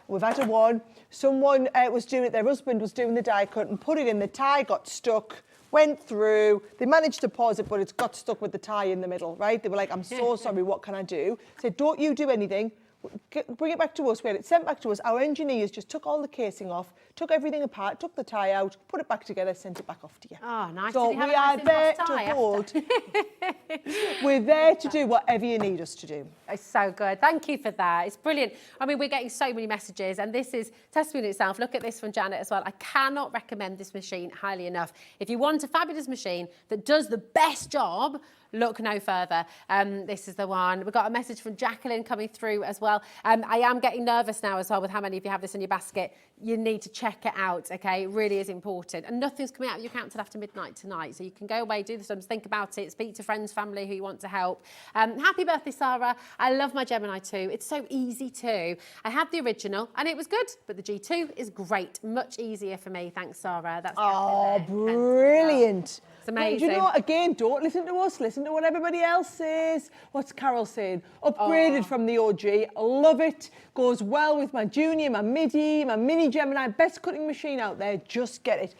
we've had a one, someone was doing it, their husband was doing the die cut and put it in, the tie got stuck, went through, they managed to pause it, but it's got stuck with the tie in the middle, right? They were like, I'm so sorry, what can I do? Said, don't you do anything, bring it back to us. We had it sent back to us. Our engineers just took all the casing off, took everything apart, took the tie out, put it back together, sent it back off to you. Oh, nice. So we are there to hold. We're there to do whatever you need us to do. It's so good. Thank you for that. It's brilliant. I mean, we're getting so many messages, and this is testimony itself. Look at this from Janet as well. I cannot recommend this machine highly enough. If you want a fabulous machine that does the best job, look no further. This is the one. We've got a message from Jacqueline coming through as well. I am getting nervous now as well with how many of you have this in your basket. You need to check it out, okay? It really is important. And nothing's coming out of your account until after midnight tonight. So you can go away, do the sums, think about it, speak to friends, family who you want to help. Happy birthday, Sara. I love my Gemini 2. It's so easy too. I had the original and it was good, but the G2 is great. Much easier for me. Thanks, Sara. That's brilliant. It's amazing. Do you know what? Again, don't listen to us. Listen to what everybody else says. What's Carol saying? Upgraded from the OG. Love it. Goes well with my Junior, my Midi, my Mini Gemini. Best cutting machine out there. Just get it.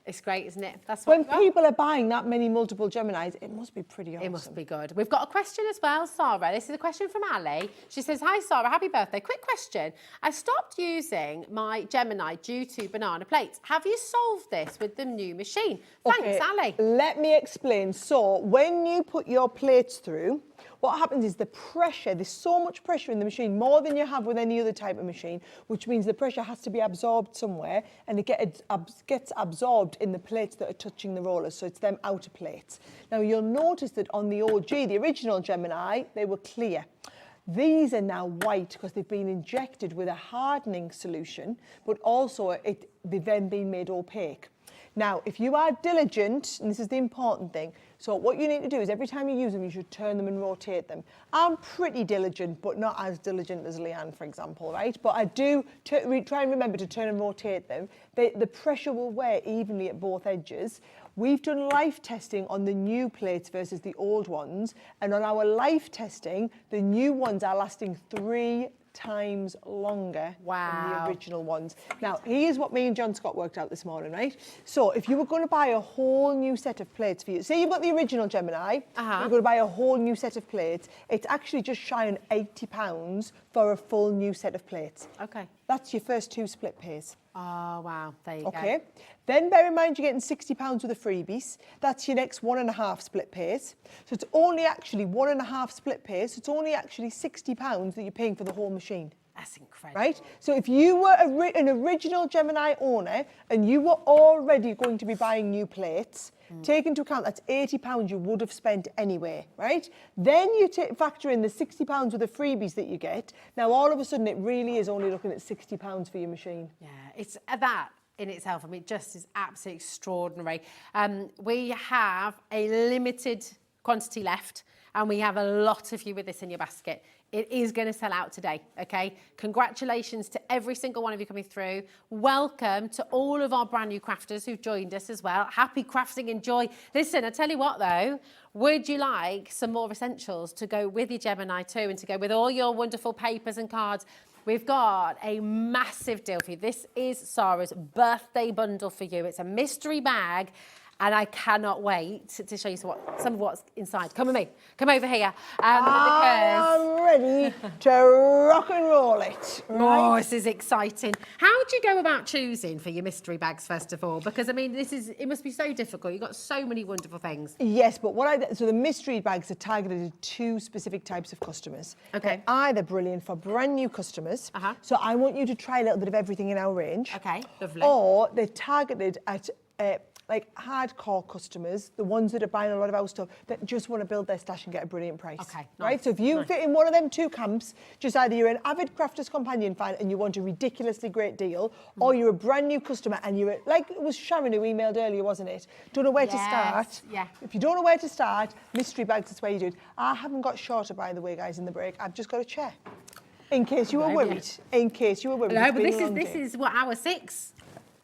It's great, isn't it? That's when people are buying that many multiple Geminis, it must be pretty awesome. It must be good. We've got a question as well, Sara. This is a question from Ali. She says, hi, Sara, happy birthday. Quick question. I stopped using my Gemini due to banana plates. Have you solved this with the new machine? Thanks, Ali. Let me explain. So when you put your plates through, what happens is the pressure, there's so much pressure in the machine, more than you have with any other type of machine, which means the pressure has to be absorbed somewhere, and it gets absorbed in the plates that are touching the rollers, so it's them outer plates. Now you'll notice that on the OG, the original Gemini, they were clear. These are now white because they've been injected with a hardening solution, but also they've then been made opaque. Now, if you are diligent, and this is the important thing, so what you need to do is every time you use them, you should turn them and rotate them. I'm pretty diligent, but not as diligent as Leanne, for example, right? But I do try and remember to turn and rotate them. The pressure will wear evenly at both edges. We've done life testing on the new plates versus the old ones, and on our life testing, the new ones are lasting 3 times longer than the original ones. Now, here's what me and John Scott worked out this morning, right? So if you were going to buy a whole new set of plates for you, say you've got the original Gemini, you're going to buy a whole new set of plates, it's actually just shy on £80 for a full new set of plates. Okay. That's your first 2 split pays. Oh, wow. There you go. Okay. Then bear in mind you're getting £60 with the freebies. That's your next 1.5 split pays. So it's only actually 1.5 split pays. So it's only actually £60 that you're paying for the whole machine. That's incredible. Right? So if you were an original Gemini owner and you were already going to be buying new plates, take into account that's £80 you would have spent anyway, right? Then you factor in the £60 with the freebies that you get. Now, all of a sudden, it really is only looking at £60 for your machine. Yeah, it's that in itself, I mean, just is absolutely extraordinary. We have a limited quantity left, and we have a lot of you with this in your basket. It is going to sell out today, okay? Congratulations to every single one of you coming through. Welcome to all of our brand new crafters who've joined us as well. Happy crafting, enjoy. Listen, I tell you what though, would you like some more essentials to go with your Gemini 2 and to go with all your wonderful papers and cards? we've got a massive deal for you. This is Sara's birthday bundle for you. It's a mystery bag. And I cannot wait to show you some of what's inside. Come with me. Come over here. I'm ready to rock and roll it. Right? Oh, this is exciting. How do you go about choosing for your mystery bags, first of all? Because, I mean, it must be so difficult. You've got so many wonderful things. Yes, but so the mystery bags are targeted at 2 specific types of customers. Okay. They're either brilliant for brand new customers. So I want you to try a little bit of everything in our range. Okay, lovely. Or they're targeted at like hardcore customers, the ones that are buying a lot of our stuff, that just want to build their stash and get a brilliant price. Okay, right? nice, So if you nice. fit in one of them 2 camps, just either you're an avid Crafters companion fan and you want a ridiculously great deal, or you're a brand new customer and you're, like it was Sharon who emailed earlier, wasn't it? Don't know where to start. Yeah. If you don't know where to start, mystery bags is where you do it. I haven't got shorter, by the way, guys, in the break. I've just got a chair. In case you were worried. In case you were worried. No, It's but been a long this day. is what, hour 6?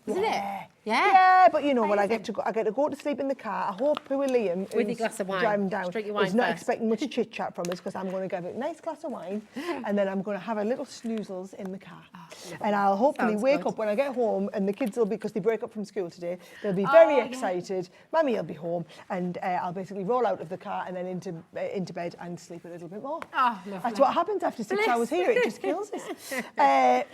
Isn't it? Yeah. Yeah. But you know what? I get to go to sleep in the car. I hope poor Liam, With your who's glass of wine. driving down, Just drink your wine is not first. expecting much chit chat from us, because I'm going to give it a nice glass of wine, and then I'm going to have a little snoozles in the car, and I'll hopefully Sounds wake good. up when I get home, and the kids will be, because they break up from school today, they'll be very excited. Mummy will be home, and I'll basically roll out of the car and then into bed and sleep a little bit more. Oh, lovely. That's what happens after 6 Bliss. hours here. It just kills us.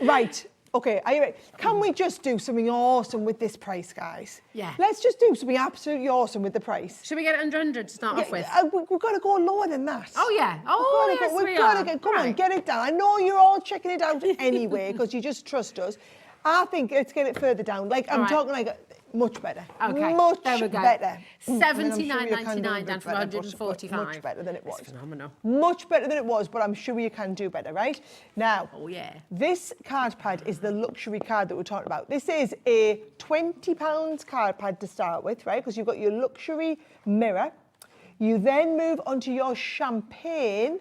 Right. Okay, are you ready? Can we just do something awesome with this price, guys? Yeah. Let's just do something absolutely awesome with the price. Should we get it under 100 to start off with? We've got to go lower than that. Oh, yeah. Oh, We've yes, got to we go, are. come on, Right. get it down. I know you're all checking it out anyway, because you just trust us. I think let's get it further down. Like, I'm right. talking like much better. Okay, Much there we go. better. $79.99 down from $145. Much better than it was. It's phenomenal. Much better than it was, but I'm sure you can do better, right? Now, Oh, yeah. this card pad is the luxury card that we're talking about. This is a £20 card pad to start with, right? Because you've got your luxury mirror. You then move onto your champagne.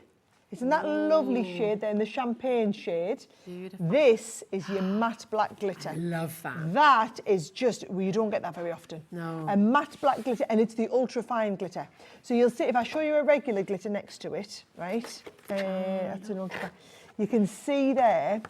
Isn't that lovely shade then, the champagne shade? Beautiful. This is your matte black glitter. I love that. That is just, well, you don't get that very often. No. A matte black glitter, and it's the ultra fine glitter. So you'll see, if I show you a regular glitter next to it, right? That's an ultra fine. You can see there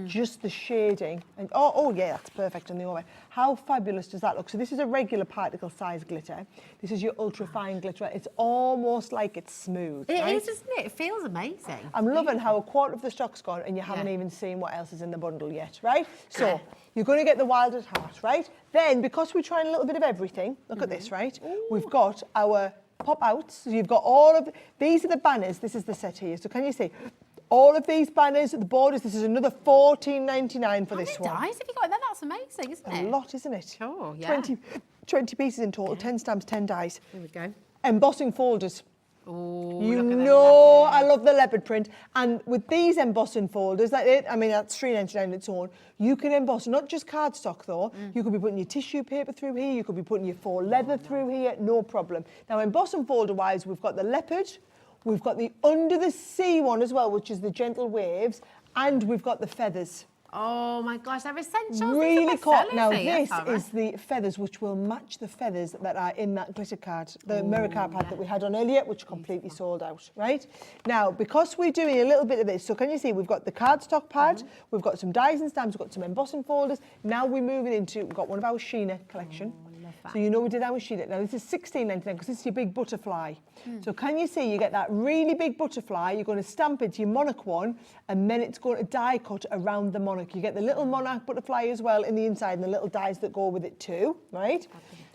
just the shading. And oh yeah, that's perfect on the over. How fabulous does that look? So this is a regular particle size glitter. This is your ultra fine glitter. It's almost like it's smooth. It right? is, isn't it? It feels amazing. I'm loving how a quarter of the stock's gone and you haven't even seen what else is in the bundle yet, right? So you're going to get the wild at heart, right? Then, because we're trying a little bit of everything, look at this, right? We've got our pop-outs. So you've got all of, these are the banners. This is the set here. So can you see? All of these banners, the borders, this is another $14.99 for this one. How many dies have you got? That's amazing, isn't it? A lot, isn't it? Sure, yeah. 20 pieces in total, 10 stamps, 10 dies. Here we go. Embossing folders. Oh, You look at that know leopard. I love the leopard print. And with these embossing folders, I mean, that's $3.99 on its own. You can emboss not just cardstock though. You could be putting your tissue paper through here. You could be putting your faux leather through here. No problem. Now, embossing folder wise, we've got the leopard. We've got the under the sea one as well, which is the gentle waves. And we've got the feathers. Oh my gosh, they're essentials. Really cool. cool. Now this is the feathers, which will match the feathers that are in that glitter card, the mirror card pad that we had on earlier, which completely sold out, right? Now, because we're doing a little bit of this, so can you see we've got the cardstock pad, we've got some dies and stamps, we've got some embossing folders. Now we're moving into, we've got one of our Sheena collection. So you know we did our Sheena. Now this is $16.99 because this is your big butterfly. So can you see you get that really big butterfly, you're going to stamp it to your monarch one, and then it's going to die cut around the monarch. You get the little monarch butterfly as well in the inside and the little dies that go with it too, right?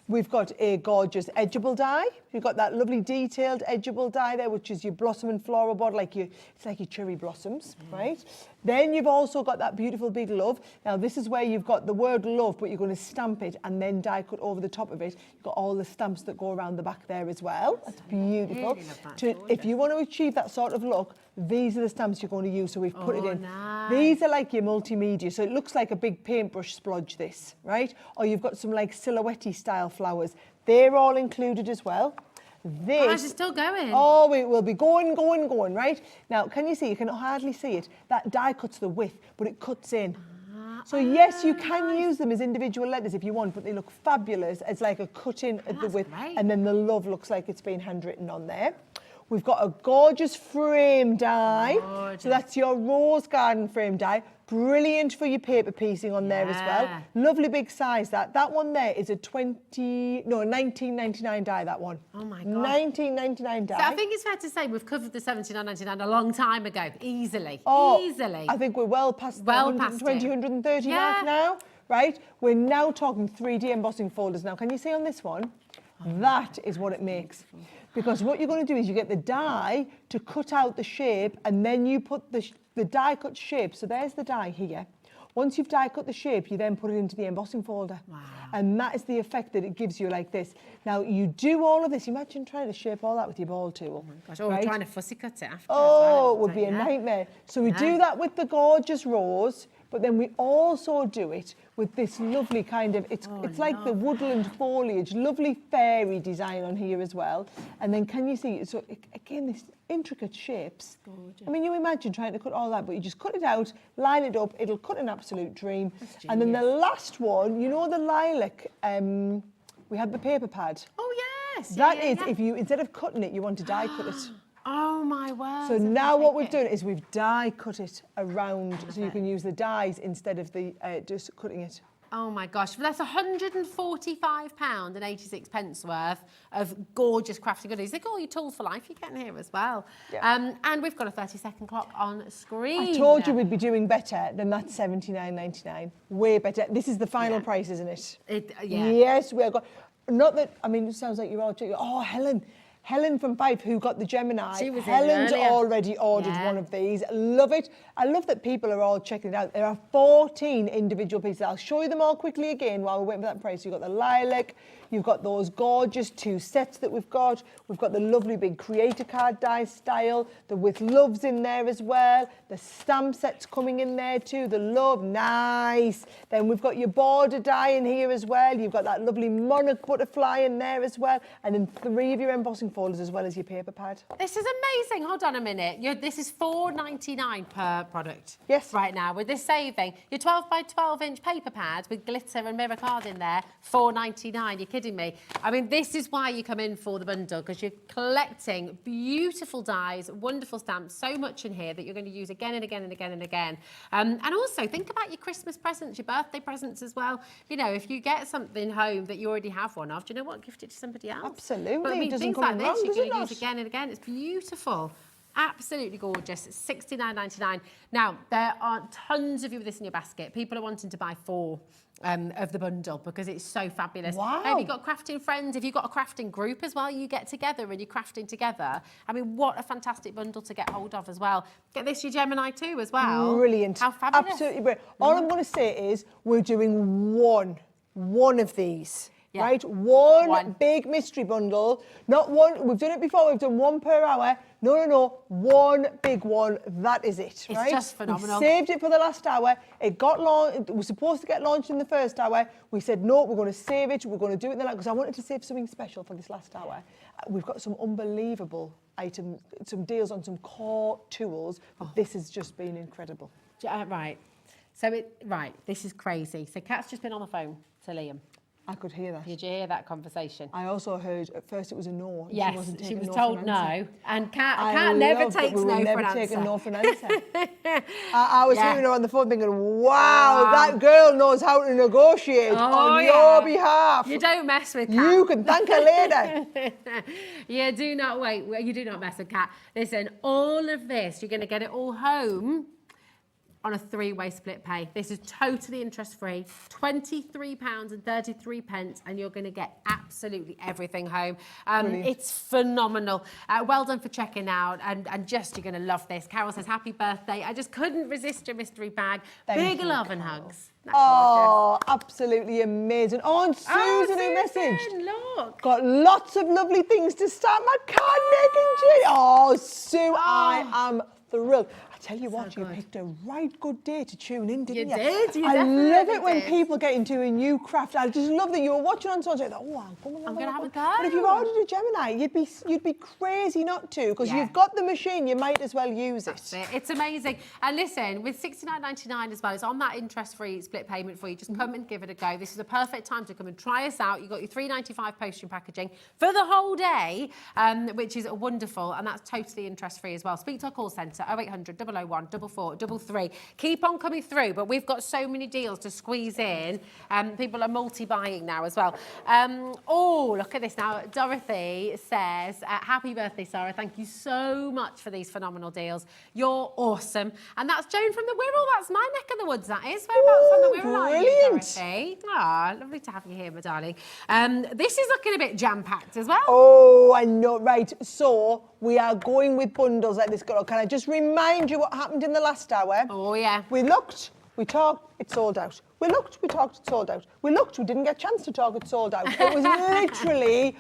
We've got a gorgeous edgeable die. You've got that lovely detailed edgeable die there, which is your blossom and floral board, it's like your cherry blossoms, right? Then you've also got that beautiful big love. Now this is where you've got the word love, but you're going to stamp it and then die cut over the top of it. You've got all the stamps that go around the back there as well. That's beautiful. Really love that. If you want to achieve that sort of look, these are the stamps you're going to use. So we've put it in. Nice. These are like your multimedia. So it looks like a big paintbrush splodge, this, right? Or you've got some like silhouette style flowers. They're all included as well. This, Gosh, it's still going. Oh, it will be going, right? Now, can you see? You can hardly see it. That die cuts the width, but it cuts in. So yes, you can use them as individual letters if you want, but they look fabulous as like a cut in at the width. Great. And then the love looks like it's been handwritten on there. We've got a gorgeous frame die. So that's your rose garden frame die. Brilliant for your paper piecing on there as well. Lovely big size that. That one there is a 19.99 die, that one. Oh my God. 19.99 die. So I think it's fair to say we've covered the 79.99 a long time ago, easily. Easily. I think we're well past the 120, 130 mark now. Right? We're now talking 3D embossing folders now. Can you see on this one? That is what it makes. Because what you're going to do is you get the die to cut out the shape, and then you put the die cut shape. So there's the die here. Once you've die cut the shape, you then put it into the embossing folder. Wow. And that is the effect that it gives you like this. Now, you do all of this. Imagine trying to shape all that with your ball tool. Oh my gosh, or trying to fussy cut it after. Oh, it would be a nightmare. So we do that with the gorgeous rose, but then we also do it with this lovely kind of, it's like the woodland foliage, lovely fairy design on here as well. And then can you see, so again, this intricate shapes. Gorgeous. I mean, you imagine trying to cut all that, but you just cut it out, line it up, it'll cut an absolute dream. And then the last one, you know the lilac, we had the paper pad. Oh, yes. That is, if you, instead of cutting it, you want to die cut it. Oh my word. So now what we've done is we've die cut it around so you can use the dies instead of the just cutting it. Oh my gosh, well, that's £145.86 worth of gorgeous crafty goodies. They've got all your tools for life you're getting here as well. Yeah. And we've got a 30-second clock on screen. I told you we'd be doing better than that $79.99. Way better. This is the final price, isn't it? Yes, we are going. Not that, I mean, it sounds like you're all checking. Oh, Helen from Fife, who got the Gemini. She was Helen's already ordered one of these. Love it. I love that people are all checking it out. There are 14 individual pieces. I'll show you them all quickly again while we're waiting for that price. You've got the lilac. You've got those gorgeous 2 sets that we've got. We've got the lovely big creator card die style, the with loves in there as well. The stamp sets coming in there too. The love, nice. Then we've got your border die in here as well. You've got that lovely monarch butterfly in there as well. And then 3 of your embossing folders as well as your paper pad. This is amazing. Hold on a minute. This is $4.99 per product. Yes. Right now, with this saving, your 12 by 12 inch paper pad with glitter and mirror card in there, $4.99. You're kidding me. I mean, this is why you come in for the bundle, because you're collecting beautiful dies, wonderful stamps, so much in here that you're going to use again and again and again and again. And also think about your Christmas presents, your birthday presents as well. You know, if you get something home that you already have one of, do you know what? Gift it to somebody else. Absolutely. But I mean, it doesn't things come like wrong, this, you're going to does use again and again. It's beautiful. Absolutely gorgeous. It's $69.99. Now, there are tons of you with this in your basket. People are wanting to buy 4 of the bundle because it's so fabulous. Wow. Have you got crafting friends? If you've got a crafting group as well, you get together and you're crafting together. I mean, what a fantastic bundle to get hold of as well. Get this, your Gemini too as well. Brilliant. How fabulous. Absolutely brilliant. All I'm going to say is we're doing one of these. Yeah. Right? One big mystery bundle. Not one, we've done it before, we've done 1 per hour. No, one big one, that is it, right? It's just phenomenal. We saved it for the last hour. It got launched, it was supposed to get launched in the first hour. We said, no, we're going to save it, we're going to do it in the last, because I wanted to save something special for this last hour. We've got some unbelievable items, some deals on some core tools, but this has just been incredible. Right. So, this is crazy. So, Kat's just been on the phone to Liam. I could hear that. Did you hear that conversation? I also heard at first it was a no. Yes, she was told no. And Kat never takes no for an answer. Taking no for an answer. I was hearing her on the phone thinking, wow, that girl knows how to negotiate on your behalf. You don't mess with Kat. You can thank her later. You do not mess with Kat. Listen, all of this, you're going to get it all home on a 3-way split pay. This is totally interest-free, £23.33, and you're going to get absolutely everything home. It's phenomenal. Well done for checking out, and just, you're going to love this. Carol says, happy birthday. I just couldn't resist your mystery bag. Big love and hugs. Oh, absolutely amazing. Oh, and Susan, who messaged. Look. Got lots of lovely things to start my card making journey. Oh, Sue, I am thrilled. I tell you what, you picked a right good day to tune in, didn't you? You did, you I love it definitely when did. people get into a new craft. I just love that you were watching on Sunday. Oh, I'm going to have a go. But if you've ordered a Gemini, you'd be crazy not to, because you've got the machine. You might as well use it. That's it. It's amazing. And listen, with $69.99 as well, it's on that interest-free split payment for you. Just come and give it a go. This is a perfect time to come and try us out. You've got your $3.95 postage and packaging for the whole day, which is wonderful, and that's totally interest-free as well. Speak to our call centre, 0800 001 4433. Keep on coming through, but we've got so many deals to squeeze in. People are multi-buying now as well. Oh, look at this now. Dorothy says, happy birthday, Sara. Thank you so much for these phenomenal deals. You're awesome. And that's Joan from the Wirral. That's my neck of the woods, that is. Whereabouts on the Wirral are you, Dorothy? Ah, lovely to have you here, my darling. This is looking a bit jam-packed as well. Oh, I know. Right, so we are going with bundles like this. Can I just remind you what happened in the last hour? Oh, yeah. We looked, we talked, it sold out. We looked, we talked, it sold out. We looked, we didn't get a chance to talk, it sold out. It was literally,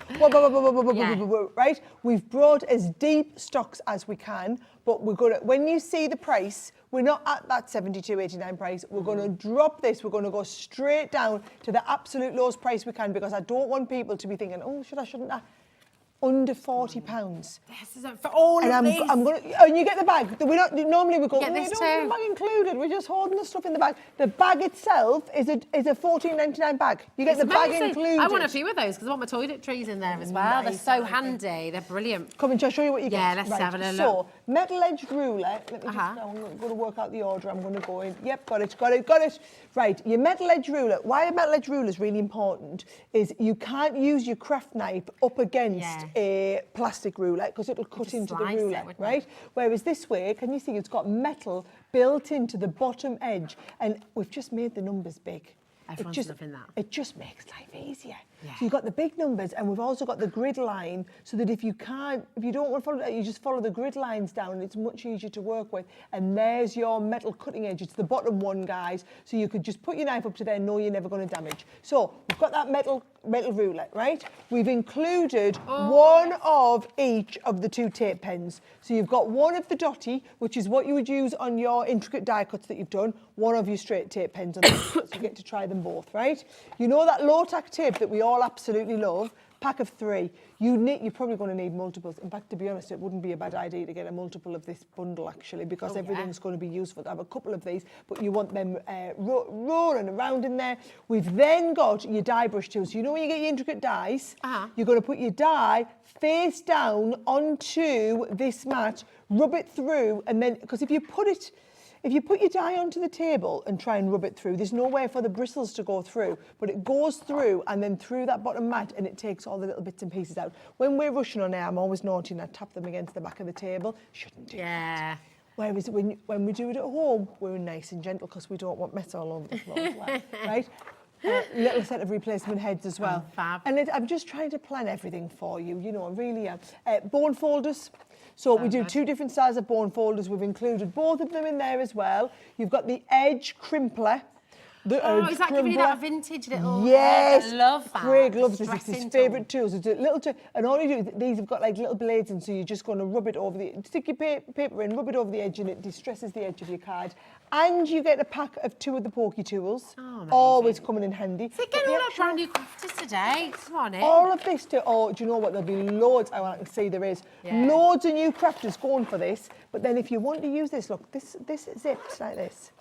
right? We've brought as deep stocks as we can, but we're going to, when you see the price, we're not at that £72.89 price. We're going to drop this. We're going to go straight down to the absolute lowest price we can, because I don't want people to be thinking, oh, shouldn't I? Under £40. This is for all and of these. I'm gonna, and you get the bag. We're not normally we go. Get We this don't have too. the bag included. We're just holding the stuff in the bag. The bag itself is a £14.99 bag. You get It's the bag amazing. included. I want a few of those because I want my toiletries in there as well. Nice, They're so handy. They're brilliant. Come and just show you what you get. Yeah, let's have a little So, look. metal-edged ruler. Let me just, I'm going to work out the order. I'm going to go in. Yep, got it. Right, your metal-edged ruler. Why a metal-edged ruler is really important is you can't use your craft knife up against a plastic ruler because it'll cut into the ruler, right? Whereas this way, can you see it's got metal built into the bottom edge, and we've just made the numbers big. Everyone's loving that. It just makes life easier. So you've got the big numbers, and we've also got the grid line, so that if you don't want to follow that, you just follow the grid lines down, and it's much easier to work with. And there's your metal cutting edge. It's the bottom one, guys. So you could just put your knife up to there, and know you're never going to damage. So we've got that metal ruler, right? We've included one of each of the two tape pens. So you've got one of the dotty, which is what you would use on your intricate die cuts that you've done, one of your straight tape pens on the so you get to try them both, right? You know that low-tack tape that we all absolutely love? Pack of 3. You're probably going to need multiples. In fact, to be honest, it wouldn't be a bad idea to get a multiple of this bundle, actually, because everything's going to be useful to have a couple of these, but you want them rolling around in there. We've then got your die brush tools. So you know when you get your intricate dies, you're going to put your die face down onto this mat, rub it through, and then, because if you put your die onto the table and try and rub it through, there's nowhere for the bristles to go through, but it goes through and then through that bottom mat, and it takes all the little bits and pieces out. When we're rushing on air, I'm always naughty and I tap them against the back of the table. Shouldn't do that. Whereas when we do it at home, we're nice and gentle because we don't want mess all over the floor as well, right? Little set of replacement heads as well. Fab. And I'm just trying to plan everything for you, you know, I really am. Bone folders. So we do 2 different styles of bone folders. We've included both of them in there as well. You've got the edge crimpler. Is that giving you that vintage little... Yes. I love that. Craig loves this. It's his favourite tools. It's a little and all you do, these have got like little blades, and so you're just going to rub it over stick your paper in, rub it over the edge, and it distresses the edge of your card. And you get a pack of 2 of the pokey tools. Oh, always coming in handy. So getting all our brand new crafters today. Come on in. All of this do you know what? There'll be loads. I can see there is. Loads of new crafters going for this. But then if you want to use this, look, this zips like this.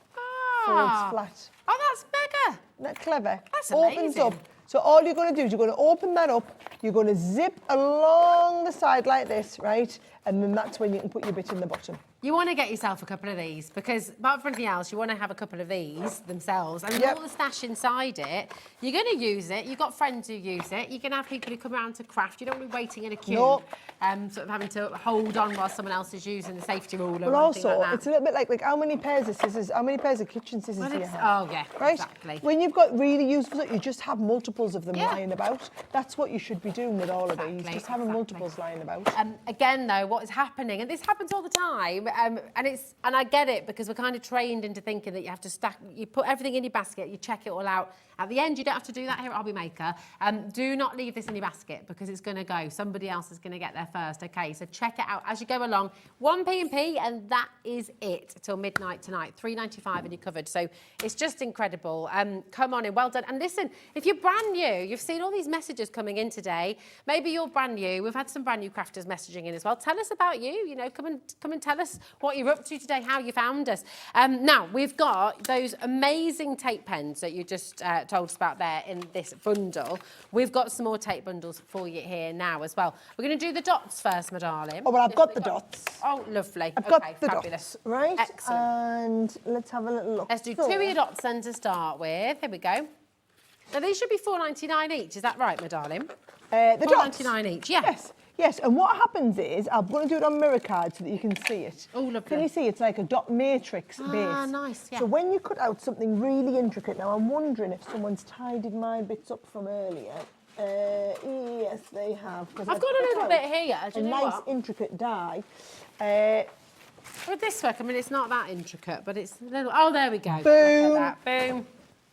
Folds flat. Oh, that's mega. Isn't that clever? That's Opens amazing. up. So all you're going to do is you're going to open that up, you're going to zip along the side like this, right? And then that's when you can put your bit in the bottom. You want to get yourself a couple of these because, apart from anything else, you want to have a couple of these themselves. And with all the stash inside it, you're going to use it. You've got friends who use it. You can have people who come around to craft. You don't want to be waiting in a queue, sort of having to hold on while someone else is using the safety ruler. But also, it's a little bit like how many pairs of scissors, how many pairs of kitchen scissors do you have? Oh, yeah, right? Exactly. When you've got really useful, you just have multiples of them lying about. That's what you should be doing with all of these, just having multiples lying about. Again, though, what is happening, and this happens all the time, and I get it because we're kind of trained into thinking that you have to stack, you put everything in your basket, you check it all out, At the end, you don't have to do that here at Hobby Maker. Do not leave this in your basket because it's going to go. Somebody else is going to get there first. Okay, so check it out as you go along. 1p&p, and that is it till midnight tonight. $3.95 and you're covered. So it's just incredible. Come on in, well done. And listen, if you're brand new, you've seen all these messages coming in today. Maybe you're brand new. We've had some brand new crafters messaging in as well. Tell us about you. You know, come and tell us what you're up to today, how you found us. Now we've got those amazing tape pens that you just told us about there in this bundle. We've got some more tape bundles for you here now as well. We're going to do the dots first, my darling. Oh, well, I've got the dots. Oh, lovely. I've got the fabulous. dots, right? Excellent. And let's have a little look. Let's do 2 of your dots then to start with. Here we go. Now, these should be $4.99 each. Is that right, my darling? The dots. $4.99 each, yeah. Yes. Yes, and what happens is, I'm going to do it on mirror card so that you can see it. Oh, lovely. Can you see it's like a dot matrix base? Ah, nice, yeah. So when you cut out something really intricate, now I'm wondering if someone's tidied my bits up from earlier. Yes, they have. I've got a little bit here. Do you know nice, what? intricate die. With this work, I mean, it's not that intricate, but it's a little... Oh, there we go. Boom. Look at that. Boom.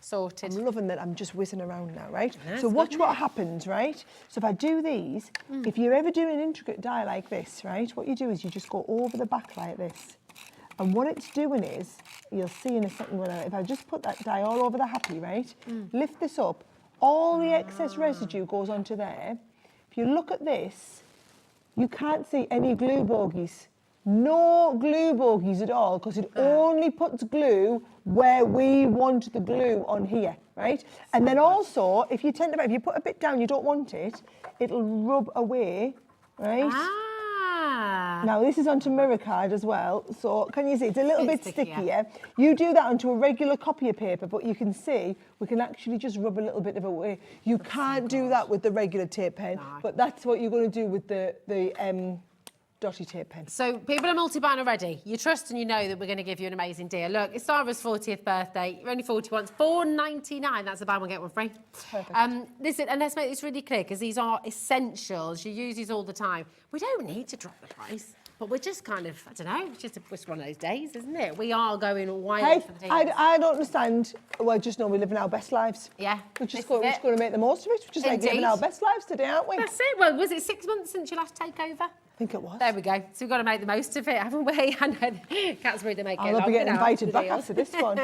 Sorted. I'm loving that I'm just whizzing around now, right? Nice, so watch isn't what it? happens, right? So if I do these, if you're ever doing an intricate die like this, right, what you do is you just go over the back like this. And what it's doing is, you'll see in a second, if I just put that die all over the happy, right, lift this up, all the excess residue goes onto there. If you look at this, you can't see any glue bogies. No glue bogies at all, because it only puts glue where we want the glue on here, right? And then also, if you put a bit down, you don't want it, it'll rub away, right? Ah. Now this is onto mirror card as well, so can you see it's a little bit stickier. You do that onto a regular copier paper, but you can see we can actually just rub a little bit of it away. You can't do that with the regular tape pen, but that's what you're going to do with the dotty tape pen. So people are multi-buying already. You trust and you know that we're going to give you an amazing deal. Look, it's Sara's 40th birthday. You're only 40 once. $4.99. That's a buy one, get one free. Perfect. Listen, and let's make this really clear because these are essentials. You use these all the time. We don't need to drop the price, but we're just kind of, I don't know, it's just one of those days, isn't it? We are going wild for the deals. I don't understand. Well, just know we're living our best lives. Yeah. We're just going to make the most of it. We're just like living our best lives today, aren't we? That's it. Well, was it 6 months since your last takeover? I think it was. There we go. So we've got to make the most of it, haven't we? I know Cat's ready to make it. I'll be getting invited back after this one.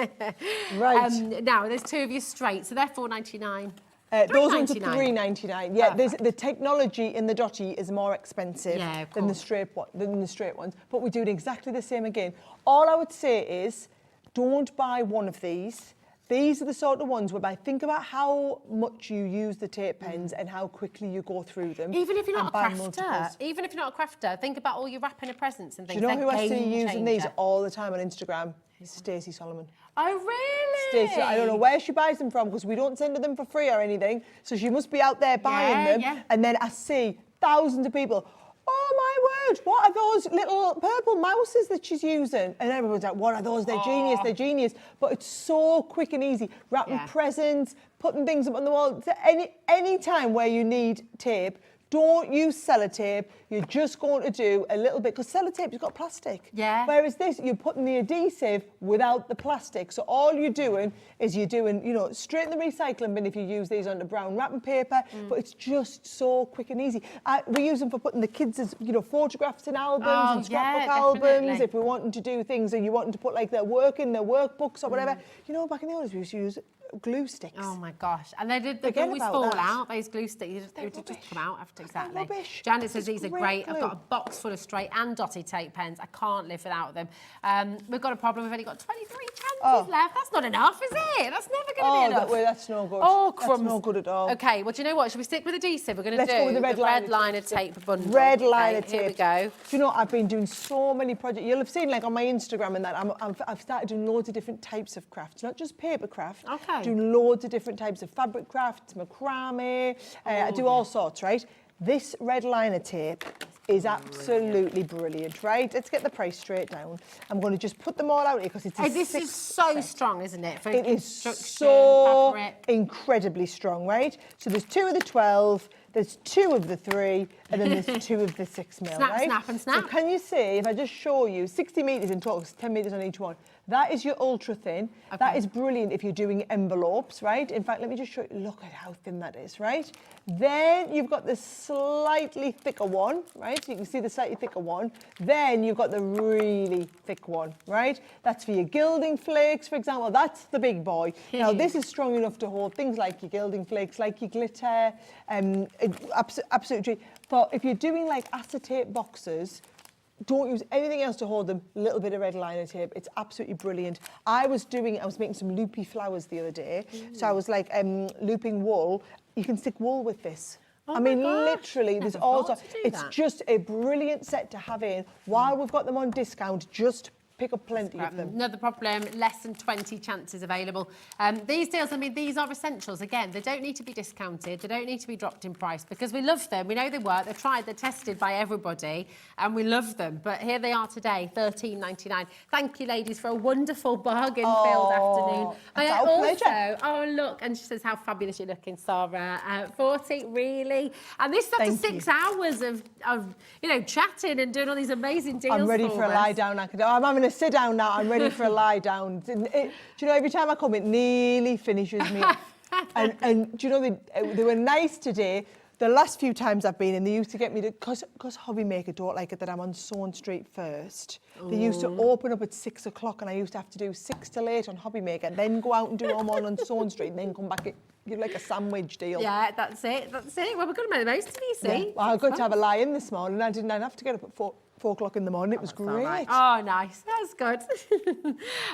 Right. Now, there's 2 of you straight, so they're $4.99. Those ones are $3.99. Yeah, Perfect. the technology in the dotty is more expensive than the straight ones, but we do it exactly the same again. All I would say is, don't buy one of these. These are the sort of ones whereby think about how much you use the tape pens and how quickly you go through them. Even if you're not a crafter, think about all your wrapping of presents and things. Do you know who I see using these changer. all the time on Instagram? Stacey Solomon. Oh, really? Stacey, I don't know where she buys them from because we don't send her them for free or anything. So she must be out there buying them. Yeah. And then I see thousands of people, oh my word, what are those little purple mouses that she's using? And everyone's like, what are those? They're genius, they're genius. But it's so quick and easy. Wrapping presents, putting things up on the wall. Any time where you need tape, don't use sellotape. You're just going to do a little bit, because sellotape has got plastic. Yeah. Whereas this, you're putting the adhesive without the plastic. So all you're doing is straight in the recycling bin if you use these onto brown wrapping paper, but it's just so quick and easy. We use them for putting the kids' photographs in albums and scrapbook albums. If we're wanting to do things and you wanting to put like their work in their workbooks or whatever. Back in the old days we used to use glue sticks. Oh my gosh. And they always fall out, those glue sticks. They just come out after exactly. Rubbish. Janet says these are great. I've got a box full of straight and dotty tape pens. I can't live without them. We've got a problem. We've only got 23 chances left. That's not enough, is it? That's never going to be enough. That's no good. Oh, crumbs. That's no good at all. Okay, well, do you know what? Should we stick with adhesive? We're going to Let's go with the red liner tape bundle. Red liner tape. Here we go. Do you know, I've been doing so many projects. You'll have seen, like, on my Instagram and that, I've started doing loads of different types of crafts, not just paper craft. Okay. Doing loads of different types of fabric crafts, macrame. I do all sorts, right? This red liner tape is absolutely brilliant, right? Let's get the price straight down. I'm going to just put them all out here because it's this is so strong, isn't it? It is so incredibly strong, right? So there's 2 of the 12. there's 2 of the 3, and then there's 2 of the 6 mil, Snap, right? snap, and snap. So can you see, if I just show you, 60 metres in total, 10 metres on each one. That is your ultra thin. Okay. That is brilliant if you're doing envelopes, right? In fact, let me just show you, look at how thin that is, right? Then you've got the slightly thicker one, right? So you can see the slightly thicker one. Then you've got the really thick one, right? That's for your gilding flakes, for example. That's the big boy. Now, this is strong enough to hold things like your gilding flakes, like your glitter, absolutely. But if you're doing like acetate boxes, don't use anything else to hold them. A little bit of red liner tape. It's absolutely brilliant. I was making some loopy flowers the other day. So I was like looping wool. You can stick wool with this. I mean, literally, there's also, it's just a brilliant set to have in. While we've got them on discount, just pick up plenty of them. Another problem, less than 20 chances available. These deals, I mean, these are essentials. Again, they don't need to be discounted. They don't need to be dropped in price because we love them. We know they work. They're tried. They're tested by everybody, and we love them. But here they are today, $13.99. Thank you, ladies, for a wonderful bargain-filled afternoon. It's our pleasure. Oh, look, and she says how fabulous you're looking, Sara. 40, really? And this is after 6 hours of you know, chatting and doing all these amazing deals. I'm ready for a lie down. I'm having a sit down now. I'm ready for a lie down. Do you know, every time I come, it nearly finishes me off. And do you know, they were nice today. The last few times I've been in, they used to get me to, because Hobby Maker don't like it that I'm on Swan Street first. They used to open up at 6 o'clock and I used to have to do 6 till 8 on Hobby Maker, then go out and do them on Swan Street and then come back. You're like a sandwich deal. Yeah, that's it. That's it. Well, we're going to make the most of it, you see. Yeah. Well, I got to have a lie in this morning. I didn't have to get up at 4 o'clock in the morning. It was great. Right. Oh, nice. That's good.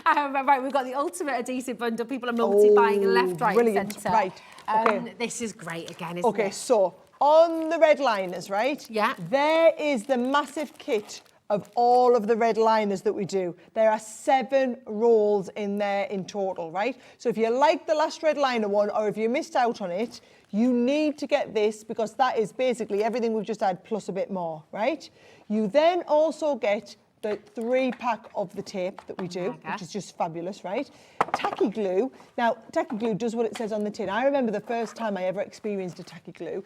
Right, we've got the ultimate adhesive bundle. People are multi-buying left, right, brilliant. centre. Right. Okay. This is great again, isn't it? Okay, so on the red liners, right? Yeah. There is the massive kit of all of the red liners that we do. There are 7 rolls in there in total, right? So if you like the last red liner one, or if you missed out on it, you need to get this because that is basically everything we've just had plus a bit more, right? You then also get the 3-pack of the tape that we do, which is just fabulous, right? Tacky glue. Now, tacky glue does what it says on the tin. I remember the first time I ever experienced a tacky glue.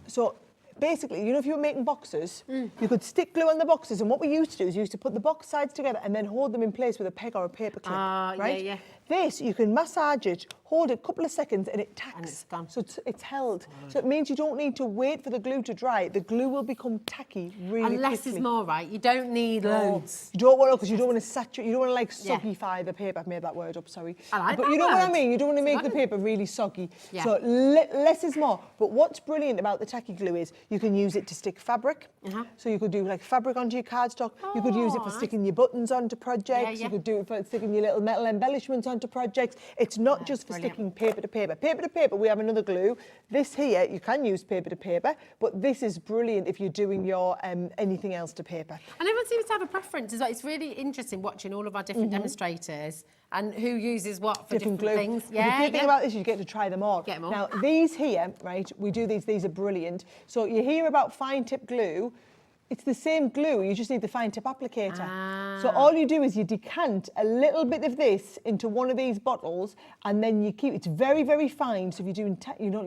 So basically, you know, if you were making boxes, you could stick glue on the boxes, and what we used to do is you used to put the box sides together and then hold them in place with a peg or a paper clip, right? Yeah. This, you can massage it, hold it a couple of seconds, and it tacks. And it's gone. So it's held. So it means you don't need to wait for the glue to dry. The glue will become tacky really and less quickly. is more, right? You don't need loads. You don't want to, because you don't want to saturate, you don't want to like soggify the paper. I've made that word up, sorry. I like But that you know word. what I mean? You don't want to make the paper really soggy. Yeah. So less is more. But what's brilliant about the tacky glue is you can use it to stick fabric. So you could do like fabric onto your cardstock. You could use it for sticking your buttons onto projects. You could do it for sticking your little metal embellishments onto projects. It's not just for sticking paper to paper. Paper to paper, we have another glue. This here, you can use paper to paper, but this is brilliant if you're doing your anything else to paper. And everyone seems to have a preference as well. It's really interesting watching all of our different demonstrators and who uses what for different glue. things. The good thing about this is you get to try them all. Get them all. Now, these here, right, we do these are brilliant. So you hear about fine tip glue. It's the same glue, you just need the fine tip applicator. So all you do is you decant a little bit of this into one of these bottles, and then you keep, it's very, very fine. So if you're doing,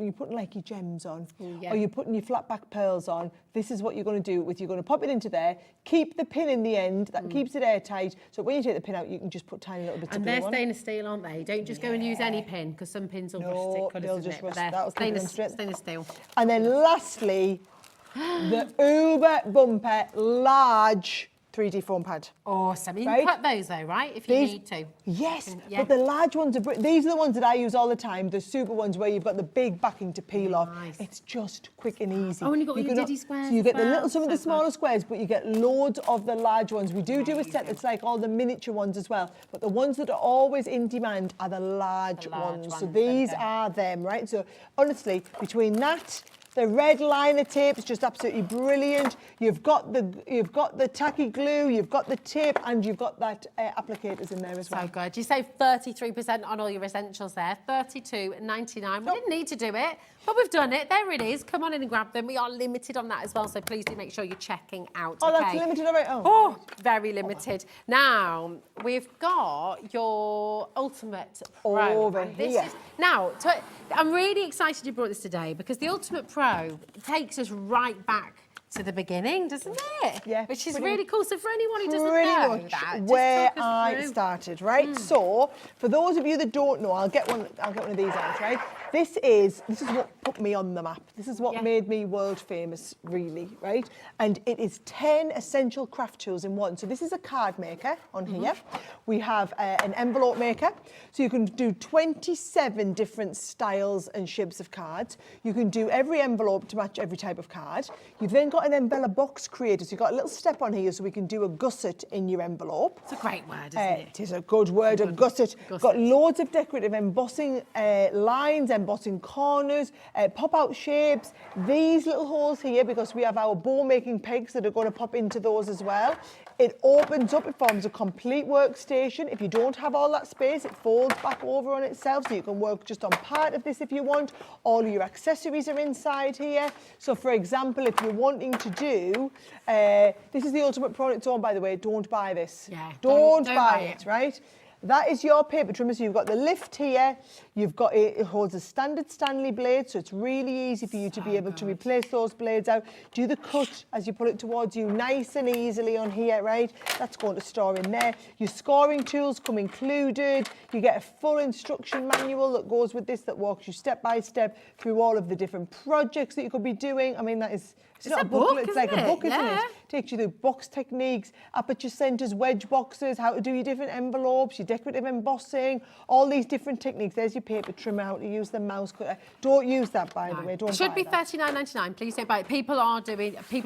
you're putting like your gems on, or you're putting your flat back pearls on, this is what you're going to do with, you're going to pop it into there, keep the pin in the end, that keeps it airtight. So when you take the pin out, you can just put tiny little bits of glue on. And they're stainless steel, aren't they? Don't just go and use any pin, because some pins will rust it. They'll just rust. That'll keep them straight. Stainless steel. And then lastly, the Uber Bumper large 3D foam pad. Awesome. You can cut those though, right? If you need to. Yes, but the large ones are these are the ones that I use all the time, the super ones where you've got the big backing to peel off. It's just quick and easy. Oh, and you've got your diddy squares. So you get as well. some of the smaller squares, but you get loads of the large ones. We do a set that's like all the miniature ones as well, but the ones that are always in demand are the large ones. So these are them, right? So honestly, between that, the red liner tape is just absolutely brilliant. You've got the tacky glue, you've got the tape, and you've got that applicators in there as well. So good. You save 33% on all your essentials there. $32.99. We didn't need to do it, but we've done it. There it is. Come on in and grab them. We are limited on that as well, so please do make sure you're checking out. Oh, that's limited already. Oh, very limited. Now, we've got your Ultimate Pro. Over and this here. is, now, I'm really excited you brought this today because the Ultimate Pro takes us right back to the beginning, doesn't it? Yeah. Which is really cool. So for anyone who doesn't know Much that, just where talk us I through. started, right? So for those of you that don't know, I'll get one of these out, right? This is what put me on the map. This is what made me world famous, really, right? And it is 10 essential craft tools in one. So this is a card maker on here. We have an envelope maker. So you can do 27 different styles and shapes of cards. You can do every envelope to match every type of card. You've then got an envelope box creator. So you've got a little step on here so we can do a gusset in your envelope. It's a great word, isn't it? It is a good word, a gusset. Got loads of decorative embossing lines, embossing corners, pop-out shapes. These little holes here, because we have our bow-making pegs that are going to pop into those as well. It opens up, it forms a complete workstation. If you don't have all that space, it folds back over on itself, so you can work just on part of this if you want. All your accessories are inside here. So for example, if you're wanting to do, this is the Ultimate Pro on its own, by the way, don't buy this. Yeah, Don't buy it, right? That is your paper trimmer. So you've got the lift here. You've got it holds a standard Stanley blade, so it's really easy for you to be able to replace those blades out. Do the cut as you pull it towards you nice and easily on here, right? That's going to store in there. Your scoring tools come included. You get a full instruction manual that goes with this that walks you step by step through all of the different projects that you could be doing. I mean, it's not a booklet, it's like a book, isn't it? Takes you through box techniques, aperture centers, wedge boxes, how to do your different envelopes, your decorative embossing, all these different techniques. There's your paper trimmer, how to use the mouse cutter. Don't use that, by the way. Don't Should buy be that. $39.99. Please don't buy it. People are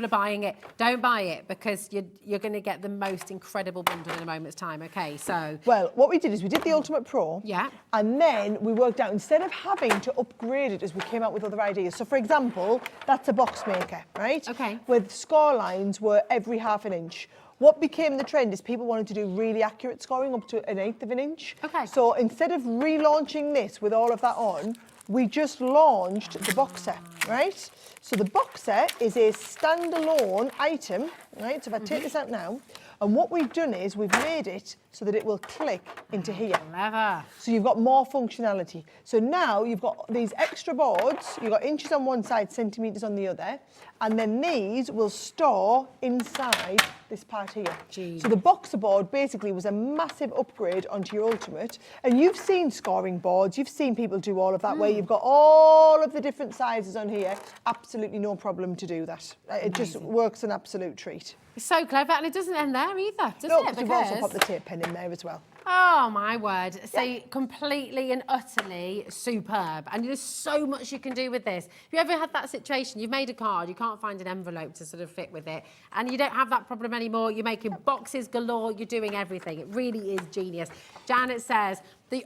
buying it. Don't buy it because you're going to get the most incredible bundle in a moment's time. Okay, so. Well, what we did is we did the Ultimate Pro. Yeah. And then we worked out, instead of having to upgrade it as we came out with other ideas. So for example, that's a box maker, right? Okay. Where the score lines were every half an inch. What became the trend is people wanted to do really accurate scoring up to 1/8 of an inch. Okay. So instead of relaunching this with all of that on, we just launched the boxer, right? So the boxer is a standalone item, right? So if I take this out now, and what we've done is we've made it so that it will click into here. Clever. So you've got more functionality. So now you've got these extra boards, you've got inches on one side, centimetres on the other, and then these will store inside this part here. So the boxer board basically was a massive upgrade onto your Ultimate. And you've seen scoring boards, you've seen people do all of that, where you've got all of the different sizes on here. Absolutely no problem to do that. It just works an absolute treat. It's so clever, and it doesn't end there either, does No, it? because you've also popped the tape pen in there as well. Oh my word. So completely and utterly superb. And there's so much you can do with this. Have you ever had that situation? You've made a card, you can't find an envelope to sort of fit with it, and you don't have that problem anymore. You're making boxes galore, you're doing everything. It really is genius. Janet says, we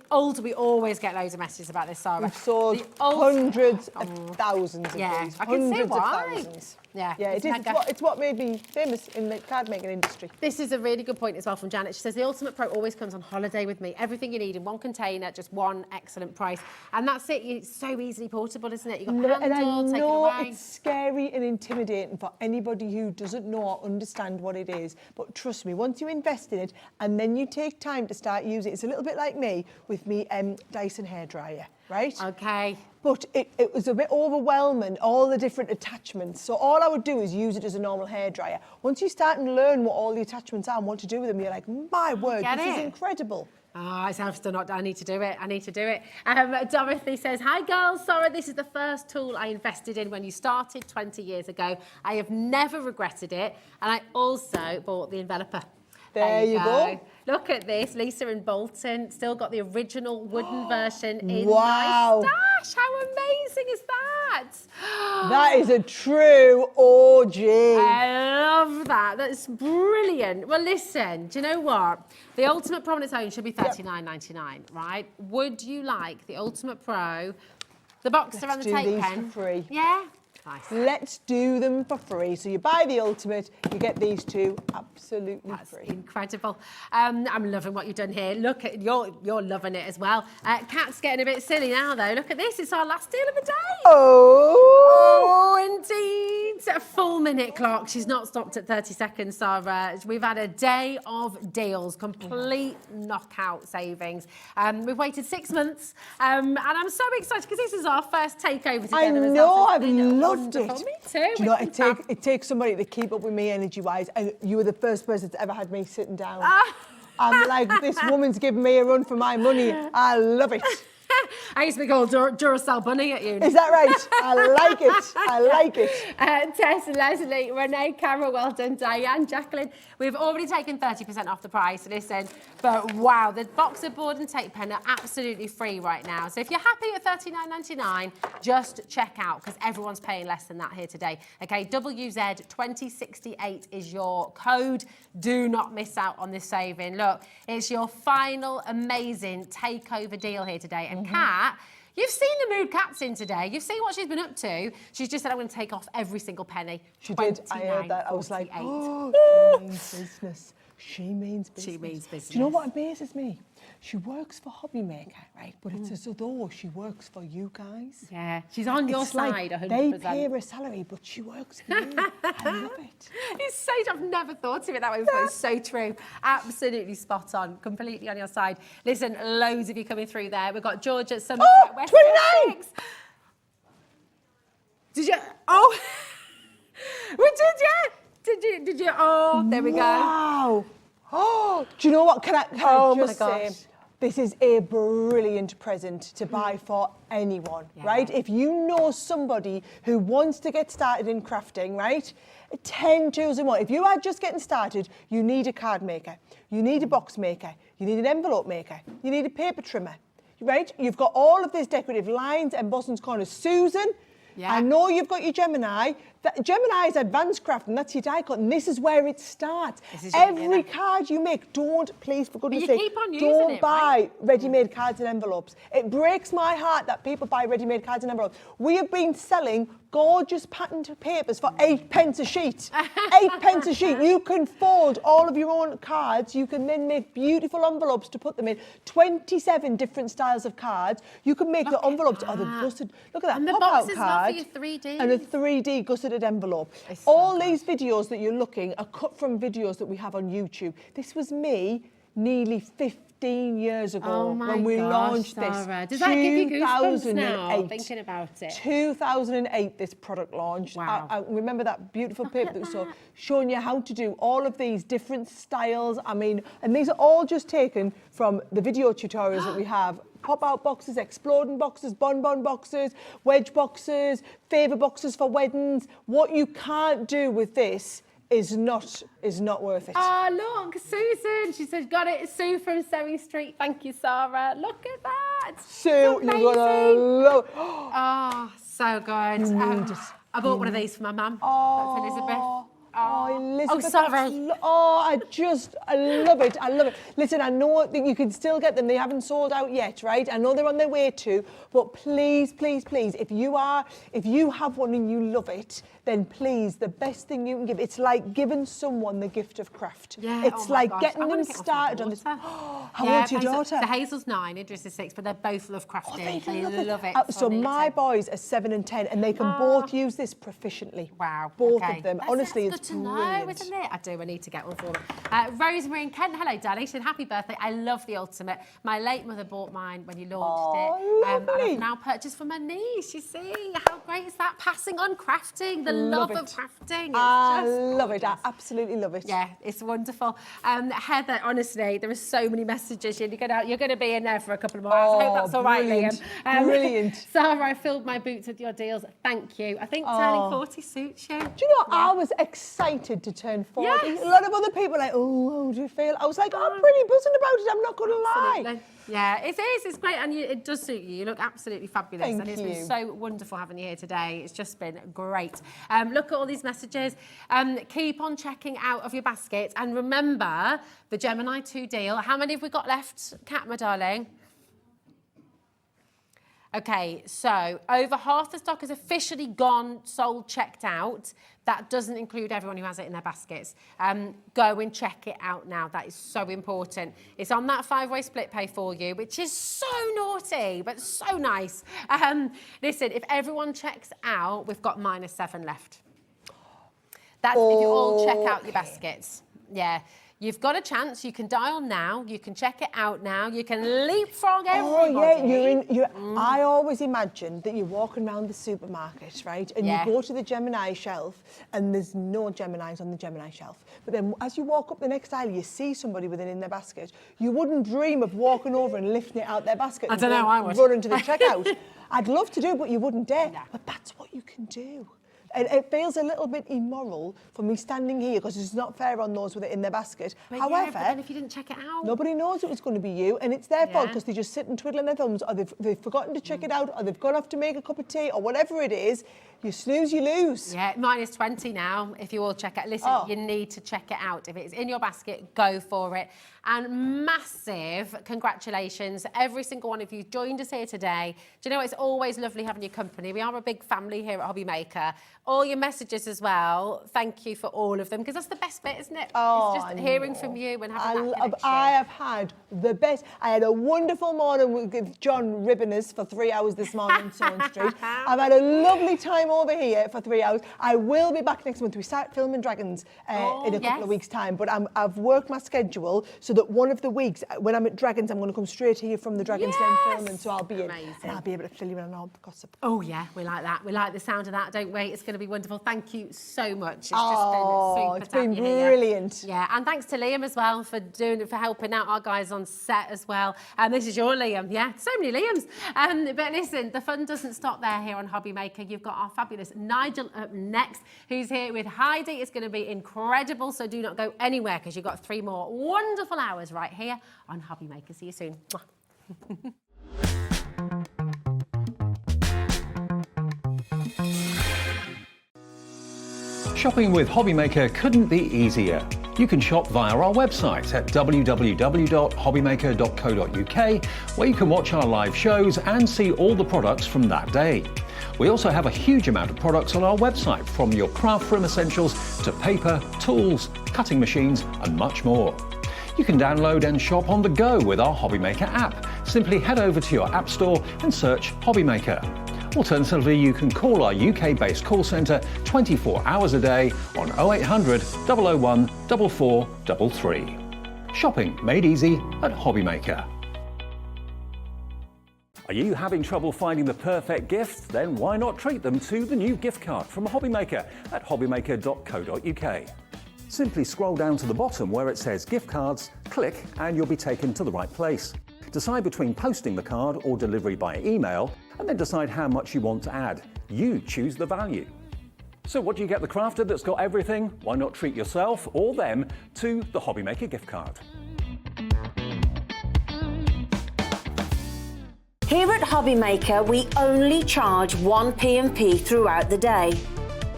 always get loads of messages about this, Sarah. We've sold hundreds of thousands of these. I can see Hundreds of why. thousands. Yeah, it is. It's what made me famous in the card making industry. This is a really good point as well from Janet. She says, the Ultimate Pro always comes on holiday with me. Everything you need in one container, just one excellent price. And that's it. It's so easily portable, isn't it? You've got And I handle, take it know away. it's scary and intimidating for anybody who doesn't know or understand what it is. But trust me, once you invest in it and then you take time to start using it, it's a little bit like me with me Dyson hairdryer, right? Okay. But it was a bit overwhelming, all the different attachments. So all I would do is use it as a normal hairdryer. Once you start and learn what all the attachments are and what to do with them, you're like, my word, this is incredible. I need to do it. I need to do it. Dorothy says, hi girls, Sara, this is the first tool I invested in when you started 20 years ago. I have never regretted it. And I also bought the enveloper. There you go. Look at this, Lisa and Bolton. Still got the original wooden version in Wow. my stash. How amazing is that? That is a true OG. I love that. That's brilliant. Well, listen, do you know what? The Ultimate Pro on its own should be $39.99, right? Would you like the Ultimate Pro, the boxer and the tape pen? For free. Yeah? Nice. Let's do them for free. So you buy the ultimate, you get these two absolutely free. Incredible. I'm loving what you've done here. Look at you're loving it as well. Kat's getting a bit silly now though. Look at this. It's our last deal of the day. Oh, indeed. A full minute clock. She's not stopped at 30 seconds, Sara. We've had a day of deals, complete knockout savings. We've waited 6 months, and I'm so excited because this is our first takeover together. I know, I've loved it. Me too. Do you know, it takes somebody to keep up with me energy-wise, and you were the first person that's ever had me sitting down. I'm like, this woman's giving me a run for my money. I love it. I used to be called Duracell Bunny at uni. Is that right? I like it. I like it. Tess, Leslie, Renee, Carol, well done, Diane, Jacqueline. We've already taken 30% off the price, listen. But wow, the box of board and tape pen are absolutely free right now. So if you're happy at $39.99, just check out because everyone's paying less than that here today. Okay, WZ2068 is your code. Do not miss out on this saving. Look, it's your final amazing takeover deal here today. And Kat, you've seen the mood Kat's in today. You've seen what she's been up to. She's just said, I'm going to take off every single penny. She did. I heard that. I was like, oh, she means business. She means business. She means business. Do you know what amazes me? She works for Hobby Maker, right? But it's as though she works for you guys. Yeah, she's on your side, 100%. They pay her a salary, but she works for you. I love it. It's so, I've never thought of it that way before. It's so true. Absolutely spot on. Completely on your side. Listen, loads of you coming through there. We've got George at Somerset West. 29! Did you? Oh, we did, yeah. Did you? Oh, there we go. Wow. Oh, do you know what? Can I just say, this is a brilliant present to buy for anyone, right? If you know somebody who wants to get started in crafting, right? 10 tools in one. If you are just getting started, you need a card maker, you need a box maker, you need an envelope maker, you need a paper trimmer, right? You've got all of these decorative lines, embossing corners. Susan, I know you've got your Gemini. Gemini is advanced crafting, that's your die cut, and this is where it starts. Every card you make, please, for goodness sake, don't buy ready-made cards and envelopes. It breaks my heart that people buy ready-made cards and envelopes. We have been selling gorgeous patterned papers for 8 pence a sheet. 8 pence a sheet. You can fold all of your own cards. You can then make beautiful envelopes to put them in. 27 different styles of cards. You can make the envelopes. Oh, the gusset. Look at that. And the pop-out box is card. not for your 3D. And a 3D gusseted envelope. All these videos that you're looking are cut from videos that we have on YouTube. This was me nearly 15 years ago when we launched this. Does that give you goosebumps now, thinking about it? 2008, this product launched. Wow. I remember that beautiful paper that we saw, showing you how to do all of these different styles. I mean, and these are all just taken from the video tutorials that we have. Pop-out boxes, exploding boxes, bonbon boxes, wedge boxes, favour boxes for weddings. What you can't do with this is not worth it. Oh, look, Susan. She said, got it, Sue from Surrey Street. Thank you, Sara. Look at that. Sue, you're gonna love it. Oh, so good. I bought one of these for my mum. Oh, that's Elizabeth. Oh, Elizabeth. Oh, sorry. I love it. I love it. Listen, I know that you can still get them. They haven't sold out yet, right? I know they're on their way to, but please, please, please, if you have one and you love it, then please, the best thing you can give, it's like giving someone the gift of craft. Yeah, it's like getting them started on this. How old's your daughter? So Hazel's 9, Idris is 6, but they both love crafting. They love it. So my boys are 7 and 10, and they can both use this proficiently. Wow. Both of them. Honestly, it's it's good to know, brilliant. isn't it? I need to get one for them. Rosemary and Kent, hello, darling. She said, happy birthday. I love the ultimate. My late mother bought mine when you launched it. And I've now purchased for my niece. You see, how great is that? Passing on crafting, the love of crafting. I love it. I absolutely love it. Yeah, it's wonderful. Heather, honestly, there are so many messages. You're going to be in there for a couple of more hours. I hope that's all right, Liam. Brilliant. Sarah, I filled my boots with your deals. Thank you. I think turning 40 suits you. Do you know, I was excited to turn 40. Yes. A lot of other people are like, oh, how do you feel? I was like, I'm pretty buzzing about it. I'm not going to lie. Yeah, it is. It's great, and it does suit you. You look absolutely fabulous. Thank and it's you. been so wonderful having you here today. It's just been great. Look at all these messages. Keep on checking out of your baskets. And remember, the Gemini 2 deal. How many have we got left, Kat, my darling? Okay, so over half the stock is officially gone, sold, checked out. That doesn't include everyone who has it in their baskets. Go and check it out now. That is so important. It's on that 5-way split pay for you, which is so naughty, but so nice. Listen, if everyone checks out, we've got -7 left. That's if you all check out your baskets. Yeah. You've got a chance. You can dial now. You can check it out now. You can leapfrog everybody. Oh, yeah. I always imagine that you're walking around the supermarket, right? And you go to the Gemini shelf and there's no Geminis on the Gemini shelf. But then as you walk up the next aisle, you see somebody with it in their basket. You wouldn't dream of walking over and lifting it out their basket. I don't know, I would. Running to the checkout. I'd love to do it, but you wouldn't dare. No. But that's what you can do. It feels a little bit immoral for me standing here because it's not fair on those with it in their basket. But however, but then if you didn't check it out, nobody knows it was going to be you, and it's their fault because they just sit and twiddling their thumbs, or they've forgotten to check it out, or they've gone off to make a cup of tea, or whatever it is. You snooze, you lose. Yeah, -20 now if you all check it. Listen, you need to check it out. If it's in your basket, go for it. And massive congratulations, every single one of you joined us here today. Do you know, it's always lovely having your company. We are a big family here at Hobby Maker. All your messages as well, thank you for all of them, because that's the best bit, isn't it? Oh, it's just hearing from you and having that connection. I have had the best. I had a wonderful morning with John Ribboners for 3 hours this morning on Swan Street. I've had a lovely time over here for 3 hours. I will be back next month. We start filming Dragons in a couple of weeks' time, but I've worked my schedule so that one of the weeks, when I'm at Dragons, I'm going to come straight here from the Dragons Den filming, so I'll be in and I'll be able to fill you in on all the gossip. Oh yeah, we like that. We like the sound of that, don't we? It's going to be wonderful. Thank you so much. It's just been super. It's been brilliant. Yeah, and thanks to Liam as well for helping out our guys on set as well. And this is your Liam, yeah, so many Liams. But listen, the fun doesn't stop there here on Hobby Maker. You've got our fabulous Nigel up next, who's here with Heidi. It's going to be incredible, so do not go anywhere because you've got 3 more wonderful hours right here on Hobby Maker. See you soon. Shopping with Hobby Maker couldn't be easier. You can shop via our website at www.hobbymaker.co.uk, where you can watch our live shows and see all the products from that day. We also have a huge amount of products on our website, from your craft room essentials to paper, tools, cutting machines and much more. You can download and shop on the go with our Hobby Maker app. Simply head over to your app store and search Hobby Maker. Alternatively, you can call our UK-based call centre 24 hours a day on 0800 001 4433. Shopping made easy at Hobby Maker. Are you having trouble finding the perfect gift? Then why not treat them to the new gift card from Hobby Maker at hobbymaker.co.uk. Simply scroll down to the bottom where it says gift cards, click and you'll be taken to the right place. Decide between posting the card or delivery by email, and then decide how much you want to add. You choose the value. So what do you get the crafter that's got everything? Why not treat yourself or them to the Hobby Maker gift card? Here at Hobby Maker, we only charge 1 P&P throughout the day.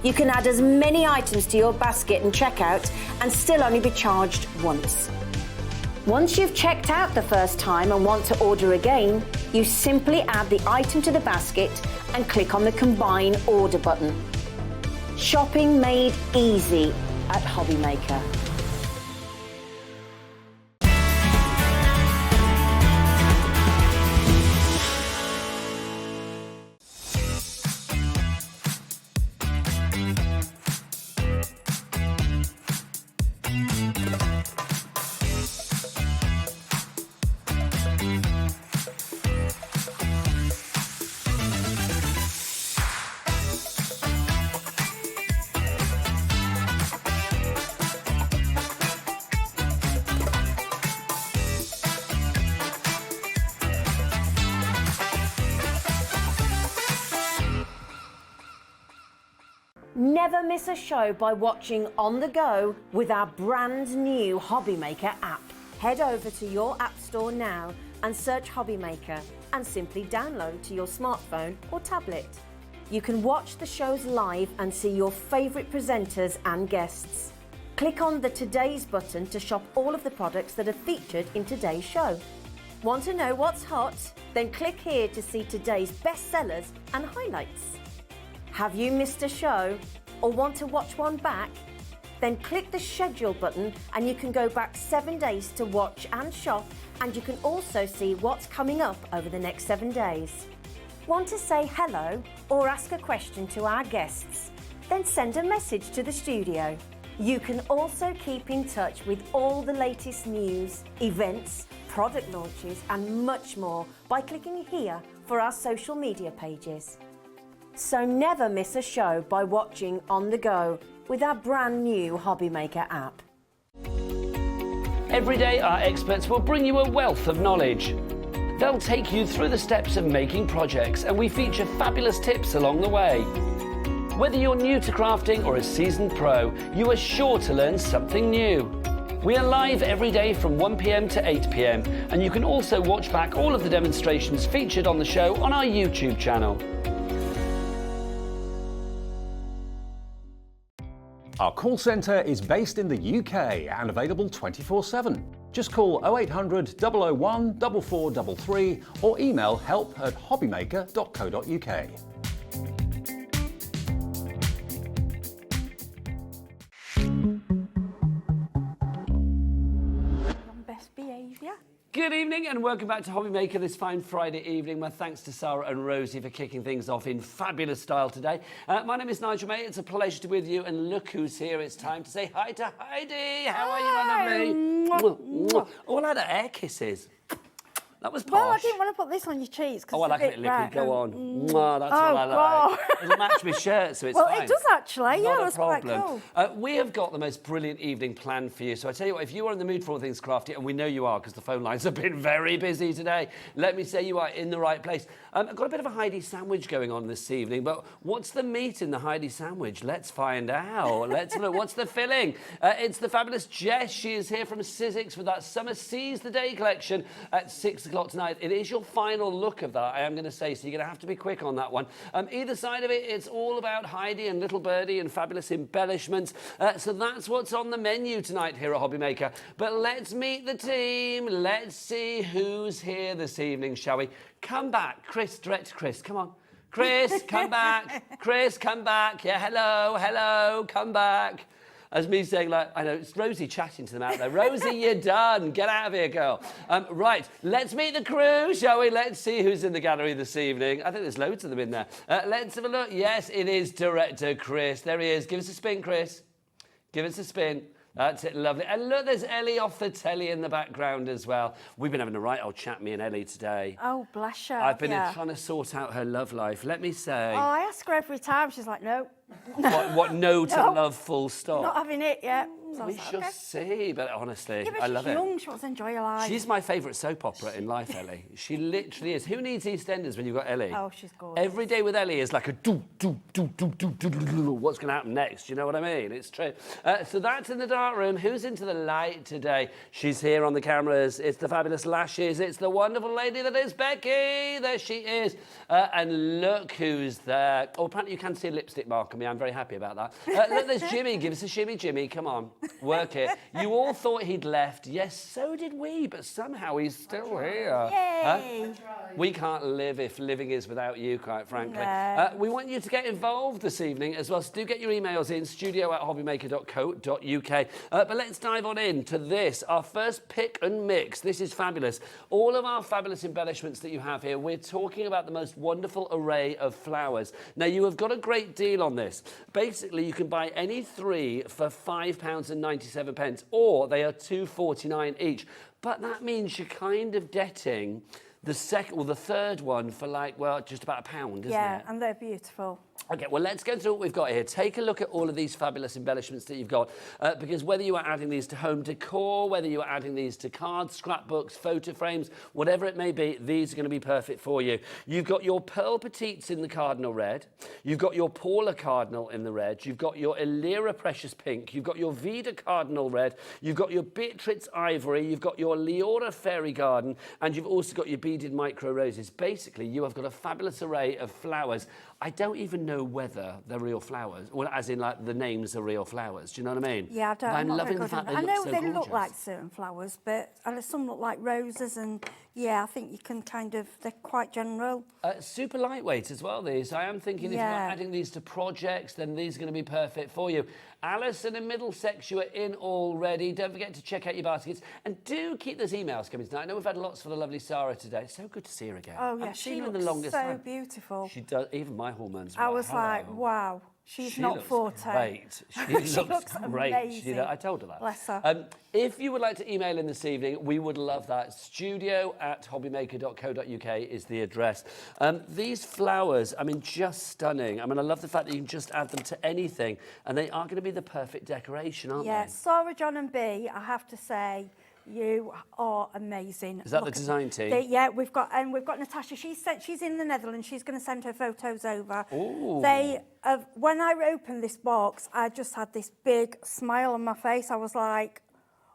You can add as many items to your basket and checkout and still only be charged once. Once you've checked out the first time and want to order again, you simply add the item to the basket and click on the Combine Order button. Shopping made easy at Hobby Maker. Never miss a show by watching on the go with our brand new Hobby Maker app. Head over to your app store now and search Hobby Maker and simply download to your smartphone or tablet. You can watch the shows live and see your favourite presenters and guests. Click on the Today's button to shop all of the products that are featured in today's show. Want to know what's hot? Then click here to see today's bestsellers and highlights. Have you missed a show or want to watch one back? Then click the schedule button and you can go back 7 days to watch and shop, and you can also see what's coming up over the next 7 days. Want to say hello or ask a question to our guests? Then send a message to the studio. You can also keep in touch with all the latest news, events, product launches and much more by clicking here for our social media pages. So never miss a show by watching on the go with our brand new Hobby Maker app. Every day, our experts will bring you a wealth of knowledge. They'll take you through the steps of making projects, and we feature fabulous tips along the way. Whether you're new to crafting or a seasoned pro, you are sure to learn something new. We are live every day from 1 p.m. to 8 p.m, and you can also watch back all of the demonstrations featured on the show on our YouTube channel. Our call centre is based in the UK and available 24/7. Just call 0800 001 4433 or email help@hobbymaker.co.uk. Best behaviour. Good evening and welcome back to Hobby Maker this fine Friday evening. My thanks to Sara and Rosie for kicking things off in fabulous style today. My name is Nigel May. It's a pleasure to be with you, and look who's here. It's time to say hi to Heidi. How are you, my lovely? Oh, I like the air kisses. That was posh. Well, I didn't want to put this on your cheeks. Oh, I like a bit liquid. Go on. That's oh, all I like. It'll match my shirt, so it's well, fine. It does actually. Not that's quite cool. We have got the most brilliant evening planned for you. So I tell you what, if you are in the mood for all things crafty, and we know you are because the phone lines have been very busy today, let me say you are in the right place. I've got a bit of a Heidi sandwich going on this evening, but what's the meat in the Heidi sandwich? Let's find out. Let's look. What's the filling? It's the fabulous Jess. She is here from Sizzix with that Summer Seize the Day collection at 6 o'clock tonight. It is your final look of that, I am going to say, so you're going to have to be quick on that one. Either side of it, it's all about Heidi and little Birdie and fabulous embellishments. So that's what's on the menu tonight here at Hobby Maker. But let's meet the team. Let's see who's here this evening, shall we? Come back. Chris, direct to Chris. Come on. Chris, come back. Chris, come back. Yeah, hello, hello, come back. As me saying, like, I know, it's Rosie chatting to them out there. Rosie, you're done. Get out of here, girl. Right, let's meet the crew, shall we? Let's see who's in the gallery this evening. I think there's loads of them in there. Let's have a look. Yes, it is Director Chris. There he is. Give us a spin, Chris. Give us a spin. That's it, lovely. And look, there's Ellie off the telly in the background as well. We've been having a right old chat, me and Ellie, today. Oh, bless her. I've been trying to sort out her love life. Let me say... Oh, I ask her every time. She's like, no. What no to love, full stop? Not having it yet. So we shall see, but honestly, yeah, but I love it. She's young, she wants to enjoy her life. She's my favourite soap opera in life, Ellie. She literally is. Who needs EastEnders when you've got Ellie? Oh, she's gorgeous. Every day with Ellie is like a what's going to happen next? You know what I mean? It's true. So that's in the dark room. Who's into the light today? She's here on the cameras. It's the fabulous Lashes. It's the wonderful lady that is Becky. There she is. And look who's there. Oh, apparently you can see a lipstick mark on me. I'm very happy about that. Look, there's Jimmy. Give us a shimmy, Jimmy. Come on. Work it. You all thought he'd left. Yes, so did we, but somehow he's still here. Yay! We can't live if living is without you, quite frankly. No. We want you to get involved this evening as well, so do get your emails in, studio@hobbymaker.co.uk. But let's dive on into this, our first pick and mix. This is fabulous. All of our fabulous embellishments that you have here, we're talking about the most wonderful array of flowers. Now, you have got a great deal on this. Basically, you can buy any three for £5.97, or they are £2.49 each. But that means you're kind of getting the second or the third one for like, well, just about £1, isn't it? Yeah, and they're beautiful. Okay, well, let's go through what we've got here. Take a look at all of these fabulous embellishments that you've got, because whether you are adding these to home decor, whether you are adding these to cards, scrapbooks, photo frames, whatever it may be, these are going to be perfect for you. You've got your Pearl Petites in the cardinal red. You've got your Paula cardinal in the red. You've got your Elira Precious Pink. You've got your Vida cardinal red. You've got your Beatrix Ivory. You've got your Leora Fairy Garden. And you've also got your beaded micro roses. Basically, you have got a fabulous array of flowers. I don't even know whether they're real flowers, well, as in like the names are real flowers. Do you know what I mean? Yeah, I don't. I'm loving the fact they look so I know they gorgeous. look like certain flowers, but some look like roses, and Yeah, I think you can they're quite general. Super lightweight as well, these. I am thinking if you're adding these to projects, then these are going to be perfect for you. Alison in Middlesex, you are in already. Don't forget to check out your baskets. And do keep those emails coming tonight. I know we've had lots for the lovely Sara today. So good to see her again. Oh, yeah, she looks the longest so time. Beautiful. She does, even my hormones. I was like, wow. She looks 40. Great. She looks great. Amazing. I told her that. Bless her. If you would like to email in this evening, we would love that. studio@hobbymaker.co.uk is the address. These flowers, I mean, just stunning. I mean, I love the fact that you can just add them to anything, and they are going to be the perfect decoration, aren't Yeah, they? Sarah, John and B, I have to say, you are amazing. Is that the design team? Yeah, we've got Natasha. She's in the Netherlands. She's going to send her photos over. Ooh. When I opened this box, I just had this big smile on my face. I was like,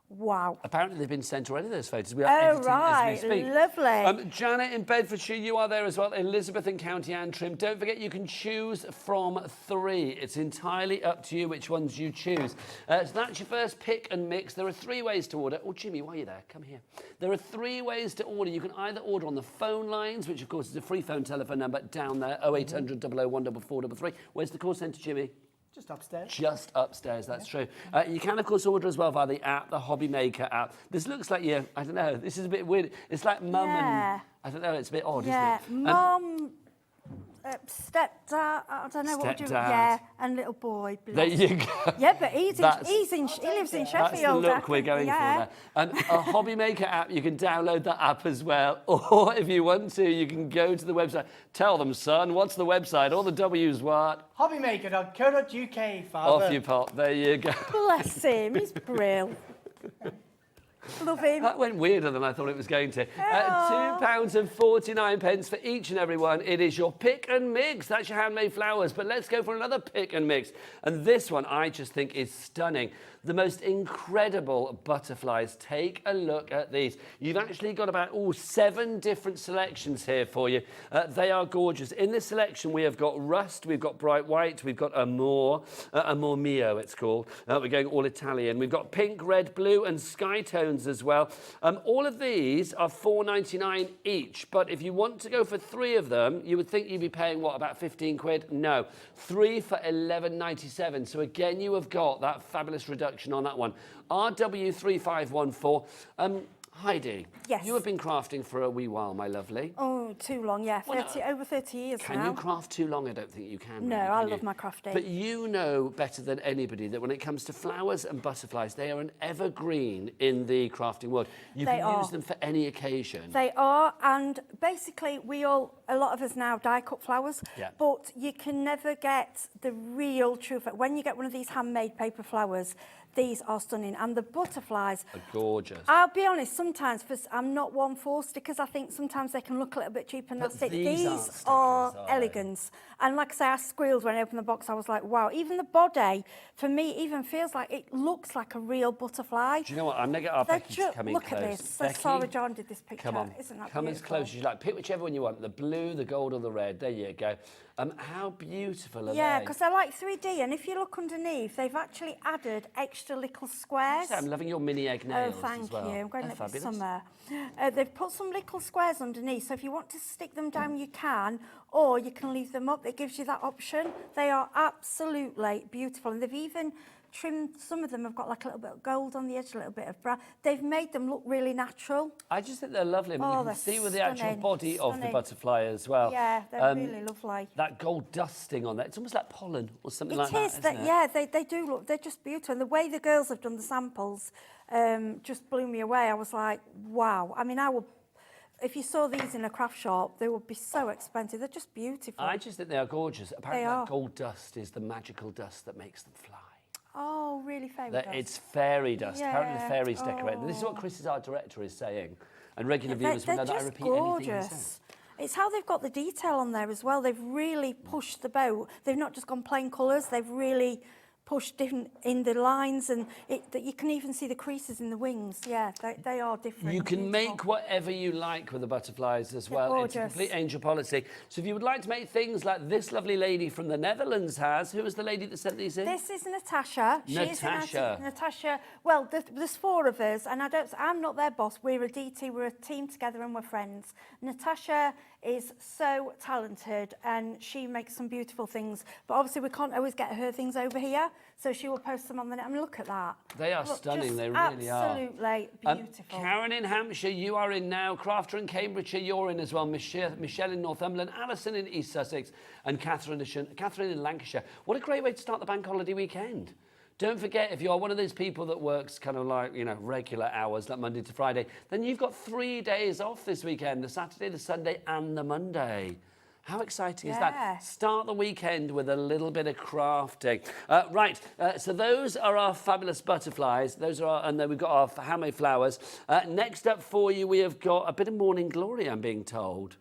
wow. Apparently they've been sent already, those photos. We are editing as we speak. Lovely. Janet in Bedfordshire, you are there as well. Elizabeth in County Antrim. Don't forget you can choose from 3. It's entirely up to you which ones you choose. So that's your first pick and mix. There are 3 ways to order. Oh, Jimmy, why are you there? Come here. There are 3 ways to order. You can either order on the phone lines, which of course is a free phone telephone number down there, 0800 001 4433. Where's the call centre, Jimmy? Just upstairs. Just upstairs, that's true. You can, of course, order as well via the app, the Hobby Maker app. This looks like I don't know, this is a bit weird. It's like mum and, I don't know, it's a bit odd, isn't it? Mum, stepdad, I don't know what would you... Yeah, and little boy. There you go. Yeah, but he lives in Sheffield. That's the look we're going for there. A Hobby Maker app, you can download the app as well. Or if you want to, you can go to the website. Tell them, son, what's the website? All the W's what? Hobbymaker.co.uk, Father. Off you pop. There you go. Bless him. He's brilliant. Love him. That went weirder than I thought it was going to. £2.49 for each and every one. It is your pick and mix. That's your handmade flowers. But let's go for another pick and mix. And this one I just think is stunning. The most incredible butterflies. Take a look at these. You've actually got about 7 different selections here for you. They are gorgeous. In this selection, we have got rust, we've got bright white, we've got amore mio, it's called. We're going all Italian. We've got pink, red, blue, and sky tones as well. All of these are £4.99 each. But if you want to go for 3 of them, you would think you'd be paying what, about 15 quid? No, 3 for £11.97. So again, you have got that fabulous reduction on that one. RW3514. Heidi, yes. You have been crafting for a wee while, my lovely. Oh, too long, yeah. Over 30 years now. Can you craft too long? I don't think you can. No, really, I love my crafting. But you know better than anybody that when it comes to flowers and butterflies, they are an evergreen in the crafting world. You can use them for any occasion. They are, and basically a lot of us now die cut flowers, but you can never get the real truth. When you get one of these handmade paper flowers, these are stunning, and the butterflies are gorgeous. I'll be honest, sometimes I'm not one for stickers. I think sometimes they can look a little bit cheap, and that's it. These are elegance. And like I say, I squealed when I opened the box. I was like, wow. Even the body, for me, even feels like it looks like a real butterfly. Do you know what? I'm going to get our Becky to come in look close. at this. Becky, Sarah John did this picture. Come on. Isn't that come beautiful? as close as you like. Pick whichever one you want. The blue, the gold, or the red. There you go. How beautiful are they? Yeah, because they're like 3D, and if you look underneath, they've actually added extra little squares. I'm loving your mini egg nails. Oh, thank as well. you. I'm going That's to this fabulous. summer. They've put some little squares underneath, so if you want to stick them down, you can, or you can leave them up. It gives you that option. They are absolutely beautiful, and they've even trimmed, some of them have got like a little bit of gold on the edge, a little bit of brown. They've made them look really natural. I just think they're lovely. I mean, you can see with the actual body of the butterfly as well. Yeah, they're really lovely. That gold dusting on there, it's almost like pollen or something like It that, is. isn't it? Yeah, they do look, they're just beautiful. And the way the girls have done the samples just blew me away. I was like, wow. I mean, if you saw these in a craft shop, they would be so expensive. They're just beautiful. I just think they are gorgeous. Apparently They are. that gold dust is the magical dust that makes them fly. Oh, really fairy dust? It's fairy dust. Yeah. Apparently the fairies decorate them. This is what Chris, as our director, is saying. And regular viewers will know that I repeat anything he says. It's how they've got the detail on there as well. They've really pushed the boat. They've not just gone plain colours. They've really pushed different in the lines, and you can even see the creases in the wings. Yeah, they are different. You can make whatever you like with the butterflies as well. Gorgeous. It's a complete angel policy. So if you would like to make things like this lovely lady from the Netherlands has, who was the lady that sent these in? This is Natasha. Natasha. Natasha. Well, there's 4 of us, and I'm not their boss. We're a DT. We're a team together, and we're friends. Natasha is so talented, and she makes some beautiful things. But obviously, we can't always get her things over here, so she will post them on the net. I mean, look at that. They are stunning. They really are. Absolutely beautiful. Karen in Hampshire, you are in now. Crafter in Cambridgeshire, you're in as well. Michelle in Northumberland, Alison in East Sussex, and Catherine in Lancashire. What a great way to start the bank holiday weekend. Don't forget, if you're one of those people that works kind of like, you know, regular hours, like Monday to Friday, then you've got 3 days off this weekend, the Saturday, the Sunday, and the Monday. How exciting is that? Start the weekend with a little bit of crafting. So those are our fabulous butterflies. Those are and then we've got our handmade flowers. Next up for you, we have got a bit of morning glory, I'm being told.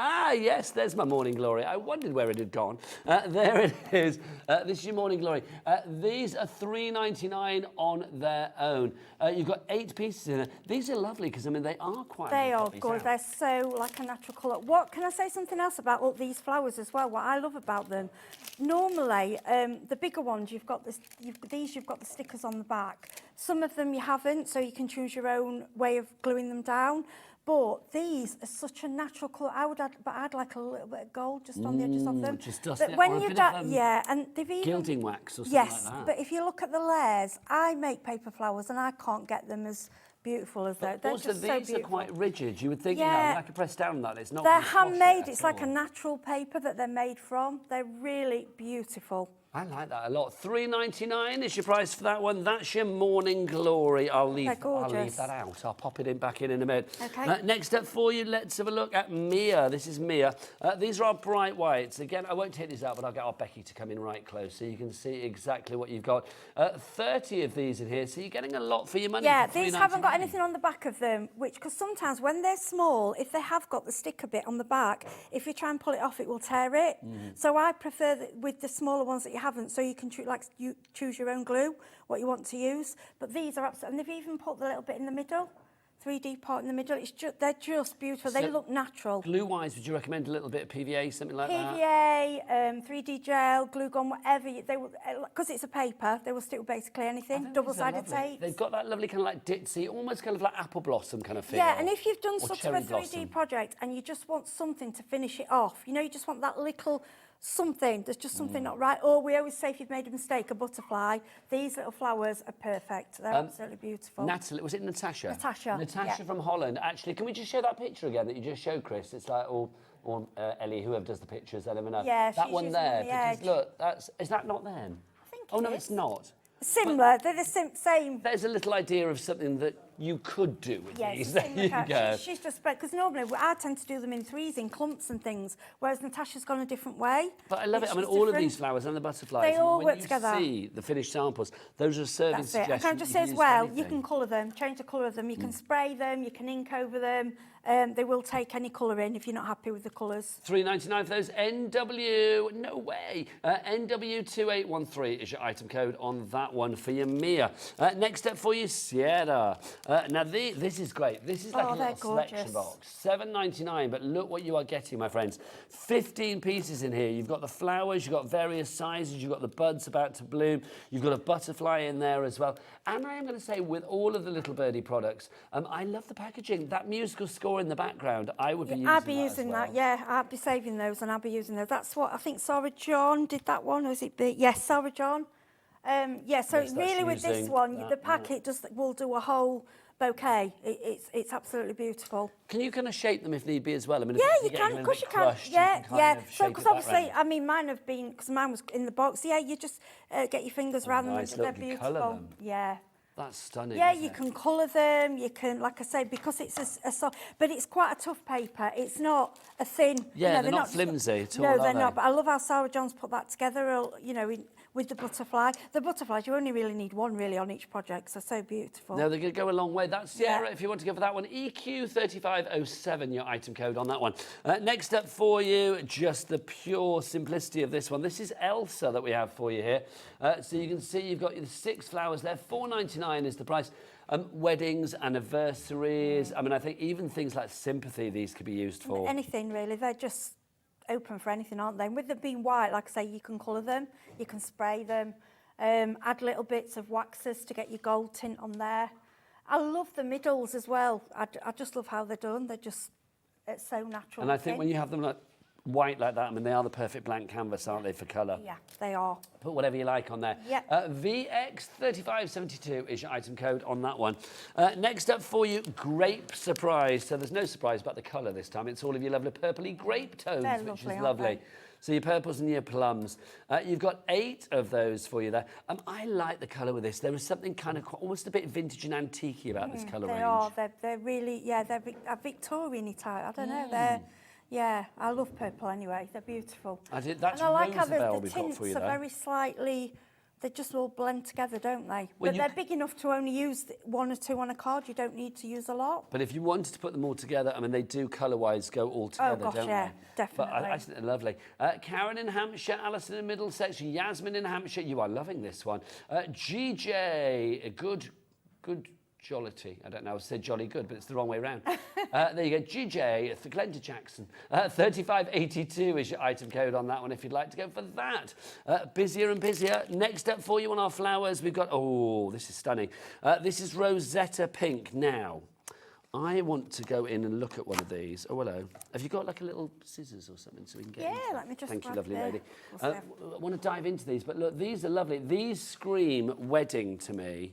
Ah, yes, there's my morning glory. I wondered where it had gone. There it is. This is your morning glory. These are $3.99 on their own. You've got 8 pieces in it. These are lovely because, I mean, they are quite... They are good. They're so like a natural colour. What can I say something else about all these flowers as well? What I love about them, normally, the bigger ones, you've got the stickers on the back. Some of them you haven't, so you can choose your own way of gluing them down. But these are such a natural colour. I'd like a little bit of gold just on the edges of them. Just dust but it, when or a you bit of, yeah, and they've even gilding wax or something like that. Yes, but if you look at the layers, I make paper flowers and I can't get them as beautiful as they're Also, just so these beautiful. are quite rigid. You would think, Yeah. I could press down on that. It's not. They're really squashed handmade. at It's like a all. natural paper that they're made from. They're really beautiful. I like that a lot. $3.99 is your price for that one. That's your morning glory. I'll leave that out. I'll pop it back in a minute. Okay. Next up for you, let's have a look at Mia. This is Mia. These are our bright whites. Again, I won't take these out, but I'll get our Becky to come in right close so you can see exactly what you've got. 30 of these in here, so you're getting a lot for your money. Yeah, for these haven't got anything on the back of them, because sometimes when they're small, if they have got the sticker bit on the back, if you try and pull it off, it will tear it. So I prefer that with the smaller ones that you haven't, so you can choose your own glue, what you want to use. But these are absolutely, and they've even put the little bit in the middle, 3D part in the middle. They're just beautiful. So they look natural. Glue-wise, would you recommend a little bit of PVA, something like that? PVA, 3D gel, glue gun, whatever. They will, because it's a paper, they will stick with basically anything. Double-sided tape. They've got that lovely kind of like ditzy, almost kind of like apple blossom kind of feel. Yeah, and if you've done or sort of a 3D blossom. project and you just want something to finish it off, you know, you just want that little something, there's just something not right. Or we always say if you've made a mistake, a butterfly, these little flowers are perfect. They're absolutely beautiful. Natalie, was it Natasha? Natasha. Natasha from Holland. Actually, can we just show that picture again that you just showed, Chris? It's like, or Ellie, whoever does the pictures, I never know. Yeah, that she's one using there, the because edge. look, is that not them? I think Oh, it no, is. it's not. Similar, they're the same. There's a little idea of something that you could do with Yeah, these. it's There the same you look go. out. She's just spread, because normally I tend to do them in threes, in clumps and things, whereas Natasha's gone a different way. But I love it. I mean, It's all of different. these flowers and the butterflies. They all when work you together. see the finished samples, those are serving That's it. suggestions. I can just you say can as use well, for you anything. can colour them, change the colour of them, you can spray them, you can ink over them. They will take any colour in if you're not happy with the colours. $3.99 for those. NW, no way. NW2813 is your item code on that one for your Mia. Next up for you, Sierra. Now, this is great. This is like a little selection box. $7.99, but look what you are getting, my friends. 15 pieces in here. You've got the flowers, you've got various sizes, you've got the buds about to bloom, you've got a butterfly in there as well. And I am going to say, with all of the Little Birdie products, I love the packaging. That musical score in the background, I would be using that. I'd be using that, yeah. I'd be saving those and I'd be using those. That's what I think Sara John did that one, or is it big? Yes, Sara John. Yeah, so Yes, really with this using one, that, the packet will do a whole bouquet. It's absolutely beautiful. Can you kind of shape them if need be as well? I mean, Yeah, if you you're can. getting Of a course bit you can. crushed, Yeah, you can yeah. kind of So, shape because it that obviously, round. I mean, mine have been, because mine was in the box. Yeah, you just get your fingers around them. nice, They're look, you beautiful. colour them. Yeah. That's stunning. Yeah, isn't you it? can colour them. You can, like I say, because it's a soft, but it's quite a tough paper. It's not a thin. Yeah, you know, they're not flimsy at all, No, are they're they? not. But I love how Sarah John's put that together. You know, with the butterfly. The butterflies, you only really need one really on each project. So beautiful. No, they're going to go a long way. That's Sierra, if you want to go for that one. EQ3507, your item code on that one. Next up for you, just the pure simplicity of this one. This is Elsa that we have for you here. So you can see you've got the 6 flowers there. $4.99 is the price. Weddings, anniversaries. I mean, I think even things like sympathy, these could be used for. Anything really. They're just open for anything, aren't they? And with them being white, like I say, you can colour them, you can spray them, add little bits of waxes to get your gold tint on there. I love the middles as well. I just love how they're done. They're just, it's so natural. And I think when you have them like white like that, I mean, they are the perfect blank canvas, aren't they, for colour? Yeah, they are. Put whatever you like on there. Yeah. VX3572 is your item code on that one. Next up for you, Grape Surprise. So there's no surprise about the colour this time. It's all of your lovely purpley grape tones, They're which lovely, is aren't lovely. they? So your purples and your plums. You've got 8 of those for you there. I like the colour with this. There is something kind of almost a bit vintage and antique about this colour range. They are. They're really, yeah, they're a Victorian-y type. I don't know. They're, yeah, I love purple anyway. They're beautiful. That's and I like how Roosevelt the we've got tints for you are there. very slightly, they just all blend together, don't they? When But you they're big enough to only use 1 or 2 on a card. You don't need to use a lot. But if you wanted to put them all together, I mean, they do colour-wise go all together, gosh, don't yeah, they? But definitely. I think they're lovely. Karen in Hampshire, Alison in Middlesex, Yasmin in Hampshire. You are loving this one. GJ, good jollity. I don't know, I said jolly good, but it's the wrong way around. There you go, GJ, Glenda Jackson. 3582 is your item code on that one if you'd like to go for that. Busier and busier. Next up for you on our flowers, we've got, oh, this is stunning. This is Rosetta Pink. Now, I want to go in and look at one of these. Oh, hello. Have you got like a little scissors or something so we can get into let me just Thank you, grab lovely there. lady. I want to dive into these, but look, these are lovely. These scream wedding to me.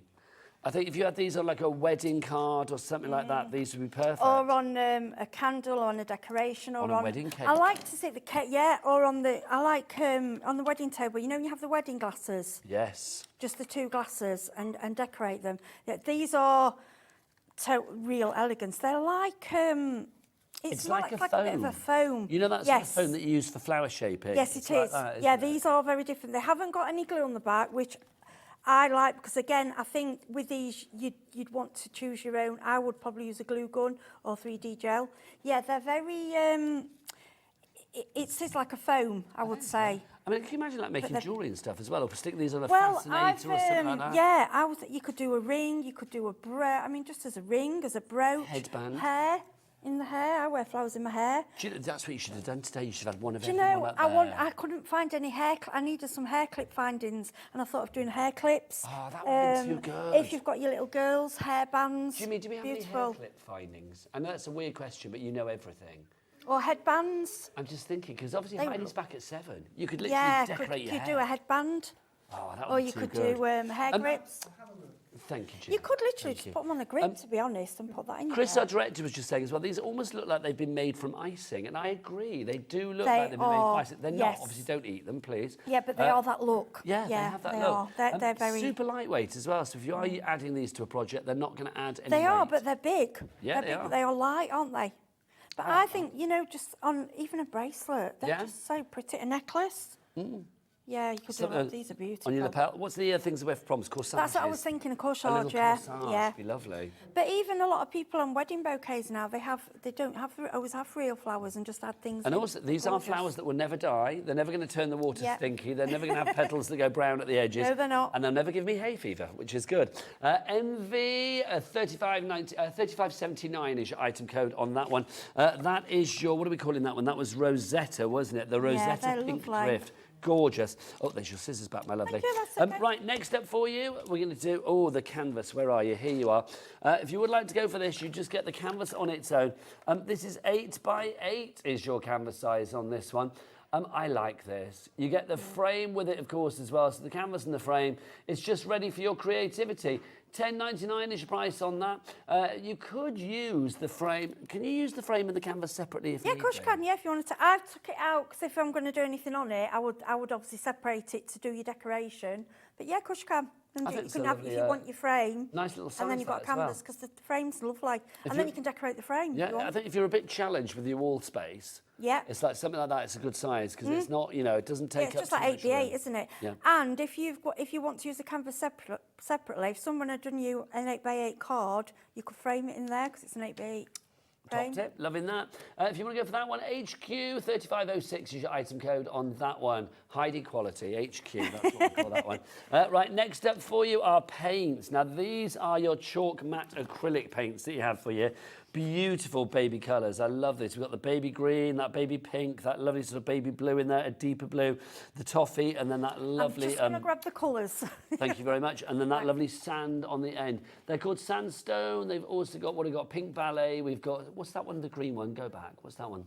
I think if you had these on like a wedding card or something like that, these would be perfect. Or on a candle, or on a decoration, or on a wedding cake. I like to see the cake, yeah, or on the, I like on the wedding table, you know, you have the wedding glasses. Yes. Just the 2 glasses and decorate them. Yeah, these are real elegance. They're like, it's like a a foam. bit of a foam. You know that sort of foam that you use for flower shaping? Yes, It's it like is. that, Yeah, isn't it? these are very different. They haven't got any glue on the back, which I like, because again, I think with these, you'd want to choose your own. I would probably use a glue gun or 3D gel. Yeah, they're very, it's like a foam, I would say. I mean, can you imagine like making jewellery and stuff as well, or stick these on a Well, fascinator or something like that? yeah, you could do a ring, you could do a brooch. I mean, just as a ring, as a brooch. Headband. Hair, in the hair. I wear flowers in my hair. Do you know, that's what you should have done today. You should have had one of Do you everyone know, up there. I couldn't find any hair. I needed some hair clip findings, and I thought of doing hair clips. Oh, that would be too good. If you've got your little girls, hair bands. Jimmy, do we have beautiful. any hair clip findings? I know that's a weird question, but you know everything. Or headbands. I'm just thinking, because obviously Heidi's back at 7. You could literally Yeah, decorate your you hair. could do a headband. Oh, that would Or be you too could good. do hair grips. Thank you, Jim. You could literally just put them on a grip, to be honest, and put that in your Chris, hair. our director, was just saying as well, these almost look like they've been made from icing, and I agree. They do look They like they've been made from are, icing. They're yes. not, obviously, don't eat them, please. Yeah, but they are that look. Yeah, they have that they look. Are. They're very... Super lightweight as well, so if you are adding these to a project, they're not going to add any They are, weight. but they're big. Yeah, they're they big, are. but they are light, aren't they? But I think, you know, just on even a bracelet, they're just so pretty. A necklace. Yeah, you could do that. These are beautiful. On your lapel. What's the things that wear for proms? Corsages? That's what I was thinking, a A corsage, little yeah. corsage, Yeah. be lovely. But even a lot of people on wedding bouquets now, they don't always have real flowers and just add things. And in. also, these are Gorgeous. flowers that will never die. They're never going to turn the water Yeah. stinky. They're never going to have petals that go brown at the edges. No, they're not. And they'll never give me hay fever, which is good. MV 3579 is your item code on that one. That is your, what are we calling that one? That was Rosetta, wasn't it? The Rosetta they're Pink lovely. Drift. Gorgeous. Oh, there's your scissors back, my lovely. Thank you, that's okay. Right, next up for you, we're going to do, the canvas. Where are you? Here you are. If you would like to go for this, you just get the canvas on its own. This is 8 by 8 is your canvas size on this one. I like this. You get the frame with it, of course, as well. So the canvas and the frame, it's just ready for your creativity. $10.99 is your price on that. You could use the frame. Can you use the frame and the canvas separately if Yeah, of course you can. Yeah, if you wanted to. I took it out because if I'm going to do anything on it, I would obviously separate it to do your decoration. But yeah, of course you can. And you can have, if you want your frame, nice little size, and then you've got a canvas because the frame's lovely, and then you can decorate the frame. Yeah, I think if you're a bit challenged with your wall space, yeah, it's like something like that. It's a good size because it's not, you know, it doesn't take it's up just like 8x8, isn't it? Yeah. And if you want to use the canvas separately, if someone had done you an 8x8 card, you could frame it in there because it's an 8x8. Top tip, loving that. If you want to go for that one, HQ 3506 is your item code on that one. Heidi quality, HQ, that's what we call that one. Right, next up for you are paints. Now, these are your chalk matte acrylic paints that you have for you. Beautiful baby colours. I love this. We've got the baby green, that baby pink, that lovely sort of baby blue in there, a deeper blue, the toffee, and then that lovely... I'm just going to grab the colours. Thank you very much. And then that lovely sand on the end. They're called sandstone. They've also got, what have we got? Pink ballet. We've got, what's that one, the green one? Go back. What's that one?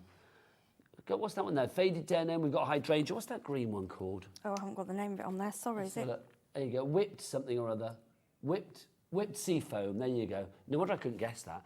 What's that one there? Faded denim. We've got hydrangea. What's that green one called? Oh, I haven't got the name of it on there. Sorry, is it? Look, there you go. Whipped something or other. Whipped sea foam, there you go. No wonder I couldn't guess that.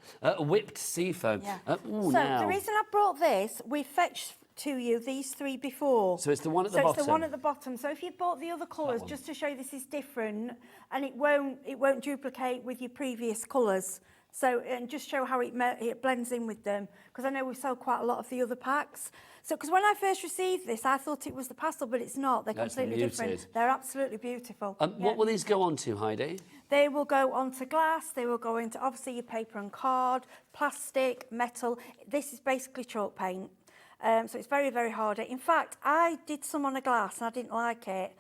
Whipped sea foam. Yeah. Ooh, so now. the reason I brought this, we fetched to you these three before. So it's the one at the bottom. So it's the one at the bottom. So if you bought the other colours, just to show you this is different, and it won't duplicate with your previous colours. So, and just show how it blends in with them, because I know we sell quite a lot of the other packs. So, because when I first received this, I thought it was the pastel, but it's not. They're completely different. They're absolutely beautiful. What will these go on to, Heidi? They will go onto glass. They will go into, obviously, your paper and card, plastic, metal. This is basically chalk paint. So it's very, very hard. In fact, I did some on a glass and I didn't like it.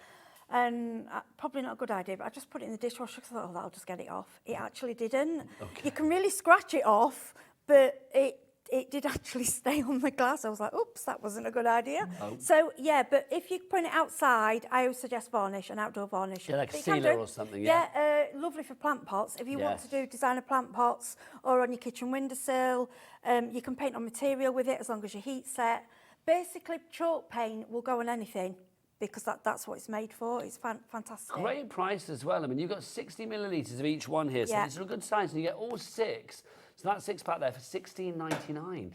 And probably not a good idea, but I just put it in the dishwasher because I thought, oh, that'll just get it off. It actually didn't. Okay. You can really scratch it off, but it did actually stay on the glass. I was like, oops, that wasn't a good idea. Oh. So, yeah, but if you put it outside, I always suggest varnish, an outdoor varnish. Yeah, like a sealer or something, yeah. Yeah, lovely for plant pots. If you want to do designer plant pots or on your kitchen windowsill, you can paint on material with it as long as your heat's set. Basically, chalk paint will go on anything, because that's what it's made for. It's fantastic. Great price as well. I mean, you've got 60 millilitres of each one here, so these are a good size, and you get all 6. So that 6-pack there for $16.99.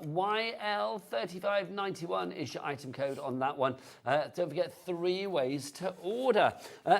YL3591 is your item code on that one. Don't forget 3 ways to order.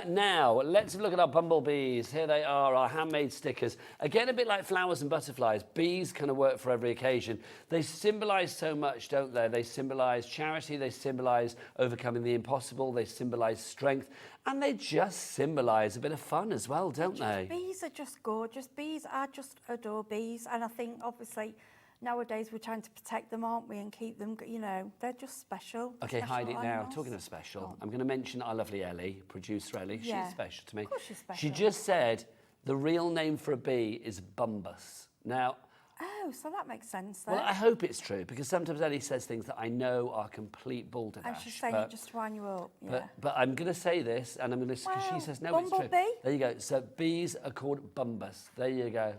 Now, let's have a look at our bumblebees. Here they are, our handmade stickers. Again, a bit like flowers and butterflies. Bees kind of work for every occasion. They symbolise so much, don't they? They symbolise charity. They symbolise overcoming the impossible. They symbolise strength. And they just symbolise a bit of fun as well, don't they? Bees are just gorgeous. Bees, I just adore bees. And I think, obviously, nowadays we're trying to protect them, aren't we, and keep them, you know, they're just special. Okay, special Heidi, animals. now, talking of special, I'm going to mention our lovely Ellie, producer Ellie. Yeah. She's special to me. Of course she's special. She just said the real name for a bee is Bumbus. Now... Oh, so that makes sense then. Well, I hope it's true, because sometimes Ellie says things that I know are complete balderdash. And she's saying it just to wind you up, yeah. But I'm going to say this, and I'm going to, because she says, no, it's true. There you go. So bees are called Bumbus. There you go.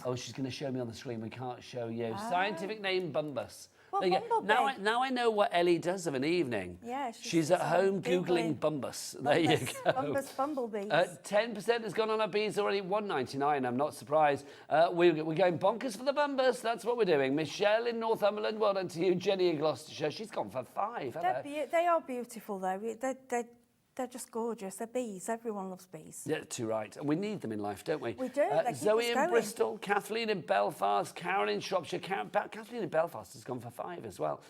Oh, she's going to show me on the screen. We can't show you. Scientific name, Bumbus. Well, there you go. Now I know what Ellie does of an evening. Yeah, she's at home Googling Bumbus. There you go. Bumbus bumblebees. 10% has gone on our bees already, $1.99. I'm not surprised. We're going bonkers for the Bumbus. That's what we're doing. Michelle in Northumberland, well done to you. Jenny in Gloucestershire, she's gone for 5. They are beautiful, though. They're just gorgeous. They're bees. Everyone loves bees. Yeah, too right. And we need them in life, don't we? We do. Zoe in Bristol, Kathleen in Belfast, Karen in Shropshire. Kathleen in Belfast has gone for 5 as well.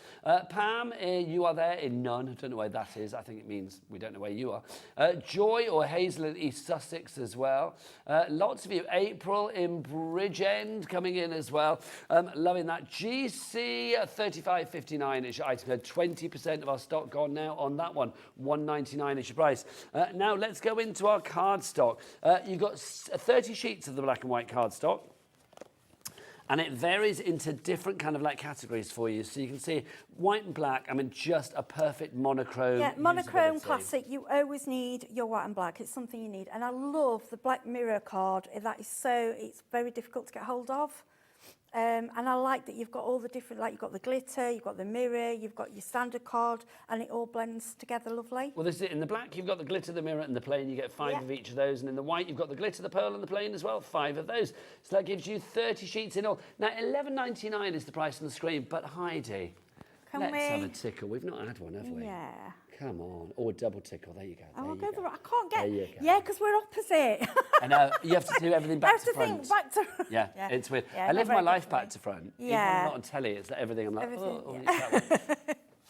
Pam, you are there in none. I don't know where that is. I think it means we don't know where you are. Joy or Hazel in East Sussex as well. Lots of you. April in Bridgend coming in as well. Loving that. GC 3559 is your item. 20% of our stock gone now on that one. $1.99 is your price. Now let's go into our card stock. You've got 30 sheets of the black and white card stock, and it varies into different kind of like categories for you. So you can see white and black, I mean, just a perfect monochrome. Yeah, monochrome classic. You always need your white and black. It's something you need. And I love the black mirror card. That is it's very difficult to get hold of. And I like that you've got all the different, like you've got the glitter, you've got the mirror, you've got your standard card, and it all blends together lovely. Well, this is it. In the black, you've got the glitter, the mirror, and the plain. You get 5 of each of those. And in the white, you've got the glitter, the pearl, and the plain as well. 5 of those. So that gives you 30 sheets in all. Now, $11.99 is the price on the screen. But Heidi, let's have a tickle. We've not had one, have we? Yeah. Come on. Or a double tickle. There you go. Oh, I'll go the right. I can't get. There you go. Yeah, because we're opposite. I know. You have to do everything back to front. I have to think back to. Yeah, it's weird. Yeah, I live my very life good back to front. Yeah. Even when I'm not on telly, it's like everything. I'm like, Everything, it's that way.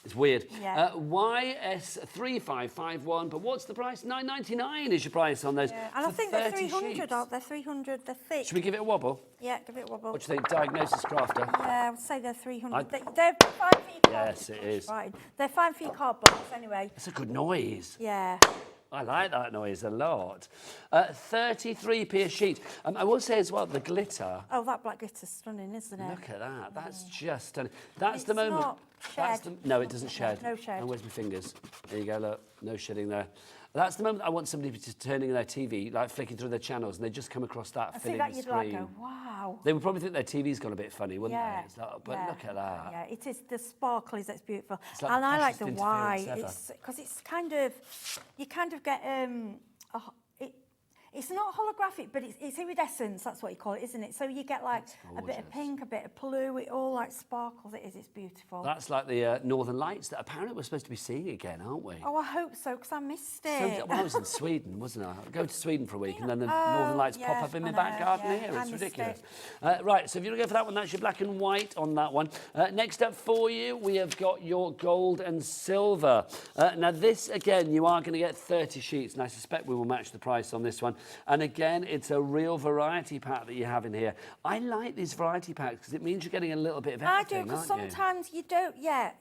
It's weird. Yeah. YS3551, but what's the price? $9.99 is your price on those. Yeah. And I think they're 300, aren't they? 300, they're thick. Should we give it a wobble? Yeah, give it a wobble. What do you think? Diagnosis Crafter? Yeah, I would say they're 300. They're fine for your card. Yes, it is. Right. They're fine for your card box anyway. It's a good noise. Yeah. I like that noise a lot. 33p a sheet. I will say as well, the glitter. Oh, that black glitter's stunning, isn't it? Look at that. That's just stunning. That's the moment. Not shed. No, it doesn't shed. No shed. And where's my fingers? There you go, look. No shedding there. That's the moment I want somebody just turning their TV, like flicking through their channels, and they just come across that I filling see that the you'd screen. like go, wow. They would probably think their TV's gone a bit funny, wouldn't Yeah. they? It's like, but yeah. look at that. Yeah, it is. The sparkle is that's beautiful. It's like And I like the freshest white. interference ever. Because it's kind of, you kind of get, it's not holographic, but it's iridescence, that's what you call it, isn't it? So you get like a bit of pink, a bit of blue, it all like sparkles, it's beautiful. That's like the Northern Lights that apparently we're supposed to be seeing again, aren't we? Oh, I hope so, because I missed it. So, well, I was in Sweden, wasn't I? I go to Sweden for a week and then the Northern Lights pop up in my back garden here. It's ridiculous. Right, so if you want to go for that one, that's your black and white on that one. Next up for you, we have got your gold and silver. Now this, again, you are going to get 30 sheets, and I suspect we will match the price on this one. And again, it's a real variety pack that you have in here. I like these variety packs because it means you're getting a little bit of everything, I do, because sometimes you don't, they're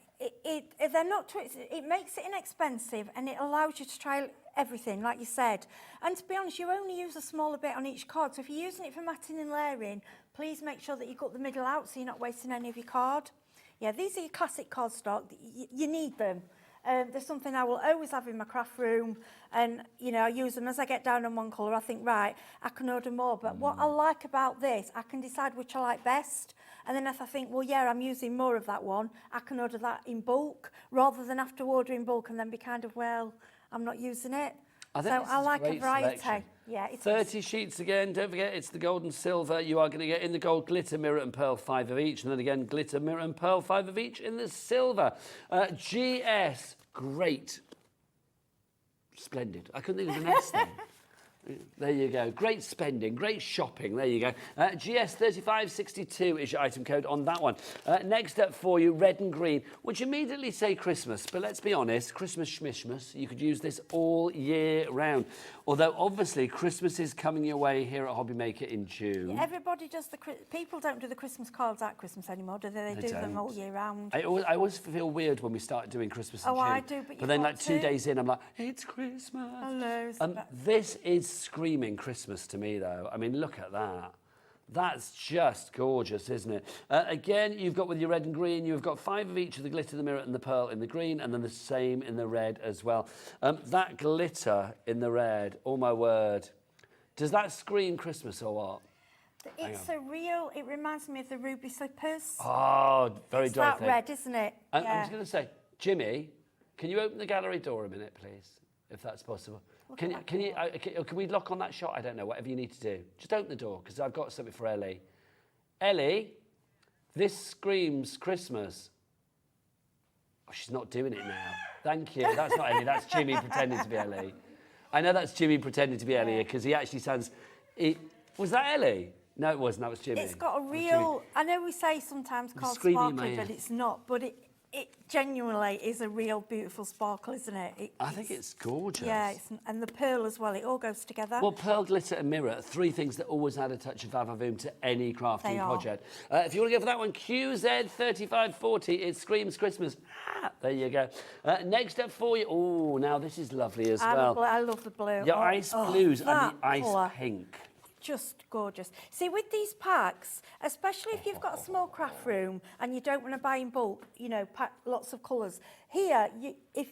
not, it makes it inexpensive and it allows you to try everything, like you said. And to be honest, you only use a smaller bit on each card. So if you're using it for matting and layering, please make sure that you cut the middle out so you're not wasting any of your card. Yeah, these are your classic cardstock. You need them. There's something I will always have in my craft room, and you know I use them as I get down on one colour. I think, right, I can order more. But what I like about this, I can decide which I like best, and then if I think, well, yeah, I'm using more of that one, I can order that in bulk rather than have to order in bulk and then be kind of, well, I'm not using it. So I like a variety. Selection. Yeah, it's 30 sheets again. Don't forget, it's the gold and silver. You are going to get in the gold glitter, mirror and pearl, 5 of each. And then again, glitter, mirror and pearl, 5 of each in the silver. GS, great. Splendid. I couldn't think of the next thing. There you go. Great spending, great shopping. There you go. GS3562 is your item code on that one. Next up for you, red and green, which immediately say Christmas. But let's be honest, Christmas schmishmas. You could use this all year round. Although, obviously, Christmas is coming your way here at Hobbymaker in June. Yeah, everybody does people don't do the Christmas cards at Christmas anymore, do they? They do them all year round. I always feel weird when we start doing Christmas in June. I do, but then like 2 days in, I'm like, it's Christmas. Hello. This is screaming Christmas to me, though. I mean, look at that. That's just gorgeous, isn't it? Again, you've got with your red and green, you've got 5 of each of the glitter, the mirror and the pearl in the green, and then the same in the red as well. That glitter in the red, oh my word. Does that scream Christmas or what? It's a real, it reminds me of the ruby slippers. Oh, very it's dark. That red, isn't it? I'm just going to say, Jimmy, can you open the gallery door a minute, please, if that's possible? Can we lock on that shot? I don't know, whatever you need to do. Just open the door, because I've got something for Ellie. Ellie, this screams Christmas. Oh, she's not doing it now. Thank you. That's not Ellie, that's Jimmy pretending to be Ellie. I know that's Jimmy pretending to be Ellie, because he actually sounds... Was that Ellie? No, it wasn't. That was Jimmy. It's got a real... I know we say sometimes called sparkly, but it's not. But it genuinely is a real beautiful sparkle, isn't it? I think it's gorgeous. Yeah, and the pearl as well. It all goes together. Well, pearl, glitter and mirror, 3 things that always add a touch of vavavoom to any crafting project. If you want to go for that one, QZ3540, it screams Christmas. There you go. Next up for you, oh, now this is lovely as well. I love the blue. Your ice blues and the ice pink. Just gorgeous. See, with these packs, especially if you've got a small craft room and you don't want to buy in bulk, you know, pack lots of colours. Here,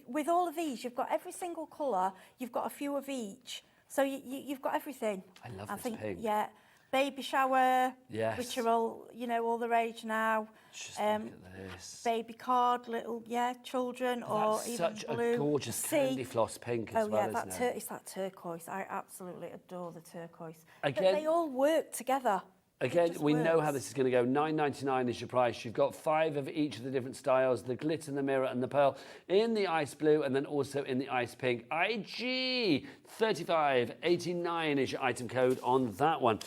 with all of these, you've got every single colour, you've got a few of each. So you've got everything. I love this pink. Yeah. baby shower, Yes. which are all, you know, all the rage now. Just look at this. Baby card, little, children, or That's even such blue. a gorgeous candy floss pink as well, isn't it? It's that turquoise. I absolutely adore the turquoise. Again- But they all work together. Again, we know how this is going to go. £9.99 is your price. You've got 5 of each of the different styles, the glitter, the mirror and the pearl in the ice blue and then also in the ice pink. IG 3589 is your item code on that one.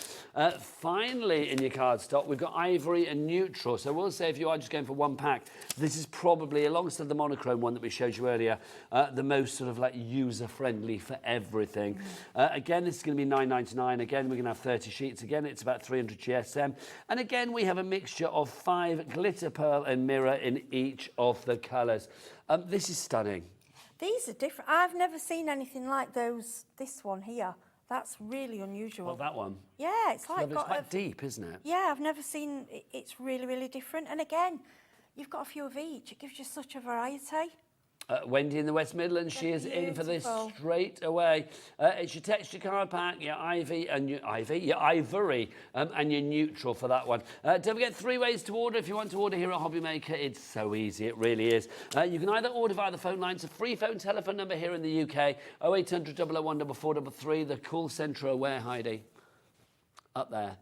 Finally, in your card stock, we've got ivory and neutral. So we'll say if you are just going for one pack, this is probably, alongside the monochrome one that we showed you earlier, the most sort of like user-friendly for everything. Again, this is going to be £9.99. Again, we're going to have 30 sheets. Again, it's about 300 GSM. And again, we have a mixture of 5 glitter, pearl and mirror in each of the colours. This is stunning. These are different. I've never seen anything like those. This one here. That's really unusual. Well, that one. Yeah, it's like It's quite deep, isn't it? Yeah, I've never seen. It's really, really different. And again, you've got a few of each. It gives you such a variety. Wendy in the West Midlands, she is in for this straight away. It's your texture card pack, your ivory, and your ivory, and your neutral for that one. Don't forget 3 ways to order. If you want to order here at Hobby Maker, it's so easy, it really is. You can either order via the phone line. It's a free phone telephone number here in the UK, 0800 001 4433. The call centre are where, Heidi? Up there.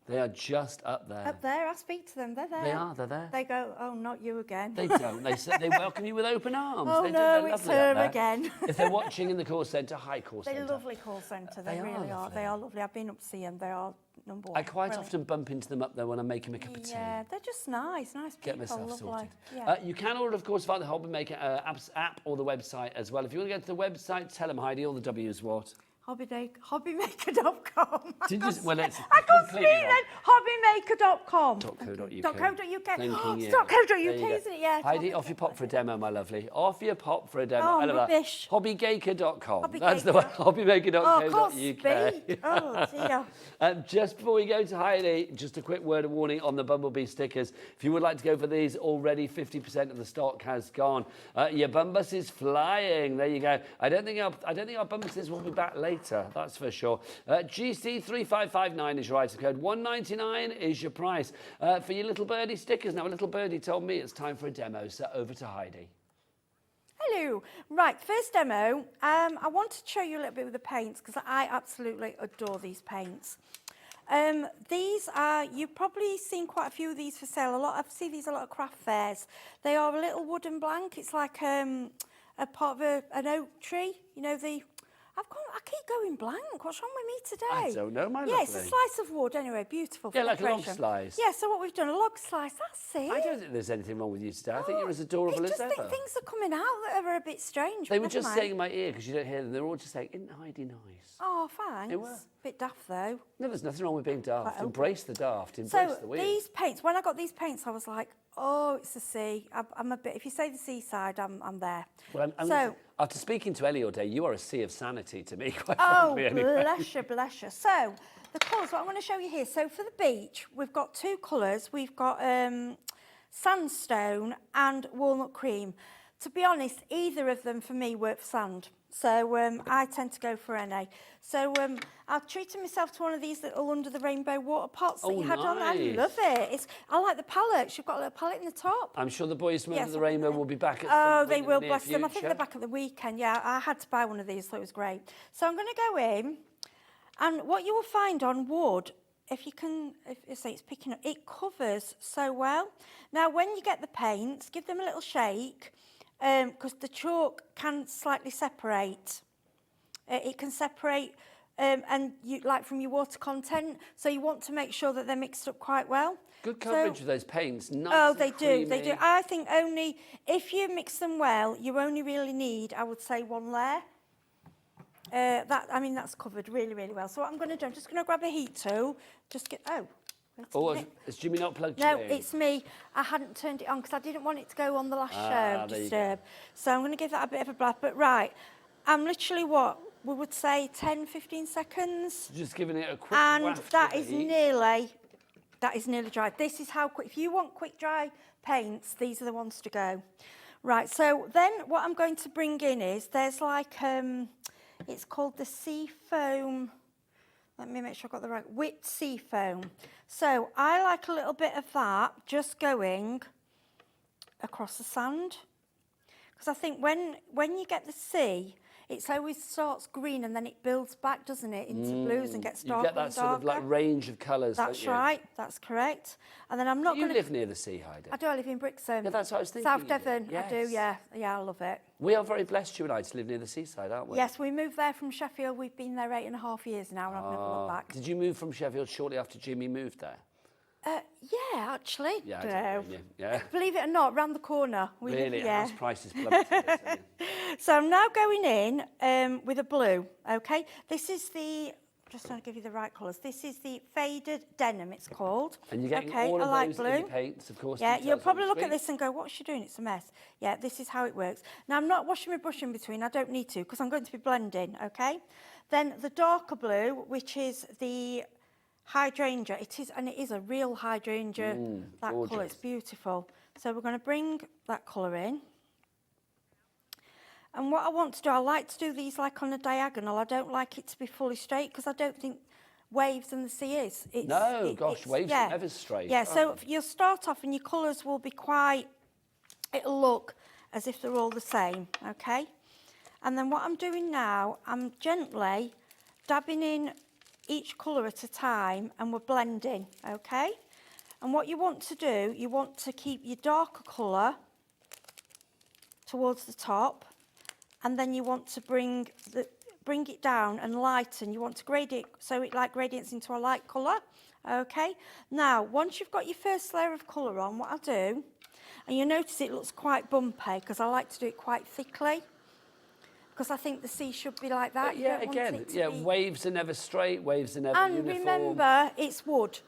They are just up there. Up there, I speak to them. They're there. They are, they're there. They go, oh, not you again. They don't. They welcome you with open arms. Oh, they do. no, They're it's lovely up her there. again. If they're watching in the call centre, hi call centre. They're a lovely call centre. They really are. They are lovely. I've been up to see them. They are number 1. I quite often bump into them up there when I'm making a cup of tea. Yeah, they're just nice people. Get myself lovely. sorted. Yeah. You can order, of course, via the Hobby Maker app or the website as well. If you want to go to the website, tell them, Heidi, all the W's what? Hobbymaker.com. Well, it's I can't speak completely then. Hobbymaker.com. .co.uk. .co.uk. you. .co.uk, There you go. isn't it? Yeah. Heidi, off you pop for a demo, my lovely. Off you pop for a demo. Oh, I love that. rubbish. Hobbygaker.com. That's the one. Hobbymaker.co.uk. Oh, dear. Just before we go to Heidi, just a quick word of warning on the Bumblebee stickers. If you would like to go for these, already 50% of the stock has gone. Your Bumbus is flying. There you go. I don't think our Bumbuses will be back later. That's for sure. GC3559 is your item code. $1.99 is your price. For your Little Birdie stickers. Now, a Little Birdie told me it's time for a demo, so over to Heidi. Hello. Right, first demo. I want to show you a little bit with the paints because I absolutely adore these paints. These are, you've probably seen quite a few of these for sale. I've seen these a lot of craft fairs. They are a little wooden blank. It's like a part of an oak tree. You know, I keep going blank. What's wrong with me today? I don't know, my lovely. Yeah, it's a slice of wood anyway, beautiful. Yeah, like a log decoration. slice. Yeah, so what we've done, a log slice, that's it. I don't think there's anything wrong with you today. I think you're as adorable as ever. Things are coming out that are a bit strange. They but were never just mind. saying in my ear, because you don't hear them, they were all just saying, isn't Heidi nice? Oh, thanks. They were. Bit daft though. No, there's nothing wrong with being daft. Quite Embrace the daft, embrace So the weird. these paints, when I got these paints, I was like, oh, it's the sea. I'm a bit, if you say the seaside, I'm there. Well, after speaking to Ellie all day, you are a sea of sanity to me, quite Oh, frankly, anyway. bless you, bless you. So the colours, what I'm going to show you here. So for the beach, we've got 2 colours. We've got sandstone and walnut cream. To be honest, either of them for me work for sand. So I tend to go for NA. So I've treated myself to one of these little under the rainbow water pots that you had on. I love it. I like the palettes. You've got a little palette in the top. I'm sure the boys from Under the Rainbow will be back at some Oh, point they in the will, near bless them. I think future. they're back at the weekend. Yeah, I had to buy one of these, so it was great. So I'm going to go in, and what you will find on wood, if you say it's picking up, it covers so well. Now, when you get the paints, give them a little shake, because the can slightly separate. It can separate, and you like from your water content. So you want to make sure that they're mixed up quite well. Good coverage of those paints. Nice Oh, and they do. They creamy. do. I think only if you mix them well, you only really need, I would say, 1 layer. That's covered really, really well. So what I'm going to do, I'm just going to grab a heat tool. Just get. Oh, has Jimmy not plugged no, you in? it's me. I hadn't turned it on because I didn't want it to go on the last show. there you go. Disturb. So I'm going to give that a bit of a blast. But right, I'm literally what we would say 10, 15 seconds. Just giving it a quick And waft that of is heat. nearly dry. This is how quick. If you want quick dry paints, these are the ones to go. Right. So then what I'm going to bring in is there's like it's called the sea foam let me make sure I've got the right, Wit Sea Foam. So I like a little bit of that just going across the sand. Because I think when you get the sea, it always starts green and then it builds back, doesn't it, into blues and gets darker. You get that sort of like range of colours. That's right, that's correct. And then I'm not going to... You live near the sea, Heidi? I do, I live in Brixham. Yeah, that's what I was thinking. South Devon, yes. I do, yeah. Yeah, I love it. We are very blessed, you and I, to live near the seaside, aren't we? Yes, we moved there from Sheffield. We've been there 8.5 years now and I've never looked back. Did you move from Sheffield shortly after Jimmy moved there? Yeah, actually. Yeah, I don't blame you. Yeah. Believe it or not, round the corner. We Really? live, House prices plummeted. So I'm now going in with a blue, okay? This is the, just trying to give you the right colours. This is the faded denim, it's called. And you're getting okay, all of I like those blue. in your paints, of course. Yeah, you'll probably look at this and go, what's she doing? It's a mess. Yeah, this is how it works. Now, I'm not washing my brush in between. I don't need to because I'm going to be blending, okay? Then the darker blue, which is the hydrangea, it is a real hydrangea, that colour, it's beautiful. So we're going to bring that colour in. And what I want to do, I like to do these like on a diagonal. I don't like it to be fully straight because I don't think waves in the sea is. Waves are never straight. Yeah, so you'll start off and your colours will be quite, it'll look as if they're all the same, okay? And then what I'm doing now, I'm gently dabbing in each colour at a time and we're blending, okay? And what you want to do, you want to keep your darker colour towards the top and then you want to bring it down and lighten. You want to grade it so it like gradients into a light colour, okay? Now, once you've got your first layer of colour on, what I'll do, and you'll notice it looks quite bumpy because I like to do it quite thickly. Because I think the sea should be like that. But yeah, again, waves are never straight, waves are never uniform. And remember, it's wood.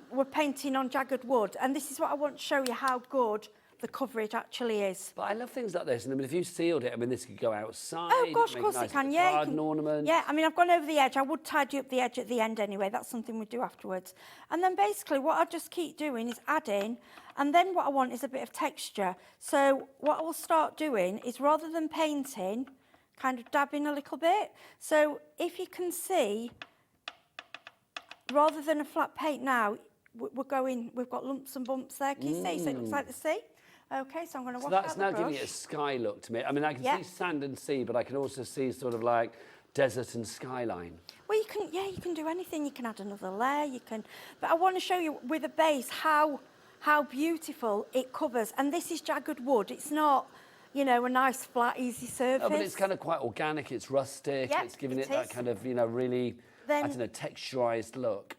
We're painting on jagged wood. And this is what I want to show you how good the coverage actually is. But I love things like this. And I mean, if you sealed it, I mean, this could go outside. Oh, gosh, of course it can, yeah. Garden ornament. Yeah, I mean, I've gone over the edge. I would tidy up the edge at the end anyway. That's something we do afterwards. And then basically what I just keep doing is adding. And then what I want is a bit of texture. So what I will start doing is rather than painting, kind of dabbing a little bit. So if you can see, rather than a flat paint now, we've got lumps and bumps there. Can you see? So it looks like the sea. Okay, so I'm going to wash out the brush. So that's now giving it a sky look to me. I mean, I can see sand and sea, but I can also see sort of like desert and skyline. Well, you can do anything. You can add another layer. But I want to show you with a base how beautiful it covers. And this is jagged wood. It's not, you know, a nice, flat, easy surface. No, but it's kind of quite organic, it's rustic, it's giving it that kind of, you know, really, I don't know, texturised look.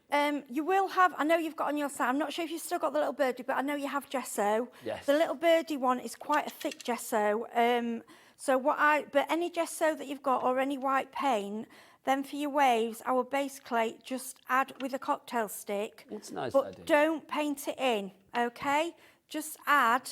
You will have, I know you've got on your side, I'm not sure if you've still got the little birdie, but I know you have gesso. Yes. The little birdie one is quite a thick gesso. But any gesso that you've got or any white paint, then for your waves, I will basically just add with a cocktail stick. That's a nice but idea. Don't paint it in, okay? Just add.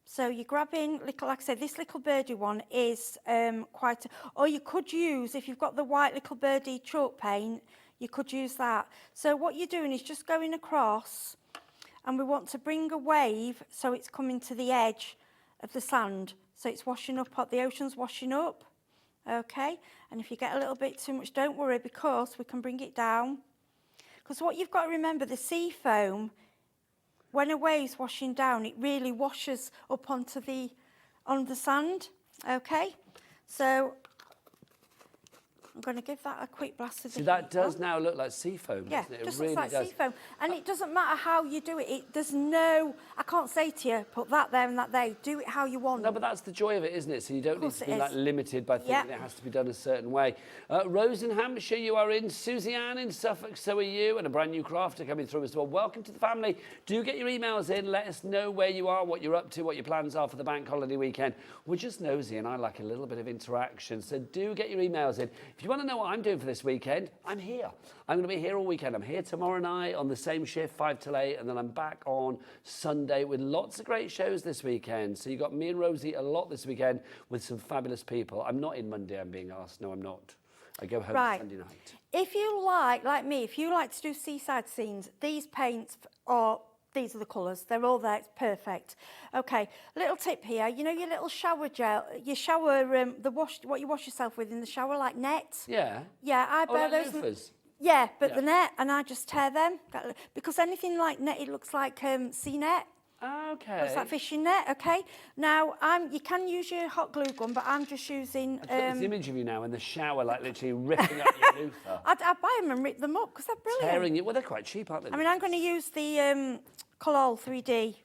So you're grabbing, like I said, this little birdie one is or you could use, if you've got the white little birdie chalk paint, you could use that. So what you're doing is just going across and we want to bring a wave so it's coming to the edge of the sand. So it's washing up, the ocean's washing up, okay? And if you get a little bit too much, don't worry because we can bring it down. Because what you've got to remember, the sea foam, when a wave's washing down, it really washes up on the sand, okay? So I'm going to give that a quick blast of the heat. That does now look like sea foam, doesn't it? It just really looks like does. sea foam. And it doesn't matter how you do it. There's no, I can't say to you, put that there and that there. Do it how you want. No, but that's the joy of it, isn't it? So you don't need to be like limited by thinking it has to be done a certain way. Rose in Hampshire, you are in. Susie Ann in Suffolk, so are you. And a brand new crafter coming through as well. Welcome to the family. Do get your emails in. Let us know where you are, what you're up to, what your plans are for the bank holiday weekend. We're just nosy and I like a little bit of interaction. So do get your emails in. If you want to know what I'm doing for this weekend, I'm here. I'm going to be here all weekend. I'm here tomorrow night on the same shift, 5 till 8, and then I'm back on Sunday with lots of great shows this weekend. So you got me and Rosie a lot this weekend with some fabulous people. I'm not in Monday, I'm being asked. No, I'm not. I go home Sunday night. If you like me, if you like to do seaside scenes, these paints these are the colours. They're all there. It's perfect. Okay, little tip here. You know your little shower gel, your shower, what you wash yourself with in the shower, like nets? Yeah. Yeah, I buy like those. loofahs. Yeah, but the net, and I just tear them. Because anything like net, it looks like sea net. Okay. Looks like fishing net, okay? Now, you can use your hot glue gun, but I'm just using... I've got this image of you now in the shower, like literally ripping up your loofah. I'd buy them and rip them up, because they're brilliant. Tearing it. Well, they're quite cheap, aren't they? I mean, I'm going to use the Colol 3D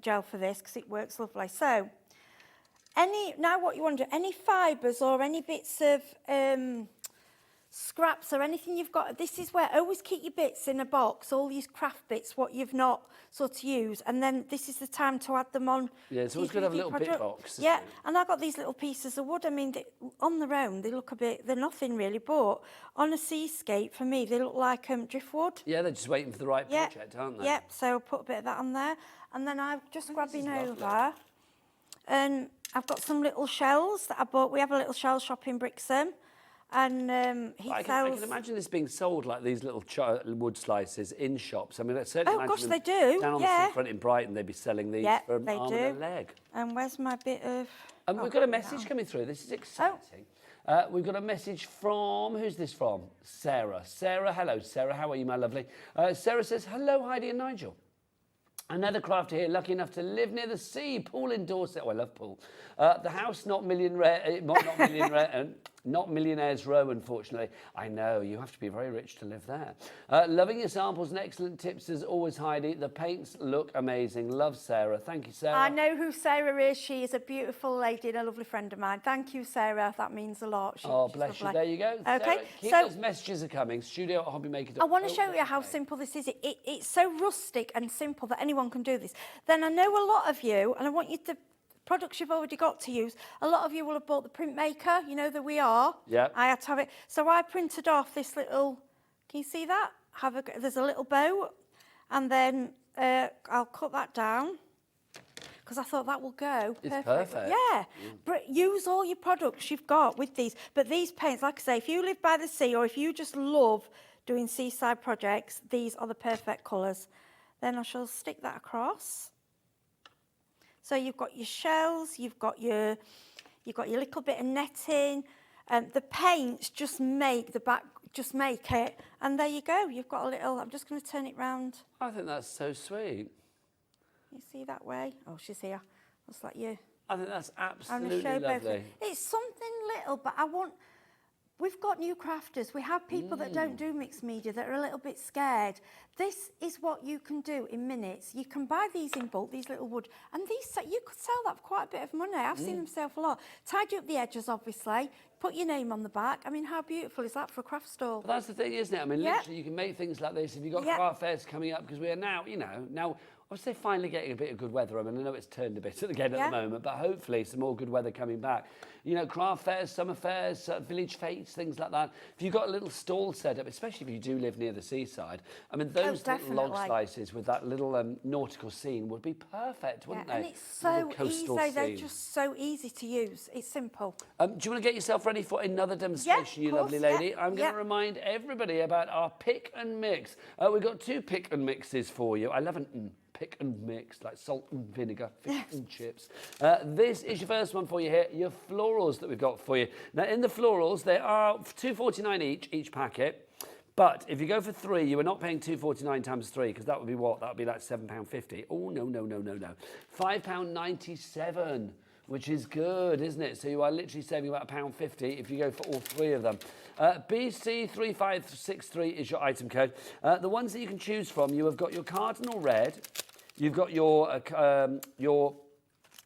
gel for this, because it works lovely. So, now what you want to do, any fibres or any bits of... scraps or anything you've got, this is where always keep your bits in a box, all these craft bits, what you've not sort of used, and then this is the time to add them on. Yeah, it's always good to have a little bit box. Yeah, and I've got these little pieces of wood. I mean, on their own, they look a bit, they're nothing really, but on a seascape, for me, they look like driftwood. Yeah, they're just waiting for the right project, aren't they? Yep, so I'll put a bit of that on there, and then I'm just grabbing over, and I've got some little shells that I bought. We have a little shell shop in Brixham. And he I sells... can imagine this being sold like these little wood slices in shops. I mean, I certainly imagine gosh, they do. Down on the seafront in Brighton, they'd be selling these for an arm and a leg. And where's my bit of... We've got a message coming through. This is exciting. We've got a message from... Who's this from? Sarah. Sarah, hello. Sarah, how are you, my lovely? Sarah says, hello, Heidi and Nigel. Another crafter here, lucky enough to live near the sea. Paul in Dorset. Oh, I love Paul. The house, not Millionaire's Row, unfortunately. I know, you have to be very rich to live there. Loving your samples and excellent tips as always, Heidi. The paints look amazing. Love, Sarah. Thank you, Sarah. I know who Sarah is. She is a beautiful lady and a lovely friend of mine. Thank you, Sarah. That means a lot. She's bless lovely. you. There you go. Okay. Sarah, keep those messages are coming. Studio@hobbymaker.co. I want to show you how simple this is. It's so rustic and simple that anyone can do this. Then I know a lot of you, and I want you to... products you've already got to use. A lot of you will have bought the printmaker, you know, that we are. Yeah. I had to have it. So I printed off this little, can you see that? There's a little bow, and then I'll cut that down, because I thought that will go perfect. It's perfect. Yeah. But use all your products you've got with these. But these paints, like I say, if you live by the sea, or if you just love doing seaside projects, these are the perfect colours. Then I shall stick that across. So you've got your shells, you've got your little bit of netting, and the paints just make the back, just make it, and there you go. You've got a little. I'm just going to turn it round. I think that's so sweet. You see that way? Oh, she's here. Looks like you. I think that's absolutely lovely. It's something little, but we've got new crafters. We have people that don't do mixed media that are a little bit scared. This is what you can do in minutes. You can buy these in bulk, these little wood, and you could sell that for quite a bit of money. I've seen them sell for a lot. Tidy up the edges, obviously. Put your name on the back. I mean, how beautiful is that for a craft store? Well, that's the thing, isn't it? I mean, literally, you can make things like this. If you've got craft fairs coming up, because we are now, I would say finally getting a bit of good weather. I mean, I know it's turned a bit again at the moment, but hopefully some more good weather coming back. You know, craft fairs, summer fairs, village fetes, things like that. If you've got a little stall set up, especially if you do live near the seaside, I mean, those little log slices with that little nautical scene would be perfect, wouldn't they? And it's so easy. They're just so easy to use. It's simple. Do you want to get yourself ready for another demonstration, you lovely lady? I'm going to remind everybody about our pick and mix. We've got 2 pick and mixes for you. I love an pick and mix, like salt and vinegar, fish and chips. This is your first one for you here, your florals that we've got for you. Now, in the florals, they are $2.49 each packet. But if you go for 3, you are not paying $2.49 times 3, because that would be what? That would be like £7.50. Oh, no. £5.97, which is good, isn't it? So you are literally saving about £1.50 if you go for all 3 of them. BC3563 is your item code. The ones that you can choose from, you have got your cardinal red, you've got your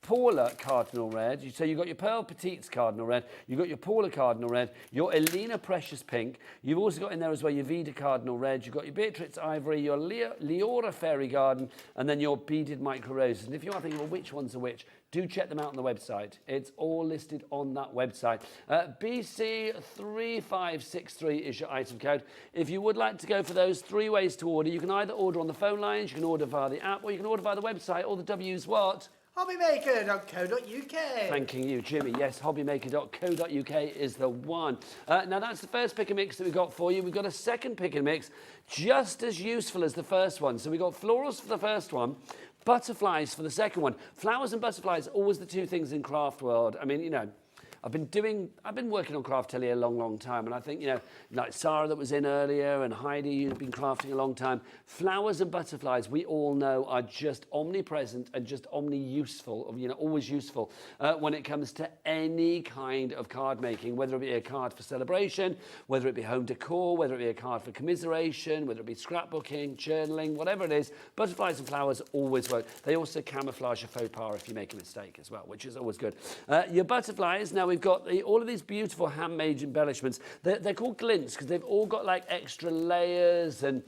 Paula cardinal red, so you've got your Pearl Petites cardinal red, you've got your Paula cardinal red, your Elena Precious pink, you've also got in there as well your Vida cardinal red, you've got your Beatrix ivory, your Leora fairy garden, and then your beaded micro roses. And if you are thinking, well, which ones are which, do check them out on the website. It's all listed on that website. BC3563 is your item code. If you would like to go for those 3 ways to order, you can either order on the phone lines, you can order via the app, or you can order via the website. All the W's what? Hobbymaker.co.uk. Thanking you, Jimmy. Yes, hobbymaker.co.uk is the one. Now, that's the first pick and mix that we've got for you. We've got a second pick and mix, just as useful as the first one. So we've got florals for the first one, butterflies for the second one. Flowers and butterflies, always the 2 things in craft world. I mean, you know, I've been working on Craftilly a long time, and I think, you know, like Sara that was in earlier, and Heidi, you've been crafting a long time. Flowers and butterflies, we all know, are just omnipresent and just omni-useful, you know, always useful when it comes to any kind of card making, whether it be a card for celebration, whether it be home decor, whether it be a card for commiseration, whether it be scrapbooking, journaling, whatever it is. Butterflies and flowers always work. They also camouflage a faux pas if you make a mistake as well, which is always good. Your butterflies, now we've got all of these beautiful handmade embellishments. They're called glints because they've all got like extra layers and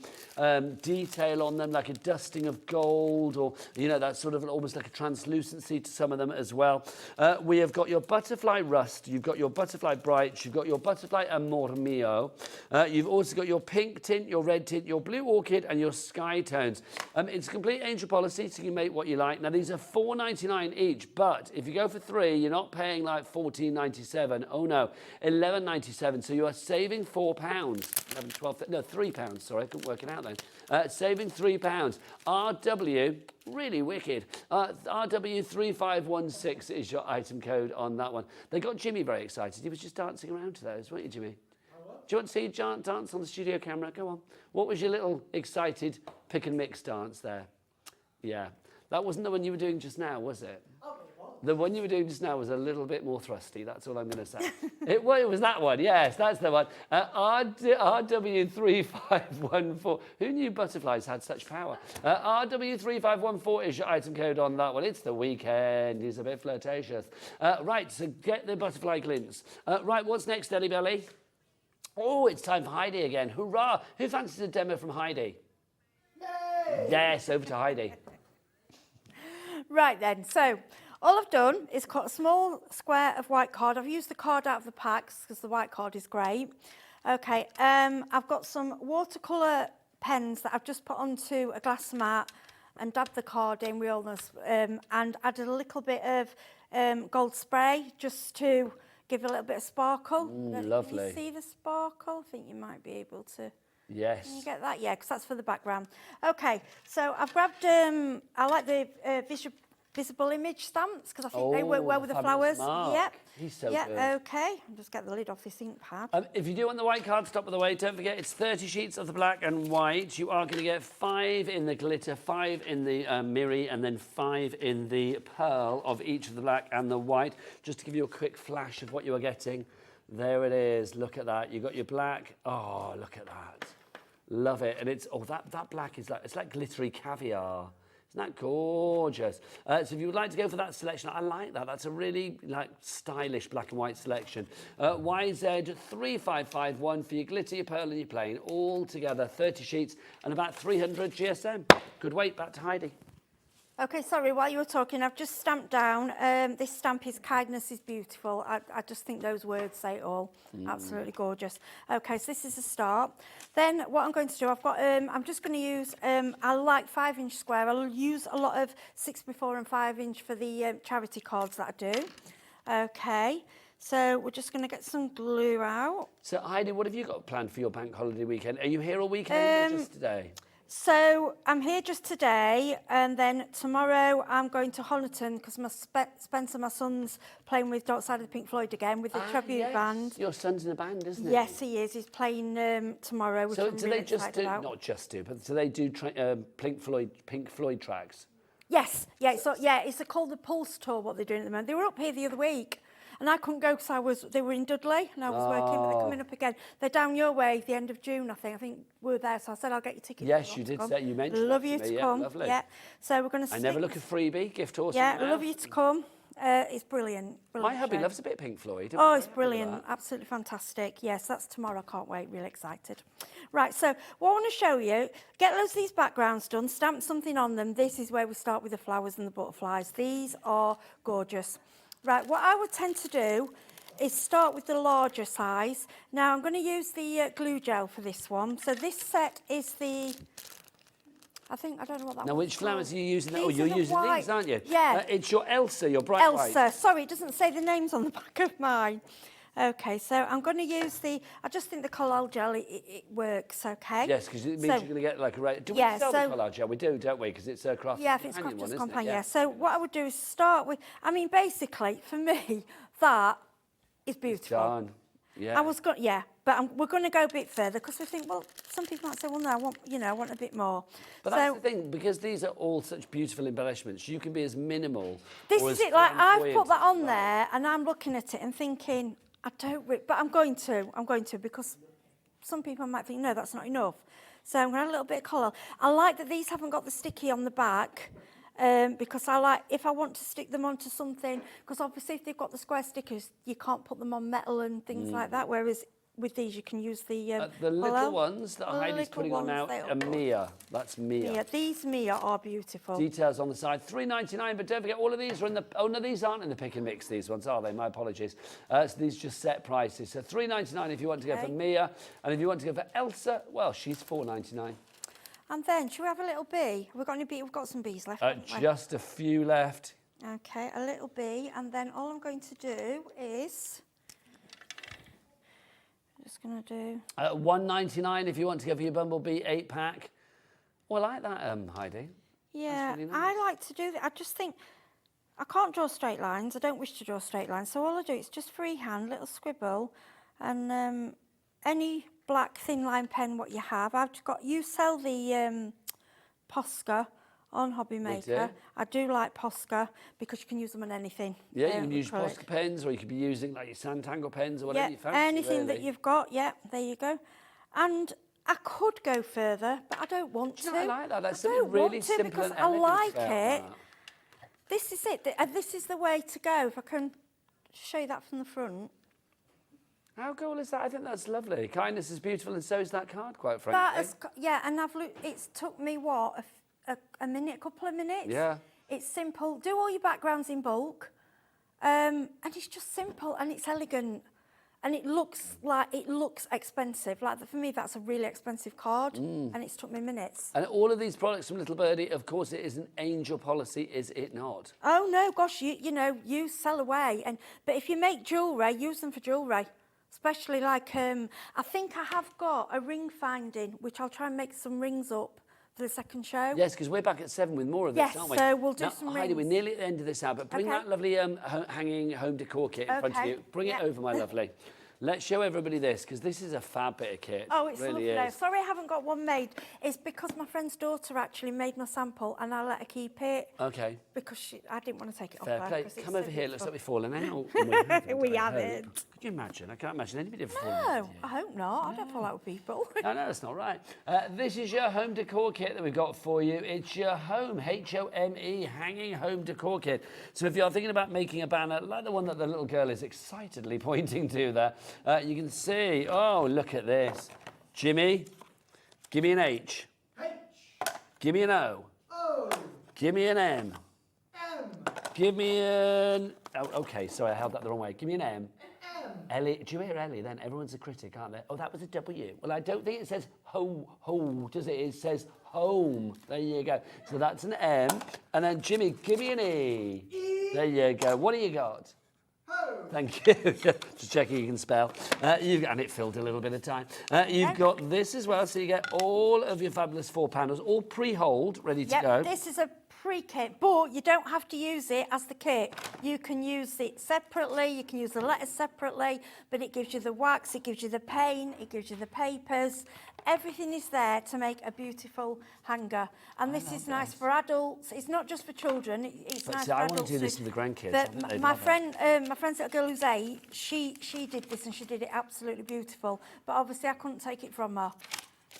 detail on them, like a dusting of gold, or, you know, that sort of almost like a translucency to some of them as well. We have got your butterfly rust, you've got your butterfly bright, you've got your butterfly amor mio, you've also got your pink tint, your red tint, your blue orchid, and your sky tones. It's a complete angel policy, so you can make what you like. Now these are £4.99 each, but if you go for 3, you're not paying like £14.97. Oh no, £11.97. So you are saving £4, 11, 12, no, £3. Sorry, I couldn't work it out then. Saving £3. RW, really wicked. RW3516 is your item code on that one. They got Jimmy very excited. He was just dancing around to those, weren't you, Jimmy? Do you want to see you dance on the studio camera? Go on. What was your little excited pick and mix dance there? Yeah. That wasn't the one you were doing just now, was it? The one you were doing just now was a little bit more thrusty, that's all I'm going to say. It was that one, yes, that's the one. RW3514. Who knew butterflies had such power? RW3514 is your item code on that one. It's the weekend, he's a bit flirtatious. Right, so get the butterfly glints. Right, what's next, Ellie Belly? Oh, it's time for Heidi again. Hurrah! Who fancies a demo from Heidi? Yay! Yes, over to Heidi. Right then, so all I've done is cut a small square of white card. I've used the card out of the packs because the white card is great. Okay, I've got some watercolour pens that I've just put onto a glass mat and dabbed the card in, we all know, and added a little bit of gold spray just to give a little bit of sparkle. Lovely. Can you see the sparkle? I think you might be able to. Yes. Can you get that? Yeah, because that's for the background. Okay, so I've grabbed, I like the visible image stamps because I think they work well with the flowers. Mark. Yep. He's so yep, good. Okay. I'll just get the lid off this ink pad. If you do want the white card, stop by the way. Don't forget, it's 30 sheets of the black and white. You are going to get 5 in the glitter, 5 in the mirror, and then 5 in the pearl of each of the black and the white. Just to give you a quick flash of what you are getting. There it is. Look at that. You've got your black. Oh, look at that. Love it. And it's, oh, that black is like, it's like glittery caviar. Isn't that gorgeous? So if you would like to go for that selection, I like that. That's a really like stylish black and white selection. YZ3551 for your glitter, your pearl and your plain. All together, 30 sheets and about 300 GSM. Good weight, back to Heidi. Okay, sorry, while you were talking, I've just stamped down. This stamp is kindness is beautiful. I just think those words say it all. Absolutely gorgeous. Okay, so this is a start. Then what I'm going to do, I've got, I'm just going to use, I like 5-inch square. I'll use a lot of 6x4 and 5-inch for the charity cards that I do. Okay, so we're just going to get some glue out. So Heidi, what have you got planned for your bank holiday weekend? Are you here all weekend or just today? So I'm here just today, and then tomorrow I'm going to Honiton because Spencer, my son's playing with Dark Side of the Pink Floyd again with the tribute band. Your son's in a band, isn't he? Yes, he is. He's playing tomorrow, which I'm really excited about. Not just do, but do they do Pink Floyd tracks? Yes, yeah. So yeah, it's called the Pulse Tour. What they're doing at the moment. They were up here the other week. And I couldn't go because they were in Dudley and I was working, but they're coming up again. They're down your way at the end of June, I think. I think we're there, so I said I'll get your tickets. Yes, you did say, you mentioned love you to come. Lovely. Yeah, so we're going to I never look a freebie, gift horse. Yeah, love you to come. It's brilliant. My hubby loves a bit of Pink Floyd. Oh, it's brilliant. Absolutely fantastic. Yes, that's tomorrow. I can't wait. Really excited. Right, so what I want to show you, get loads of these backgrounds done, stamp something on them. This is where we start with the flowers and the butterflies. These are gorgeous. Right, what I would tend to do is start with the larger size. Now I'm going to use the glue gel for this one. So this set is the, I don't know what that Now which flowers are you using? Oh, you're using white. these, aren't you? Yeah. It's your Elsa, your bright white. Elsa, sorry, it doesn't say the names on the back of mine. Okay, so I'm going to use the, I just think the collal gel, it works, okay? Yes, because it means you're going to get like a... Do we sell the collal gel? We do, don't we? Because it's a Crafter's Yeah, I think it's Companion Crafter's one, Companion, isn't it? yeah. So what I would do is start with, I mean, basically, for me, that is beautiful. Done. Yeah. But we're going to go a bit further because we think, well, some people might say, well, no, I want a bit more. But that's the thing, because these are all such beautiful embellishments, you can be as minimal. This is it, like I've put that on there and I'm looking at it and thinking, I don't, but I'm going to, because some people might think, no, that's not enough. So I'm going to add a little bit of colour. I like that these haven't got the sticky on the back. Because I like, if I want to stick them onto something, because obviously if they've got the square stickers, you can't put them on metal and things like that, whereas with these you can use the little ones that Heidi's putting on now are Mia. That's Mia. These Mia are beautiful. Details on the side, $3.99, but don't forget all of these are in the, oh no, these aren't in the pick and mix, these ones, are they? My apologies. So these are just set prices. So $3.99 if you want to go for Mia, and if you want to go for Elsa, well, she's $4.99. And then, should we have a little bee? We've got any bee? We've got some bees left. Just a few left. Okay, a little bee, and then all I'm going to do is, I'm just going to do $1.99 if you want to go for your Bumblebee 8-pack. Well, I like that, Heidi. Yeah, really nice. I like to do that. I just think I can't draw straight lines. I don't wish to draw straight lines, so all I do is just freehand, little scribble, and any black thin line pen what you have. You sell the Posca on Hobby Maker. I do like Posca because you can use them on anything. Yeah, you can use Posca pens, or you could be using like your Sanntangle pens or whatever you fancy. Anything that you've got, there you go. And I could go further, but I don't want to. I like that. That's something really simple and elegant. I like it. This is it. This is the way to go. If I can show you that from the front. How cool is that? I think that's lovely. Kindness is beautiful, and so is that card, quite frankly. And I've looked. It's took me what a minute, a couple of minutes. Yeah. It's simple. Do all your backgrounds in bulk, and it's just simple and it's elegant, and it looks expensive. Like for me, that's a really expensive card, and it's took me minutes. And all of these products from Little Birdie, of course, it is an angel policy, is it not? Oh no, gosh, you sell away, but if you make jewellery, use them for jewellery. Especially like, I think I have got a ring finding, which I'll try and make some rings up for the second show. Yes, because we're back at 7 with more of this, aren't we? Yes, so we'll do now, some Heidi, rings. we're nearly at the end of this hour, but bring that lovely hanging home decor kit in front of you. Bring it over, my lovely. Let's show everybody this, because this is a fab bit of kit. Oh, it's really lovely. is. Sorry I haven't got one made. It's because my friend's daughter actually made my sample and I let her keep it. Okay. Because I didn't want to take it Fair off play. her. Come over here. It looks like we've fallen out. We haven't. Could you imagine? I can't imagine anybody ever falling out. No, I hope not. I don't fall out with people. No, that's not right. This is your home decor kit that we've got for you. It's your home, H-O-M-E, hanging home decor kit. So if you're thinking about making a banner like the one that the little girl is excitedly pointing to there, you can see, oh, look at this. Jimmy, give me an H. H. Give me an O. O. Give me an M. M. Give me an... Oh, OK, sorry, I held that the wrong way. Give me an M. M. Ellie, do you hear Ellie then? Everyone's a critic, aren't they? Oh, that was a W. Well, I don't think it says ho, does it? It says home. There you go. So that's an M. And then, Jimmy, give me an E. E. There you go. What do you got? Ho. Thank you. Just checking you can spell. And it filled a little bit of time. You've got this as well, so you get all of your fabulous 4 panels, all pre-holed, ready to go. This is a pre-kit, but you don't have to use it as the kit. You can use it separately, you can use the letters separately, but it gives you the wax, it gives you the paint, it gives you the papers. Everything is there to make a beautiful hanger. And this is nice for adults. It's not just for children, it's nice for adults. I want to do this for the grandkids. But my friend's little girl who's 8, she did this and she did it absolutely beautiful. But obviously I couldn't take it from her.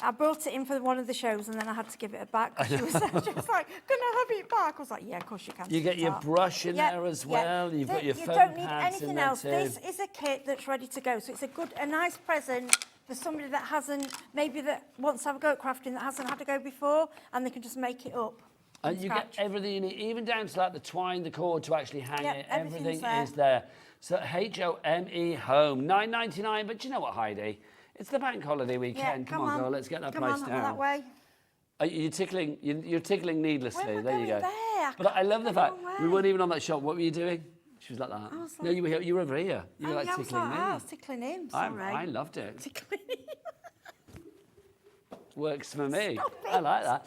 I brought it in for one of the shows and then I had to give it back. She was like, can I have it back? I was like, yeah, of course you can. You get your brush in there as well. You've got your foam pads. You don't need pads anything in there else. too. This is a kit that's ready to go. So it's a nice present for somebody that hasn't, maybe that wants to have a go at crafting that hasn't had a go before, and they can just make it up. And you get everything you need, even down to like the twine, the cord to actually hang it. Everything there. is there. So H-O-M-E home, $9.99. But you know what, Heidi? It's the bank holiday weekend. Come on, girl, let's get that price down. That way. You're tickling needlessly. Where am I there you go. going there? But I love the fact we weren't even on that shot. What were you doing? She was like that. Like, no, you were over here. You were like tickling me. I was tickling him. Sorry. I loved it. Tickling him. Works for me. Stop it. I like that.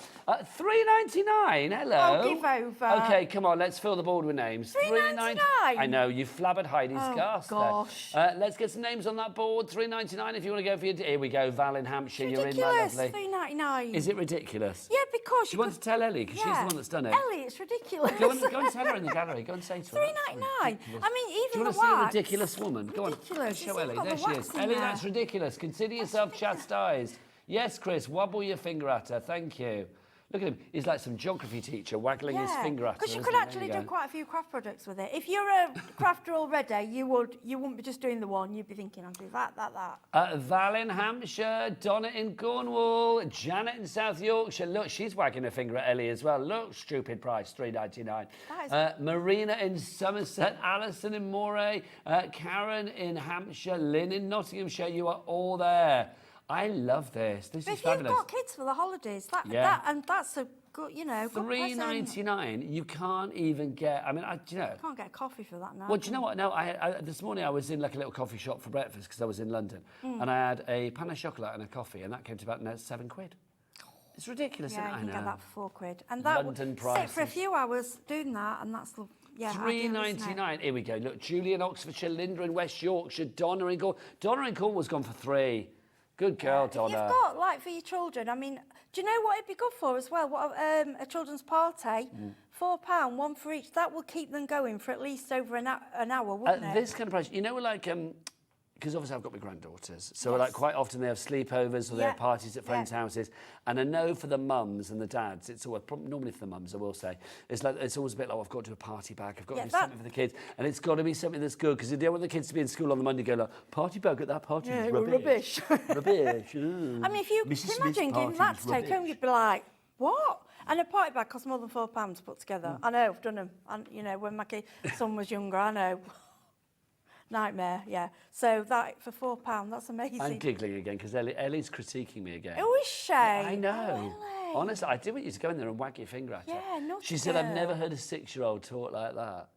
$3.99. Hello. I'll give over. Okay, come on. Let's fill the board with names. $3.99. I know you've flabbered Heidi's gas. Gosh. Let's get some names on that board. $3.99. If you want to go for your. Here we go. Val in Hampshire. You're in, my lovely. $3.99. Is it ridiculous? Yeah, because you want to tell Ellie because she's the one that's done it. Ellie, it's ridiculous. Go and tell her in the gallery. Go and say to her. $3.99. I mean, Do even you the want to see a wax. ridiculous woman? Go on. Ridiculous. Show It's Ellie. got There the she is. wax in Ellie, there. that's ridiculous. Consider yourself chastised. Yes, Chris, wobble your finger at her. Thank you. Look at him. He's like some geography teacher waggling his finger at her. Because you could actually do quite a few craft products with it. If you're a crafter already, you wouldn't be just doing the one. You'd be thinking, I'll do that. Val in Hampshire, Donna in Cornwall, Janet in South Yorkshire. Look, she's wagging her finger at Ellie as well. Look, stupid price, $3.99. Marina in Somerset, Alison in Moray, Karen in Hampshire, Lynn in Nottinghamshire. You are all there. I love this. This is fabulous. If you've got kids for the holidays, that's a good, good $3.99. You can't even get. I mean, you can't get a coffee for that now. Well, do you know what? No, I this morning I was in like a little coffee shop for breakfast because I was in London, and I had a pain au chocolat and a coffee, and that came to about £7. It's ridiculous, isn't it? Yeah, you can get that for £4. And London sit prices. for a few hours doing that, and that's the $3.99. Here we go. Look, Julie in Oxfordshire, Linda in West Yorkshire, Donna in Cornwall's gone for £3. Good girl, Donna. You've got, like, for your children, I mean, do you know what it'd be good for as well? What a children's party, £4, one for each. That will keep them going for at least over an hour, wouldn't it? This kind of price, you know, like, because obviously I've got my granddaughters, so like quite often they have sleepovers or they have parties at friends' houses, and I know for the mums and the dads, it's always normally for the mums, I will say, it's always a bit like, I've got to do a party bag, I've got to do something for the kids, and it's got to be something that's good because you don't want the kids to be in school on the Monday going like, party bag at that party is rubbish. Rubbish. I mean, if you can imagine giving that to take home, you'd be like, what? And a party bag costs more than £4 to put together. I know, I've done them. And you know, when my son was younger, I know. Nightmare, yeah. So that for £4, that's amazing. I'm giggling again because Ellie's critiquing me again. Oh, is she? I know. Oh, Ellie. Honestly, I do want you to go in there and wag your finger at her. Yeah, not She said, I've never heard a 6-year-old talk like that.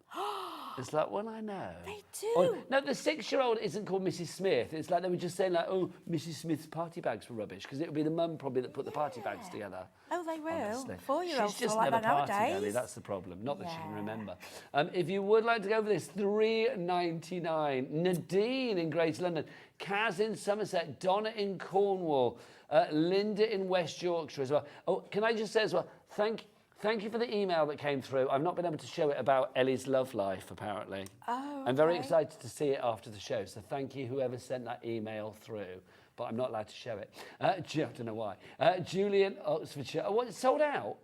It's like, well, I know. They do. Or, no, the 6-year-old isn't called Mrs. Smith. It's like they were just saying, like, oh, Mrs. Smith's party bags were rubbish because it would be the mum probably that put the party bags together. Oh, they will. Honestly. 4-year-olds She's just like never that partied, nowadays. Ellie. That's the problem. Not that she can remember. If you would like to go for this, $3.99. Nadine in Greater London, Kaz in Somerset, Donna in Cornwall, Linda in West Yorkshire as well. Oh, can I just say as well, thank you for the email that came through. I've not been able to show it about Ellie's love life, apparently. Oh, I'm very excited to see it after the show, so thank you whoever sent that email through. But I'm not allowed to show it. I don't know why. Julian, Oxfordshire. Oh, what, it's sold out?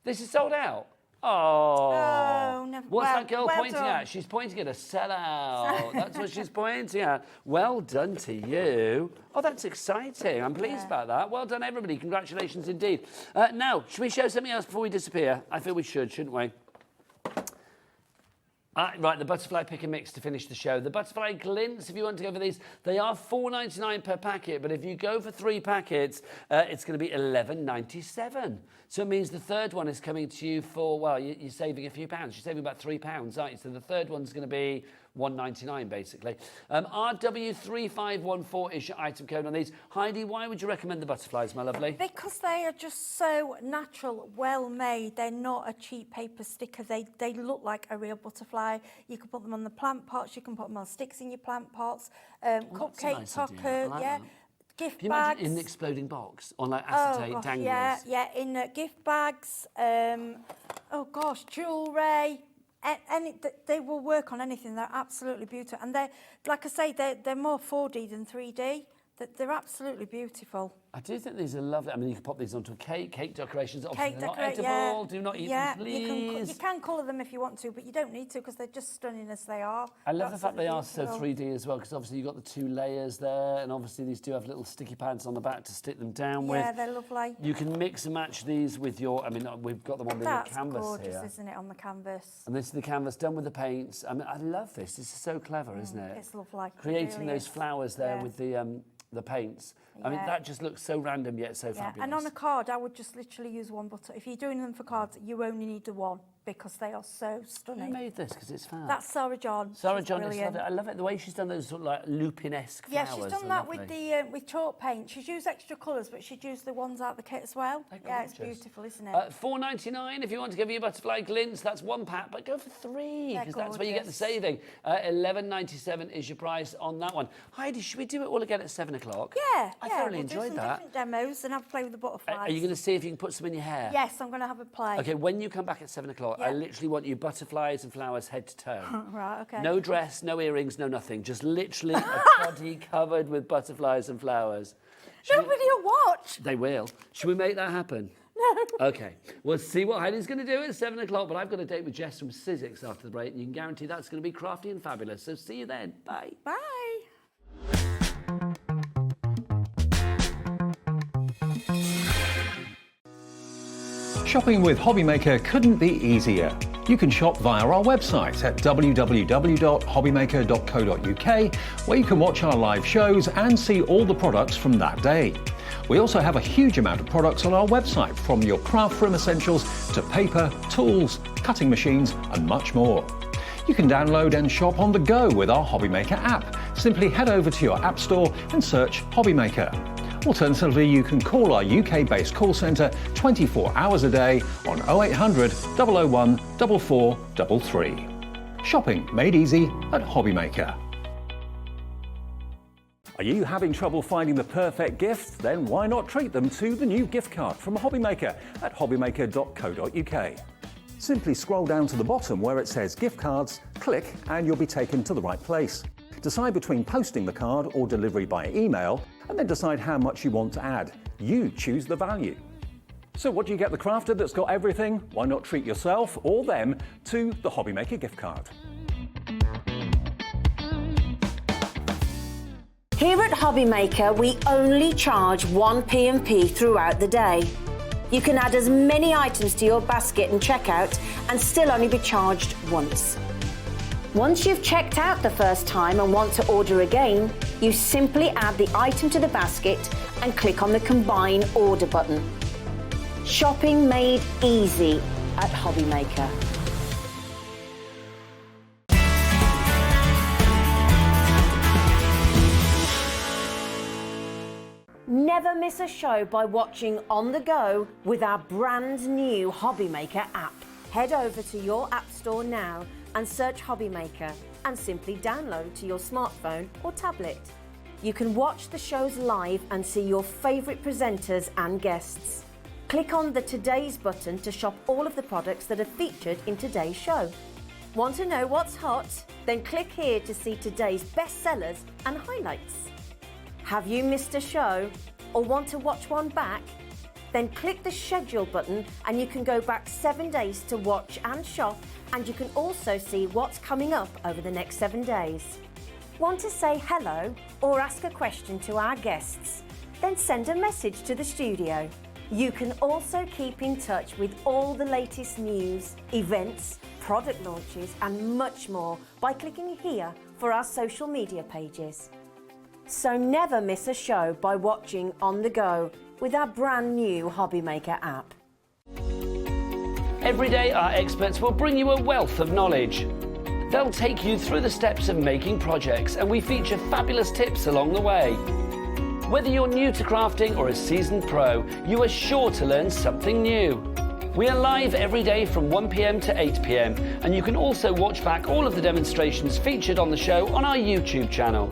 This is sold out? Oh. Never. What's that girl well pointing done. at? She's pointing at a sellout. That's what she's pointing at. Well done to you. Oh, that's exciting. I'm pleased about that. Well done, everybody. Congratulations indeed. Now, should we show something else before we disappear? I feel we should, shouldn't we? Right, the butterfly pick and mix to finish the show. The butterfly glints, if you want to go for these, they are $4.99 per packet, but if you go for 3 packets, it's going to be $11.97. So it means the third one is coming to you for, well, you're saving a few pounds. You're saving about £3, aren't you? So the third one's going to be $1.99 basically. RW3514 is your item code on these. Heidi, why would you recommend the butterflies, my lovely? Because they are just so natural, well made. They're not a cheap paper sticker. They look like a real butterfly. You can put them on the plant pots. You can put them on sticks in your plant pots. Cupcake nice toppers, idea. I like that. Gift Can you bags. imagine in an exploding box on like acetate danglers? Yeah, in gift bags. Jewellery. They will work on anything. They're absolutely beautiful, and they're, like I say, they're more 4D than 3D. They're absolutely beautiful. I do think these are lovely. I mean, you can pop these onto a cake decorations. Obviously, they're not edible. Do not eat them, please. You can colour them if you want to, but you don't need to because they're just stunning as they are. I love the fact they are so 3D as well, because obviously you've got the 2 layers there, and obviously these do have little sticky pads on the back to stick them down with. Yeah, they're lovely. You can mix and match these with your, I mean, we've got them on the canvas gorgeous, here. isn't it, on the canvas? And this is the canvas done with the paints. I mean, I love this. This is so clever, isn't it? It's lovely. Creating really those flowers there with the paints. I mean, that just looks so random yet so fabulous. And on a card, I would just literally use one button. If you're doing them for cards, you only need the one. because they are so stunning. Who made this? Because it's fab. That's Sarah John. Sarah She's John, brilliant. I love it. The way she's done those sort of like lupin-esque Yeah, flowers. she's done that with the with chalk paint. She's used extra colours, but she'd used the ones out of the kit as well. Yeah, it's beautiful, isn't it? $4.99 if you want to give you butterfly glints. That's one pack, but go for three because that's where you get the gorgeous. saving. $11.97 is your price on that one. Heidi, should we do it all again at 7 o'clock? Yeah, I yeah, thoroughly we'll enjoyed do some that. different demos and have a play with the butterflies. Are you going to see if you can put some in your hair? Yes, I'm going to have a play. Okay, when you come back at 7 o'clock, I Yeah. literally want you butterflies and flowers head to toe. Right, okay. No dress, no earrings, no nothing. Just literally a body covered with butterflies and flowers. Nobody will watch. They will. Should we make that happen? No. Okay. We'll see what Heidi's going to do at 7 o'clock, but I've got a date with Jess from Sizzix after the break, and you can guarantee that's going to be crafty and fabulous. So see you then. Bye. Bye. Shopping with Hobbymaker couldn't be easier. You can shop via our website at www.hobbymaker.co.uk, where you can watch our live shows and see all the products from that day. We also have a huge amount of products on our website, from your craft room essentials to paper, tools, cutting machines and much more. You can download and shop on the go with our Hobbymaker app. Simply head over to your app store and search Hobbymaker. Alternatively, you can call our UK-based call centre 24 hours a day on 0800 001 4433. Shopping made easy at Hobbymaker. Are you having trouble finding the perfect gift? Then why not treat them to the new gift card from Hobbymaker at hobbymaker.co.uk. Simply scroll down to the bottom where it says gift cards, click and you'll be taken to the right place. Decide between posting the card or delivery by email, and then decide how much you want to add. You choose the value. So what do you get the crafter that's got everything? Why not treat yourself or them to the Hobbymaker gift card? Here at Hobbymaker, we only charge 1 P&P throughout the day. You can add as many items to your basket and checkout and still only be charged once. Once you've checked out the first time and want to order again, you simply add the item to the basket and click on the Combine Order button. Shopping made easy at Hobbymaker. Never miss a show by watching on the go with our brand new Hobbymaker app. Head over to your app store now and search Hobbymaker and simply download to your smartphone or tablet. You can watch the shows live and see your favourite presenters and guests. Click on the Today's button to shop all of the products that are featured in today's show. Want to know what's hot? Then click here to see today's bestsellers and highlights. Have you missed a show or want to watch one back? Then click the schedule button and you can go back 7 days to watch and shop, and you can also see what's coming up over the next 7 days. Want to say hello or ask a question to our guests? Then send a message to the studio. You can also keep in touch with all the latest news, events, product launches and much more by clicking here for our social media pages. So never miss a show by watching on the go with our brand new Hobbymaker app. Every day, our experts will bring you a wealth of knowledge. They'll take you through the steps of making projects, and we feature fabulous tips along the way. Whether you're new to crafting or a seasoned pro, you are sure to learn something new. We are live every day from 1 p.m. to 8 p.m, and you can also watch back all of the demonstrations featured on the show on our YouTube channel.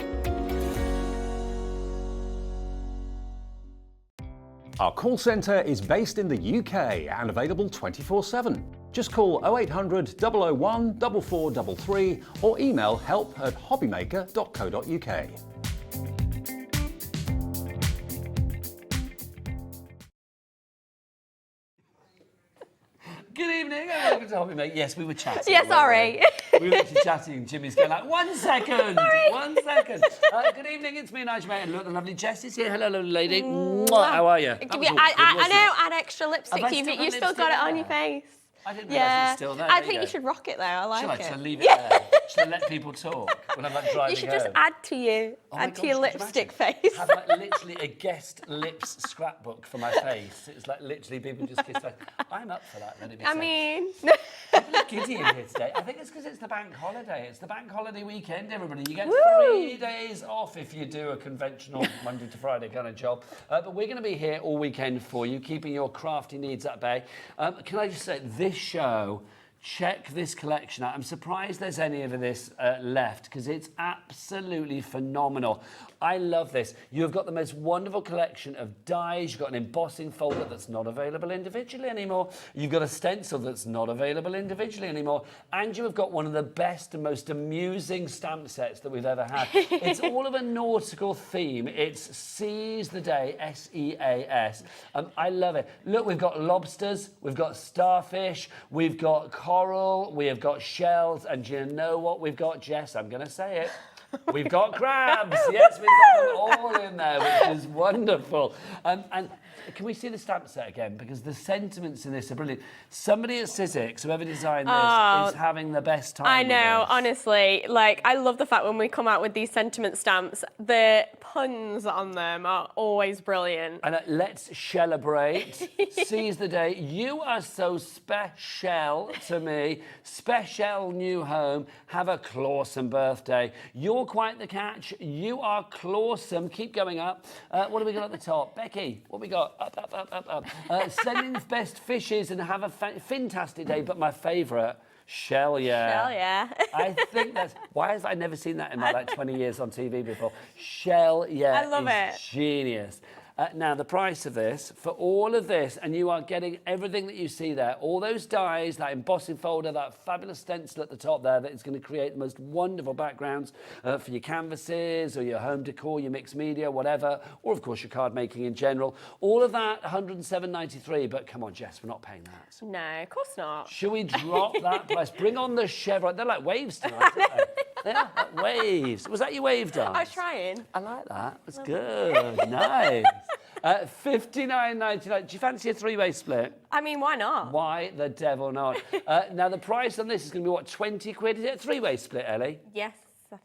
Our call centre is based in the UK and available 24/7. Just call 0800 001 4433 or email help@hobbymaker.co.uk. Good evening and welcome to Hobbymaker. Yes, we were chatting. Yeah, sorry. We were literally chatting. Jimmy's going like, 1 second. Sorry. 1 second. Good evening, it's me, Nigel, and look, the lovely Jess is here. Hello, lovely lady. Mwah. How are you? I know, add extra lipstick. Have I You still got still got it lipstick? on your face. I didn't realise it's still there. I think you should rock it there. I like it. Should I leave it there? Should I let people talk when I'm like driving You should just add to your lipstick face. Have like literally a guest lips scrapbook for my face. It's like literally people just kiss my face. I'm up for that. I mean, I'm a bit giddy in here today. I think it's because it's the bank holiday. It's the bank holiday weekend, everybody. You get 3 days off if you do a conventional Monday to Friday kind of job. But we're going to be here all weekend for you, keeping your crafty needs at bay. Can I just say, this show, check this collection out. I'm surprised there's any of this left because it's absolutely phenomenal. I love this. You've got the most wonderful collection of dies. You've got an embossing folder that's not available individually anymore. You've got a stencil that's not available individually anymore. And you have got one of the best and most amusing stamp sets that we've ever had. It's all of a nautical theme. It's Seize the Day, S-E-A-S. I love it. Look, we've got lobsters, we've got starfish, we've got coral, we have got shells, and do you know what we've got, Jess? I'm going to say it. We've got crabs. Yes, we've got them all in there, which is wonderful. And can we see the stamp set again? Because the sentiments in this are brilliant. Somebody at Sizzix, whoever designed this, is having the best time. I know, honestly. Like, I love the fact when we come out with these sentiment stamps, the puns on them are always brilliant. And let's celebrate. Seize the day. You are so special to me. Special new home. Have a clawsome birthday. You're quite the catch. You are clawsome. Keep going up. What do we got at the top? Becky, what we got? Up. Send in best fishes and have a fantastic day. But my favourite, Shell yeah. Shell yeah. I think that's... Why have I never seen that in my 20 years on TV before? Shell yeah. I love it. Genius. Now, the price of this, for all of this, and you are getting everything that you see there, all those dies, that embossing folder, that fabulous stencil at the top there that is going to create the most wonderful backgrounds for your canvases or your home decor, your mixed media, whatever, or, of course, your card making in general. All of that, $107.93, but come on, Jess, we're not paying that. No, of course not. Should we drop that price? Bring on the chevron. They're like waves tonight, aren't they? They are like waves. Was that your wave dance? I was trying. I like that. It was good. Nice. $59.99. Do you fancy a three-way split? I mean, why not? Why the devil not? Now, the price on this is going to be, what, 20 quid? Is it a three-way split, Ellie? Yes.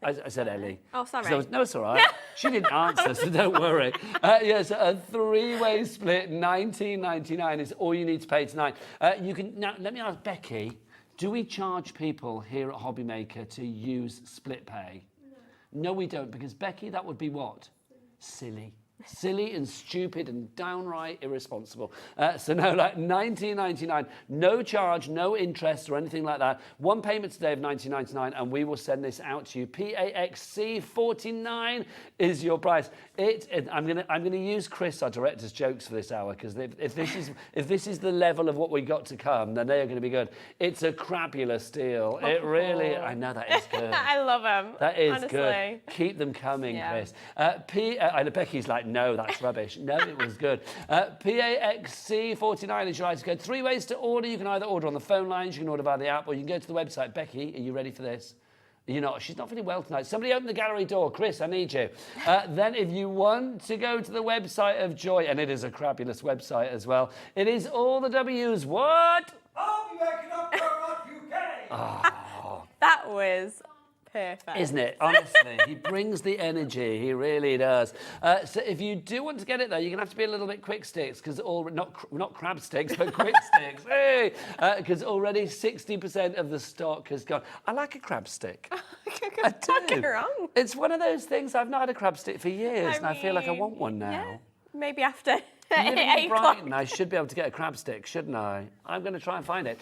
I said Ellie. Oh, sorry. No, it's all right. She didn't answer, so don't worry. Yes, a three-way split, $19.99 is all you need to pay tonight. You can now. Let me ask Becky. Do we charge people here at Hobbymaker to use split pay? No, we don't, because Becky, that would be what? Silly. Silly and stupid and downright irresponsible. So no, like $19.99, no charge, no interest or anything like that. One payment today of $19.99, and we will send this out to you. PAXC49 is your price. I'm gonna use Chris, our director's jokes for this hour, because if this is the level of what we got to come, then they are going to be good. It's a crapulous deal. It really. I know that is good. I love them. That is honestly. good. Keep them coming, yeah. Chris. And Becky's like, no, that's rubbish. No, it was good. PAXC49 is your item code. 3 ways to order. You can either order on the phone lines, you can order via the app, or you can go to the website. Becky, are you ready for this? You're not. She's not feeling well tonight. Somebody open the gallery door. Chris, I need you. Then if you want to go to the website of joy, and it is a crapulous website as well, it is all the W's. What? Oh. That was perfect. Isn't it? Honestly, he brings the energy. He really does. So if you do want to get it, though, you're going to have to be a little bit quick sticks, because not crab sticks, but quick sticks. Hey! Because already 60% of the stock has gone. I like a crab stick. I do. Don't get me wrong. It's one of those things. I've not had a crab stick for years, and I feel like I want one now. Yeah, maybe after. Living in Brighton, I should be able to get a crab stick, shouldn't I? I'm going to try and find it.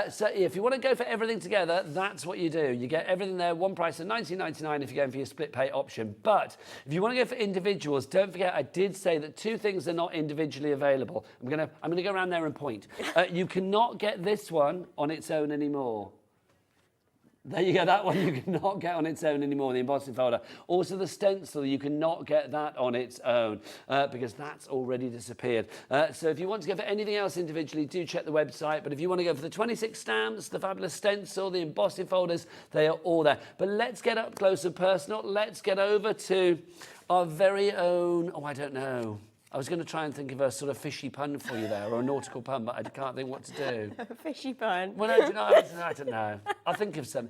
So if you want to go for everything together, that's what you do. You get everything there, one price of $19.99 if you're going for your split pay option. But if you want to go for individuals, don't forget I did say that 2 things are not individually available. I'm going to go around there and point. You cannot get this one on its own anymore. There you go, that one you cannot get on its own anymore, the embossing folder. Also the stencil, you cannot get that on its own because that's already disappeared. So if you want to go for anything else individually, do check the website. But if you want to go for the 26 stamps, the fabulous stencil, the embossing folders, they are all there. But let's get up close and personal. Let's get over to our very own, I don't know. I was going to try and think of a sort of fishy pun for you there, or a nautical pun, but I can't think what to do. Fishy pun. Well, no, I don't know. I'll think of some.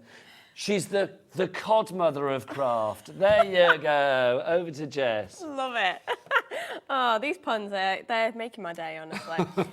She's the cod mother of craft. There you go. Over to Jess. Love it. Oh, these puns, they're making my day, honestly.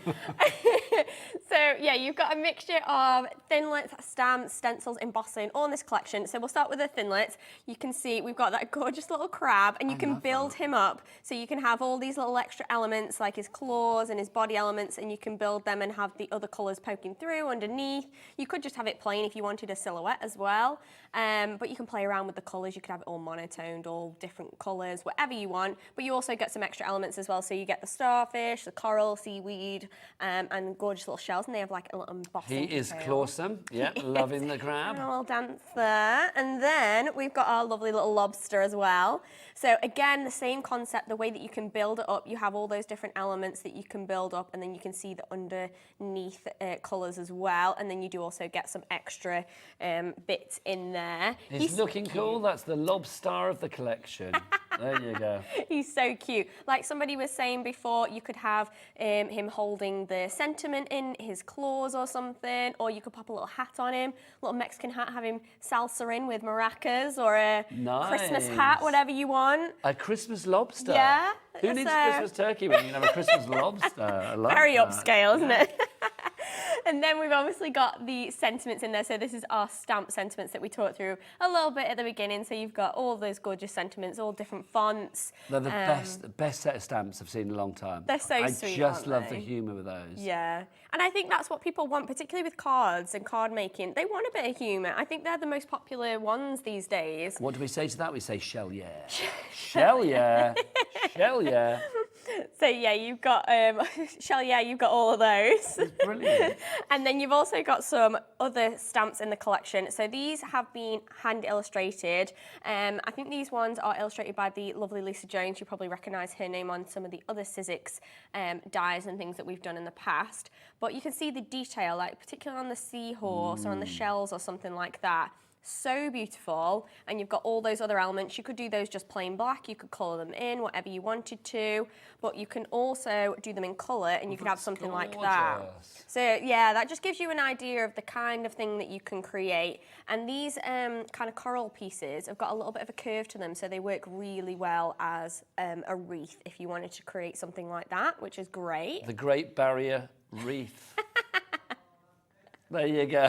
So, yeah, you've got a mixture of thinlits, stamps, stencils, embossing, all in this collection. So we'll start with the thinlits. You can see we've got that gorgeous little crab, and you can build him up. So you can have all these little extra elements, like his claws and his body elements, and you can build them and have the other colours poking through underneath. You could just have it plain if you wanted a silhouette as well. But you can play around with the colours. You could have it all monotoned, all different colours, whatever you want. But you also get some extra elements as well. So you get the starfish, the coral, seaweed, and gorgeous little shells. And they have like a little embossing. He is clawsome. Yeah, loving the crab. And a little dance there. And then we've got our lovely little lobster as well. So again, the same concept, the way that you can build it up, you have all those different elements that you can build up, and then you can see the underneath colours as well. And then you do also get some extra bits in there. He's looking cool. That's the lobster of the collection. There you go. He's so cute. Like somebody was saying before, you could have him holding the sentiment in his claws or something, or you could pop a little hat on him, a little Mexican hat, have him salsa in with maracas, or a Christmas hat, whatever you want. A Christmas lobster? Yeah. Who needs a Christmas turkey when you can have a Christmas lobster? I love Very that. upscale, isn't it? And then we've obviously got the sentiments in there. So this is our stamp sentiments that we talked through a little bit at the beginning. So you've got all those gorgeous sentiments, all different fonts. They're the best set of stamps I've seen in a long time. They're so sweet, I just aren't love they? the humour with those. Yeah. And I think that's what people want, particularly with cards and card making. They want a bit of humour. I think they're the most popular ones these days. What do we say to that? We say, shell yeah. Shell yeah. Shell yeah. So yeah, you've got shell yeah, you've got all of those. That's brilliant. And then you've also got some other stamps in the collection. So these have been hand illustrated. I think these ones are illustrated by the lovely Lisa Jones. You probably recognise her name on some of the other Sizzix dies and things that we've done in the past. But you can see the detail, like particularly on the seahorse or on the shells or something like that. So beautiful, and you've got all those other elements. You could do those just plain black, you could colour them in, whatever you wanted to, but you can also do them in colour, and you could have something like that. So yeah, that just gives you an idea of the kind of thing that you can create. And these kind of coral pieces have got a little bit of a curve to them, so they work really well as a wreath if you wanted to create something like that, which is great. The Great Barrier Reef. There you go.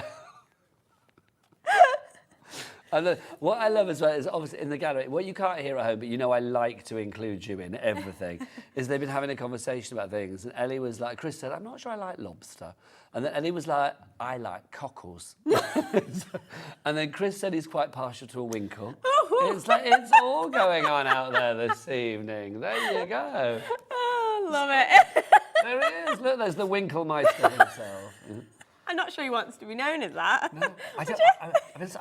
And what I love as well is obviously in the gallery, what you can't hear at home, but you know I like to include you in everything, is they've been having a conversation about things. And Ellie was like, Chris said, I'm not sure I like lobster. And then Ellie was like, I like cockles. And then Chris said he's quite partial to a winkle. It's like, it's all going on out there this evening. There you go. Oh, love it. There is. Look, there's the Winklemeister himself. I'm not sure he wants to be known as that. No, I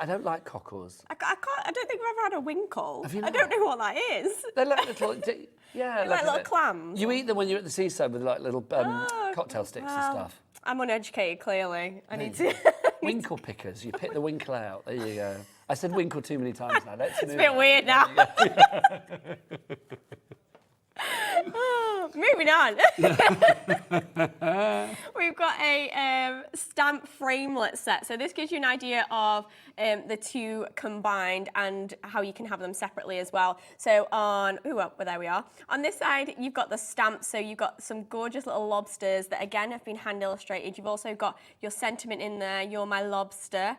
don't like cockles. I don't think I've ever had a winkle. Have you I not? don't know what that is. They're like little, yeah, like little clams. You eat them when you're at the seaside with like little cocktail sticks and stuff. I'm uneducated, clearly. I need to. Winkle pickers. You pick the winkle out. There you go. I said winkle too many times now. Let's It's a bit weird now. Moving on. We've got a stamp framelit set. So this gives you an idea of the two combined and how you can have them separately as well. So on, well, there we are. On this side, you've got the stamps. So you've got some gorgeous little lobsters that again have been hand illustrated. You've also got your sentiment in there, you're my lobster,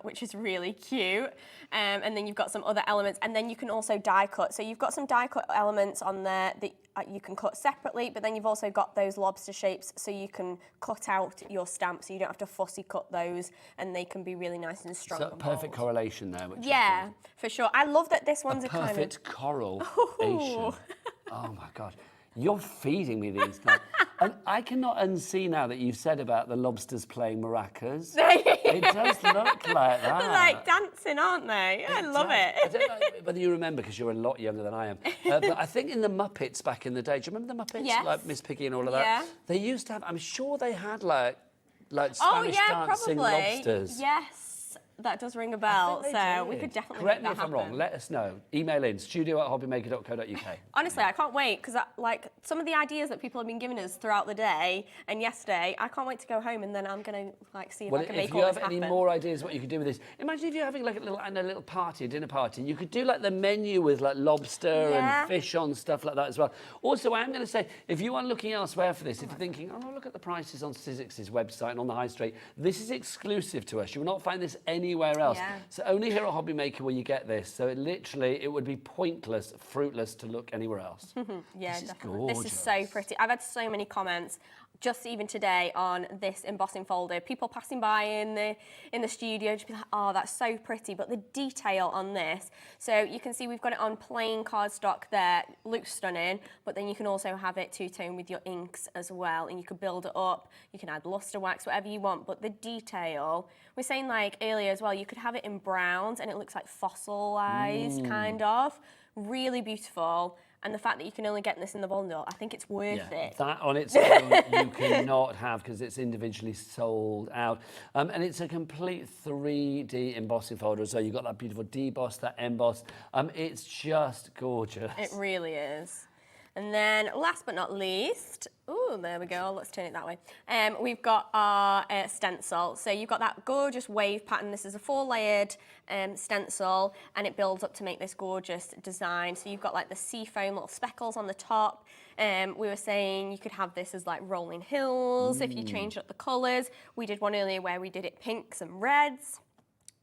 which is really cute. And then you've got some other elements, and then you can also die cut. So you've got some die cut elements on there that you can cut separately, but then you've also got those lobster shapes, so you can cut out your stamps, so you don't have to fussy cut those, and they can be really nice and strong. So perfect correlation there. Which yeah, for sure. I love that this one's a perfect correlation. Oh my God. You're feeding me these now. And I cannot unsee now that you've said about the lobsters playing maracas. It does look like that. They're like dancing, aren't they? I love it. I don't know whether you remember, because you're a lot younger than I am. But I think in the Muppets back in the day, do you remember the Muppets? Yes. Like Miss Piggy and all of that? Yeah. They used to have, I'm sure they had like Spanish dancing lobsters. Yes. that does ring a bell, so we could definitely Correct make me that if I'm happen. wrong. Let us know. Email in studio@hobbymaker.co.uk. Honestly, I can't wait because like some of the ideas that people have been giving us throughout the day and yesterday, I can't wait to go home and then I'm gonna like see if I can make all this happen. If you have any more ideas what you could do with this, imagine if you're having like a little party, a dinner party, you could do like the menu with like lobster and fish on, stuff like that as well. Also, I'm going to say, if you are looking elsewhere for this, if you're thinking, oh, look at the prices on Sizzix's website and on the high street, this is exclusive to us. You will not find this anywhere else. Yeah. So only here at Hobby Maker will you get this. So it would be pointless, fruitless to look anywhere else. Yeah, this definitely. Is this is so pretty. I've had so many comments just even today on this embossing folder. People passing by in the studio just be like, oh, that's so pretty. But the detail on this, so you can see we've got it on plain cardstock there, looks stunning, but then you can also have it two-tone with your inks as well, and you could build it up, you can add luster wax, whatever you want, but the detail, we're saying like earlier as well, you could have it in browns and it looks like fossilized kind of, really beautiful. And the fact that you can only get this in the bundle, I think it's worth it. That on its own you cannot have because it's individually sold out. And it's a complete 3D embossing folder. So you've got that beautiful deboss, that emboss. It's just gorgeous. It really is. And then last but not least, oh, there we go, let's turn it that way. We've got our stencil. So you've got that gorgeous wave pattern. This is a 4-layered stencil and it builds up to make this gorgeous design. So you've got like the sea foam little speckles on the top. We were saying you could have this as like rolling hills if you changed up the colours. We did one earlier where we did it pinks and reds.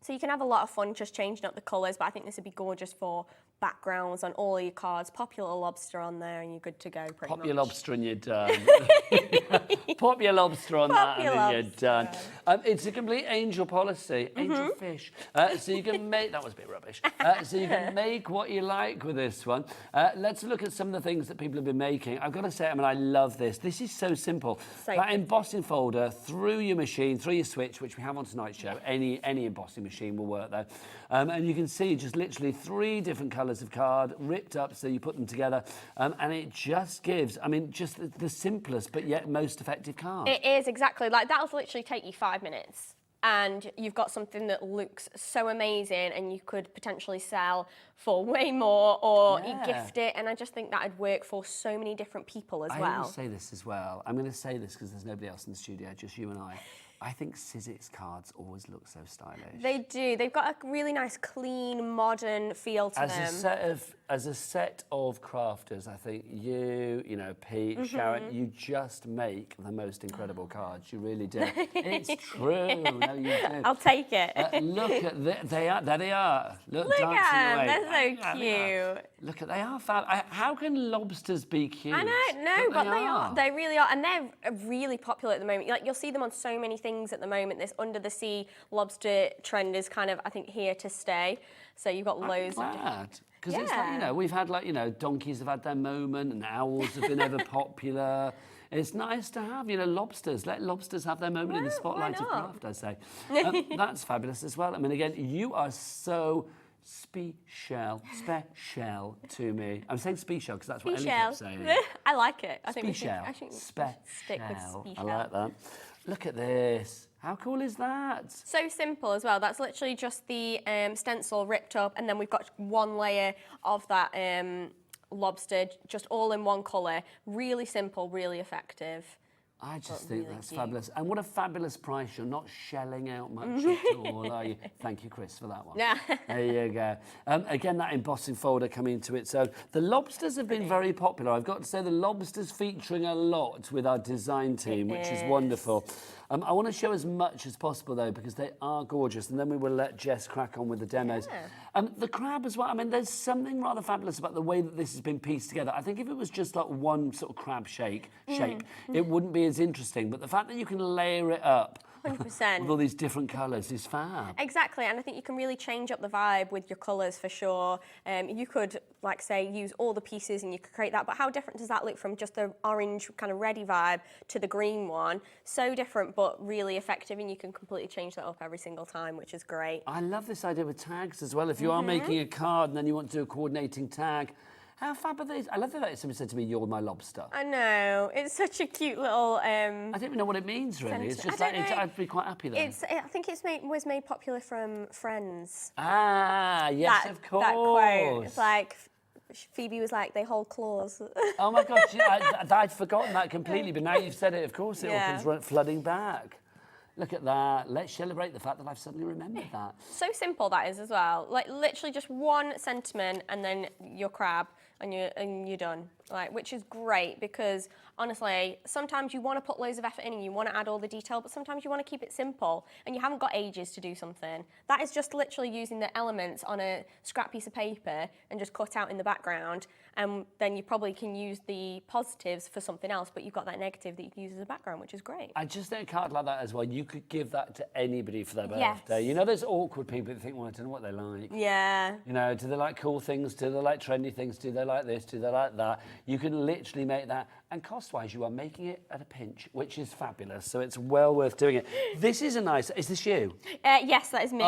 So you can have a lot of fun just changing up the colours, but I think this would be gorgeous for backgrounds on all your cards. Pop your little lobster on there and you're good to go pretty much. Pop your lobster and you're done. Pop your lobster on that and then you're done. It's a complete angel policy, angel fish. So you can make, that was a bit rubbish. So you can make what you like with this one. Let's look at some of the things that people have been making. I've got to say, I mean, I love this. This is so simple. That embossing folder through your machine, through your switch, which we have on tonight's show. Any embossing machine will work though. And you can see just literally 3 different colours of card ripped up so you put them together and it just gives, I mean, just the simplest but yet most effective card. It is, exactly. Like that'll literally take you 5 minutes and you've got something that looks so amazing and you could potentially sell for way more or you gift it, and I just think that'd work for so many different people as well. I will say this as well. I'm going to say this because there's nobody else in the studio, just you and I think Sizzix cards always look so stylish. They do. They've got a really nice, clean, modern feel to them. As a set of crafters, I think you know, Pete, Sharon, you just make the most incredible cards. You really do. It's true. No, you do. I'll take it. Look at there they are. Look at them. Away. They're so cute. Look at, they are fab. How can lobsters be cute? I know, no, but they are. They really are, and they're really popular at the moment. Like you'll see them on so many things at the moment. This under the sea lobster trend is kind of, I think, here to stay. So you've got loads of different. Because it's like, you know, we've had like, you know, donkeys have had their moment and owls have been ever popular. It's nice to have, you know, lobsters. Let lobsters have their moment in the spotlight of craft, I say. That's fabulous as well. I mean, again, you are so special to me. I'm saying special because that's what Ellie kept saying. I like it. I think special. Stick with special. I like that. Look at this. How cool is that? So simple as well. That's literally just the stencil ripped up, and then we've got 1 layer of that lobster, just all in one colour. Really simple, really effective. I just think that's fabulous. And what a fabulous price. You're not shelling out much at all, are you? Thank you, Chris, for that one. Yeah. There you go. Again, that embossing folder coming into its own. The lobsters have been very popular. I've got to say the lobsters featuring a lot with our design team, which is wonderful. I want to show as much as possible, though, because they are gorgeous, and then we will let Jess crack on with the demos. The crab as well. I mean, there's something rather fabulous about the way that this has been pieced together. I think if it was just like one sort of crab shape, it wouldn't be as interesting. But the fact that you can layer it up 100%. with all these different colours is fab. Exactly, and I think you can really change up the vibe with your colours for sure. You could, like say, use all the pieces and you could create that, but how different does that look from just the orange kind of ready vibe to the green one? So different, but really effective, and you can completely change that up every single time, which is great. I love this idea with tags as well. If you are making a card and then you want to do a coordinating tag, How fab are these? I love that someone said to me, "You're my lobster." I know. It's such a cute little. I don't even know what it means really. It's just like I'd be quite happy there. I think was made popular from Friends. Ah, yes, of course. That quote. It's like Phoebe was like, "They hold claws." Oh my God, I'd forgotten that completely, but now you've said it. Of course, it all comes flooding back. Look at that. Let's celebrate the fact that I've suddenly remembered that. So simple that is as well. Like literally just one sentiment and then your crab and you're done. Like, which is great because honestly, sometimes you want to put loads of effort in and you want to add all the detail, but sometimes you want to keep it simple and you haven't got ages to do something. That is just literally using the elements on a scrap piece of paper and just cut out in the background. And then you probably can use the positives for something else, but you've got that negative that you can use as a background, which is great. I just think a card like that as well, you could give that to anybody for their Yes. birthday. You know, there's awkward people that think, well, I don't know what they like. Yeah. You know, do they like cool things? Do they like trendy things? Do they like this? Do they like that? You can literally make that. And cost-wise, you are making it at a pinch, which is fabulous. So it's well worth doing it. This is a nice... Is this you? Yes, that is me.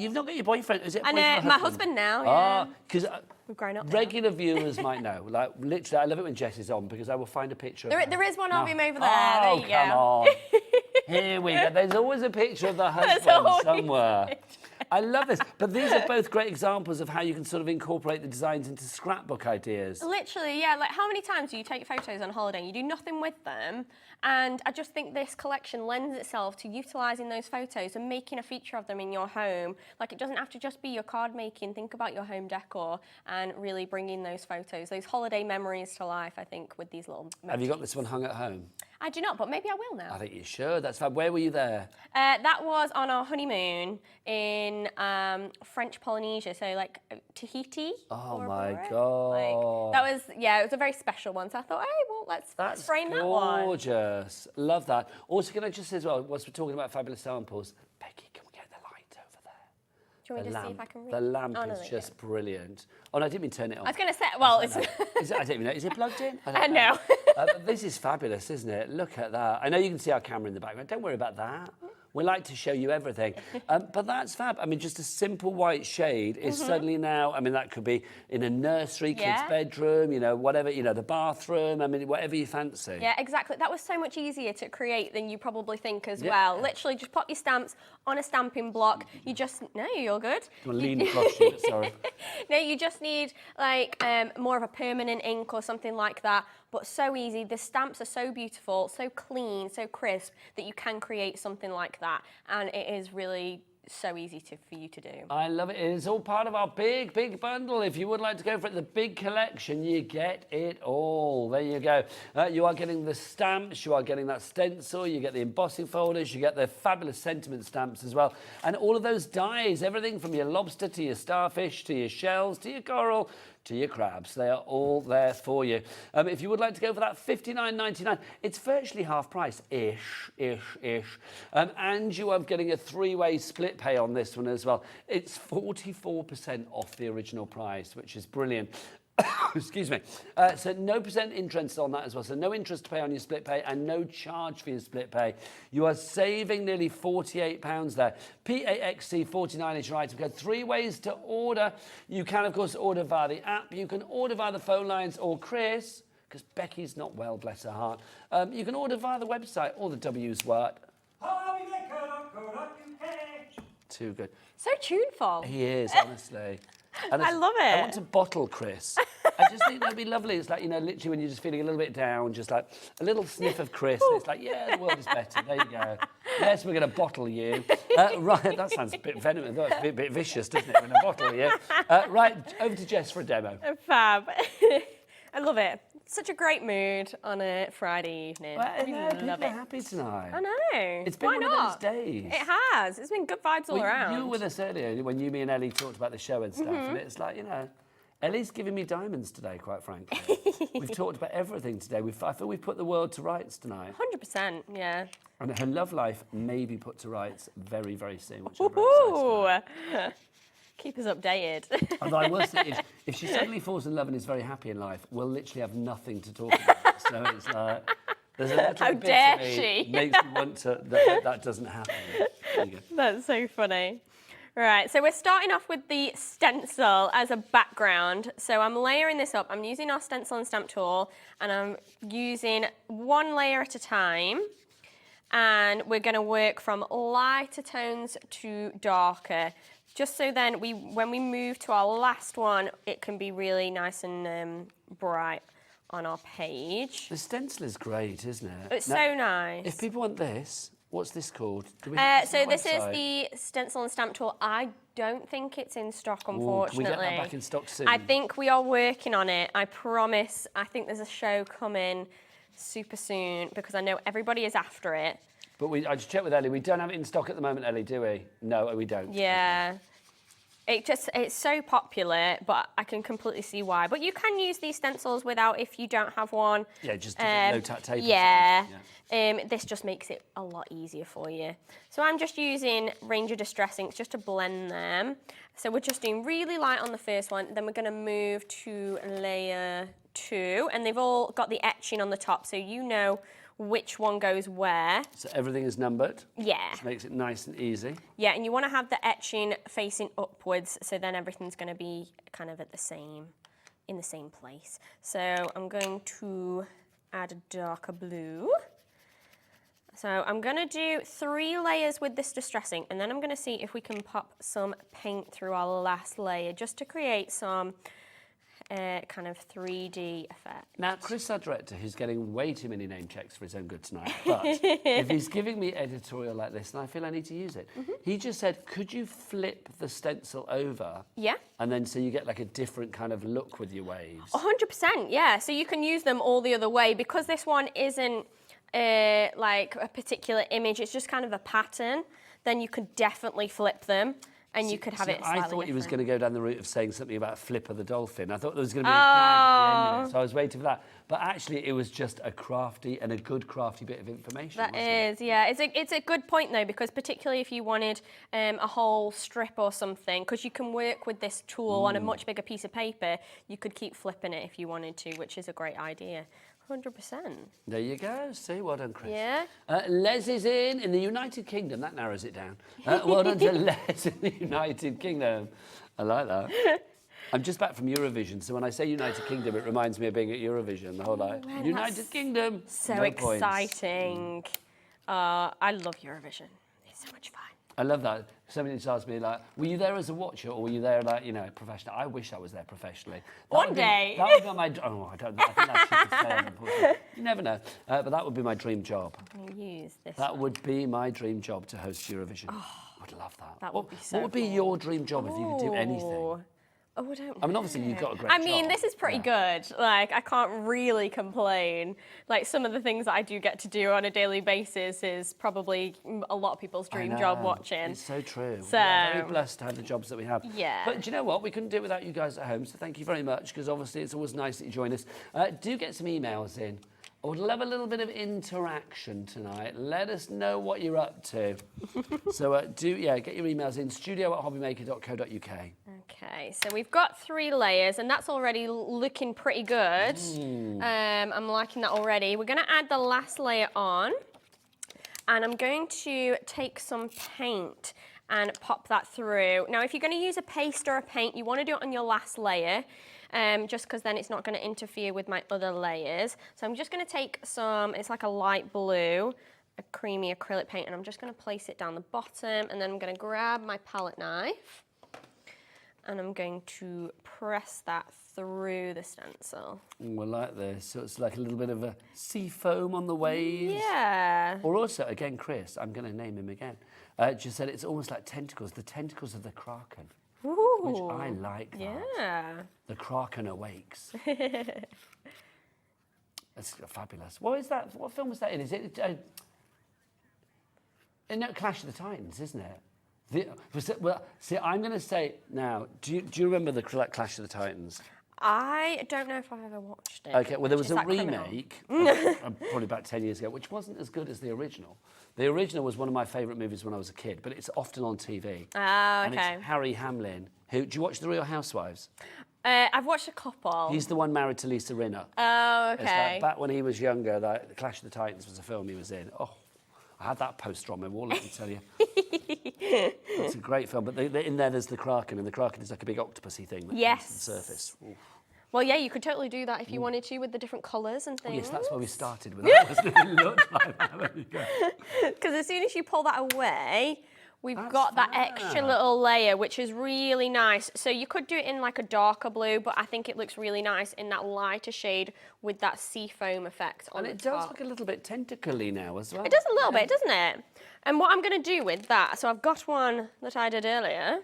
You've not got your boyfriend. Is it And my husband now, yeah. Because we've grown up. regular viewers might know. Like, literally, I love it when Jess is on because I will find a picture of her. There is one of him over there. Oh, there you come go. on. Here we go. There's always a picture of the husband somewhere. I love this. But these are both great examples of how you can sort of incorporate the designs into scrapbook ideas. Literally, yeah. Like, how many times do you take photos on holiday and you do nothing with them? And I just think this collection lends itself to utilising those photos and making a feature of them in your home. Like, it doesn't have to just be your card making. Think about your home decor and really bringing those photos, those holiday memories to life, I think, with these little Have you got this one hung at home? I do not, but maybe I will now. I think you should. That's fab. Where were you there? That was on our honeymoon in French Polynesia, so like Tahiti. Oh my God. Like, that was, yeah, it was a very special one. So I thought, hey, well, let's frame that one. Gorgeous. Love that. Also, can I just say as well, whilst we're talking about fabulous samples, Becky, can we get the light over there? Do you want me to see if I can read? The lamp Oh, no, is there you just brilliant. Oh, no, I didn't mean turn it on. I was going to say, well, it's... I don't even know. Is it plugged in? I I don't know. know. This is fabulous, isn't it? Look at that. I know you can see our camera in the background. Don't worry about that. We like to show you everything. But that's fab. I mean, just a simple white shade is suddenly now, I mean, that could be in a nursery, kid's bedroom, you know, whatever, you know, the bathroom, I mean, whatever you fancy. Yeah, exactly. That was so much easier to create than you probably think as well. Literally, just pop your stamps on a stamping block. You just, no, you're good. You want to lean across you, sorry. No, you just need like more of a permanent ink or something like that. But so easy. The stamps are so beautiful, so clean, so crisp that you can create something like that. And it is really so easy for you to do. I love it. It's all part of our big, big bundle. If you would like to go for it, the big collection, you get it all. There you go. You are getting the stamps, you are getting that stencil, you get the embossing folders, you get the fabulous sentiment stamps as well. And all of those dies, everything from your lobster to your starfish to your shells to your coral to your crabs. They are all there for you. If you would like to go for that $59.99, it's virtually half price, ish. And you are getting a three-way split pay on this one as well. It's 44% off the original price, which is brilliant. Excuse me. So no % interest on that as well. So no interest to pay on your split pay and no charge for your split pay. You are saving nearly £48 there. PAXC49 is your item code. 3 ways to order. You can, of course, order via the app. You can order via the phone lines or Chris, because Becky's not well, bless her heart. You can order via the website. All the W's work. Too good. So tuneful. He is, honestly. And I love it. I want to bottle Chris. I just think that'd be lovely. It's like, you know, literally when you're just feeling a little bit down, just like a little sniff of Chris. And it's like, yeah, the world is better. There you go. Yes, we're going to bottle you. Right, that sounds a bit venomous. That's a bit vicious, doesn't it? We're going to bottle you. Right, over to Jess for a demo. Fab. I love it. Such a great mood on a Friday evening. Well, We no, people love are it. happy tonight. I know. It's been Why one not? of those days. It has. It's been good vibes all around. You were with us earlier when you, me and Ellie talked about the show and stuff, and it's like, you know, Ellie's giving me diamonds today, quite frankly. We've talked about everything today. I feel we've put the world to rights tonight. 100%, yeah. And her love life may be put to rights very, very soon, which I'm very excited about. Keep us updated. Although I will say, if she suddenly falls in love and is very happy in life, we'll literally have nothing to talk about. So it's like, there's a little How bit dare of me she? makes me want to, that doesn't happen. There you go. That's so funny. Right, so we're starting off with the stencil as a background. So I'm layering this up. I'm using our stencil and stamp tool, and I'm using one layer at a time. And we're going to work from lighter tones to darker, just so then when we move to our last one, it can be really nice and bright on our page. The stencil is great, isn't it? It's so nice. If people want this, what's this called? So this is the stencil and stamp tool. I don't think it's in stock, unfortunately. Can we get that back in stock soon? I think we are working on it. I promise. I think there's a show coming super soon because I know everybody is after it. But I just checked with Ellie. We don't have it in stock at the moment, Ellie, do we? No, we don't. Yeah. It's so popular, but I can completely see why. But you can use these stencils without if you don't have one. Yeah, just no-tack tape. Yeah. This just makes it a lot easier for you. So I'm just using Ranger Distress inks just to blend them. So we're just doing really light on the first one. Then we're going to move to layer 2. And they've all got the etching on the top, so you know which one goes where. So everything is numbered? Yeah. Which makes it nice and easy. Yeah, and you want to have the etching facing upwards, so then everything's going to be kind of in the same place. So I'm going to add a darker blue. So I'm going to do 3 layers with this distressing, and then I'm going to see if we can pop some paint through our last layer just to create some kind of 3D effect. Now, Chris, our director, who's getting way too many name checks for his own good tonight, but if he's giving me editorial like this, and I feel I need to use it, he just said, could you flip the stencil over? Yeah. And then so you get like a different kind of look with your waves? 100%, yeah. So you can use them all the other way. Because this one isn't like a particular image, it's just kind of a pattern, then you could definitely flip them. And you could have it slightly I thought he was going to go down the route of saying something about Flipper the dolphin. I thought there was going to be a gag at the end of it, so I was waiting for that. But actually, it was just a crafty bit of information. That is, yeah. It's a good point, though, because particularly if you wanted a whole strip or something, because you can work with this tool on a much bigger piece of paper, you could keep flipping it if you wanted to, which is a great idea. 100%. There you go. See, well done, Chris. Yeah. Les is in the United Kingdom. That narrows it down. Well done to Les in the United Kingdom. I like that. I'm just back from Eurovision, so when I say United Kingdom, it reminds me of being at Eurovision the whole night. United Kingdom. So no exciting. I love Eurovision. It's so much fun. I love that. Somebody just asked me, like, were you there as a watcher or were you there, like, you know, professional? I wish I was there professionally. One day. That would be my... Oh, I don't know. I think that's shit to say on the podcast. You never know. But that would be my dream job. I'm going to use this That would be my dream job to host Eurovision. Oh, I would love that. That would be so What would be your dream job if you could do anything? Oh, I don't know. I mean, obviously, you've got a great job. I mean, this is pretty good. Like, I can't really complain. Like, some of the things that I do get to do on a daily basis is probably a lot of people's dream job watching. It's so true. So, we're very blessed to have the jobs that we have. Yeah. But do you know what? We couldn't do it without you guys at home, so thank you very much, because obviously it's always nice that you join us. Do get some emails in. I would love a little bit of interaction tonight. Let us know what you're up to. So get your emails in, studio@hobbymaker.co.uk. Okay, so we've got 3 layers, and that's already looking pretty good. I'm liking that already. We're going to add the last layer on, and I'm going to take some paint and pop that through. Now, if you're going to use a paste or a paint, you want to do it on your last layer. Just because then it's not going to interfere with my other layers. So I'm just going to take some, it's like a light blue, a creamy acrylic paint, and I'm just going to place it down the bottom, and then I'm going to grab my palette knife, and I'm going to press that through the stencil. I like this. So it's like a little bit of a sea foam on the waves. Yeah. Or also, again, Chris, I'm going to name him again, just said it's almost like tentacles, the tentacles of the Kraken. Ooh. Which I like that. Yeah. The Kraken awakes. That's fabulous. What is that? What film was that in? Is it... no, Clash of the Titans, isn't it? See, I'm going to say now, do you remember the Clash of the Titans? I don't know if I've ever watched it. Okay, well, there was a remake probably about 10 years ago, which wasn't as good as the original. The original was one of my favourite movies when I was a kid, but it's often on TV. Oh, okay. And it's Harry Hamlin. Do you watch The Real Housewives? I've watched a couple. He's the one married to Lisa Rinna. Oh, okay. It's like back when he was younger, the Clash of the Titans was a film he was in. Oh, I had that poster on my wall, let me tell you. It's a great film, but in there's the Kraken, and the Kraken is like a big octopusy thing that comes to the surface. Oof. Well, yeah, you could totally do that if you wanted to with the different colours and things. Oh, yes, that's where we started with that, wasn't it? It looked like that. There you go. Because as soon as you pull that away, we've got that extra little layer, which is really nice. So you could do it in like a darker blue, but I think it looks really nice in that lighter shade with that sea foam effect on the top. And it does look a little bit tentacly now as well. It does a little bit, doesn't it? And what I'm going to do with that, so I've got one that I did earlier,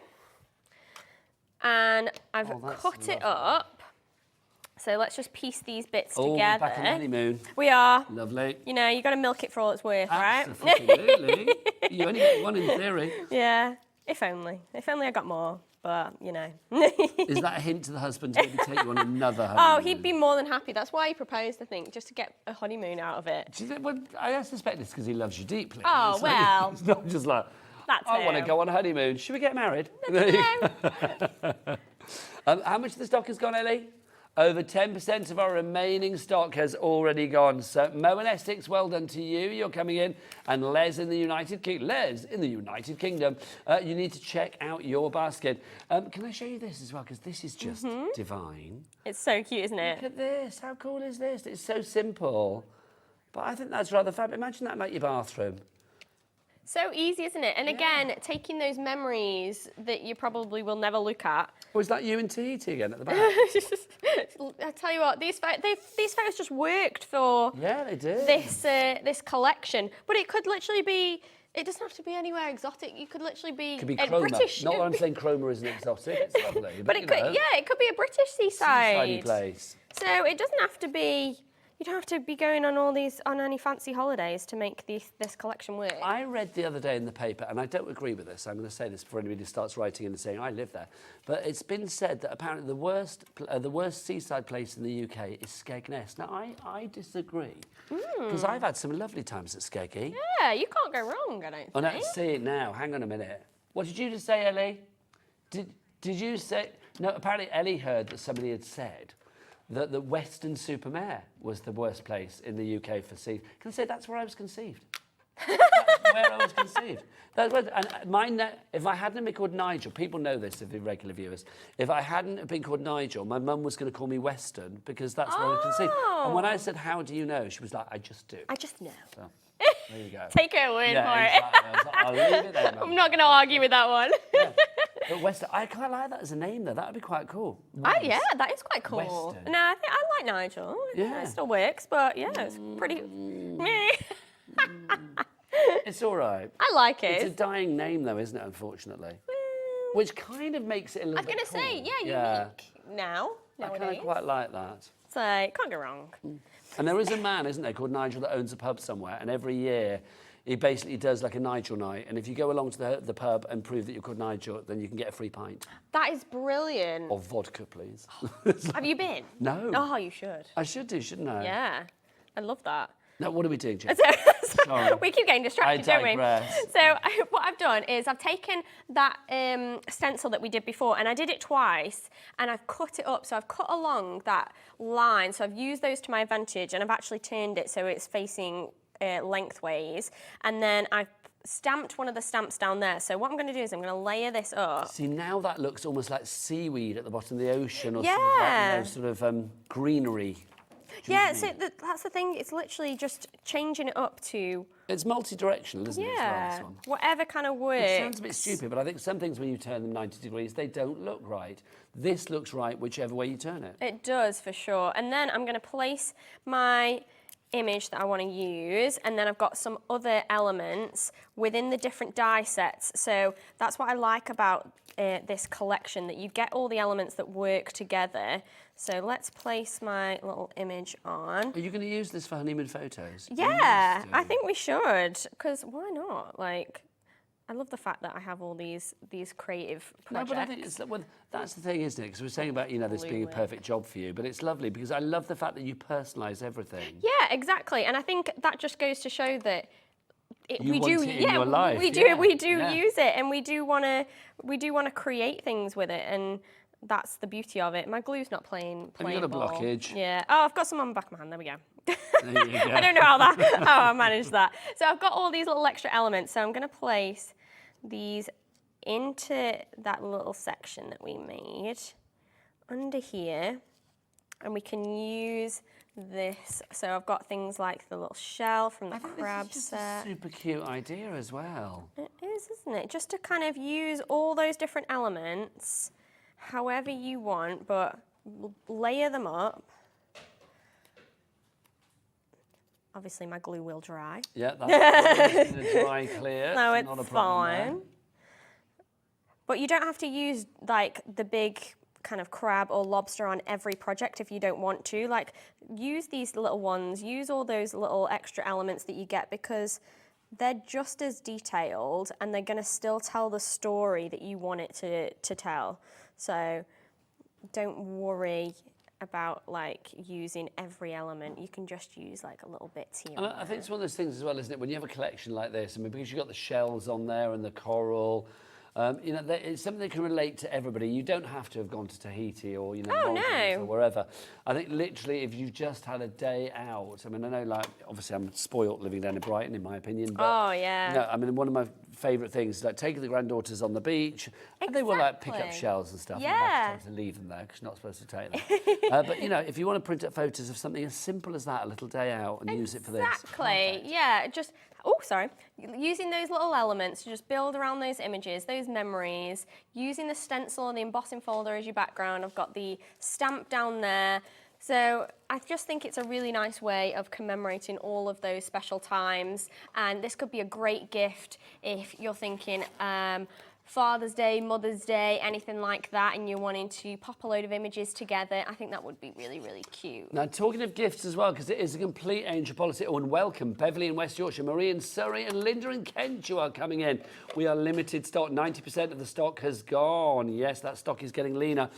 and I've cut it up. So let's just piece these bits together. We're back on the honeymoon. We are. Lovely. You know, you've got to milk it for all it's worth, right? Absolutely. You only get one in theory. Yeah, if only. If only I got more, but, you know. Is that a hint to the husband to maybe take you on another honeymoon? Oh, he'd be more than happy. That's why he proposed, I think, just to get a honeymoon out of it. Do you think, well, I suspect it's because he loves you deeply. Oh, well. It's not just like, I want to go on a honeymoon. Should we get married? How much of the stock has gone, Ellie? Over 10% of our remaining stock has already gone. So, Mo in Essex, well done to you. You're coming in. And Les in the United Kingdom. You need to check out your basket. Can I show you this as well? Because this is just divine. It's so cute, isn't it? Look at this. How cool is this? It's so simple. But I think that's rather fab. Imagine that like your bathroom. So easy, isn't it? And again, taking those memories that you probably will never look at. Was that you and Tahiti again at the back? I tell you what, these photos just worked for they did. this collection. But it could literally be. It doesn't have to be anywhere exotic. You could literally be, could be a Cromer. British. Not that I'm saying Cromer isn't exotic. It's lovely. But it could, it could be a British seaside. Seaside place. So it doesn't have to be. You don't have to be going on any fancy holidays to make this collection work. I read the other day in the paper, and I don't agree with this. I'm going to say this before anybody starts writing in and saying I live there. But it's been said that apparently the worst seaside place in the UK is Skegness. Now I disagree because I've had some lovely times at Skeggy. Yeah, you can't go wrong. I don't think. Oh, no, see it now. Hang on a minute. What did you just say, Ellie? Did you say? No. Apparently Ellie heard that somebody had said that the Weston-super-Mare was the worst place in the UK for sea. Can I say that's where I was conceived? That's where I was conceived. That's where, and if I hadn't been called Nigel, people know this if they're regular viewers, if I hadn't been called Nigel, my mum was going to call me Weston because that's where I was conceived. And when I said, how do you know? She was like, I just do. I just know. So, there you go. Take her word for it. Exactly. I was like, I'll leave it there, Mum. I'm not going to argue with that one. But Weston, I quite like that as a name, though. That would be quite cool. Yeah, that is quite cool. Weston. No, I think I like Nigel. Yeah. It still works, but yeah, it's pretty... It's all right. I like it. It's a dying name, though, isn't it, unfortunately? Which kind of makes it a little bit I was going to say, cool. unique now, nowadays. I kind of quite like that. So, can't go wrong. And there is a man, isn't there, called Nigel that owns a pub somewhere, and every year he basically does like a Nigel night, and if you go along to the pub and prove that you're called Nigel, then you can get a free pint. That is brilliant. Of vodka, please. Have you been? No. Oh, you should. I should do, shouldn't I? Yeah, I love that. Now, what are we doing, Jess? So, we keep getting distracted, don't we? So what I've done is I've taken that stencil that we did before, and I did it twice, and I've cut it up. So I've cut along that line. So I've used those to my advantage, and I've actually turned it so it's facing lengthways. And then I've stamped one of the stamps down there. So what I'm going to do is I'm going to layer this up. See, now that looks almost like seaweed at the bottom of the ocean, or sort of greenery. Yeah, so that's the thing. It's literally just changing it up to... It's multi-directional, isn't it? Yeah, This one? whatever kind of works. It sounds a bit stupid, but I think some things when you turn them 90 degrees, they don't look right. This looks right whichever way you turn it. It does, for sure. And then I'm going to place my image that I want to use, and then I've got some other elements within the different die sets. So that's what I like about this collection, that you get all the elements that work together. So let's place my little image on. Are you going to use this for honeymoon photos? Yeah, I think we should, because why not? Like, I love the fact that I have all these creative projects. No, but I think it's, well, that's the thing, isn't it? Because we're saying about, you know, this being a perfect job for you, but it's lovely because I love the fact that you personalise everything. Yeah, exactly. And I think that just goes to show that we do use it, and we do want to create things with it, and that's the beauty of it. My glue's not playing Have you got a ball. blockage? Yeah. Oh, I've got some on the back of my hand. There we go. There you go. I don't know how I managed that. So I've got all these little extra elements. So I'm going to place these into that little section that we made under here. And we can use this. So I've got things like the little shell from the crab This is just set. a super cute idea as well. It is, isn't it? Just to kind of use all those different elements however you want, but layer them up. Obviously, my glue will dry. Yeah, that's going to dry clear. No, Not a it's problem there. fine. But you don't have to use like the big kind of crab or lobster on every project if you don't want to. Like, use these little ones, use all those little extra elements that you get because they're just as detailed and they're going to still tell the story that you want it to tell. So don't worry about like using every element. You can just use like a little bit here. And I think it's one of those things as well, isn't it? When you have a collection like this, I mean, because you've got the shells on there and the coral, you know, it's something that can relate to everybody. You don't have to have gone to Tahiti or, you know, Maldives or wherever. I think literally if you've just had a day out, I mean, I know, like, obviously I'm spoilt living down in Brighton, in my opinion. But, no, I mean, one of my favourite things is like taking the granddaughters on the beach and they will like pick up shells and stuff. Yeah. And you have to leave them there because you're not supposed to take them. But, you know, if you want to print up photos of something as simple as that, a little day out and use it for this. Exactly, yeah, just, using those little elements to just build around those images, those memories, using the stencil and the embossing folder as your background. I've got the stamp down there. So I just think it's a really nice way of commemorating all of those special times. And this could be a great gift if you're thinking, Father's Day, Mother's Day, anything like that, and you're wanting to pop a load of images together. I think that would be really, really cute. Now, talking of gifts as well, because it is a complete Angel policy. Oh, and welcome, Beverly in West Yorkshire, Marie in Surrey, and Linda in Kent, you are coming in. We are limited stock. 90% of the stock has gone. Yes, that stock is getting leaner.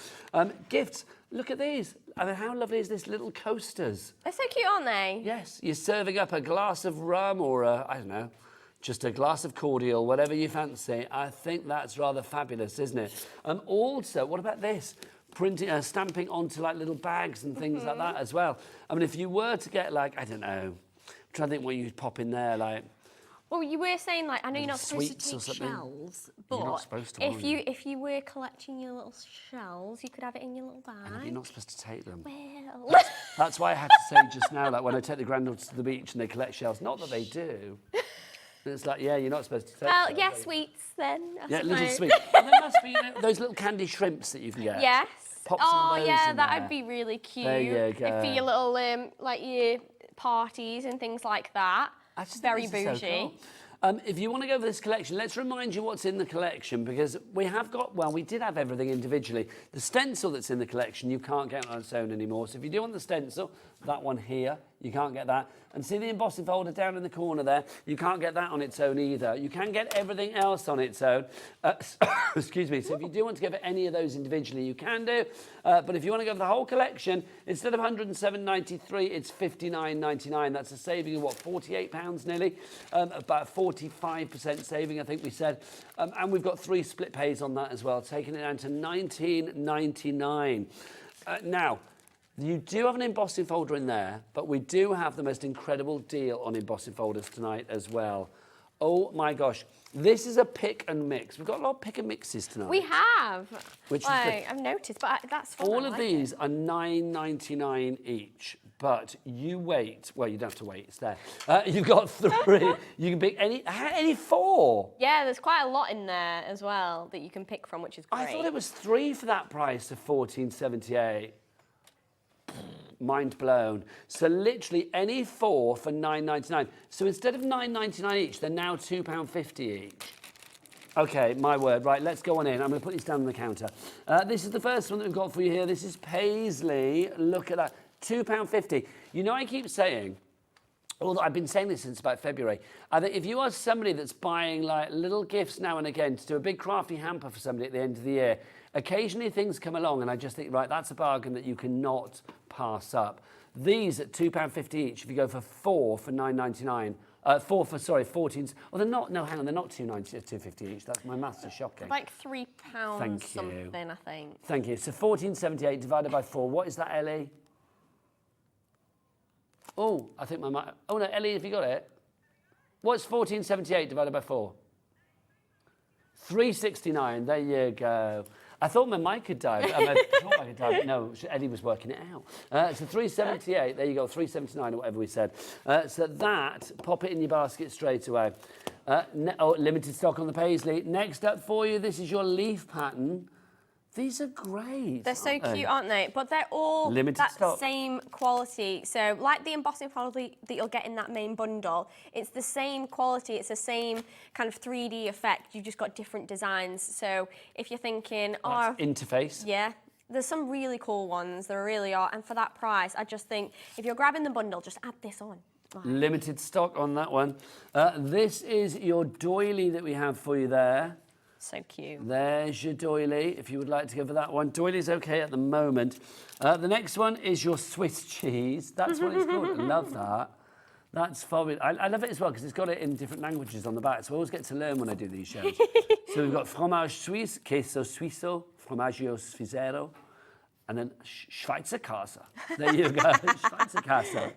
Gifts. Look at these. I mean, how lovely is this? Little coasters. They're so cute, aren't they? Yes. You're serving up a glass of rum or I don't know, just a glass of cordial, whatever you fancy. I think that's rather fabulous, isn't it? Also, what about this? Printing, stamping onto like little bags and things like that as well. I mean, if you were to get like, I don't know, I'm trying to think what you'd pop in there, like. Well, you were saying, like, I know you're not supposed to sweets or take something. shells, You're but not supposed to, are if you were collecting your little shells, you could have it in your little bag. You're not supposed to take them. Well. That's why I had to say just now, like when I take the granddaughters to the beach and they collect shells, not that they do. It's like, yeah, you're not supposed to take Well, shells, yeah, are you? sweets then. I Yeah, little suppose. sweets. And there must be, you know, those little candy shrimps that you can get. Yes. Pop some of those yeah, in that'd there. be really cute. There you go. For your little, like your parties and things like that. Very This is so bougie. cool. If you want to go for this collection, let's remind you what's in the collection because we have got, well, we did have everything individually. The stencil that's in the collection, you can't get on its own anymore. So if you do want the stencil, that one here, you can't get that. And see the embossing folder down in the corner there? You can't get that on its own either. You can get everything else on its own. Excuse me. So if you do want to get any of those individually, you can do. But if you want to go for the whole collection, instead of £107.93, it's £59.99. That's a saving of, what, £48 nearly? About 45% saving, I think we said. And we've got 3 split pays on that as well, taking it down to £19.99. Now, you do have an embossing folder in there, but we do have the most incredible deal on embossing folders tonight as well. Oh my gosh, this is a pick and mix. We've got a lot of pick and mixes tonight. We have. Which is I've noticed, but that's fun. all of these are £9.99 each, but you wait. Well, you don't have to wait. It's there. You've got 3. You can pick any 4. Yeah, there's quite a lot in there as well that you can pick from, which is great. I thought it was 3 for that price of £14.78. Mind blown. So literally any 4 for £9.99. So instead of £9.99 each, they're now £2.50 each. Okay, my word. Right, let's go on in. I'm going to put these down on the counter. This is the first one that we've got for you here. This is Paisley. Look at that. £2.50. You know, I keep saying, although I've been saying this since about February, I think if you are somebody that's buying like little gifts now and again to do a big crafty hamper for somebody at the end of the year, occasionally things come along and I just think, right, that's a bargain that you cannot pass up. These at £2.50 each, if you go for 4 for £9.99, 4 for, sorry, 14. Oh, they're not, no, hang on, they're not £2.50 each. That's, my maths is shocking. Like £3 Thank you. something, I think. Thank you. So £14.78 divided by 4. What is that, Ellie? Oh, I think my mic. Oh no, Ellie, have you got it? What's 1478 divided by 4? 369. There you go. I thought my mic had died. I thought my mic had died, but no, Eddie was working it out. So 378. There you go. 379 or whatever we said. So that, pop it in your basket straight away. Limited stock on the paisley. Next up for you, this is your leaf pattern. These are great. They're so cute, aren't they? But they're all limited stock. Same quality. So like the embossing quality that you'll get in that main bundle, it's the same quality. It's the same kind of 3D effect. You've just got different designs. So if you're thinking, interface. Yeah. There's some really cool ones. There really are. And for that price, I just think if you're grabbing the bundle, just add this on. Limited stock on that one. This is your doily that we have for you there. So cute. There's your doily, if you would like to go for that one. Doily's okay at the moment. The next one is your Swiss cheese. That's what it's called. I love that. That's fabulous. I love it as well because it's got it in different languages on the back, so I always get to learn when I do these shows. So we've got fromage suisse, queso suizo, formaggio svizzero, and then Schweizer Käse. There you go. Schweizer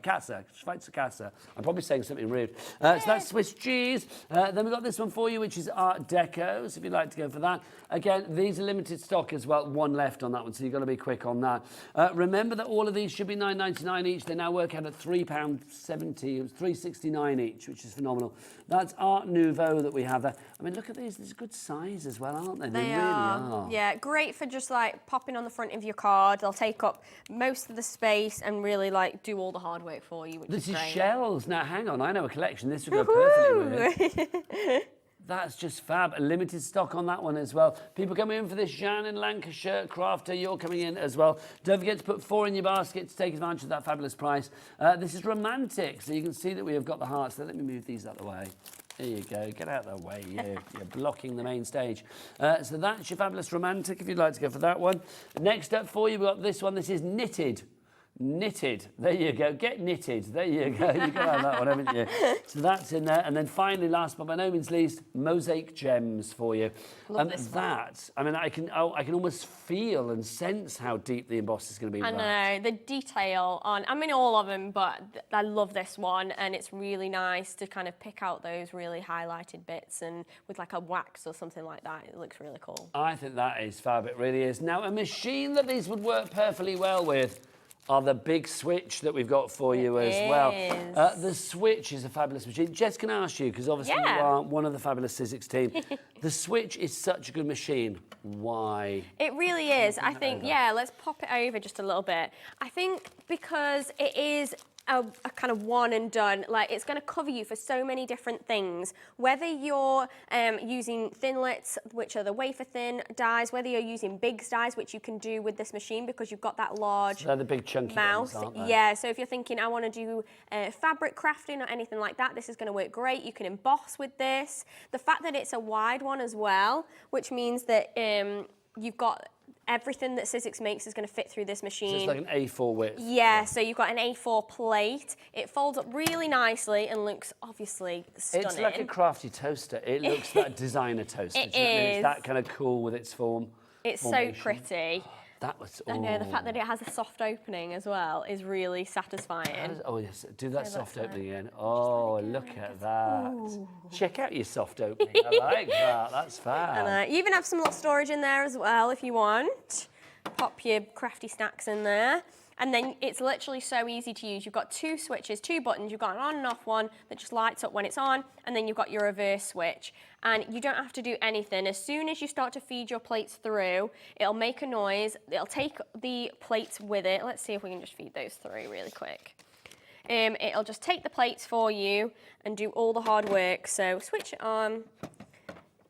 Käse. Schweizer Käse. I'm probably saying something rude. So that's Swiss cheese. Then we've got this one for you, which is Art Deco, so if you'd like to go for that. Again, these are limited stock as well. One left on that one, so you've got to be quick on that. Remember that all of these should be £9.99 each. They now work out at £3.70. It was £3.69 each, which is phenomenal. That's Art Nouveau that we have there. I mean, look at these. These are good size as well, aren't they? They really are. Yeah, great for just like popping on the front of your card. They'll take up most of the space and really like do all the hard work for you, which this is great. Shells. Now, hang on. I know a collection. This would go perfectly with it. That's just fab. A limited stock on that one as well. People coming in for this Jan in Lancashire. Crafter, you're coming in as well. Don't forget to put 4 in your basket to take advantage of that fabulous price. This is Romantic. So you can see that we have got the hearts. So let me move these out of the way. There you go. Get out of the way. You're blocking the main stage. So that's your fabulous Romantic, if you'd like to go for that one. Next up for you, we've got this one. This is Knitted. Knitted. There you go. Get knitted. There you go. You've got to have that one, haven't you? So that's in there. And then finally, last but by no means least, Mosaic Gems for you. Love this that, I mean, I can almost feel and sense how deep the emboss is going to be. I know. The detail on, I mean, all of them, but I love this one. And it's really nice to kind of pick out those really highlighted bits and with like a wax or something like that. It looks really cool. I think that is fab. It really is. Now, a machine that these would work perfectly well with are the big switch that we've got for you as well. The switch is a fabulous machine. Jess, can I ask you, because obviously you are one of the fabulous Sizzix team. The switch is such a good machine. Why? It really is. I think, let's pop it over just a little bit. I think because it is a kind of one and done, like it's going to cover you for so many different things, whether you're using thinlits, which are the wafer thin dies, whether you're using big dies, which you can do with this machine because you've got that large they're the big chunky mouth. ones, aren't they? Yeah, so if you're thinking I want to do fabric crafting or anything like that, this is going to work great. You can emboss with this. The fact that it's a wide one as well, which means that you've got everything that Sizzix makes is going to fit through this machine. So it's like an A4 width. Yeah, so you've got an A4 plate. It folds up really nicely and looks obviously stunning. It's like a crafty toaster. It looks like designer toaster. It do you know what I mean? is. It's that kind of cool with its form. It's formation. so pretty. That was. I know, the fact that it has a soft opening as well is really satisfying. Oh yes, do that soft opening again. Oh, look at that. Ooh. Check out your soft opening. I like that. That's fab. And you even have some little storage in there as well if you want. Pop your crafty snacks in there. And then it's literally so easy to use. You've got 2 switches, 2 buttons. You've got an on and off one that just lights up when it's on, and then you've got your reverse switch. And you don't have to do anything. As soon as you start to feed your plates through, it'll make a noise. It'll take the plates with it. Let's see if we can just feed those through really quick. It'll just take the plates for you and do all the hard work. So switch it on.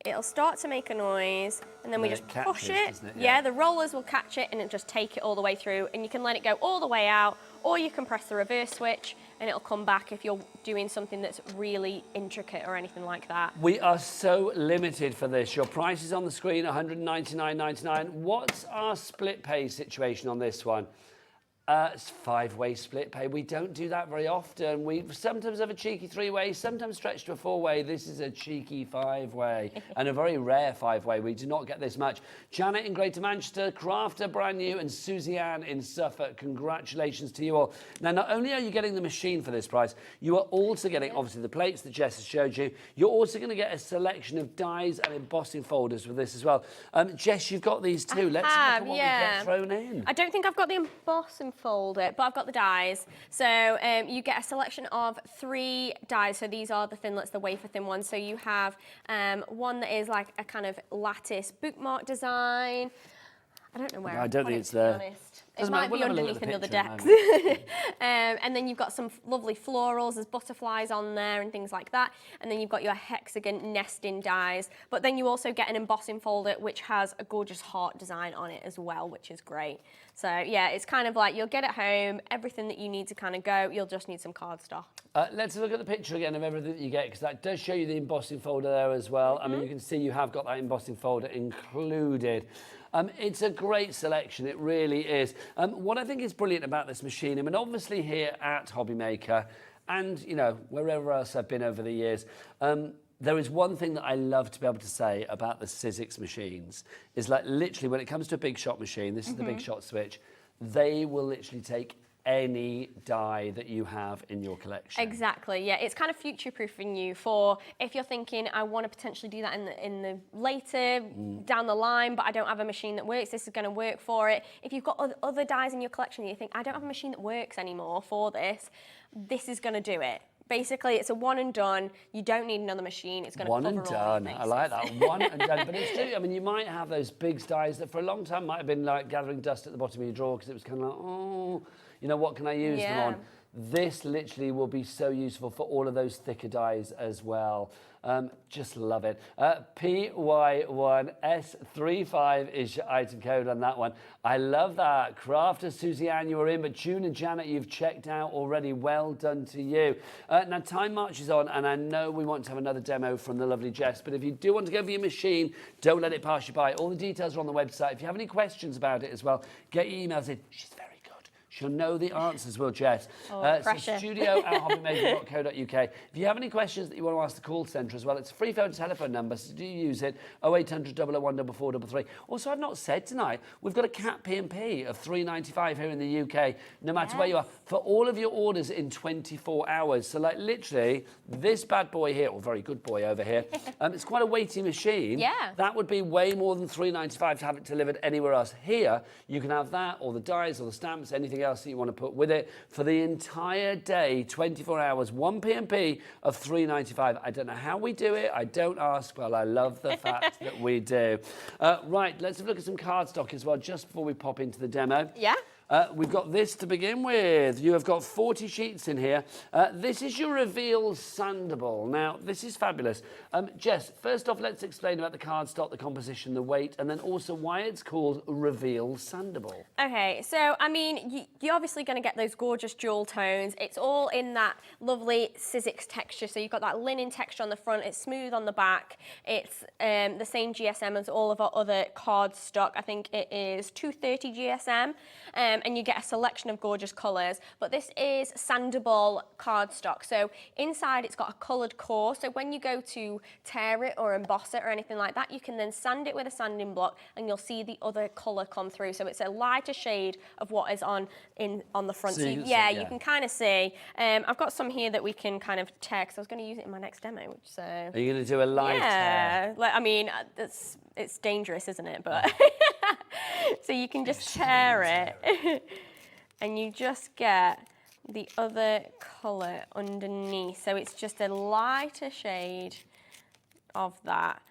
It'll start to make a noise, and then we just push it. Yeah, the rollers will catch it, and it'll just take it all the way through, and you can let it go all the way out, or you can press the reverse switch, and it'll come back if you're doing something that's really intricate or anything like that. We are so limited for this. Your price is on the screen, $199.99. What's our split pay situation on this one? It's 5-way split pay. We don't do that very often. We sometimes have a cheeky 3-way, sometimes stretch to a 4-way. This is a cheeky 5-way and a very rare 5-way. We do not get this much. Janet in Greater Manchester, Crafter brand new, and Susie Ann in Suffolk. Congratulations to you all. Now, not only are you getting the machine for this price, you are also getting, obviously, the plates that Jess has showed you. You're also going to get a selection of dies and embossing folders with this as well. Jess, you've got these too. Let's look at what we get thrown in. I don't think I've got the embossing folder, but I've got the dies. So you get a selection of 3 dies. So these are the thinlets, the wafer thin ones. So you have one that is like a kind of lattice bookmark design. I don't know where. I don't think it's there. It might be underneath another deck. And then you've got some lovely florals, there's butterflies on there and things like that. And then you've got your hexagon nesting dies. But then you also get an embossing folder which has a gorgeous heart design on it as well, which is great. So yeah, it's kind of like you'll get it home, everything that you need to kind of go, you'll just need some cardstock. Let's look at the picture again of everything that you get, because that does show you the embossing folder there as well. I mean, you can see you have got that embossing folder included. It's a great selection, it really is. What I think is brilliant about this machine, I mean, obviously here at Hobby Maker, and, you know, wherever else I've been over the years, there is one thing that I love to be able to say about the Sizzix machines, is like literally when it comes to a big shot machine, this is the big shot switch, they will literally take any die that you have in your collection. Exactly, yeah. It's kind of future-proofing you for if you're thinking, I want to potentially do that in the later, down the line, but I don't have a machine that works, this is going to work for it. If you've got other dies in your collection and you think, I don't have a machine that works anymore for this, this is going to do it. Basically, it's a one and done. You don't need another machine. It's going to cover all your bases. One and done. I like that. One and done. But it's true. I mean, you might have those big dies that for a long time might have been like gathering dust at the bottom of your drawer because it was kind of like, oh, you know, what can I use them on? This literally will be so useful for all of those thicker dies as well. Just love it. PY1S35 is your item code on that one. I love that. Crafter, Susie Ann, you were in, but June and Janet, you've checked out already. Well done to you. Now, time marches on, and I know we want to have another demo from the lovely Jess, but if you do want to go for your machine, don't let it pass you by. All the details are on the website. If you have any questions about it as well, get your emails in. She's very She'll know the answers, will Jess. So studio@hobbymaker.co.uk. If you have any questions that you want to ask the call centre as well, it's a free phone telephone number, so do use it, 0800 001 4433. Also, I've not said tonight, we've got a cat P&P of £3.95 here in the UK, no matter where you are, for all of your orders in 24 hours. So, like, literally, this bad boy here, or very good boy over here, it's quite a weighty machine. Yeah. That would be way more than £3.95 to have it delivered anywhere else. Here, you can have that, or the dies, or the stamps, anything else that you want to put with it for the entire day, 24 hours, one P&P of £3.95. I don't know how we do it. I don't ask. Well, I love the fact that we do. Right, let's have a look at some cardstock as well, just before we pop into the demo. Yeah. We've got this to begin with. You have got 40 sheets in here. This is your Reveal Sandable. Now, this is fabulous. Jess, first off, let's explain about the cardstock, the composition, the weight, and then also why it's called Reveal Sandable. Okay, so, I mean, you're obviously going to get those gorgeous jewel tones. It's all in that lovely Sizzix texture. So you've got that linen texture on the front. It's smooth on the back. It's the same GSM as all of our other cardstock. I think it is 230 GSM. And you get a selection of gorgeous colours. But this is sandable cardstock. So inside it's got a coloured core. So when you go to tear it or emboss it or anything like that, you can then sand it with a sanding block and you'll see the other colour come through. So it's a lighter shade of what is on the front. So you can kind of see. I've got some here that we can kind of tear because I was going to use it in my next demo. So are you going to do a light tear? Like, I mean, it's dangerous, isn't it? But so you can just tear it and you just get the other colour underneath. So it's just a lighter shade of that,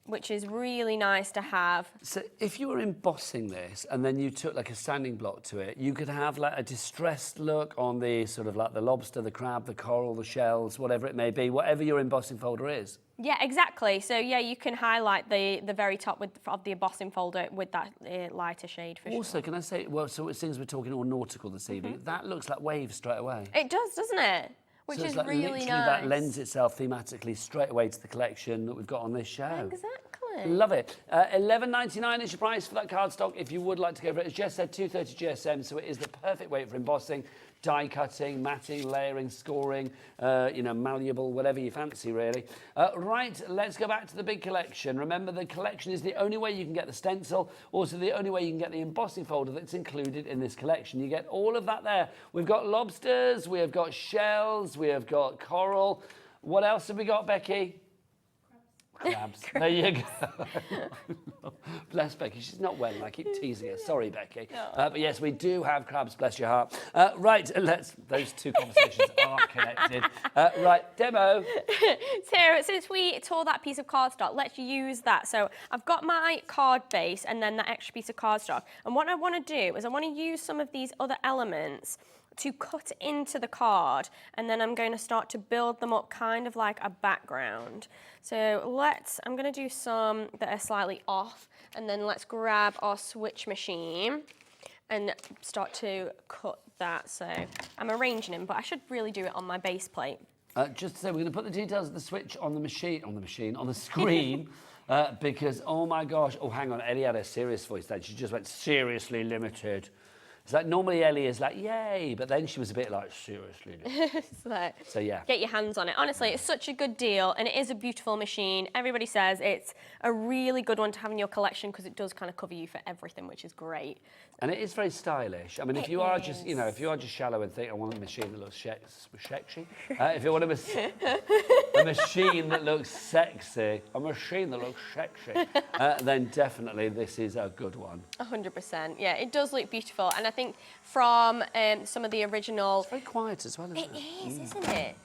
which is really nice to have. So if you were embossing this and then you took like a sanding block to it, you could have like a distressed look on the sort of like the lobster, the crab, the coral, the shells, whatever it may be, whatever your embossing folder is. Yeah, exactly. So yeah, you can highlight the very top of the embossing folder with that lighter shade for sure. Also, can I say, well, so since we're talking all nautical this evening, that looks like waves straight away. It does, doesn't it? Which so is it's like really literally nice. that lends itself thematically straight away to the collection that we've got on this show. Exactly. Love it. $11.99 is your price for that cardstock. If you would like to go for it, as Jess said, 230 GSM, so it is the perfect weight for embossing, die cutting, matting, layering, scoring, malleable, whatever you fancy, really. Right, let's go back to the big collection. Remember, the collection is the only way you can get the stencil, also the only way you can get the embossing folder that's included in this collection. You get all of that there. We've got lobsters, we have got shells, we have got coral. What else have we got, Becky? Crabs. There you go. Bless Becky. She's not well and I keep teasing her. Sorry, Becky. No. But yes, we do have crabs, bless your heart. Right, those two conversations aren't connected. Right, demo. So since we tore that piece of cardstock, let's use that. So I've got my card base and then that extra piece of cardstock. And what I want to do is I want to use some of these other elements to cut into the card, and then I'm going to start to build them up kind of like a background. So I'm going to do some that are slightly off, and then let's grab our switch machine and start to cut that. So I'm arranging them, but I should really do it on my base plate. Just to say, we're going to put the details of the switch on the screen, because, oh my gosh, oh, hang on, Ellie had a serious voice then. She just went, seriously limited. It's like normally Ellie is like, yay, but then she was a bit like, seriously. So yeah. Get your hands on it. Honestly, it's such a good deal and it is a beautiful machine. Everybody says it's a really good one to have in your collection because it does kind of cover you for everything, which is great. And it is very stylish. I mean, if you are just, if you are just shallow and think, I want a machine that looks sexy. If you want a machine that looks sexy, then definitely this is a good one. 100%. Yeah, it does look beautiful. And I think from some of the original... It's very quiet as well, isn't it? It is, isn't it?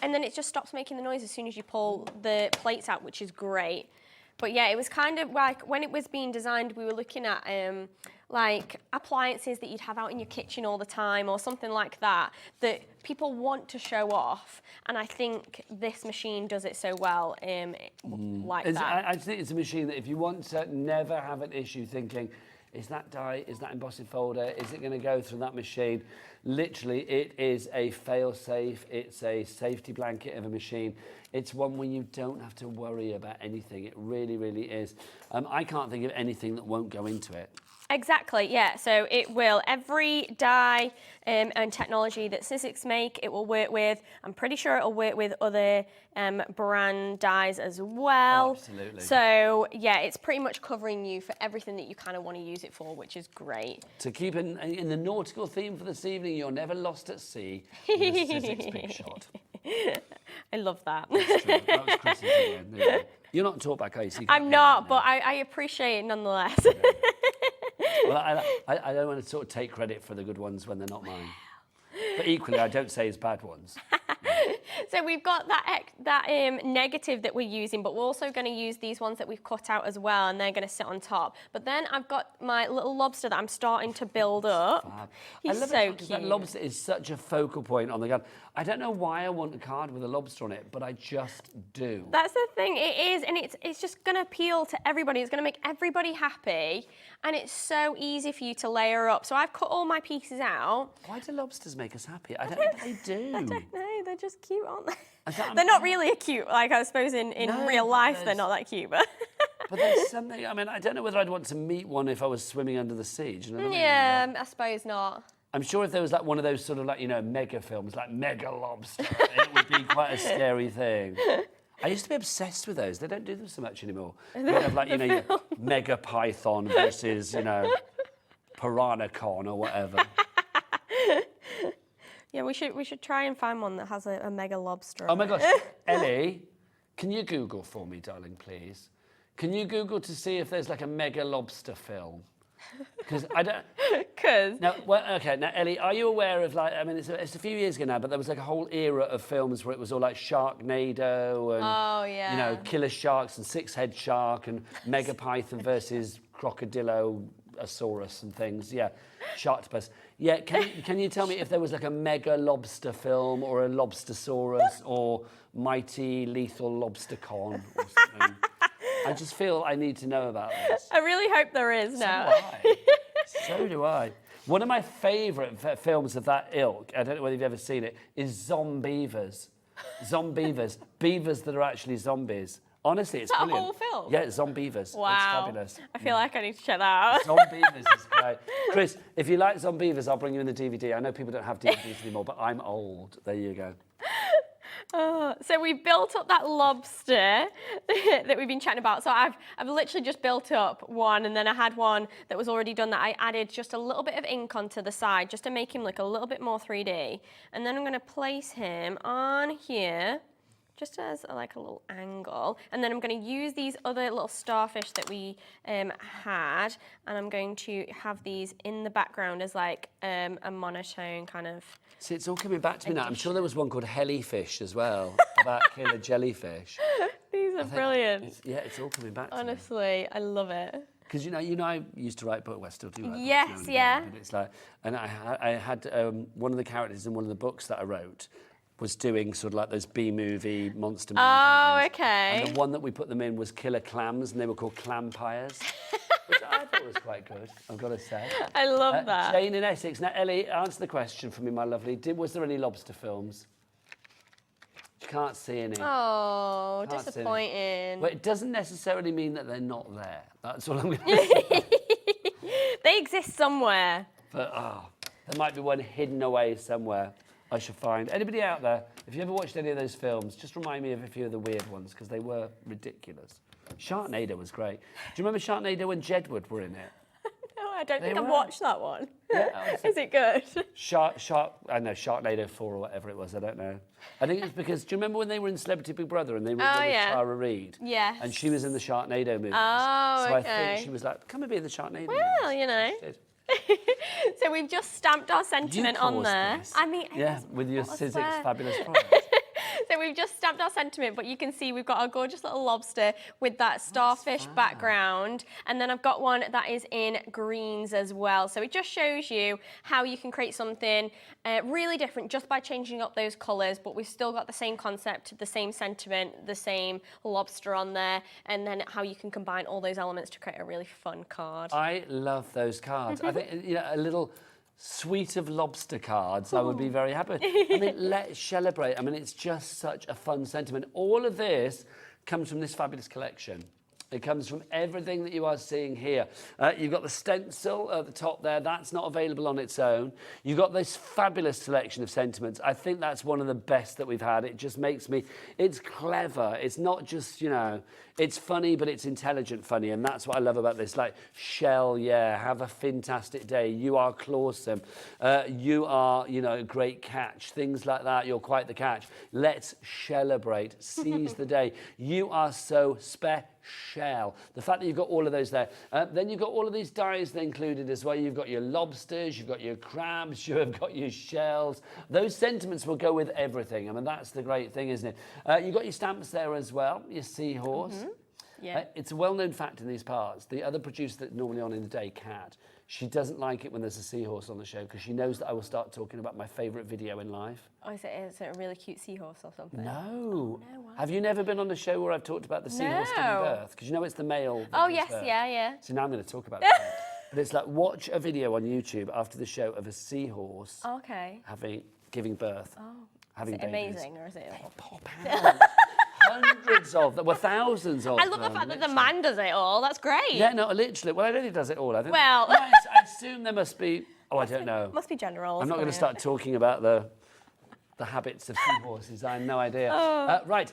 And then it just stops making the noise as soon as you pull the plates out, which is great. But yeah, it was kind of like, when it was being designed, we were looking at like appliances that you'd have out in your kitchen all the time or something like that, that people want to show off. And I think this machine does it so well like that. I think it's a machine that if you want to never have an issue thinking, is that die, is that embossing folder, is it going to go through that machine? Literally, it is a fail-safe, it's a safety blanket of a machine. It's one where you don't have to worry about anything. It really, really is. I can't think of anything that won't go into it. Exactly, yeah. So it will. Every die and technology that Sizzix make, it will work with. I'm pretty sure it'll work with other brand dies as well. Oh, absolutely. So yeah, it's pretty much covering you for everything that you kind of want to use it for, which is great. To keep in the nautical theme for this evening, you're never lost at sea. The Sizzix big shot. I love that. That's true. That was Chris's again. You're not taught back, are you? So you I'm not, but I appreciate it nonetheless. Yeah. Well, I don't want to sort of take credit for the good ones when they're not mine. But equally, I don't say it's bad ones. So we've got that negative that we're using, but we're also going to use these ones that we've cut out as well, and they're going to sit on top. But then I've got my little lobster that I'm starting to build up. Fab. He's I love so it because cute. that lobster is such a focal point on the card. I don't know why I want a card with a lobster on it, but I just do. That's the thing, it is, and it's just going to appeal to everybody. It's going to make everybody happy, and it's so easy for you to layer up. So I've cut all my pieces out. Why do lobsters make us happy? I don't know they do. I don't know, they're just cute, aren't they? They're not really cute, like I suppose in real life they're not that cute, but... But there's something, I mean, I don't know whether I'd want to meet one if I was swimming under the sea, do you know what I mean? Yeah, I suppose not. I'm sure if there was like one of those sort of like, mega films, like Mega Lobster, it would be quite a scary thing. I used to be obsessed with those. They don't do them so much anymore. You have like, your Mega Python versus, Piranhacon or whatever. Yeah, we should try and find one that has a mega lobster. Oh my gosh, Ellie, can you Google for me, darling, please? Can you Google to see if there's like a Mega Lobster film? Because I don't... Because... Now, okay, now, Ellie, are you aware of, like, I mean, it's a few years ago now, but there was like a whole era of films where it was all like Sharknado and, oh, yeah. Killer Sharks and Six-Head Shark and Mega Python versus Crocodilosaurus and things, yeah, Sharktopus. Yeah, can you tell me if there was like a Mega Lobster film or a Lobstersaurus or Mighty Lethal Lobstercon or something? I just feel I need to know about this. I really hope there is now. So do I. One of my favourite films of that ilk, I don't know whether you've ever seen it, is Zombievers. Zombievers. Beavers that are actually zombies. Honestly, it's brilliant. Is that a whole film? Yeah, it's Zombievers. Wow. It's fabulous. I feel like I need to check that out. Zombievers is great. Chris, if you like Zombievers, I'll bring you in the DVD. I know people don't have DVDs anymore, but I'm old. There you go. So we've built up that lobster that we've been chatting about. So I've literally just built up one, and then I had one that was already done that I added just a little bit of ink onto the side just to make him look a little bit more 3D. And then I'm going to place him on here just as like a little angle. And then I'm going to use these other little starfish that we had, and I'm going to have these in the background as like a monotone kind of. See, it's all coming back to me now. I'm sure there was one called Hellyfish as well, about killer jellyfish. These are brilliant. Yeah, it's all coming back to me. Honestly, I love it. Because you know, I used to write books. Well, I still do write books Yes, now and yeah. again, but it's like, and I had one of the characters in one of the books that I wrote was doing sort of like those B-movie monster movies. Oh, okay. And the one that we put them in was killer clams, and they were called clampires, which I thought was quite good, I've got to say. I love that. Jane in Essex. Now, Ellie, answer the question for me, my lovely. Was there any lobster films? You can't see any. Oh, Can't see any. disappointing. But it doesn't necessarily mean that they're not there. That's all I'm going to say. They exist somewhere. But, there might be one hidden away somewhere. I should find. Anybody out there, if you ever watched any of those films, just remind me of a few of the weird ones, because they were ridiculous. Sharknado was great. Do you remember Sharknado when Jedward were in it? No, I don't think They I've were. watched that one. Yeah, Is it good? I know, Sharknado 4 or whatever it was, I don't know. I think it's because, do you remember when they were in Celebrity Big Brother and they were with yeah. Tara Reid? Yes. And she was in the Sharknado movies. Oh, so okay. I think she was like, come and be in the Sharknado Well, movies. you know. She did. So we've just stamped our sentiment on caused there. this. I mean, Yeah, with your what a Sizzix swear. fabulous product. So we've just stamped our sentiment, but you can see we've got a gorgeous little lobster with that starfish background. And then I've got one that is in greens as well. So it just shows you how you can create something really different just by changing up those colours, but we've still got the same concept, the same sentiment, the same lobster on there, and then how you can combine all those elements to create a really fun card. I love those cards. I think, you know, a little suite of lobster cards, I would be very happy. I mean, let's celebrate. I mean, it's just such a fun sentiment. All of this comes from this fabulous collection. It comes from everything that you are seeing here. You've got the stencil at the top there. That's not available on its own. You've got this fabulous selection of sentiments. I think that's one of the best that we've had. It just makes me... It's clever. It's not just, you know... It's funny, but it's intelligent funny, and that's what I love about this. Like, Shell, yeah, have a fantastic day. You are clawsome. You are, you know, a great catch. Things like that. You're quite the catch. Let's celebrate. Seize the day. You are so special. The fact that you've got all of those there. Then you've got all of these dies included as well. You've got your lobsters, you've got your crabs, you've got your shells. Those sentiments will go with everything. I mean, that's the great thing, isn't it? You've got your stamps there as well, your seahorse. Yeah. It's a well-known fact in these parts. The other producer that's normally on in the day, Kat, she doesn't like it when there's a seahorse on the show because she knows that I will start talking about my favourite video in life. Oh, is it a really cute seahorse or something? No. No, why? Have you never been on a show where I've talked about the seahorse giving birth? Because you know it's the male that Oh, gives yes, birth. yeah. So now I'm going to talk about that. But it's like, watch a video on YouTube after the show of a seahorse giving birth. Oh. Having Is it babies. amazing or is it awful? Pop out. Hundreds of them, well, thousands of them. I love the fact that the man does it all. That's great. Yeah, no, literally. Well, I don't think he does it all. I think. Well, I assume there must be. Oh, I don't know. Must be general. I'm not going to start talking about the habits of seahorses. I have no idea. Right,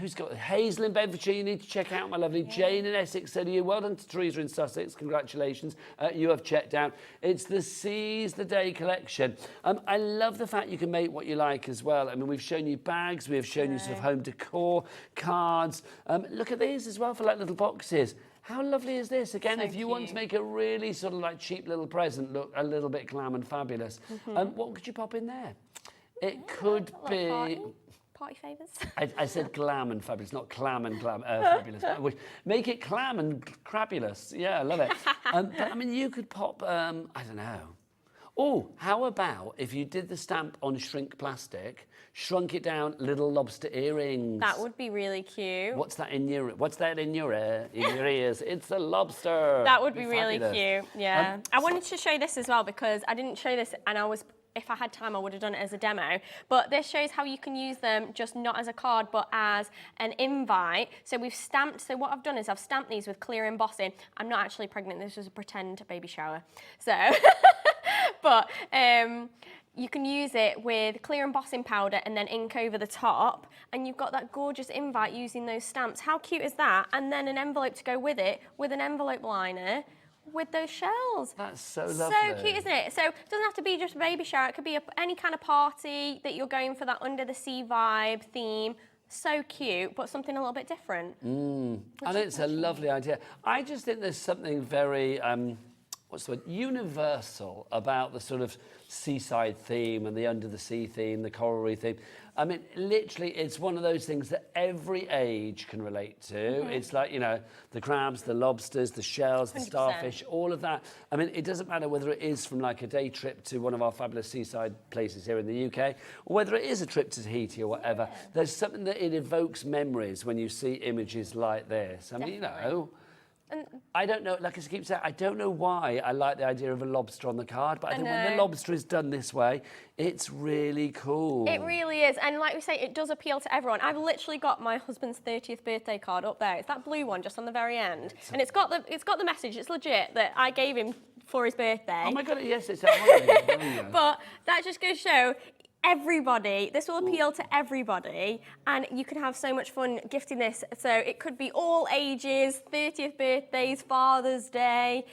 who's got Hazel in Bedfordshire? You need to check out, my lovely. Jane in Essex. So do you. Well done to Teresa in Sussex. Congratulations. You have checked out. It's the Seize the Day collection. I love the fact you can make what you like as well. I mean, we've shown you bags. We have shown you sort of home decor, cards. Look at these as well for like little boxes. How lovely is this? Again, So if you want to make a really sort of like cheap little present look a little bit glam and fabulous, what could you pop in there? It could be... Party favours? I said glam and fabulous, not clam and fabulous. Make it clam and crabulous. Yeah, I love it. But I mean, you could pop, I don't know. Oh, how about if you did the stamp on shrink plastic, shrunk it down, little lobster earrings? That would be really cute. What's that in your ears? It's a lobster. That would be really fabulous. cute. Yeah. I wanted to show this as well because I didn't show this, and if I had time, I would have done it as a demo. But this shows how you can use them just not as a card, but as an invite. So so what I've done is I've stamped these with clear embossing. I'm not actually pregnant, this was a pretend baby shower. So, but you can use it with clear embossing powder and then ink over the top, and you've got that gorgeous invite using those stamps. How cute is that? And then an envelope to go with it, with an envelope liner, with those shells. That's so lovely. So cute, isn't it? So it doesn't have to be just a baby shower. It could be any kind of party that you're going for, that under the sea vibe theme. So cute, but something a little bit different. And it's a lovely idea. I just think there's something very, what's the word, universal about the sort of seaside theme and the under the sea theme, the coral reef theme. I mean, literally, it's one of those things that every age can relate to. It's like, you know, the crabs, the lobsters, the shells, the 100%. starfish, all of that. I mean, it doesn't matter whether it is from like a day trip to one of our fabulous seaside places here in the UK, or whether it is a trip to Tahiti or whatever. There's something that it evokes memories when you see images like this. I mean, you know, I don't know, like I keep saying, I don't know why I like the idea of a lobster on the card, but I think when the lobster is done this way, it's really cool. It really is, and like we say, it does appeal to everyone. I've literally got my husband's 30th birthday card up there. It's that blue one just on the very end, and it's got the message. It's legit that I gave him for his birthday. Oh my God, yes, it's that one. But that just goes to show everybody, this will appeal to everybody, and you can have so much fun gifting this. So it could be all ages, 30th birthdays, Father's Day,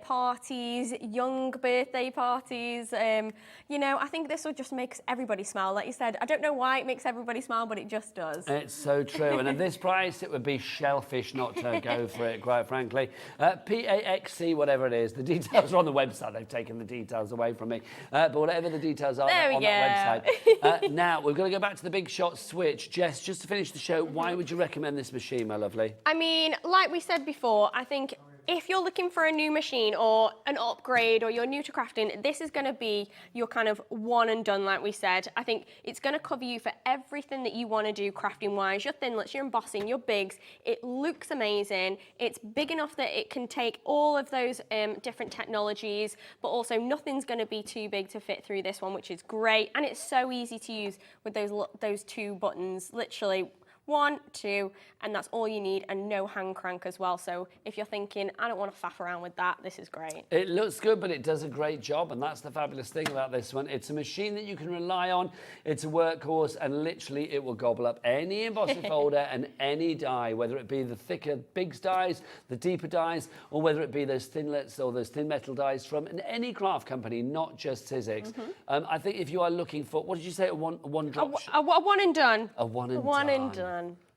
parties, young birthday parties. You know, I think this will just make everybody smile. Like you said, I don't know why it makes everybody smile, but it just does. It's so true. And at this price, it would be shellfish not to go for it, quite frankly. PAXC, whatever it is. The details are on the website. They've taken the details away from me. But whatever the details are on that website. Now, we're going to go back to the big shot switch. Jess, just to finish the show, why would you recommend this machine, my lovely? I mean, like we said before, I think if you're looking for a new machine or an upgrade or you're new to crafting, this is going to be your kind of one and done, like we said. I think it's going to cover you for everything that you want to do crafting-wise, your thinlets, your embossing, your bigs. It looks amazing. It's big enough that it can take all of those different technologies, but also nothing's going to be too big to fit through this one, which is great. And it's so easy to use with those two buttons, literally 1, 2, and that's all you need, and no hand crank as well. So if you're thinking, I don't want to faff around with that, this is great. It looks good, but it does a great job, and that's the fabulous thing about this one. It's a machine that you can rely on. It's a workhorse, and literally it will gobble up any embossing folder and any die, whether it be the thicker bigs dies, the deeper dies, or whether it be those thinlets or those thin metal dies from any craft company, not just Sizzix. I think if you are looking for, what did you say, a one drop? A one and done. A one and done. One and done.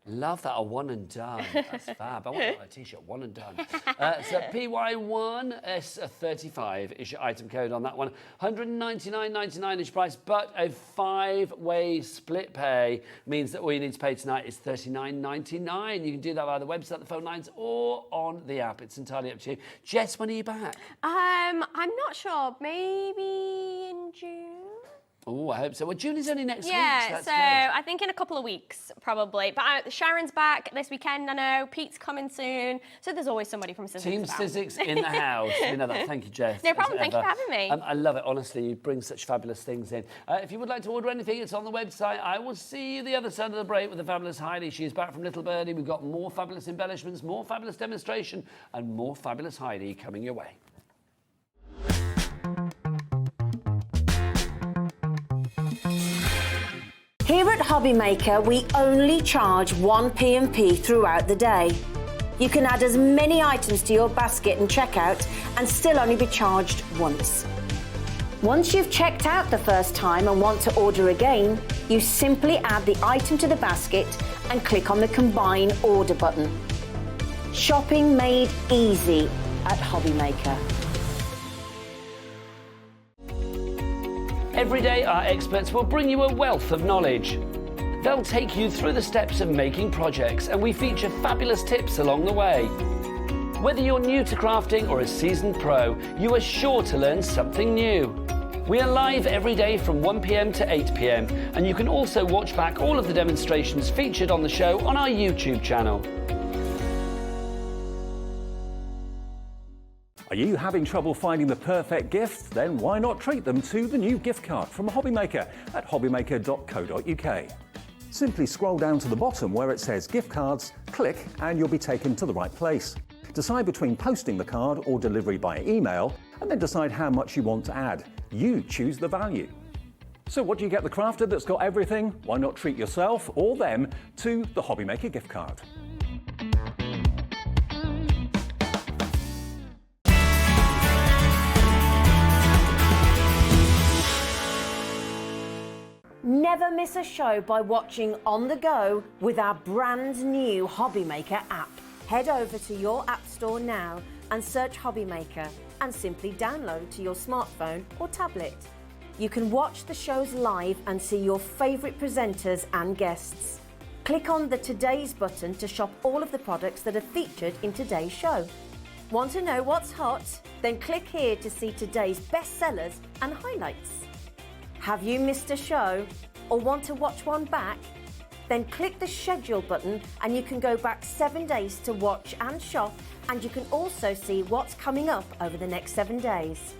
Love that, a one and done. That's fab. I want a t-shirt, one and done. So PY1S35 is your item code on that one. $199.99 is price, but a 5-way split pay means that all you need to pay tonight is $39.99. You can do that via the website, the phone lines, or on the app. It's entirely up to you. Jess, when are you back? I'm not sure. Maybe in June. Oh, I hope so. Well, June is only next week. Yeah, So so I think in a couple of weeks, probably. But Sharon's back this weekend, I know. Pete's coming soon. So there's always somebody from Sizzix. Team Sizzix in the house. You know that. Thank you, Jess. No problem. Thank you for having me. I love it. Honestly, you bring such fabulous things in. If you would like to order anything, it's on the website. I will see you the other side of the break with the fabulous Heidi. She's back from Little Birdie. We've got more fabulous embellishments, more fabulous demonstration, and more fabulous Heidi coming your way. Here at Hobbymaker, we only charge 1 P&P throughout the day. You can add as many items to your basket and checkout and still only be charged once. Once you've checked out the first time and want to order again, you simply add the item to the basket and click on the Combine Order button. Shopping made easy at Hobbymaker. Every day, our experts will bring you a wealth of knowledge. They'll take you through the steps of making projects, and we feature fabulous tips along the way. Whether you're new to crafting or a seasoned pro, you are sure to learn something new. We are live every day from 1 p.m. to 8 p.m, and you can also watch back all of the demonstrations featured on the show on our YouTube channel. Are you having trouble finding the perfect gift? Then why not treat them to the new gift card from Hobbymaker at hobbymaker.co.uk. Simply scroll down to the bottom where it says gift cards, click and you'll be taken to the right place. Decide between posting the card or delivery by email and then decide how much you want to add. You choose the value. So what do you get the crafter that's got everything? Why not treat yourself or them to the Hobbymaker gift card? Never miss a show by watching on the go with our brand new Hobbymaker app. Head over to your app store now and search Hobbymaker and simply download to your smartphone or tablet. You can watch the shows live and see your favourite presenters and guests. Click on the Today's button to shop all of the products that are featured in today's show. Want to know what's hot? Then click here to see today's bestsellers and highlights. Have you missed a show or want to watch one back? Then click the schedule button and you can go back 7 days to watch and shop, and you can also see what's coming up over the next 7 days.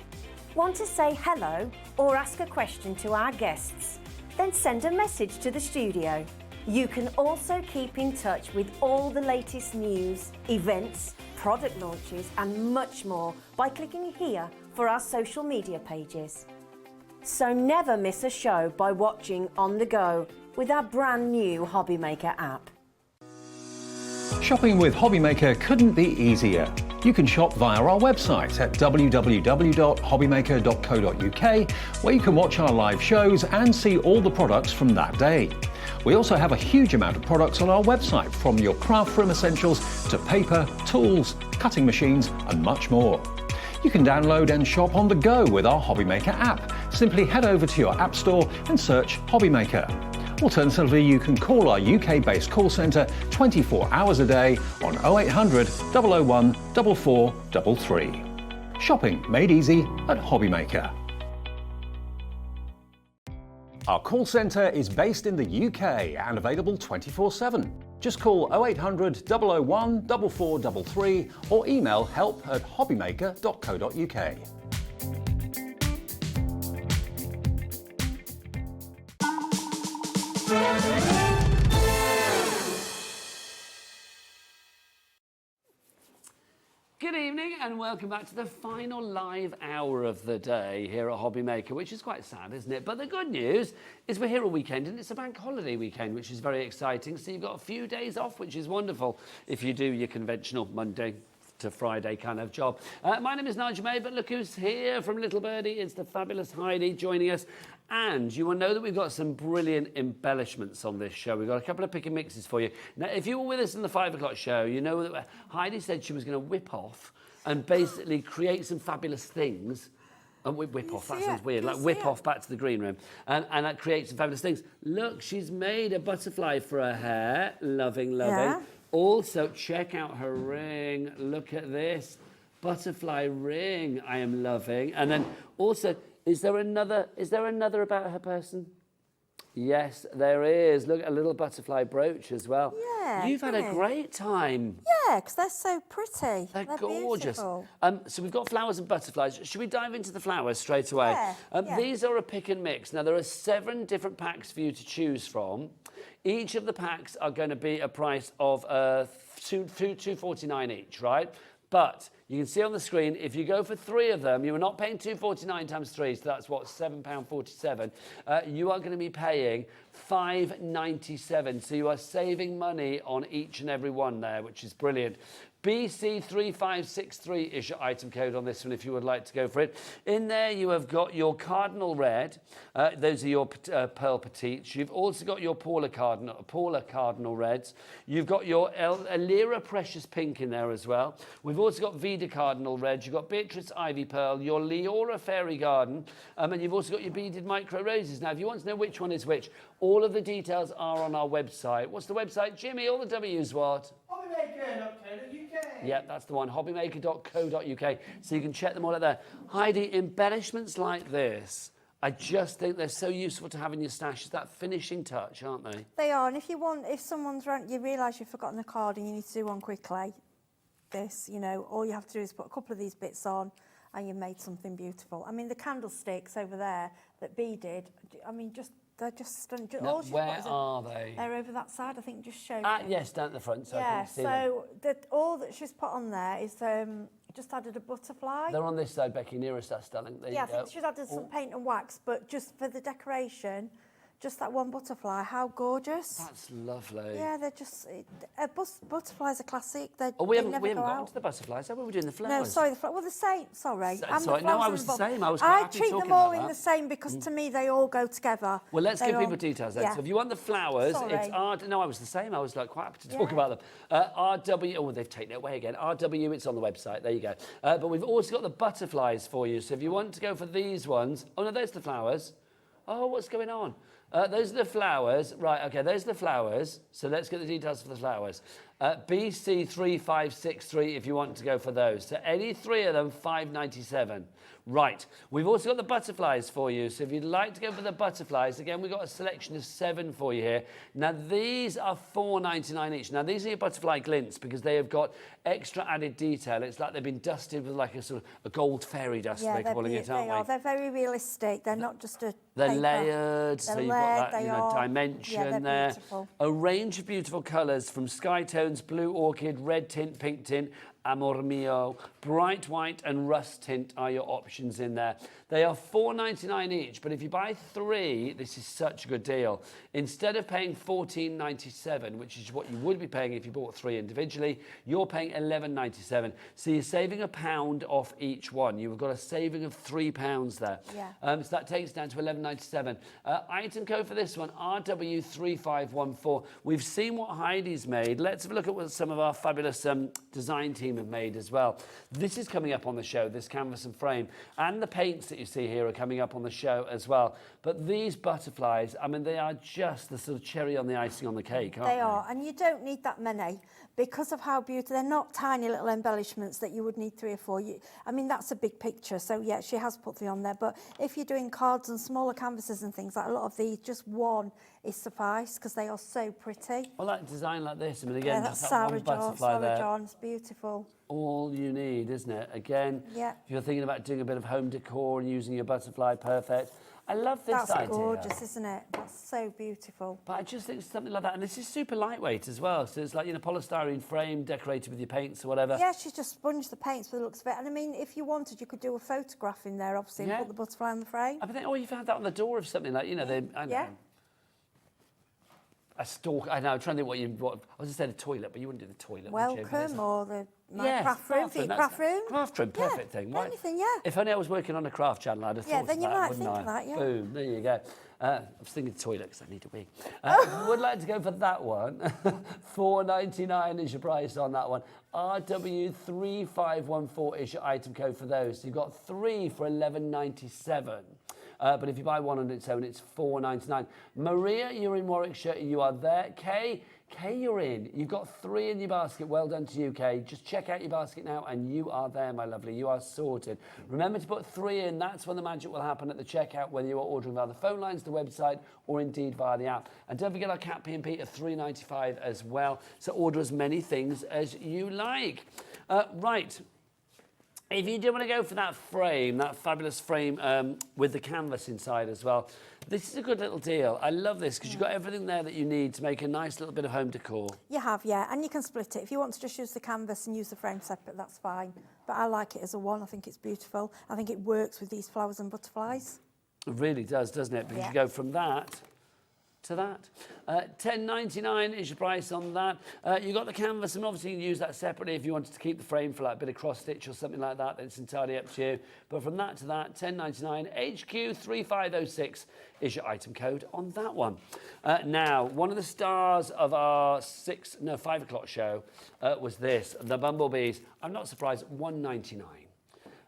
Want to say hello or ask a question to our guests? Then send a message to the studio. You can also keep in touch with all the latest news, events, product launches and much more by clicking here for our social media pages. So never miss a show by watching on the go with our brand new Hobbymaker app. Shopping with Hobbymaker couldn't be easier. You can shop via our website at www.hobbymaker.co.uk, where you can watch our live shows and see all the products from that day. We also have a huge amount of products on our website, from your craft room essentials to paper, tools, cutting machines and much more. You can download and shop on the go with our Hobbymaker app. Simply head over to your app store and search Hobbymaker. Alternatively, you can call our UK-based call centre 24 hours a day on 0800 001 4433. Shopping made easy at Hobbymaker. Our call centre is based in the UK and available 24/7. Just call 0800 001 4433 or email help@hobbymaker.co.uk. Good evening and welcome back to the final live hour of the day here at Hobbymaker, which is quite sad, isn't it? But the good news is we're here all weekend and it's a bank holiday weekend, which is very exciting. So you've got a few days off, which is wonderful if you do your conventional Monday to Friday kind of job. My name is Nigel May, but look who's here from Little Birdie. It's the fabulous Heidi joining us. And you will know that we've got some brilliant embellishments on this show. We've got a couple of pick and mixes for you. Now, if you were with us in the 5 o'clock show, you know that Heidi said she was going to whip off and basically create some fabulous things. And whip off, that sounds weird. Like whip off back to the green room and create some fabulous things. Look, she's made a butterfly for her hair. Loving, loving. Yeah. Also, check out her ring. Look at this. Butterfly ring, I am loving. And then also, is there another about her person? Yes, there is. Look, a little butterfly brooch as well. Yeah. You've had a great time. Yeah, because they're so pretty. They're gorgeous. Beautiful. So we've got flowers and butterflies. Should we dive into the flowers straight away? Yeah. These are a pick and mix. Now, there are 7 different packs for you to choose from. Each of the packs are going to be a price of $2.49 each, right? But you can see on the screen, if you go for 3 of them, you are not paying $2.49 times 3, so that's what, £7.47. You are going to be paying $5.97, so you are saving money on each and every one there, which is brilliant. BC3563 is your item code on this one if you would like to go for it. In there you have got your Cardinal Red. Those are your Pearl Petites. You've also got your Paula Cardinal Reds. You've got your Alira Precious Pink in there as well. We've also got Vida Cardinal Red. You've got Beatrice Ivy Pearl, your Leora Fairy Garden, and you've also got your Beaded Micro Roses. Now, if you want to know which one is which, all of the details are on our website. What's the website, Jimmy? All the W's what? Hobbymaker.co.uk. Yeah, that's the one, hobbymaker.co.uk. So you can check them all out there. Heidi, embellishments like this I just think they're so useful to have in your stash. It's that finishing touch, aren't they? They are, and if someone's around, you realise you've forgotten a card and you need to do one quickly, this, you know, all you have to do is put a couple of these bits on and you've made something beautiful. I mean, the candlesticks over there that Bee did, I mean, they're just stunning. Now, where are they? They're over that side, I think, just show you. Yes, down at the front, so I yeah, can see them. so all that she's put on there is just added a butterfly. They're on this side, Becky, nearest us, darling. There Yeah, I you go. think she's added some paint and wax, but just for the decoration, just that one butterfly, how gorgeous. That's lovely. Yeah, they're just, butterflies are classic. We they haven't never go got out. onto the butterflies, how are we doing the flowers? No, sorry, well, the same, sorry. Sorry, no, I was the same. I was quite happy treat talking them all about in that. the same because to me they all go together. Well, let's They give people all- details then. yeah. So if you want the flowers, Sorry. it's no, I was the same. I was like quite happy to talk about them. RW, oh, they've taken it away again. RW, it's on the website. There you go. But we've also got the butterflies for you. So if you want to go for these ones, oh no, there's the flowers. Oh, what's going on? Those are the flowers. Right, okay, those are the flowers. So let's get the details for the flowers. BC3563 if you want to go for those. So any three of them, $5.97. Right, we've also got the butterflies for you. So if you'd like to go for the butterflies, again, we've got a selection of 7 for you here. Now, these are $4.99 each. Now, these are your butterfly glints because they have got extra added detail. It's like they've been dusted with like a sort of a gold fairy dust, Yeah, they're calling it, aren't they are. they? They're very realistic. They're not just a They're paper. layered, so They're you've layered, got that they you know, are. dimension Yeah, they're there. beautiful. A range of beautiful colours from sky tones, blue orchid, red tint, pink tint, Amor Mio, bright white and rust tint are your options in there. They are $4.99 each, but if you buy 3, this is such a good deal. Instead of paying $14.97, which is what you would be paying if you bought 3 individually, you're paying $11.97. So you're saving £1 off each one. You've got a saving of £3 there. Yeah. So that takes it down to $11.97. Item code for this one, RW3514. We've seen what Heidi's made. Let's have a look at what some of our fabulous design team have made as well. This is coming up on the show, this canvas and frame, and the paints that you see here are coming up on the show as well. But these butterflies, I mean, they are just the sort of cherry on the icing on the cake, aren't they? They are, and you don't need that many because of how beautiful. They're not tiny little embellishments that you would need 3 or 4. I mean, that's a big picture, so yeah, she has put 3 on there. But if you're doing cards and smaller canvases and things, like a lot of these, just 1 is suffice because they are so pretty. Well, that design like this, I mean, again, Yeah, just that's that one Sara butterfly there. John's beautiful. All you need, isn't it? Again, Yeah. if you're thinking about doing a bit of home decor and using your butterfly, perfect. I love this idea. That's gorgeous, isn't it? That's so beautiful. But I just think something like that, and this is super lightweight as well. So it's like, you know, polystyrene frame decorated with your paints or whatever. Yeah, she's just sponged the paints for the looks of it. And I mean, if you wanted, you could do a photograph in there, obviously, and put the butterfly on the frame. I think, you've had that on the door of something like, you know, a stalk. I know, I'm trying to think what I was just saying a toilet, but you wouldn't do the toilet, would you? Welcome, or the Yes, craft room, for your craft room. Craft room, perfect thing. Right? Anything, yeah. If only I was working on a craft channel, I'd have thought then of you that, might wouldn't think I? of that, yeah. Boom, there you go. I was thinking toilet because I need a wee. Would like to go for that one. $4.99 is your price on that one. RW3514 is your item code for those. So you've got 3 for $11.97. But if you buy 1 on its own, it's $4.99. Maria, you're in Warwickshire. You are there. Kay, you're in. You've got 3 in your basket. Well done to you, Kay. Just check out your basket now, and you are there, my lovely. You are sorted. Remember to put 3 in. That's when the magic will happen at the checkout, whether you are ordering via the phone lines, the website, or indeed via the app. And don't forget our Cat P&P at $3.95 as well. So order as many things as you like. Right. If you do want to go for that frame, that fabulous frame with the canvas inside as well, this is a good little deal. I love this because you've got everything there that you need to make a nice little bit of home decor. You have, yeah, and you can split it. If you want to just use the canvas and use the frame separate, that's fine. But I like it as a one. I think it's beautiful. I think it works with these flowers and butterflies. It really does, doesn't it? Because you go from that to that. $10.99 is your price on that. You've got the canvas, and obviously you can use that separately if you wanted to keep the frame for like a bit of cross stitch or something like that. It's entirely up to you. But from that to that, $10.99. HQ3506 is your item code on that one. Now, one of the stars of our 5 o'clock show was this, the bumblebees. I'm not surprised, $1.99.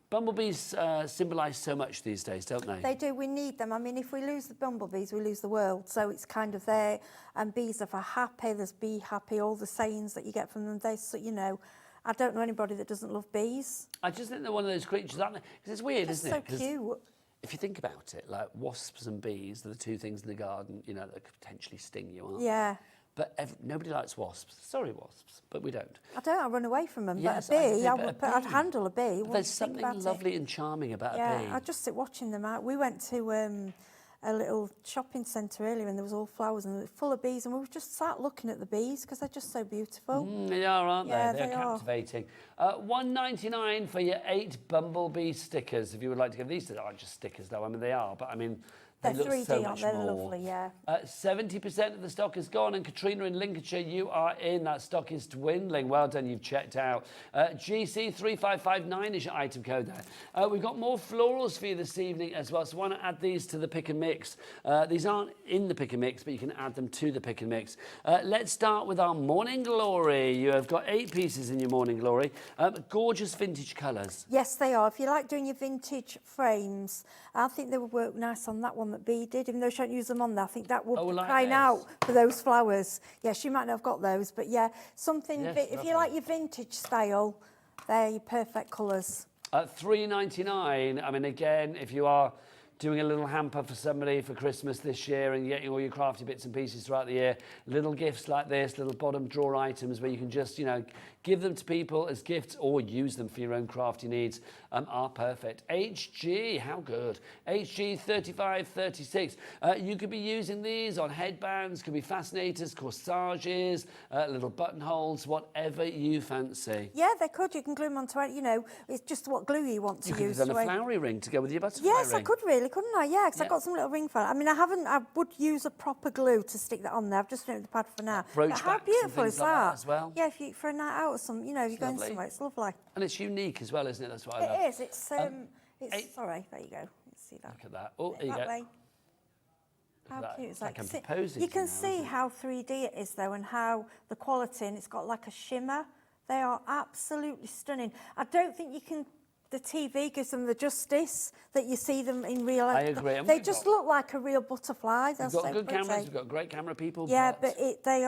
Bumblebees symbolise so much these days, don't they? They do. We need them. I mean, if we lose the bumblebees, we lose the world. So it's kind of there. And bees are for happy. There's be happy. All the sayings that you get from them. You know, I don't know anybody that doesn't love bees. I just think they're one of those creatures, aren't they? Because it's weird, isn't it? So cute. if you think about it, like wasps and bees are the two things in the garden, you know, that could potentially sting you, aren't they? Yeah. But nobody likes wasps. Sorry, wasps, but we don't. I don't. I run away from them. Yes, but a I bee, do, I'd handle a bee. But there's something lovely and charming about a bee. Yeah, I just sit watching them out. We went to a little shopping centre earlier and there was all flowers and it was full of bees and we were just sat looking at the bees because they're just so beautiful. They are, aren't they? Yeah, They're captivating. $1.99 for your 8 bumblebee stickers. If you would like to give these, they aren't just stickers though. I mean, they are, but I mean, they They're look 3D, so much aren't they? more. They're lovely, yeah. 70% of the stock is gone, and Katrina in Lincolnshire, you are in. That stock is dwindling. Well done, you've checked out. GC3559 is your item code there. We've got more florals for you this evening as well, so why not add these to the pick and mix? These aren't in the pick and mix, but you can add them to the pick and mix. Let's start with our Morning Glory. You have got 8 pieces in your Morning Glory. Gorgeous vintage colours. Yes, they are. If you like doing your vintage frames, I think they would work nice on that one that Bee did, even though she don't use them on there. I think that would be crying out for those flowers. Yeah, she might not have got those, but yeah, something, if you like your vintage style, they're your perfect colours. At $3.99, I mean, again, if you are doing a little hamper for somebody for Christmas this year and getting all your crafty bits and pieces throughout the year, little gifts like this, little bottom drawer items where you can just, you know, give them to people as gifts or use them for your own crafty needs are perfect. HG, how good. HG 3536. You could be using these on headbands, could be fascinators, corsages, little buttonholes, whatever you fancy. Yeah, they could. You can glue them onto it, you know, it's just what glue you want to use. You could have done a flowery ring to go with your butterfly ring. Yes, I could really, couldn't I? Yeah, because I've got some little ring for it. I mean, I would use a proper glue to stick that on there. I've just done it with the pad for now. Brooch But how backs and beautiful things is like that that? as well. Yeah, if you for a night out or something, you know, you're going lovely. somewhere, it's lovely. And it's unique as well, isn't it? That's what I love. It is. It's sorry, there you go. Let's see that. Look at that. Oh, there you that go. way. How that. cute is It's that? like I'm proposing You to can you now, see isn't it? how 3D it is though, and how the quality, and it's got like a shimmer. They are absolutely stunning. I don't think you can. The TV gives them the justice that you see them in real life. I agree. And They we've just got- look like a real butterfly. They're We've got so good pretty. cameras, we've got great camera people. Yeah, but they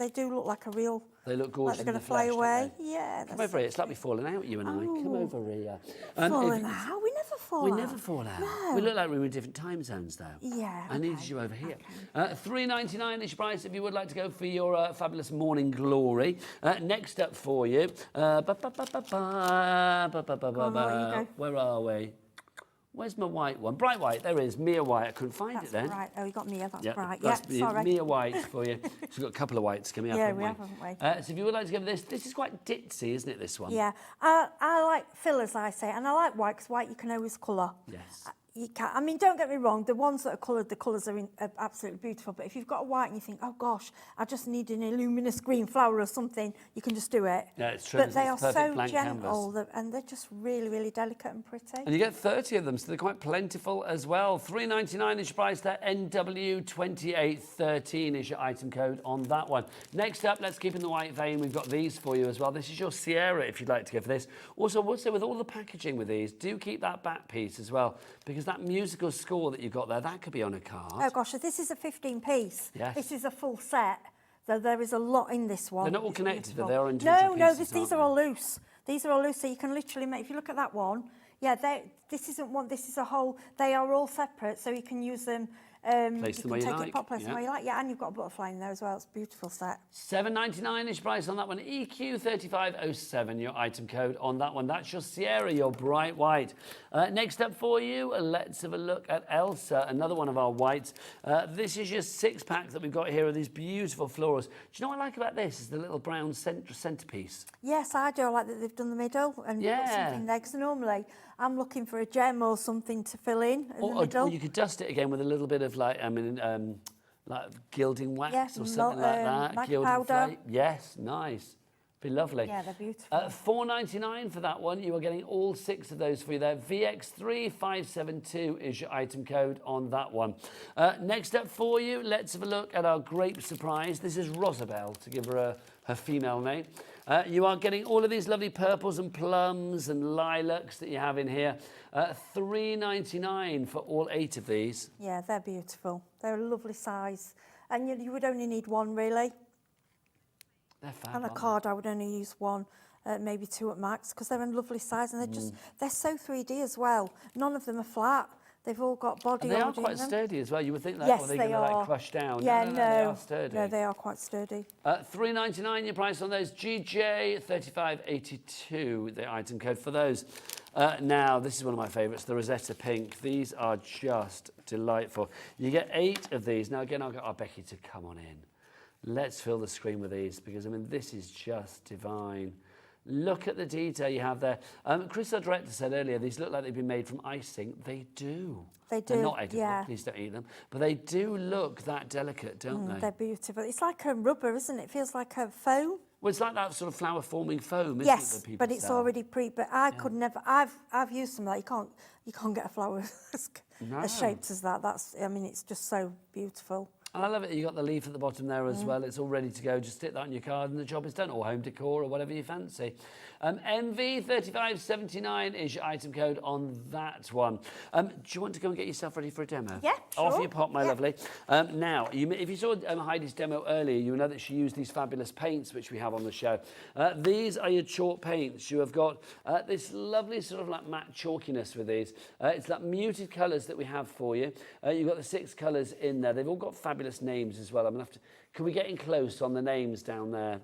do look like a real. They look gorgeous. Like they're in going the to fly flesh, don't away. they? Yeah. Come over here. It's like we're falling out, you and I. Come over here. Falling out? We never fall out. We never fall out. No. We look like we're in different time zones, though. Yeah. I needed you over here. $3.99 is your price if you would like to go for your fabulous Morning Glory. Next up for you. Where are we? Where's my white one? Bright white. There it is. Mia White. I couldn't find it then. Right. Oh, you got Mia. That's bright. That's Yeah, sorry. Mia White for you. So we've got a couple of whites coming up. Yeah, haven't we have, haven't we? So if you would like to go for this is quite ditzy, isn't it, this one? Yeah. I like fillers, I say, and I like white because white you can always colour. Yes. You can. I mean, don't get me wrong. The ones that are coloured, the colours are absolutely beautiful. But if you've got a white and you think, oh gosh, I just need an luminous green flower or something, you can just do it. Yeah, it's true. But they are It's perfect so blank gentle, canvas. and they're just really, really delicate and pretty. And you get 30 of them, so they're quite plentiful as well. $3.99 is your price there. NW2813 is your item code on that one. Next up, let's keep in the white vein. We've got these for you as well. This is your Sierra, if you'd like to go for this. Also, I would say with all the packaging with these, do keep that back piece as well, because that musical score that you've got there, that could be on a card. Oh gosh, so this is a 15-piece. Yes. This is a full set. So there is a lot in this one. They're not all It's connected, beautiful. but they are individual No, pieces, these aren't are all loose. These are all loose, so you can literally make, if you look at that one, yeah, this isn't one, this is a whole, they are all separate, so you can use them, Place them where you you can take like, it pop place yeah. them where you like, yeah, and you've got a butterfly in there as well, it's a beautiful set. $7.99 is price on that one. EQ3507, your item code on that one. That's your Sierra, your bright white. Next up for you, let's have a look at Elsa, another one of our whites. This is your 6-pack that we've got here of these beautiful florals. Do you know what I like about this? Is the little brown centerpiece. Yes, I do. I like that they've done the middle and put something there, because normally I'm looking for a gem or something to fill in the middle. Or you could dust it again with a little bit of like gilding wax or something like that. Like Gilding powder. flake. Yes, nice. Be lovely. Yeah, they're beautiful. $4.99 for that one. You are getting all 6 of those for you there. VX3572 is your item code on that one. Next up for you, let's have a look at our grape surprise. This is Rosabelle, to give her her female name. You are getting all of these lovely purples and plums and lilacs that you have in here. $3.99 for all 8 of these. Yeah, they're beautiful. They're a lovely size. And you would only need one, really. They're fab, On a aren't they? card, I would only use one, maybe 2 at max, because they're in lovely size, and they're so 3D as well. None of them are flat. They've all got body And they are oil in quite them. sturdy as well. You would think that, Yes, or they're they going to are. like crush down. Yeah, no, they are sturdy. No, they are quite sturdy. $3.99 your price on those. GJ 3582, the item code for those. Now, this is one of my favourites, the Rosetta Pink. These are just delightful. You get 8 of these. Now, again, I'll get our Becky to come on in. Let's fill the screen with these because, I mean, this is just divine. Look at the detail you have there. Chris, our director, said earlier, these look like they've been made from icing. They do. They do, They're not edible, yeah. please don't eat them. But they do look that delicate, don't they? They're beautiful. It's like a rubber, isn't it? It feels like a foam. Well, it's like that sort of flower-forming foam, isn't it, Yes, that people but it's sell? already but I could never. I've used some of that. You can't get a flower as shaped as that. I mean, it's just so beautiful. And I love it that you got the leaf at the bottom there as well. It's all ready to go. Just stick that on your card and the job is done, or home decor or whatever you fancy. NV3579 is your item code on that one. Do you want to go and get yourself ready for a demo? Yeah, sure. Off you pop, my lovely. Now, if you saw Heidi's demo earlier, you know that she used these fabulous paints which we have on the show. These are your chalk paints. You have got this lovely sort of like matte chalkiness with these. It's like muted colours that we have for you. You've got the 6 colours in there. They've all got fabulous names as well. I'm gonna have to. Can we get in close on the names down there?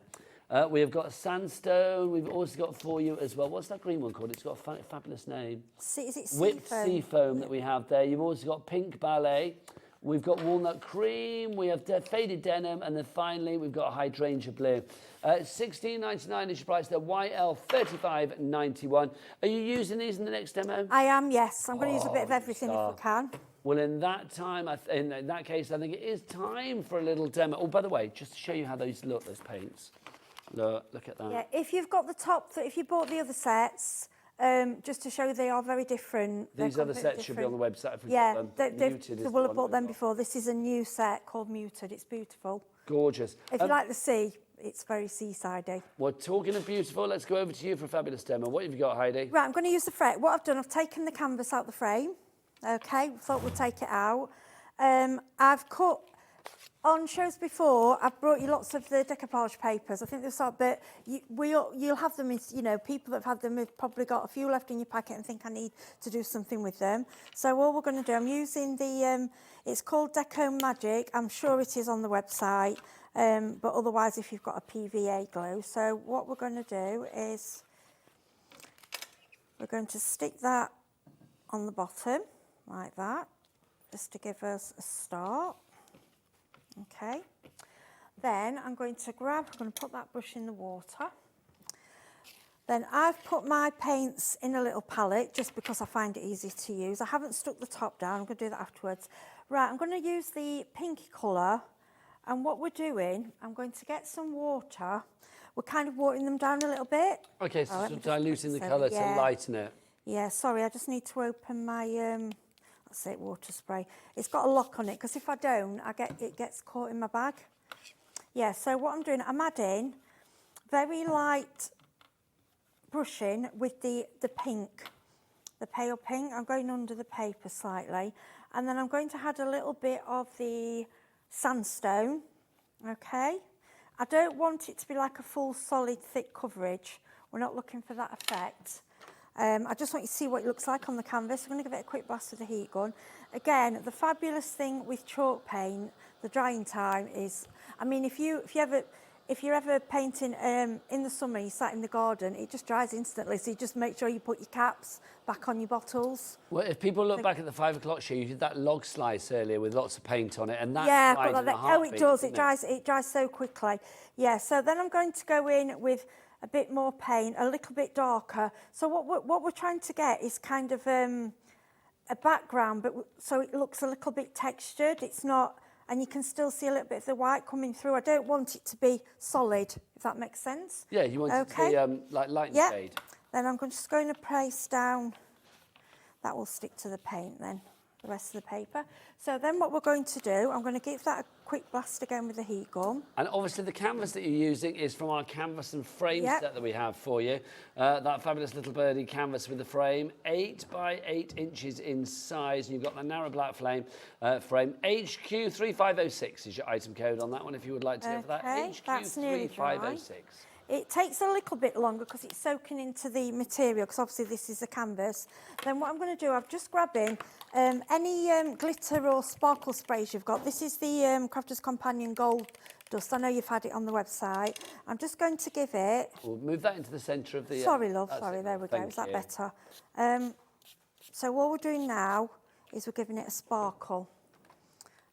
We have got sandstone. We've also got for you as well. What's that green one called? It's got a fabulous name. Is it Whipped sea foam that we have there. You've also got pink ballet. We've got walnut cream. We have faded denim, and then finally we've got hydrangea blue. $16.99 is your price there. YL 35.91. Are you using these in the next demo? I am. Yes, I'm going to use a bit of everything if I can. Well, in that case, I think it is time for a little demo. Oh, by the way, just to show you how those look, those paints. Look at that. Yeah, if you've got the top, if you bought the other sets, just to show you they are very different. These other sets should be on the website if we yeah, got them. they will have bought them before. This is a new set called Muted. It's beautiful. Gorgeous. If you like the sea, it's very seasidey. Well, talking of beautiful, let's go over to you for a fabulous demo. What have you got, Heidi? Right, I'm going to use the frame. What I've done, I've taken the canvas out the frame. Okay, thought we'll take it out. I've cut, on shows before, I've brought you lots of the decoupage papers. I think they're sort, but you'll have them, people that have had them have probably got a few left in your packet and think I need to do something with them. So all we're going to do, I'm using the, it's called Deco Magic. I'm sure it is on the website, but otherwise if you've got a PVA glue. So what we're going to do is, we're going to stick that on the bottom, like that, just to give us a start. Okay. Then I'm going to put that brush in the water. Then I've put my paints in a little palette just because I find it easy to use. I haven't stuck the top down, I'm going to do that afterwards. Right, I'm going to use the pinky colour, and what we're doing, I'm going to get some water. We're kind of watering them down a little bit. Okay, so diluting the colour to lighten it. Yeah, sorry, I just need to open my, that's it, water spray. It's got a lock on it, because if I don't, it gets caught in my bag. Yeah, so what I'm doing, I'm adding very light brushing with the pink, the pale pink. I'm going under the paper slightly. And then I'm going to add a little bit of the sandstone, okay? I don't want it to be like a full, solid, thick coverage. We're not looking for that effect. I just want you to see what it looks like on the canvas. I'm going to give it a quick blast with the heat gun. Again, the fabulous thing with chalk paint, the drying time is, I mean, if you're ever painting in the summer, you sat in the garden, it just dries instantly. So you just make sure you put your caps back on your bottles. Well, if people look back at the 5 o'clock show, you did that log slice earlier with lots of paint on it, and that dries in a heartbeat, it does. It doesn't dries so quickly. Yeah. So then I'm going to go in with a bit more paint, a little bit darker. So what we're trying to get is kind of a background, but so it looks a little bit textured. It's not, and you can still see a little bit of the white coming through. I don't want it to be solid, if that makes sense. Yeah, you want it to be like light and shade. Then I'm just going to place down, that will stick to the paint then, the rest of the paper. So then what we're going to do, I'm going to give that a quick blast again with the heat gun. And obviously the canvas that you're using is from our canvas and frame set that we have for you. That fabulous little birdie canvas with the frame, 8 by 8 inches in size. And you've got the narrow black frame. HQ3506 is your item code on that one if you would like to go for that. That's nearly dry. HQ3506. It takes a little bit longer because it's soaking into the material, because obviously this is a canvas. Then what I'm going to do, I'm just grabbing any glitter or sparkle sprays you've got. This is the Crafter's Companion Gold Dust. I know you've had it on the website. I'm just going to give it... We'll move that into the centre of the... Sorry, love, sorry, there we go. Is that better? So what we're doing now is we're giving it a sparkle.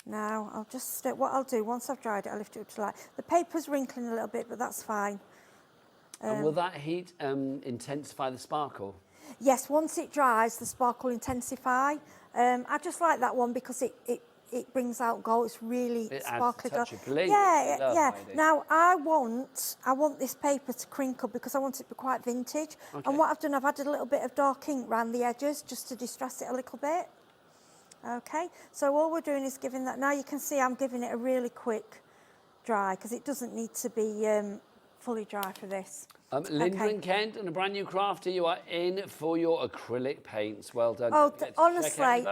Now, I'll just... what I'll do, once I've dried it, I'll lift it up to light. The paper's wrinkling a little bit, but that's fine. And will that heat intensify the sparkle? Yes, once it dries, the sparkle will intensify. I just like that one because it brings out gold. It's really sparkly. It adds a touch of bling. Yeah, yeah. Now, I want this paper to crinkle because I want it to be quite vintage. Okay. And what I've done, I've added a little bit of dark ink around the edges just to distress it a little bit. Okay, so all we're doing is giving that. Now you can see I'm giving it a really quick dry because it doesn't need to be fully dry for this. Linda and Kent and a brand new crafter, you are in for your acrylic paints. Well done. Oh, honestly,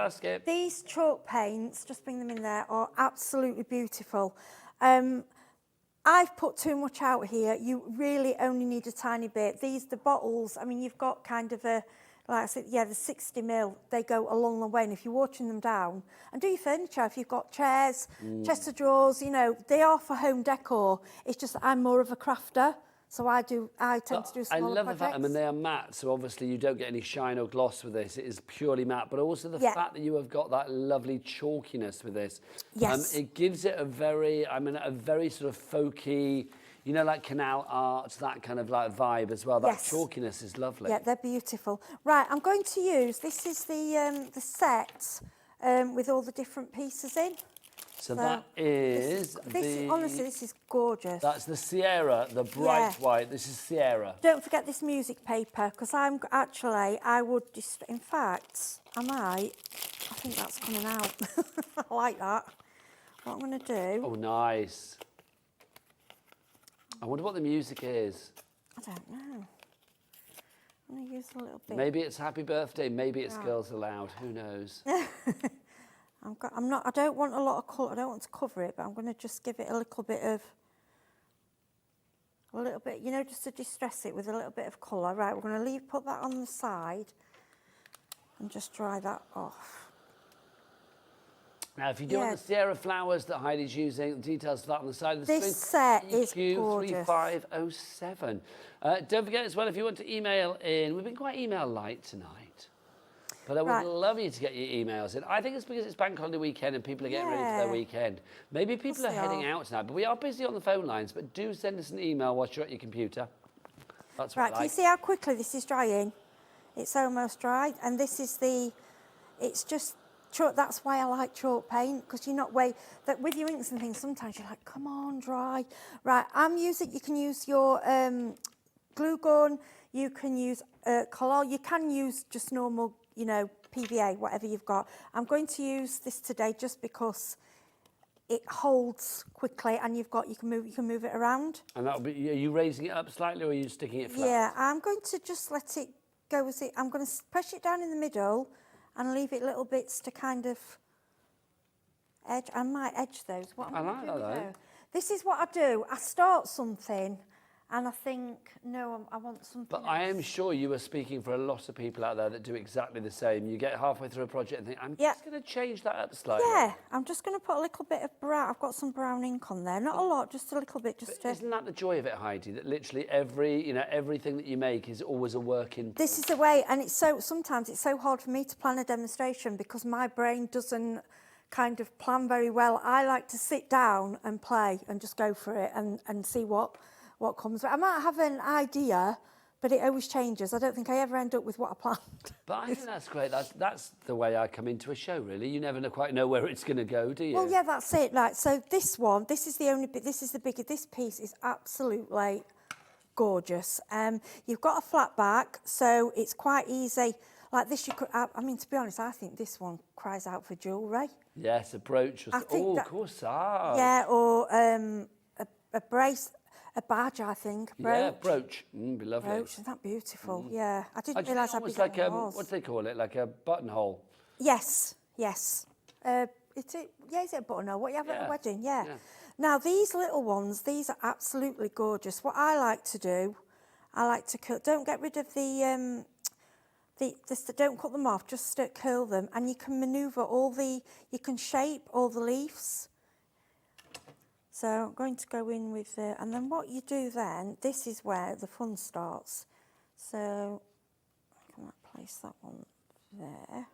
these chalk paints, just bring them in there, are absolutely beautiful. I've put too much out here. You really only need a tiny bit. The bottles, I mean, you've got kind of a, like I said, yeah, the 60ml, they go a long, long way. And if you're watering them down, and do your furniture, if you've got chairs, chest of drawers, you know, they are for home decor. It's just that I'm more of a crafter. So I tend to do smaller projects. I love the fact, I mean, they are matte, so obviously you don't get any shine or gloss with this. It is purely matte, but also the fact that you have got that lovely chalkiness with this. Yes. It gives it a very sort of folky, you know, like canal art, that kind of like vibe as well. That chalkiness is lovely. Yeah, they're beautiful. Right, I'm going to use, this is the set with all the different pieces in. So that is honestly, this is gorgeous. That's the Sierra, the bright white. This is Sierra. Don't forget this music paper, because I would, in fact, I think that's coming out. I like that. What I'm going to do... Oh, nice. I wonder what the music is. I don't know. I'm going to use a little bit. Maybe it's Happy Birthday, maybe it's Girls Aloud, who knows? I don't want a lot of colour, I don't want to cover it, but I'm going to just give it a little bit, you know, just to distress it with a little bit of colour. Right, we're going to put that on the side and just dry that off. Now, if you do want the Sierra flowers that Heidi's using, the details of that on the side of the screen. This set is gorgeous. 3507. Don't forget as well, if you want to email in, we've been quite email light tonight. But I would love you to get your emails in. I think it's because it's bank holiday weekend and people are getting ready for their weekend. Maybe people are heading out tonight, but we are busy on the phone lines. But do send us an email whilst you're at your computer. That's what I like. Can you see how quickly this is drying? It's almost dried. And this is it's just chalk. That's why I like chalk paint, because you're not that with your inks and things, sometimes you're like, come on, dry. Right, you can use your glue gun, you can use colour, you can use just normal, you know, PVA, whatever you've got. I'm going to use this today just because it holds quickly, and you can move it around. And that'll be, are you raising it up slightly or are you sticking it flat? Yeah, I'm going to just let it go as it. I'm going to push it down in the middle and leave it little bits to kind of edge. I might edge those. I like that though. This is what I do. I start something and I think, no, I want something But I am sure you are speaking for a lot of people out there that do exactly the same. You get halfway through a project and think, I'm just going to change that up slightly. Yeah, I'm just going to put a little bit of brown. I've got some brown ink on there. Not a lot, just a little bit. Isn't that the joy of it, Heidi? That literally everything that you make is always a work in progress. This is the way, and sometimes it's so hard for me to plan a demonstration because my brain doesn't kind of plan very well. I like to sit down and play and just go for it and see what comes. I might have an idea, but it always changes. I don't think I ever end up with what I planned. But I think that's great. That's the way I come into a show, really. You never quite know where it's going to go, do you? Well, yeah, that's it. Right, so this is the only bit, this is the bigger, this piece is absolutely gorgeous. You've got a flat back, so it's quite easy. Like this, you could, I mean, to be honest, I think this one cries out for jewellery. Yes, a brooch. Of course. Yeah, or a brace. A badge, I think. Brooch. Yeah, brooch. Be lovely. Brooch, isn't that beautiful? Yeah, I didn't realise how big like that was. What do they call it? Like a buttonhole? Yes. Is it a buttonhole? What you have at a wedding? Yeah. Now these little ones, these are absolutely gorgeous. What I like to do, I like to curl. Don't get rid of the don't cut them off, just curl them, and you can manoeuvre you can shape all the leaves. So I'm going to go in with and then what you do then, this is where the fun starts. So I can place that one there.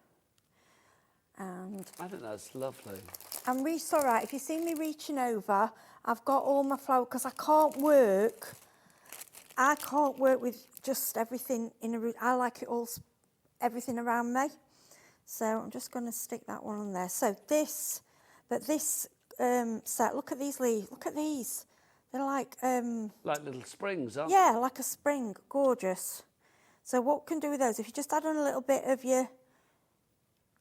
And I think that's lovely. I'm really sorry, if you see me reaching over, I've got all my flower, because I can't work with just everything in a room. I like it all, everything around me. So I'm just going to stick that one on there. So this set, look at these leaves, look at these. They're like little springs, aren't they? yeah, like a spring, gorgeous. So what we can do with those, if you just add on a little bit of your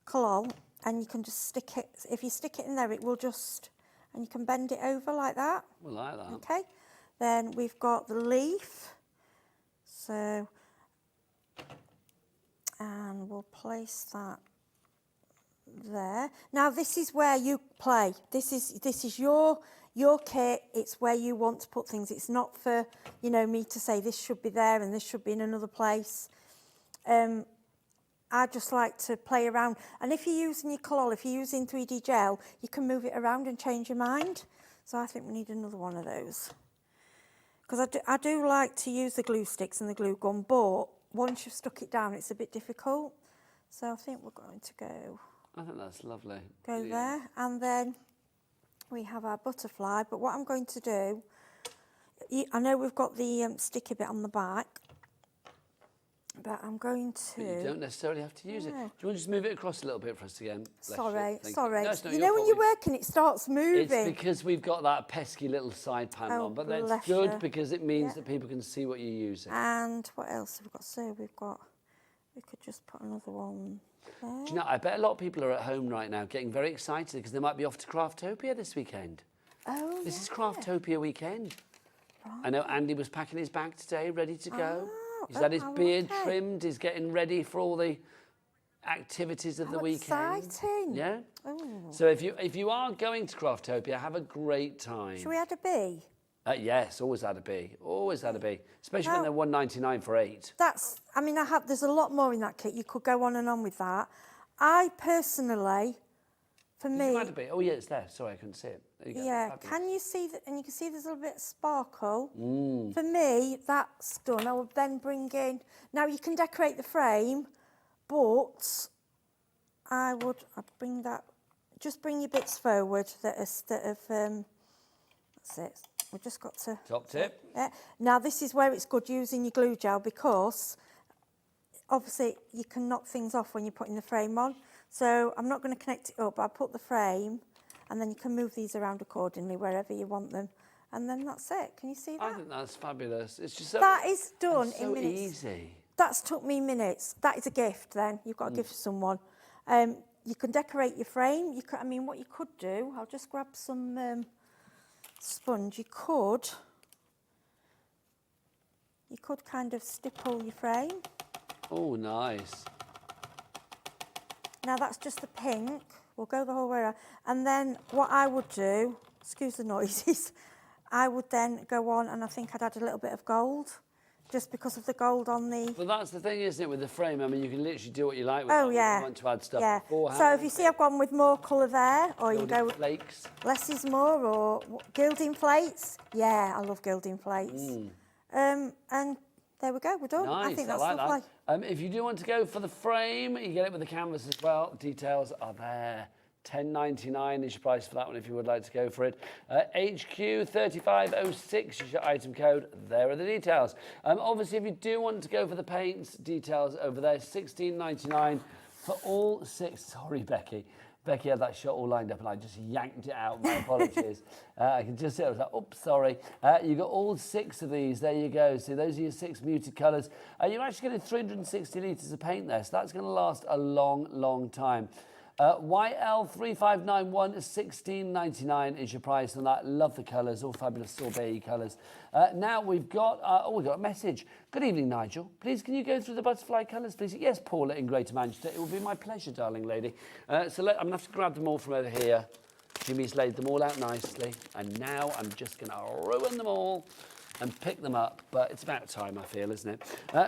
collal, and you can just stick it, if you stick it in there, it will just, and you can bend it over like that. We like that. Okay, then we've got the leaf. So, and we'll place that there. Now this is where you play. This is your kit. It's where you want to put things. It's not for, you know, me to say this should be there and this should be in another place. I just like to play around. And if you're using your collal, if you're using 3D gel, you can move it around and change your mind. So I think we need another one of those. Because I do like to use the glue sticks and the glue gun, but once you've stuck it down, it's a bit difficult. So I think we're going to go. I think that's lovely. Go there, and then we have our butterfly. But what I'm going to do, I know we've got the sticky bit on the back, but I'm going to. But you don't necessarily have to use it. Do you want to just move it across a little bit for us again? Sorry. No, it's not you your know when fault. you're working, it starts moving. It's because we've got that pesky little side panel on, but that's good because it means that people can see what you're using. And what else have we got? So we could just put another one there. Do you know, I bet a lot of people are at home right now getting very excited because they might be off to Craftopia this weekend. Oh, This is Craftopia weekend. Right. I know Andy was packing his bag today, ready to go. He's had his beard trimmed, he's getting ready for all the activities of the weekend. Exciting. Yeah? Oh. So if you are going to Craftopia, have a great time. Should we add a bee? Yes, always add a bee. Always add a bee. Especially when they're $1.99 for 8. That's, I mean, there's a lot more in that kit. You could go on and on with that. I personally, for me... Did you add a bee? Oh, yeah, it's there. Sorry, I couldn't see it. There you go. Yeah, Fabulous. can you see that? And you can see there's a little bit of sparkle. For me, that's done. I will then bring in... Now, you can decorate the frame, but I'd bring that... Just bring your bits forward that have... that's it. We've just got to... Top tip. Now, this is where it's good using your glue gel because, obviously, you can knock things off when you're putting the frame on. So I'm not going to connect it up, but I put the frame, and then you can move these around accordingly wherever you want them. And then that's it. Can you see that? I think that's fabulous. It's just so... That is done so in minutes. easy. That's took me minutes. That is a gift, then. You've got a gift for someone. You can decorate your frame. You could, I mean, what you could do, I'll just grab some... sponge. You could kind of stipple your frame. Oh, nice. Now that's just the pink. We'll go the whole way around. And then what I would do, excuse the noises, I would then go on and I think I'd add a little bit of gold, just because of the gold on the... Well, that's the thing, isn't it, with the frame? I mean, you can literally do what you like with Oh, it. yeah. You want to add stuff Yeah. beforehand. So if you see I've gone with more colour there, or you go... flakes. Less is more, or gilding plates. Yeah, I love gilding plates. And there we go, we're done. Nice, I think that's like lovely. that. If you do want to go for the frame, you get it with the canvas as well. Details are there. $10.99 is your price for that one if you would like to go for it. HQ 3506 is your item code. There are the details. Obviously, if you do want to go for the paints, details over there. $16.99 for all 6. Sorry, Becky. Becky had that shot all lined up and I just yanked it out. My apologies. I can just see it. I was like, oops, sorry. You got all 6 of these. There you go. So those are your 6 muted colours. You're actually getting 360 litres of paint there. So that's going to last a long, long time. YL3591 $16.99 is your price on that. Love the colours, all fabulous sorbet colours. Now we've got we've got a message. Good evening, Nigel. Please, can you go through the butterfly colours, please? Yes, Paula in Greater Manchester. It will be my pleasure, darling lady. So I'm going to have to grab them all from over here. Jimmy's laid them all out nicely, and now I'm just going to ruin them all and pick them up, but it's about time, I feel, isn't it?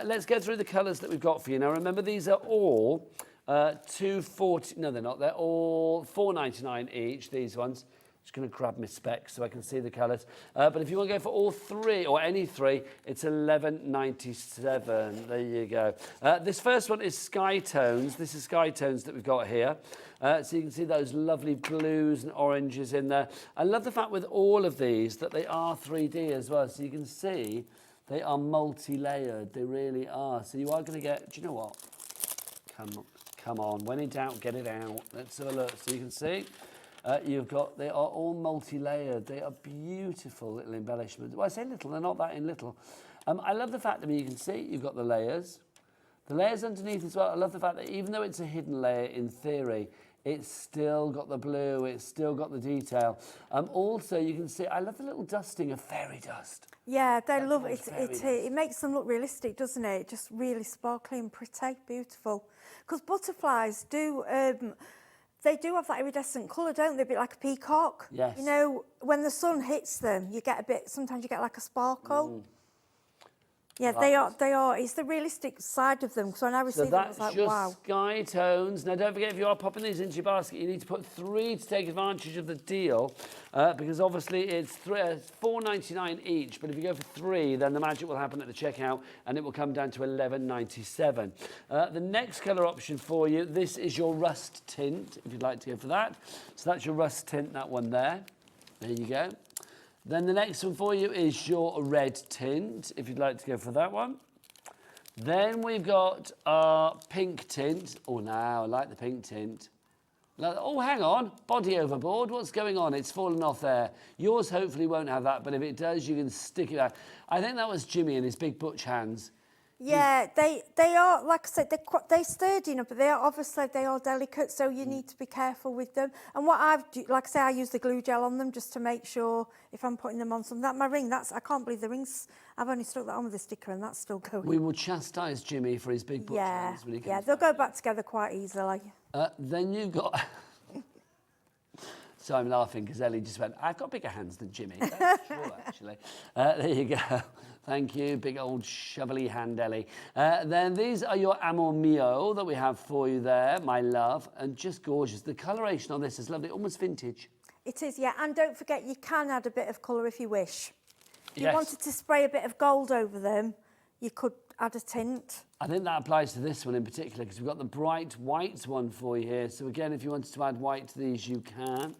Let's go through the colours that we've got for you. Now, remember, these are all $2.40. No, they're not. They're all $4.99 each, these ones. Just going to grab my specs so I can see the colours. But if you want to go for all three, or any three, it's $11.97. There you go. This first one is Sky Tones. This is Sky Tones that we've got here. So you can see those lovely blues and oranges in there. I love the fact with all of these that they are 3D as well. So you can see they are multi-layered. They really are. So you are going to get, do you know what? Come on. When in doubt, get it out. Let's have a look. So you can see. They are all multi-layered. They are beautiful little embellishments. Well, I say little, they're not that in little. I love the fact that you can see you've got the layers. The layers underneath as well. I love the fact that even though it's a hidden layer in theory, it's still got the blue, it's still got the detail. Also, you can see, I love the little dusting of fairy dust. Yeah, they love it. It makes them look realistic, doesn't it? Just really sparkly and pretty, beautiful. Because butterflies do... they do have that iridescent colour, don't they? A bit like a peacock. Yes. You know, when the sun hits them, you get a bit, sometimes you get like a sparkle. Yeah, they are. It's the realistic side of them. So when I received them, I was like, wow. Sky Tones. Now, don't forget, if you are popping these into your basket, you need to put 3 to take advantage of the deal, because obviously it's $4.99 each. But if you go for 3, then the magic will happen at the checkout, and it will come down to $11.97. The next colour option for you, this is your rust tint, if you'd like to go for that. So that's your rust tint, that one there. There you go. Then the next one for you is your red tint, if you'd like to go for that one. Then we've got our pink tint. Oh, now I like the pink tint. Oh, hang on, body overboard. What's going on? It's fallen off there. Yours hopefully won't have that, but if it does, you can stick it out. I think that was Jimmy and his big butch hands. Yeah, they are, like I said, they're sturdy enough, but they are obviously, they are delicate, so you need to be careful with them. And what like I say, I use the glue gel on them just to make sure if I'm putting them on something. That my ring, I can't believe the rings, I've only stuck that on with a sticker and that's still going. We will chastise Jimmy for his big butch hands when he comes they'll go back together quite easily. Then you've got... So I'm laughing because Ellie just went, I've got bigger hands than Jimmy. That's true, actually. There you go. Thank you, big old shovelly hand, Ellie. Then these are your Amor Mio that we have for you there, my love, and just gorgeous. The coloration on this is lovely, almost vintage. It is, yeah, and don't forget you can add a bit of colour if you wish. If you wanted to spray a bit of gold over them, you could add a tint. I think that applies to this one in particular because we've got the bright white one for you here. So again, if you wanted to add white to these, you can.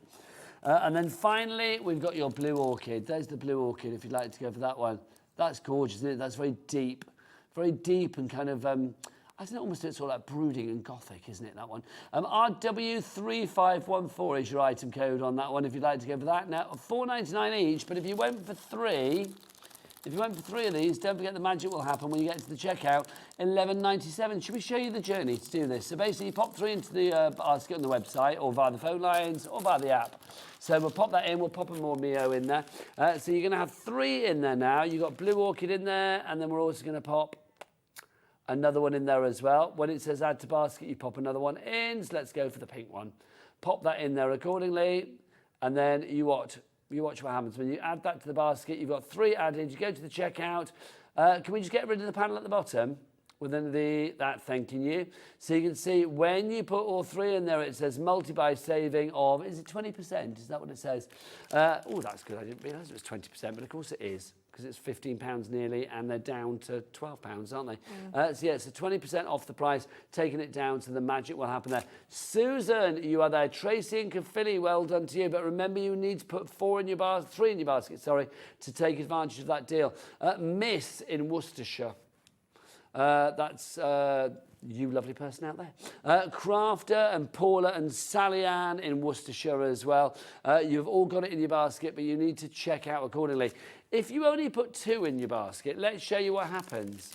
And then finally, we've got your blue orchid. There's the blue orchid, if you'd like to go for that one. That's gorgeous, isn't it? That's very deep and kind of, I don't know, almost it's all like brooding and gothic, isn't it, that one? RW3514 is your item code on that one, if you'd like to go for that. Now, $4.99 each, but if you went for 3... If you went for 3 of these, don't forget the magic will happen when you get to the checkout, $11.97. Should we show you the journey to do this? So basically, you pop 3 into the basket on the website, or via the phone lines, or via the app. So we'll pop that in, we'll pop a more Mio in there. So you're going to have 3 in there now. You've got blue orchid in there, and then we're also going to pop another one in there as well. When it says add to basket, you pop another one in. So let's go for the pink one. Pop that in there accordingly, and then you watch what happens. When you add that to the basket, you've got 3 added, you go to the checkout. Can we just get rid of the panel at the bottom? Within that thanking you. So you can see when you put all 3 in there, it says multi-buy saving of, is it 20%? Is that what it says? Oh, that's good. I didn't realise it was 20%, but of course it is, because it's £15 nearly, and they're down to £12, aren't they? So yeah, it's 20% off the price, taking it down, so the magic will happen there. Susan, you are there. Tracy and Caphilly, well done to you, but remember you need to put 3 in your basket, sorry, to take advantage of that deal. Miss in Worcestershire. That's you lovely person out there. Crafter and Paula and Sally Ann in Worcestershire as well. You've all got it in your basket, but you need to check out accordingly. If you only put 2 in your basket, let's show you what happens.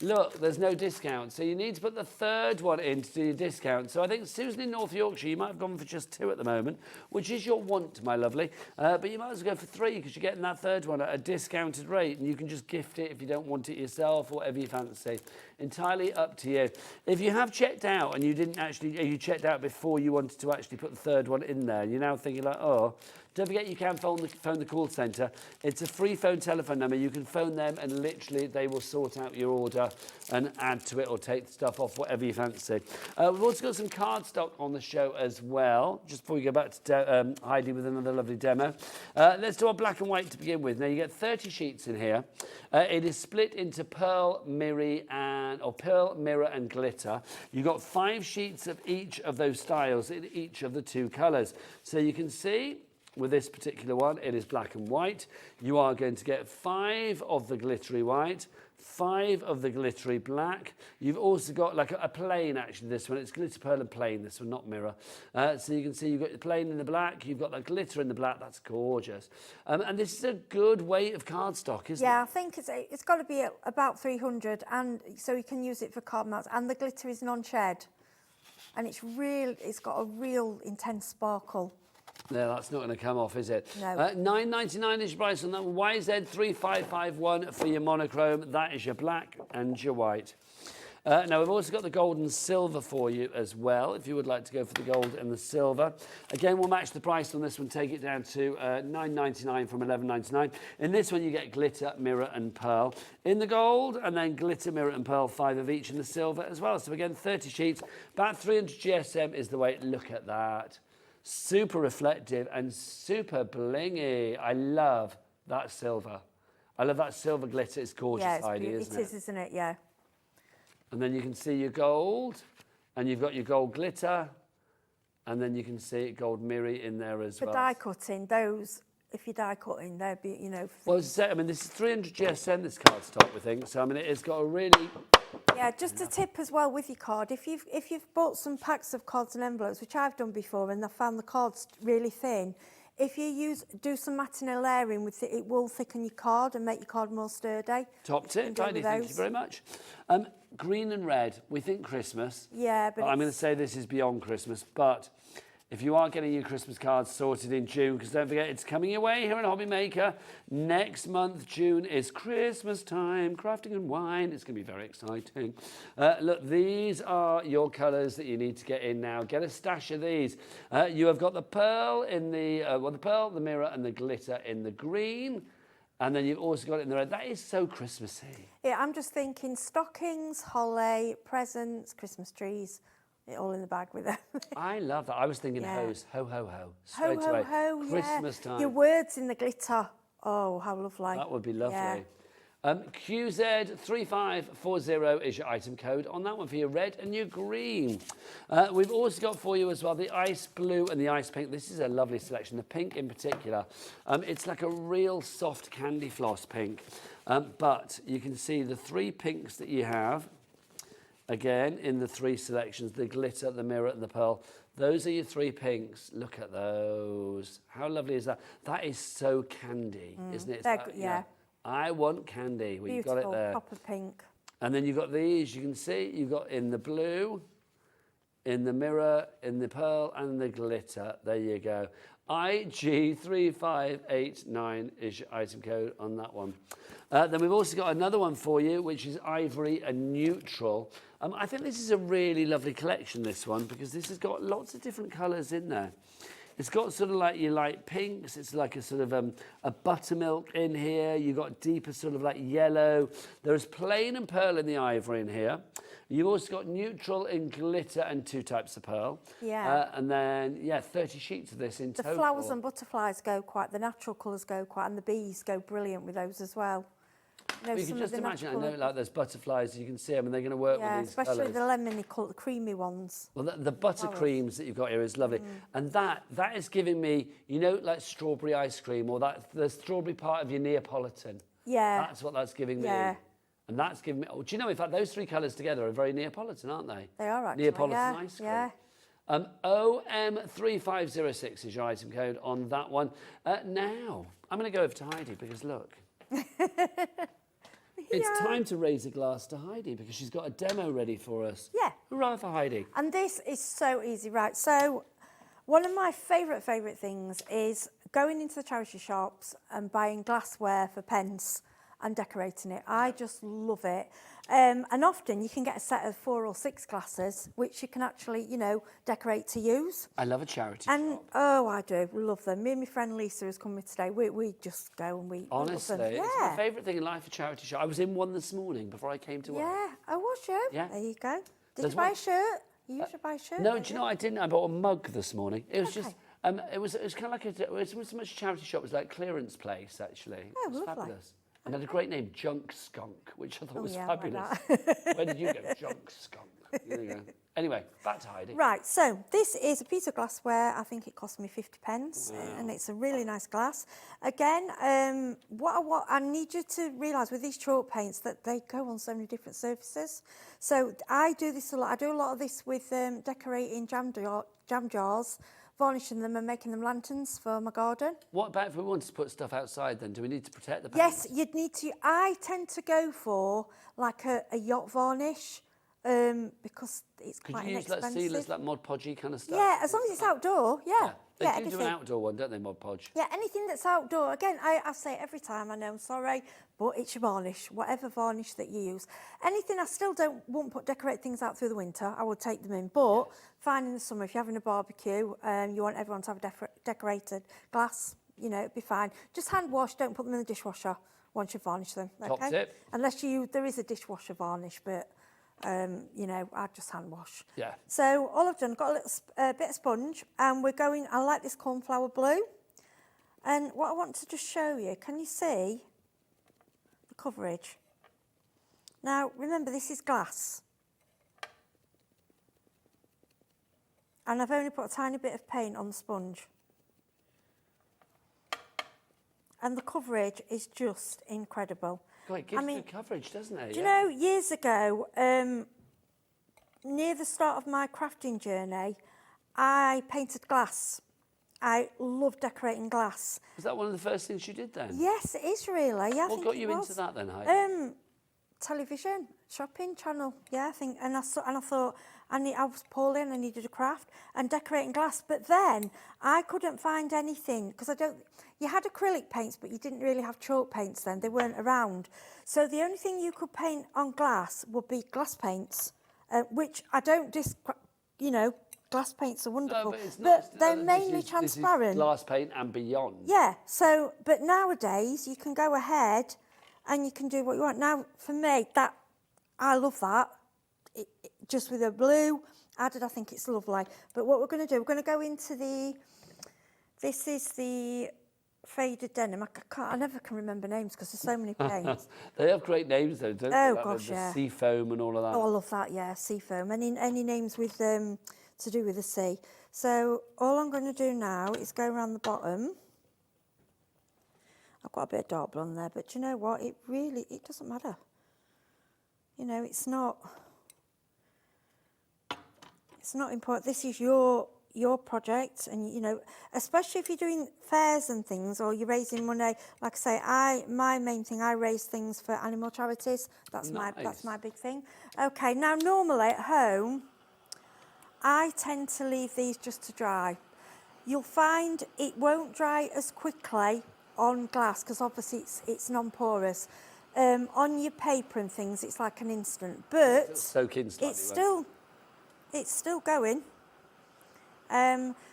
Look, there's no discount, so you need to put the third one in to do your discount. So I think Susan in North Yorkshire, you might have gone for just 2 at the moment, which is your want, my lovely. But you might as well go for 3 because you're getting that third one at a discounted rate, and you can just gift it if you don't want it yourself or whatever you fancy. Entirely up to you. If you have checked out and you didn't actually, you checked out before you wanted to actually put the third one in there, you're now thinking like, oh, don't forget you can phone the call centre. It's a free phone telephone number. You can phone them and literally they will sort out your order and add to it or take the stuff off, whatever you fancy. We've also got some cardstock on the show as well, just before we go back to Heidi with another lovely demo. Let's do our black and white to begin with. Now you get 30 sheets in here. It is split into pearl, mirror and glitter. You've got 5 sheets of each of those styles in each of the 2 colours. So you can see with this particular one, it is black and white. You are going to get 5 of the glittery white, 5 of the glittery black. You've also got like a plain, actually, this one. It's glitter, pearl and plain, this one, not mirror. So you can see you've got the plain in the black, you've got the glitter in the black. That's gorgeous. And this is a good weight of cardstock, isn't it? Yeah, I think it's got to be about 300, and so you can use it for card mounts. And the glitter is non-shed, and it's got a real intense sparkle. No, that's not going to come off, is it? No. $9.99 is your price on that one. YZ3551 for your monochrome. That is your black and your white. Now, we've also got the gold and silver for you as well, if you would like to go for the gold and the silver. Again, we'll match the price on this one, take it down to $9.99 from $11.99. In this one, you get glitter, mirror and pearl in the gold, and then glitter, mirror and pearl, 5 of each in the silver as well. So again, 30 sheets, about 300 GSM is the weight. Look at that. Super reflective and super blingy. I love that silver. I love that silver glitter. It's gorgeous, Heidi, isn't it? It is, isn't it? Yeah. And then you can see your gold, and you've got your gold glitter, and then you can see gold mirror in there as well. For die cutting, if you're die cutting, they'd be, you know. Well, as I say, I mean, this is 300 GSM, this cardstock, we think. So, I mean, it's got a really... Yeah, just a tip as well with your card. If you've bought some packs of cards and envelopes, which I've done before, and I found the cards really thin, if you do some matinee layering with it, it will thicken your card and make your card more sturdy. Top tip, Heidi, thank you very much. Green and red, we think Christmas. Yeah, but I'm going to say this is beyond Christmas, but if you are getting your Christmas cards sorted in June, because don't forget, it's coming your way here in Hobby Maker. Next month, June, is Christmas time, crafting and wine. It's going to be very exciting. Look, these are your colours that you need to get in now. Get a stash of these. You have got the pearl in the pearl, the mirror, and the glitter in the green. And then you've also got it in the red. That is so Christmassy. Yeah, I'm just thinking stockings, holly, presents, Christmas trees. All in the bag with them. I love that. I was thinking hose. Ho, ho, ho. Straight ho, away. ho, ho, Christmas yeah. time. Your words in the glitter. Oh, how lovely. That would be lovely. Yeah. QZ3540 is your item code on that one for your red and your green. We've also got for you as well the ice blue and the ice pink. This is a lovely selection, the pink in particular. It's like a real soft candy floss pink. But you can see the 3 pinks that you have. Again, in the 3 selections, the glitter, the mirror, and the pearl. Those are your 3 pinks. Look at those. How lovely is that? That is so candy, isn't it? Yeah. I want candy. Well, you've Beautiful, got it there. proper pink. And then you've got these, you can see, you've got in the blue, in the mirror, in the pearl, and the glitter. There you go. IG3589 is your item code on that one. Then we've also got another one for you, which is ivory and neutral. I think this is a really lovely collection, this one, because this has got lots of different colours in there. It's got sort of like your light pinks. It's like a sort of a buttermilk in here. You've got deeper sort of like yellow. There's plain and pearl in the ivory in here. You've also got neutral in glitter and 2 types of pearl. Yeah. And then, 30 sheets of this in total. The flowers and butterflies go quite, the natural colours go quite, and the bees go brilliant with those as well. Well, you can just imagine, I know, like those butterflies, you can see them, and they're going to work with these colours. Especially the lemony colour, the creamy ones. Well, the buttercreams that you've got here is lovely. And that is giving me, you know, like strawberry ice cream, or the strawberry part of your Neapolitan. Yeah. That's what that's giving me. Yeah. And that's giving me, do you know, in fact, those 3 colours together are very Neapolitan, aren't they? They are, actually. Neapolitan ice cream. Yeah. OM3506 is your item code on that one. Now, I'm going to go over to Heidi, because look. It's time to raise a glass to Heidi because she's got a demo ready for us. Yeah. Hurrah for Heidi. And this is so easy, right? So one of my favourite things is going into the charity shops and buying glassware for pence and decorating it. I just love it. And often you can get a set of 4 or 6 glasses, which you can actually, you know, decorate to use. I love a charity shop. Oh, I do. Love them. Me and my friend Lisa is coming today. We just go and we Honestly, love them. it's my favourite thing in life, a charity shop. I was in one this morning before I came to work. Yeah. Oh, was you? Yeah. There you go. Did There's you buy one- a shirt? You usually buy a shirt? No, do you know what I didn't? I bought a mug this morning. It was just, it was kind of like it wasn't so much a charity shop. It was like a clearance place, actually. Oh, it was lovely. fabulous. And had a great name, Junk Skunk, which I thought was yeah, I like fabulous. Where did you go? Junk Skunk. There you go. Anyway, back to Heidi. Right, so this is a piece of glassware. I think it cost me 50 pence, and it's a really nice glass. Again, what I need you to realise with these chalk paints that they go on so many different surfaces. So I do this a lot. I do a lot of this with decorating jam jars, varnishing them and making them lanterns for my garden. What about if we wanted to put stuff outside then? Do we need to protect the paint? Yes, you'd need to. I tend to go for like a yacht varnish because it's quite inexpensive. Could you use like sealers, like Mod Podgy kind of stuff? Yeah, as long as it's outdoor, yeah. They do an outdoor one, don't they, Mod Podge? Yeah, anything that's outdoor. Again, I say it every time, I know, I'm sorry, but it's your varnish, whatever varnish that you use. Anything I still won't put decorate things out through the winter, I would take them in. But fine in the summer, if you're having a barbecue, you want everyone to have a decorated glass, you know, it'd be fine. Just hand wash, don't put them in the dishwasher once you varnish them, okay? Top tip. Unless there is a dishwasher varnish, but you know, I'd just hand wash. Yeah. So all I've done, got a little bit of sponge, and we're going, I like this cornflower blue. And what I want to just show you, can you see the coverage? Now, remember, this is glass. And I've only put a tiny bit of paint on the sponge. And the coverage is just incredible. God, it gives good coverage, doesn't it? Do you know, years ago, near the start of my crafting journey, I painted glass. I love decorating glass. Was that one of the first things you did then? Yes, it is really. Yeah, What got you into that then, Heidi? Television, shopping channel. Yeah, I think, and I thought I was poorly and I needed a craft and decorating glass. But then I couldn't find anything because you had acrylic paints, but you didn't really have chalk paints then. They weren't around. So the only thing you could paint on glass would be glass paints, which I don't you know, glass paints are wonderful, but they're mainly transparent. This is glass paint and beyond. Yeah, so, but nowadays you can go ahead and you can do what you want. Now, for me, I love that. Just with a blue added, I think it's lovely. But what we're going to do, we're going to go into this is the faded denim. I never can remember names because there's so many paints. They have great names though, don't they? Oh, Like gosh, the yeah. sea foam and all of that. Oh, I love that, yeah, sea foam. Any names with to do with the sea. So all I'm going to do now is go around the bottom. I've got a bit of dark blonde there, but you know what? It doesn't matter. You know, it's not important. This is your project, and you know, especially if you're doing fairs and things, or you're raising money. Like I say, my main thing, I raise things for animal charities. That's my big thing. Okay, now normally at home, I tend to leave these just to dry. You'll find it won't dry as quickly on glass because obviously it's non-porous. On your paper and things, it's like an instant, but It'll soak in slightly, it's still going.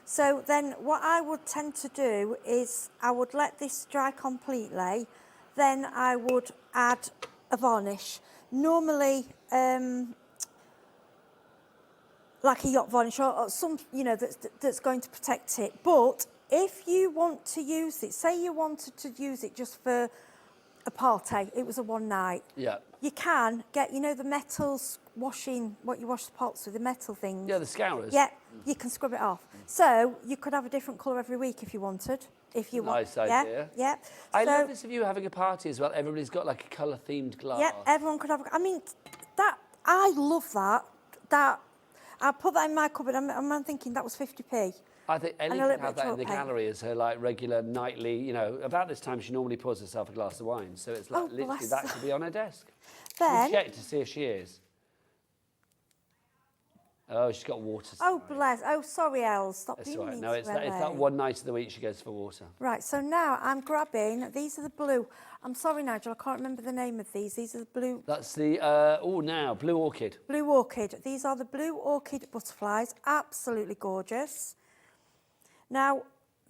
So then what I would tend to do is I would let this dry completely, then I would add a varnish. Normally, like a yacht varnish or some, you know, that's going to protect it. But if you want to use it, say you wanted to use it just for a party, it was a one night. Yeah. You can get, you know, the metals washing, what you wash the pots with, the metal things. Yeah, the scourers. Yeah, you can scrub it off. So you could have a different colour every week if you wanted. If you Nice want. idea. Yeah. I love this of you having a party as well. Everybody's got like a colour themed glass. Yeah, everyone could have. I mean, I love that. I put that in my cupboard. I'm thinking that was 50p. I think Ellie and a could little have bit that of in the chalk paint. gallery as her like regular nightly, you know, about this time she normally pours herself a glass of wine. So it's like literally bless that her. could be on her desk. Then, We'll check to see if she is. Oh, she's got water. oh bless, oh sorry Els, stop That's being all right. mean No, to it's that Ellie. one night of the week she goes for water. Right, so now I'm grabbing, these are the blue. I'm sorry, Nigel, I can't remember the name of these. These are the blue. That's the, now, blue orchid. Blue orchid. These are the blue orchid butterflies. Absolutely gorgeous. Now,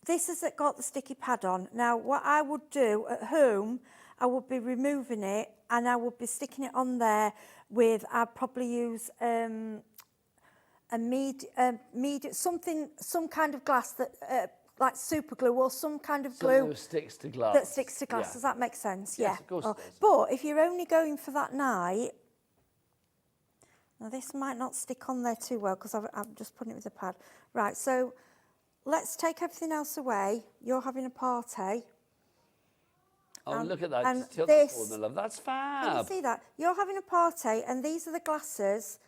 this has got the sticky pad on. Now, what I would do at home, I would be removing it and I would be sticking it on there with, I'd probably use some kind of glass that, like super glue or some kind of glue. That sticks to glass. That sticks to glass. Yeah. Does that make sense? Yes, Yeah. of course it does. But if you're only going for that night, now this might not stick on there too well because I'm just putting it with a pad. Right, so let's take everything else away. You're having a party. Oh, look at that. And Just tilt this, the corner, love. That's can you fab. see that? You're having a party and these are the glasses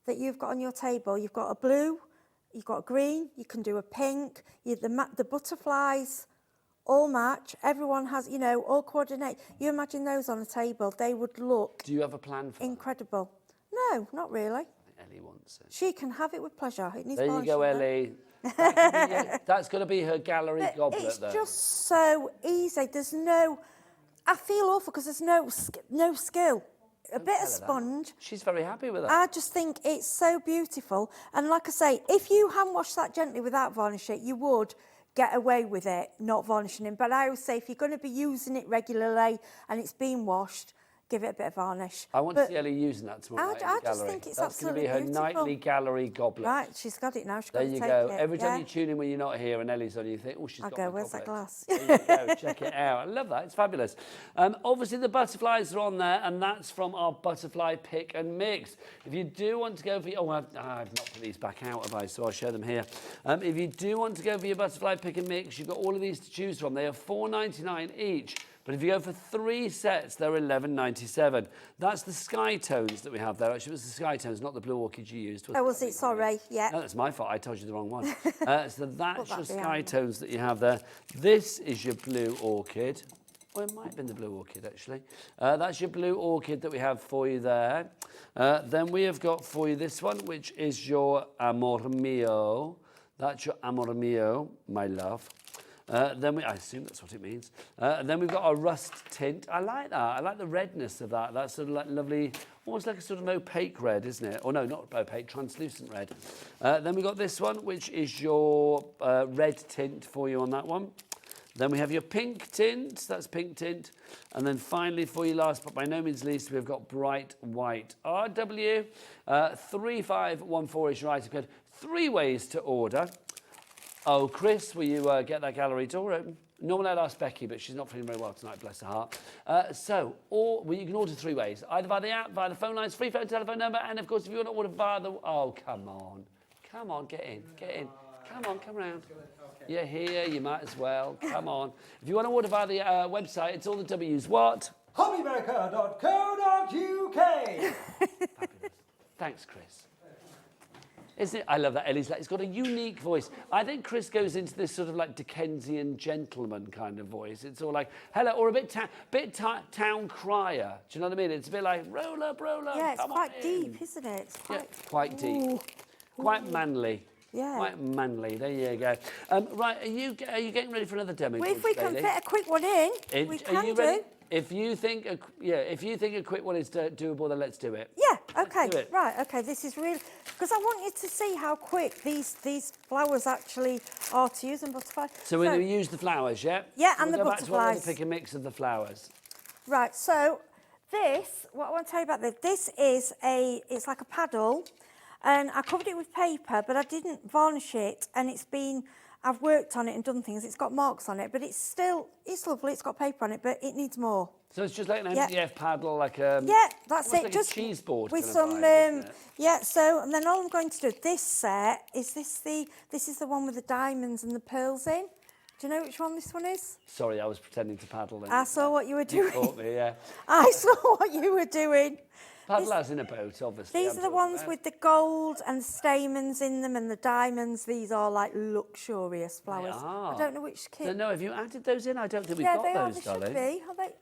that you've got on your table. You've got a blue, you've got a green, you can do a pink, the butterflies all match. Everyone has, you know, all coordinate. You imagine those on a table, they would look Do you have a plan for incredible. No, not really. that? Ellie wants it. She can have it with pleasure. It needs There you go, polishing, though. Ellie. That's going to be her gallery goblet, It's though. just so easy. There's no, I feel awful because there's no skill. A bit of sponge. She's very happy with that. I just think it's so beautiful. And like I say, if you hand wash that gently without varnish it, you would get away with it, not varnishing it. But I always say if you're going to be using it regularly and it's been washed, give it a bit of varnish. I want to see Ellie using that tomorrow night in the I just gallery. think it's That's going to absolutely be her beautiful. nightly gallery goblet. Right, she's got it now. She's got There to you take go. it. Every time yeah. you tune in when you're not here and Ellie's on, you think, oh, she's I'll got go, my where's that goblet. glass? There you go. Check it out. I love that. It's fabulous. Obviously, the butterflies are on there, and that's from our butterfly pick and mix. If you do want to go for your... Oh, I've not put these back out, have I? So I'll show them here. If you do want to go for your butterfly pick and mix, you've got all of these to choose from. They are $4.99 each. But if you go for 3 sets, they're $11.97. That's the sky tones that we have there. Actually, it was the sky tones, not the blue orchid you used. Oh, was it? Sorry. Yeah. No, that's my fault. I told you the wrong one. So that's your sky behind. tones that you have there. This is your blue orchid. Oh, it might have been the blue orchid, actually. That's your blue orchid that we have for you there. Then we have got for you this one, which is your Amor Mio. That's your Amor Mio, my love. Then I assume that's what it means. Then we've got our rust tint. I like that. I like the redness of that. That's sort of like lovely, almost like a sort of opaque red, isn't it? Oh no, not opaque, translucent red. Then we've got this one, which is your red tint for you on that one. Then we have your pink tint, that's pink tint. And then finally for you last, but by no means least, we've got bright white. RW, 3514 is your item code. 3 ways to order. Oh, Chris, will you get that gallery door open? Normally I'd ask Becky, but she's not feeling very well tonight, bless her heart. You can order 3 ways. Either via the app, via the phone lines, free phone telephone number, and of course if you want to order via the... Oh, come on. Come on, get in. Come on, come round. You're here, you might as well. Come on. If you want to order via the website, it's all the W's. What? Hobbymaker.co.uk. Fabulous. Thanks, Chris. Isn't it? I love that. Ellie's like, it's got a unique voice. I think Chris goes into this sort of like Dickensian gentleman kind of voice. It's all like, hello, or a bit town crier. Do you know what I mean? It's a bit like, roll up, Yeah, it's come quite on deep, in. isn't it? It's Quite deep. Ooh. Quite manly. Yeah. Quite manly. There you go. Right, are you getting ready for another demo? Well, if we can Bailey? fit a quick one in, we Are can you do. ready? If you think a quick one is doable, then let's do it. Yeah, okay, do it. right, okay, this is really, because I want you to see how quick these flowers actually are to use in butterfly. So we're going to use the flowers, yeah? Yeah, So and we'll the go back to our butterflies. pick and mix of the flowers. Right, so this, what I want to tell you about this is it's like a paddle, and I covered it with paper, but I didn't varnish it, and I've worked on it and done things. It's got marks on it, but it's lovely. It's got paper on it, but it needs more. So it's just like an MDF paddle, like a... Yeah, that's it. Like Just a cheese board with kind some, of vibe, isn't it? yeah. So, and then all I'm going to do, this set, this is the one with the diamonds and the pearls in. Do you know which one this one is? Sorry, I was pretending to paddle then. I saw what you were You doing. caught me, yeah. I saw what you were doing. Paddle as in a boat, obviously. These are the ones with the gold and stamens in them and the diamonds. These are like luxurious flowers. I don't know which kit. No, have you added those in? I don't think we've yeah, got they those, are. They darling. should be.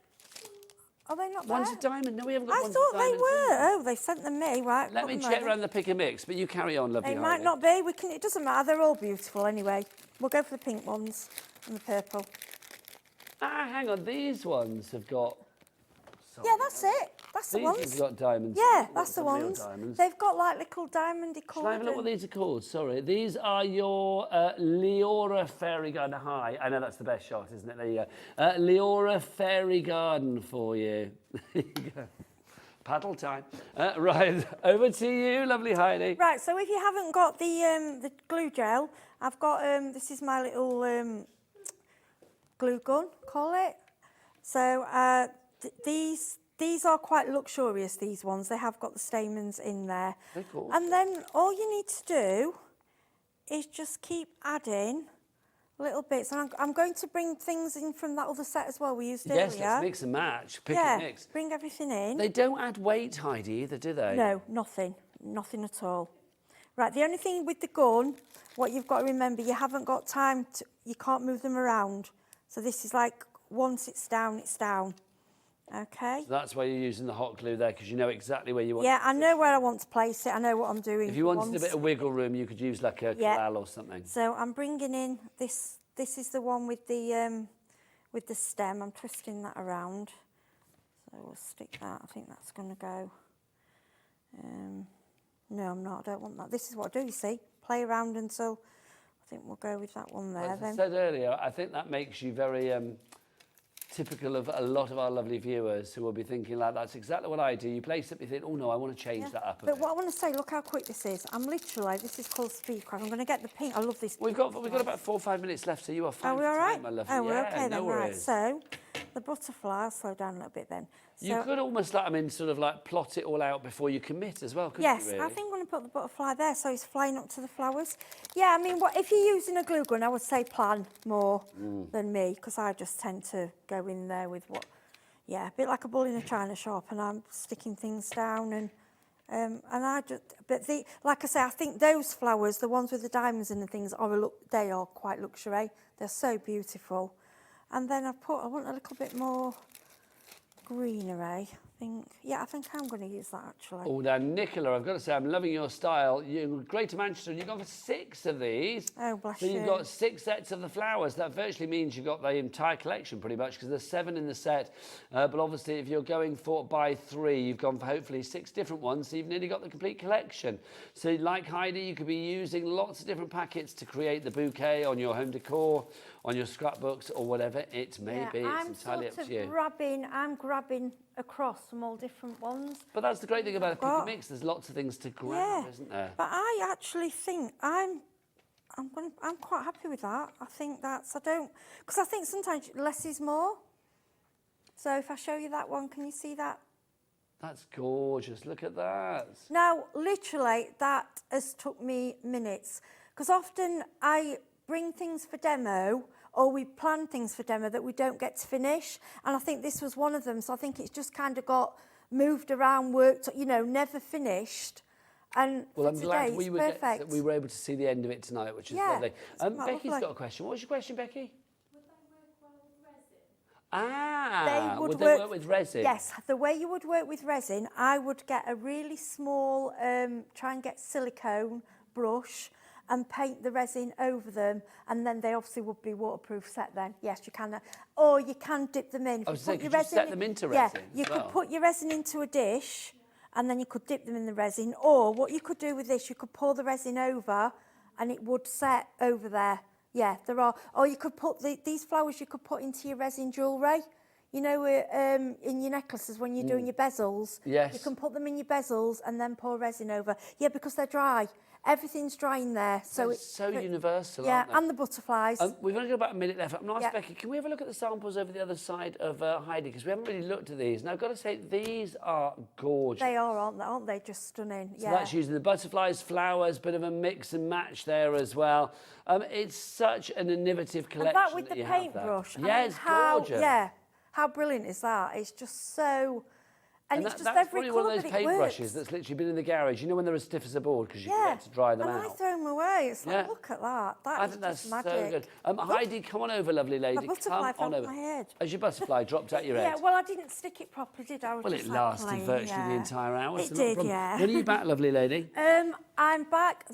Are they not One's there? a diamond. No, we haven't got I ones thought with they diamonds were. in them. Oh, they sent them me. Right. Let me check around the pick and mix, but you carry on, lovely. They might not be. We can. It doesn't matter. They're all beautiful anyway. We'll go for the pink ones and the purple. Ah, hang on. These ones have got. Yeah, that's it. That's the These ones. have got diamonds. Yeah, They've that's the got some real ones. diamonds. They've got like little diamondy Shall I have a look what colours. these are called? Sorry. These are your Leora Fairy Garden High. I know that's the best shot, isn't it? There you go. Leora Fairy Garden for you. There you go. Paddle time. Right, over to you, lovely Heidi. Right, so if you haven't got the glue gel, I've got, this is my little glue gun, call it. So these are quite luxurious, these ones. They have got the stamens in there. Very cool. And then all you need to do is just keep adding little bits. And I'm going to bring things in from that other set as well we used Yes, earlier. let's mix and match. Pick yeah, and mix. bring everything in. They don't add weight, Heidi, either, do they? No, nothing. Nothing at all. Right, the only thing with the gun, what you've got to remember, you haven't got time to, you can't move them around. So this is like, once it's down, it's down. Okay. So that's why you're using the hot glue there, because you know exactly where you want Yeah, I know where I want to place it. I know what I'm doing. If you wanted a bit of wiggle room, you could use like a corral or something. So I'm bringing in this. This is the one with the stem. I'm twisting that around. So we'll stick that. I think that's going to go. No, I'm not. I don't want that. This is what I do, you see. Play around until I think we'll go with that one there. As I said earlier, I think that makes you very typical of a lot of our lovely viewers who will be thinking like, that's exactly what I do. You place it, you think, oh no, I want to change that up a But bit. what I want to say, look how quick this is. I'm literally, this is called speed craft. I'm going to get the pink. I love this. We've got about 4 or 5 minutes left, so you are fine. Are we for all time, right? my lovely. Oh, we're Yeah, okay then, no right. worries. So, the butterfly, I'll slow down a little bit then. You So, could almost, like, I mean, sort of like plot it all out before you commit as well, couldn't yes, you, really? I think I'm going to put the butterfly there so it's flying up to the flowers. Yeah, I mean, if you're using a glue gun, I would say plan more than me, because I just tend to go in there with what, yeah, a bit like a bull in a china shop, and I'm sticking things down and I just, but like I say, I think those flowers, the ones with the diamonds and the things, they are quite luxury. They're so beautiful. And then I want a little bit more greenery. I think I'm going to use that actually. Oh, now, Nicola, I've got to say, I'm loving your style. You're Greater Manchester, and you've got 6 of these. Oh, bless so you. you've got 6 sets of the flowers. That virtually means you've got the entire collection, pretty much, because there's 7 in the set. But obviously, if you're going for buy 3, you've gone for hopefully 6 different ones, so you've nearly got the complete collection. So like Heidi, you could be using lots of different packets to create the bouquet on your home decor, on your scrapbooks, or whatever it may be. It's entirely up to you. I'm grabbing across from all different ones. But that's the great thing about a pick and mix. There's lots of things to grab, isn't there? But I actually think I'm quite happy with that. I think because I think sometimes less is more. So if I show you that one, can you see that? That's gorgeous. Look at that. Now, literally, that has took me minutes, because often I bring things for demo, or we plan things for demo that we don't get to finish, and I think this was one of them. So I think it's just kind of got moved around, worked, never finished. And well, I'm glad we we were able to see the end of it tonight, which is lovely. Becky's got a question. What was your question, Becky? Would they work with resin? Yes, the way you would work with resin, I would get a really small, try and get silicone brush and paint the resin over them, and then they obviously would be waterproof set then. Yes, you can. Or you can dip them in. I was saying, could you set them into resin? Yeah, you could put your resin into a dish, and then you could dip them in the resin. Or what you could do with this, you could pour the resin over, and it would set over there. Yeah, there are. Or you could put these flowers, you could put into your resin jewellery. You know, in your necklaces when you're doing your bezels. Yes. You can put them in your bezels and then pour resin over. Yeah, because they're dry. Everything's dry in there. So it's so universal, yeah, aren't they? and the butterflies. We've only got about a minute left. I'm going to ask Becky, can we have a look at the samples over the other side of Heidi? Because we haven't really looked at these. Now, I've got to say, these are gorgeous. They are, aren't they? Just stunning. So that's using the butterflies, flowers, bit of a mix and match there as well. It's such an innovative collection. And that with the paintbrush. Yeah, it's gorgeous. Yeah, how brilliant is that? It's just so... And it's just that's every probably one colour, of those but it paintbrushes works. that's literally been in the garage. You know when they're as stiff as a board because you Yeah, forget to dry them and out. I throw them away. It's like, Yeah. look at that. That I is think that's just magic. so good. Heidi, come on over, lovely lady. My butterfly Come on fell over. off my head. As your butterfly dropped out your head. Yeah, well, I didn't stick it properly, did I? I was Well, just it like lasted playing, virtually the yeah. entire hour. It so not a did, problem. yeah. When are you back, lovely lady? I'm back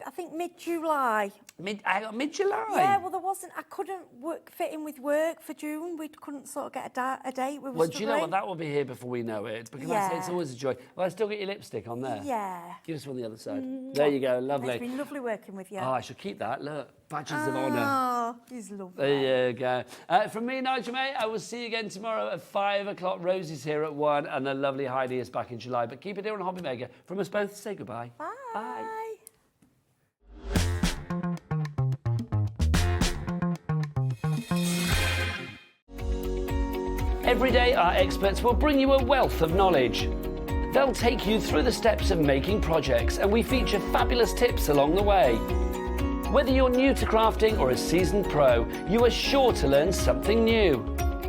I think mid-July. Mid-July? Yeah, well, I couldn't fit in with work for June. We couldn't sort of get a date. We were Well, do you know what? struggling. That will be here before we know it. Because I say it's always a joy. Well, I still get your lipstick on there. Yeah. Give us one on the other side. There you go, lovely. It's been lovely working with you. Oh, I shall keep that. Look, badges of honour. Oh, he's lovely. There you go. From me, Nigel, mate, I will see you again tomorrow at 5 o'clock. Rosie's here at 1 and the lovely Heidi is back in July. But keep it here on Hobby Maker. From us both, say goodbye. Bye. Bye. Every day, our experts will bring you a wealth of knowledge. They'll take you through the steps of making projects, and we feature fabulous tips along the way. Whether you're new to crafting or a seasoned pro, you are sure to learn something new.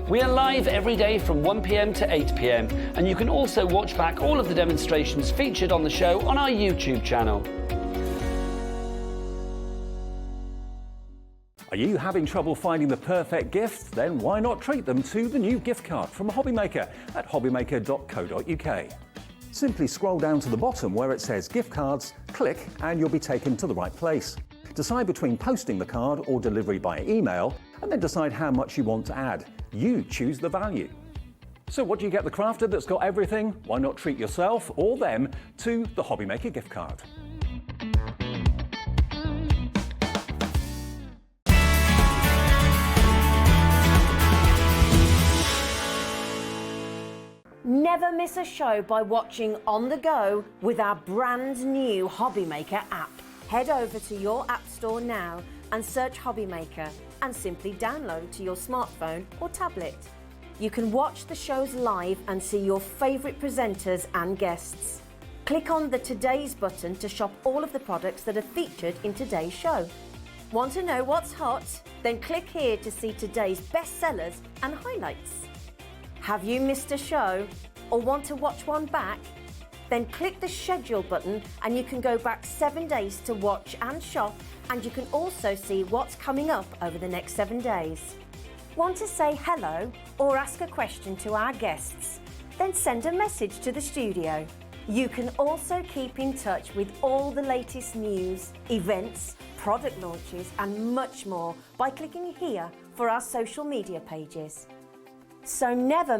We are live every day from 1 p.m. to 8 p.m, and you can also watch back all of the demonstrations featured on the show on our YouTube channel. Are you having trouble finding the perfect gift? Then why not treat them to the new gift card from Hobbymaker at hobbymaker.co.uk. Simply scroll down to the bottom where it says gift cards, click and you'll be taken to the right place. Decide between posting the card or delivery by email and then decide how much you want to add. You choose the value. So what do you get the crafter that's got everything? Why not treat yourself or them to the Hobbymaker gift card? Never miss a show by watching on the go with our brand new Hobbymaker app. Head over to your app store now and search Hobbymaker and simply download to your smartphone or tablet. You can watch the shows live and see your favourite presenters and guests. Click on the Today's button to shop all of the products that are featured in today's show. Want to know what's hot? Then click here to see today's bestsellers and highlights. Have you missed a show or want to watch one back? Then click the schedule button and you can go back 7 days to watch and shop, and you can also see what's coming up over the next 7 days. Want to say hello or ask a question to our guests? Then send a message to the studio. You can also keep in touch with all the latest news, events, product launches and much more by clicking here for our social media pages. So never